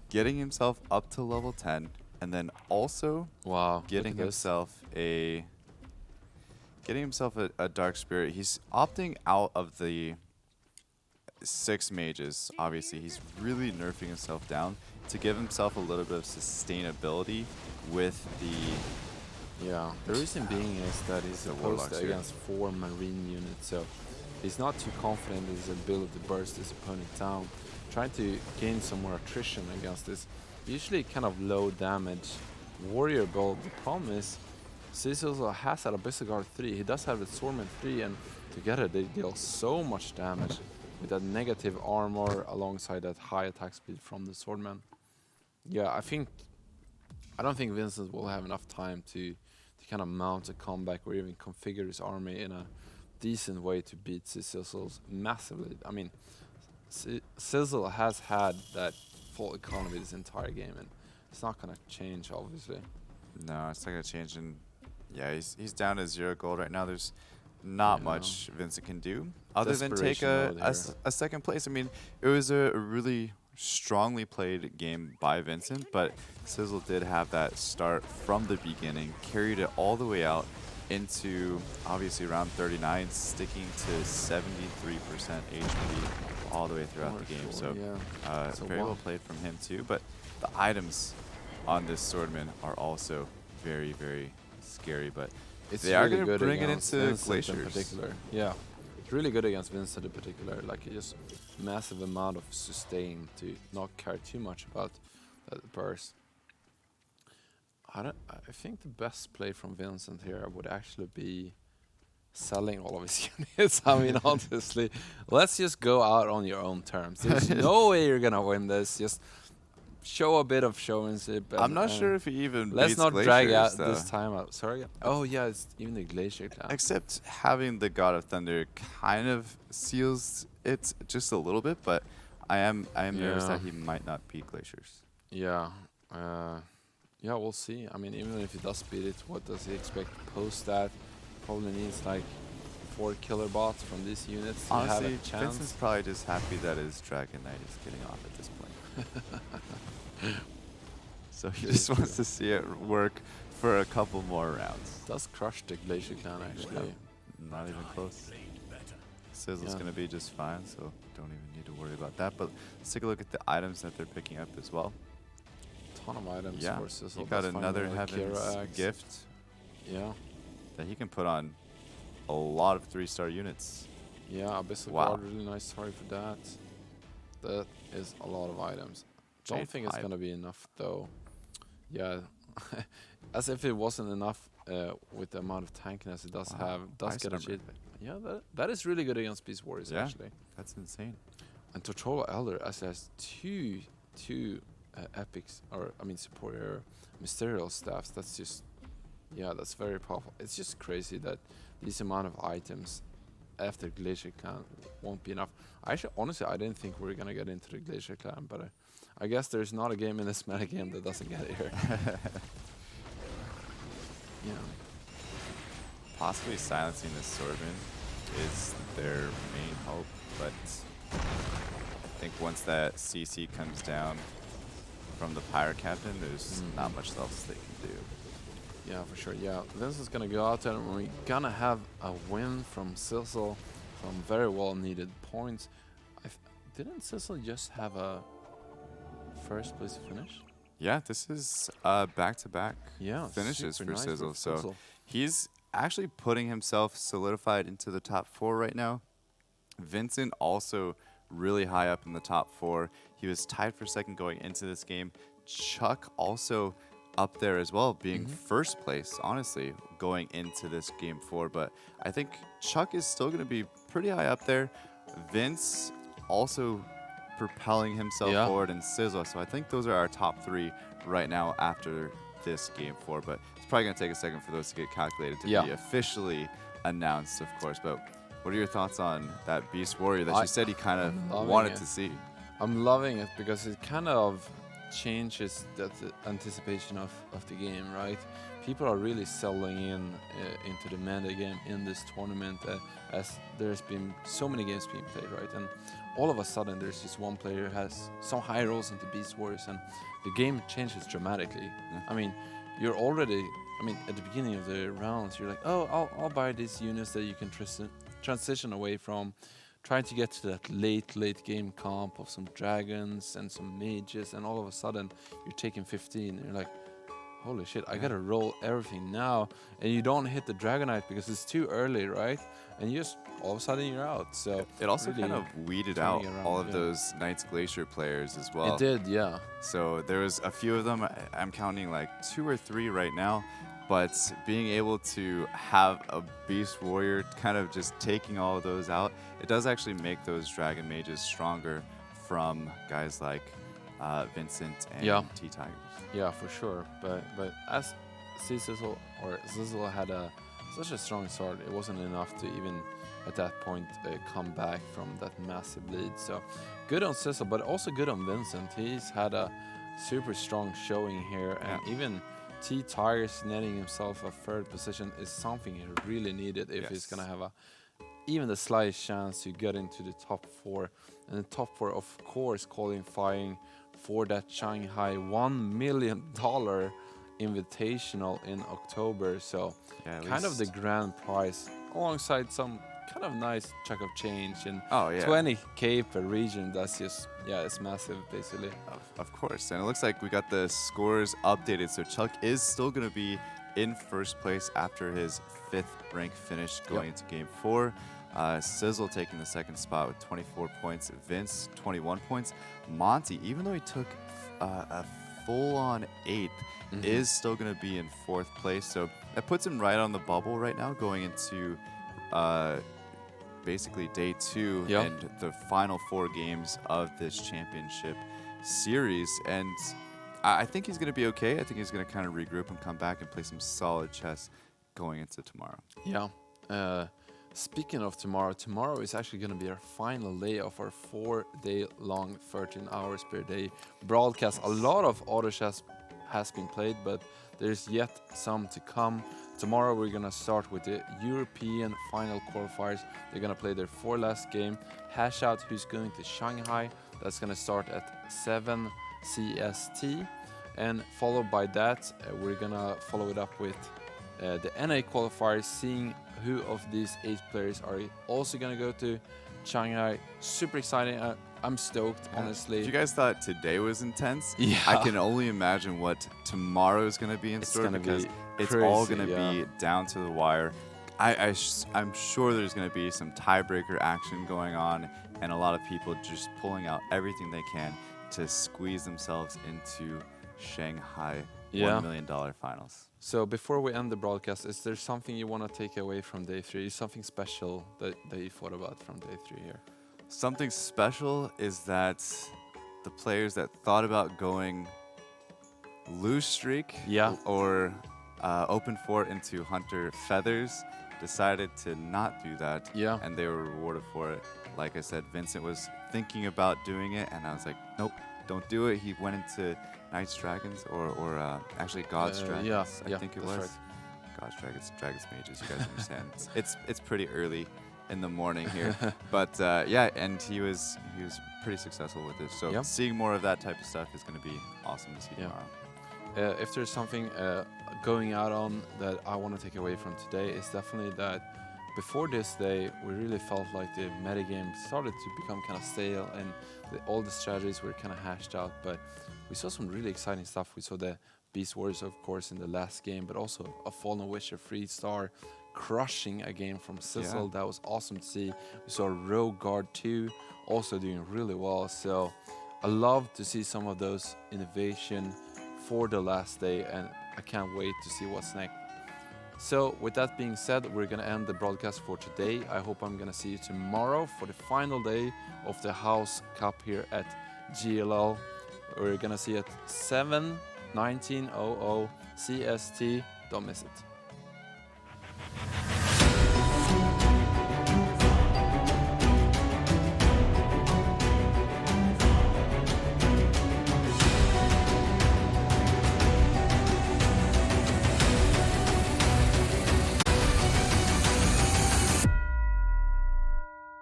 getting himself up to level 10 and then also Wow, getting look at this. himself a Dark Spirit. He's opting out of the 6 mages. Obviously, he's really nerfing himself down to give himself a little bit of sustainability with the Yeah, the reason being is that he's The opposed Warlocks here. against 4 marine units, so He's not too confident in his ability to burst his opponent down, trying to gain some more attrition against this usually kind of low damage warrior build. The problem is Cecil has that Abyssal Guard 3, he does have the Swordman 3, and together they deal so much damage with that negative armor alongside that high attack speed from the Swordman. Yeah, I don't think Vincent will have enough time to kind of mount a comeback or even configure his army in a decent way to beat Sizzles massively. I mean, Sizzle has had that full economy this entire game, and it's not gonna change, obviously. No, it's not gonna change. And yeah, he's down to 0 gold right now. There's not Yeah. much Vincent can do other than take Desperation mode a second place. I mean, it was a really strongly played game by Vincent, but Sizzle did have that start from the beginning, carried it all the way out into obviously round 39, sticking to 73% HP all the way throughout the game. Sure, So, yeah. very well played from him too. But the items on this Swordman are also very, very scary. But It's they are really going to good bring it against into Vincent Glaciers. in particular. Yeah, it's really good against Vincent in particular. Like, he just massive amount of sustain to not care too much about that burst. I think the best play from Vincent here would actually be selling all of his units. I mean, honestly, let's just go out on your own terms. There's no way you're gonna win this. Just show a bit of showmanship. I'm not sure if he even let's beats not Glaciers, drag out though. this time out. Sorry. Oh yeah, it's even the Glacier clan. Except having the God of Thunder kind of seals it just a little bit, but I am nervous Yeah. that he might not beat Glaciers. Yeah. Yeah, we'll see. I mean, even if he does beat it, what does he expect post that? Probably needs like 4 killer bots from these units to have Honestly, a chance. Vincent's probably just happy that his Dragon Knight is getting off at this point. So he just wants to see it work for a couple more rounds. Does crush the Glacier clan actually. Yeah, not even close. Sizzle's Yeah. going to be just fine, so don't even need to worry about that. But let's take a look at the items that they're picking up as well. Ton of items Yeah, for Sizzle. he got That's fine, another like Heaven's Kira Axe. gift Yeah. that he can put on a lot of 3-star units. Yeah, Abyssal Wow. Guard, really nice story for that. That is a lot of items. Don't Jade think it's 5. gonna be enough though. Yeah, as if it wasn't enough with the amount of tankiness it does Wow. have. Does Ice get a Armor. cheat. Yeah, that is really good against Beast Warriors Yeah. actually. That's insane. And Tortola Elder actually has two epics, or I mean superior mysterial staffs. That's just, yeah, that's very powerful. It's just crazy that this amount of items after Glacier Clan won't be enough. Actually, honestly, I didn't think we were gonna get into the Glacier Clan, but I guess there's not a game in this meta game that doesn't get here. Yeah. Possibly silencing this Swordman is their main hope, but I think once that CC comes down from the Pirate Captain, there's not much else they can do. Yeah, for sure. Yeah, Vince is gonna go out there and we're gonna have a win from Sizzle from very well needed points. Didn't Sizzle just have a first place finish? Yeah, this is back-to-back Yeah, finishes super for nice Sizzle. So Sizzle. he's actually putting himself solidified into the top 4 right now. Vincent also really high up in the top 4. He was tied for second going into this game. Chuck also up there as well, being first place, honestly, going into this game 4. But I think Chuck is still going to be pretty high up there. Vince also propelling himself forward, and Sizzle. So I think those are our top 3 right now after this game 4. But it's probably going to take a second for those to get calculated to be officially announced, of course. But what are your thoughts on that Beast Warrior that you said he kind of wanted to see? I'm loving it because it kind of changes that anticipation of the game, right? People are really selling in into the meta game in this tournament as there's been so many games being played, right? And all of a sudden there's just one player who has some high rolls into Beast Wars and the game changes dramatically. Yeah. I mean, you're already, I mean, at the beginning of the rounds, you're like, oh, I'll buy these units that you can transition away from, trying to get to that late game comp of some dragons and some mages, and all of a sudden you're taking 15 and you're like, holy shit, I Yeah. gotta roll everything now. And you don't hit the Dragonite because it's too early, right? And you just, all of a sudden, you're out. So, It also kind really of weeded turning out it all around, of yeah. those Knights Glacier players as It well. did, yeah. So there was a few of them. I'm counting like 2 or 3 right now. But being able to have a Beast Warrior kind of just taking all of those out, it does actually make those Dragon Mages stronger from guys like Vincent and Yeah. T-Tigers. Yeah, for sure. But as Zizzle had such a strong start, it wasn't enough to even at that point come back from that massive lead. So good on Zizzle, but also good on Vincent. He's had a super strong showing here, and Yeah. even T-Tires netting himself a third position is something he really needed if he's gonna have a even the slightest chance to get into the top 4. And the top 4, of course, qualifying for that Shanghai $1 million invitational in October. So Yeah, at kind of the least- grand prize alongside some kind of nice chunk of change in Oh, yeah. 20K per region. That's just, yeah, it's massive basically. Of course. And it looks like we got the scores updated. So Chuck is still going to be in first place after his 5th rank finish going into game 4. Sizzle taking the second spot with 24 points. Vince, 21 points. Monty, even though he took a full-on 8th, is still going to be in 4th place. So that puts him right on the bubble right now going into basically day 2 Yeah. and the final 4 games of this championship series. And I think he's going to be okay. I think he's going to kind of regroup and come back and play some solid chess going into tomorrow. Yeah. Speaking of tomorrow is actually going to be our final day of our 4-day long, 13 hours per day broadcast. A lot of Auto Chess has been played, but there's yet some to come. Tomorrow we're going to start with the European final qualifiers. They're going to play their 4 last game, hash out who's going to Shanghai. That's going to start at 7 CST. And followed by that, we're going to follow it up with the NA qualifiers, seeing who of these 8 players are also going to go to Shanghai. Super exciting. I'm stoked, honestly. If you guys thought today was intense, Yeah. I can only imagine what tomorrow is going to be in It's store gonna because be it's all crazy, going to yeah. be down to the wire. I'm sure there's going to be some tiebreaker action going on and a lot of people just pulling out everything they can to squeeze themselves into Shanghai Yeah. $1 million finals. So before we end the broadcast, is there something you want to take away from day 3? Something special that you thought about from day 3 here? Something special is that the players that thought about going loose streak Yeah. or open fort into Hunter Feathers decided to not do that. Yeah. And they were rewarded for it. Like I said, Vincent was thinking about doing it, and I was like, nope, don't do it. He went into Knights Dragons or actually God's Dragons. Yeah, I think it that's was. right. God's Dragons, Dragons Mages. You guys understand? It's pretty early in the morning here, but yeah, and he was pretty successful with it. So Yeah. seeing more of that type of stuff is going to be awesome to see Yeah. tomorrow. If there's something going out on that I want to take away from today, is definitely that before this day, we really felt like the metagame started to become kind of stale and all the strategies were kind of hashed out. But we saw some really exciting stuff. We saw the Beast Warriors, of course, in the last game, but also a Fallen Wisher 3-star crushing a game from Sizzle. Yeah. That was awesome to see. We saw Rogue Guard 2 also doing really well. So I love to see some of those innovation for the last day, and I can't wait to see what's next. So with that being said, we're going to end the broadcast for today. I hope I'm going to see you tomorrow for the final day of the House Cup here at GLL. We're going to see it 7/19:00 CST. Don't miss it.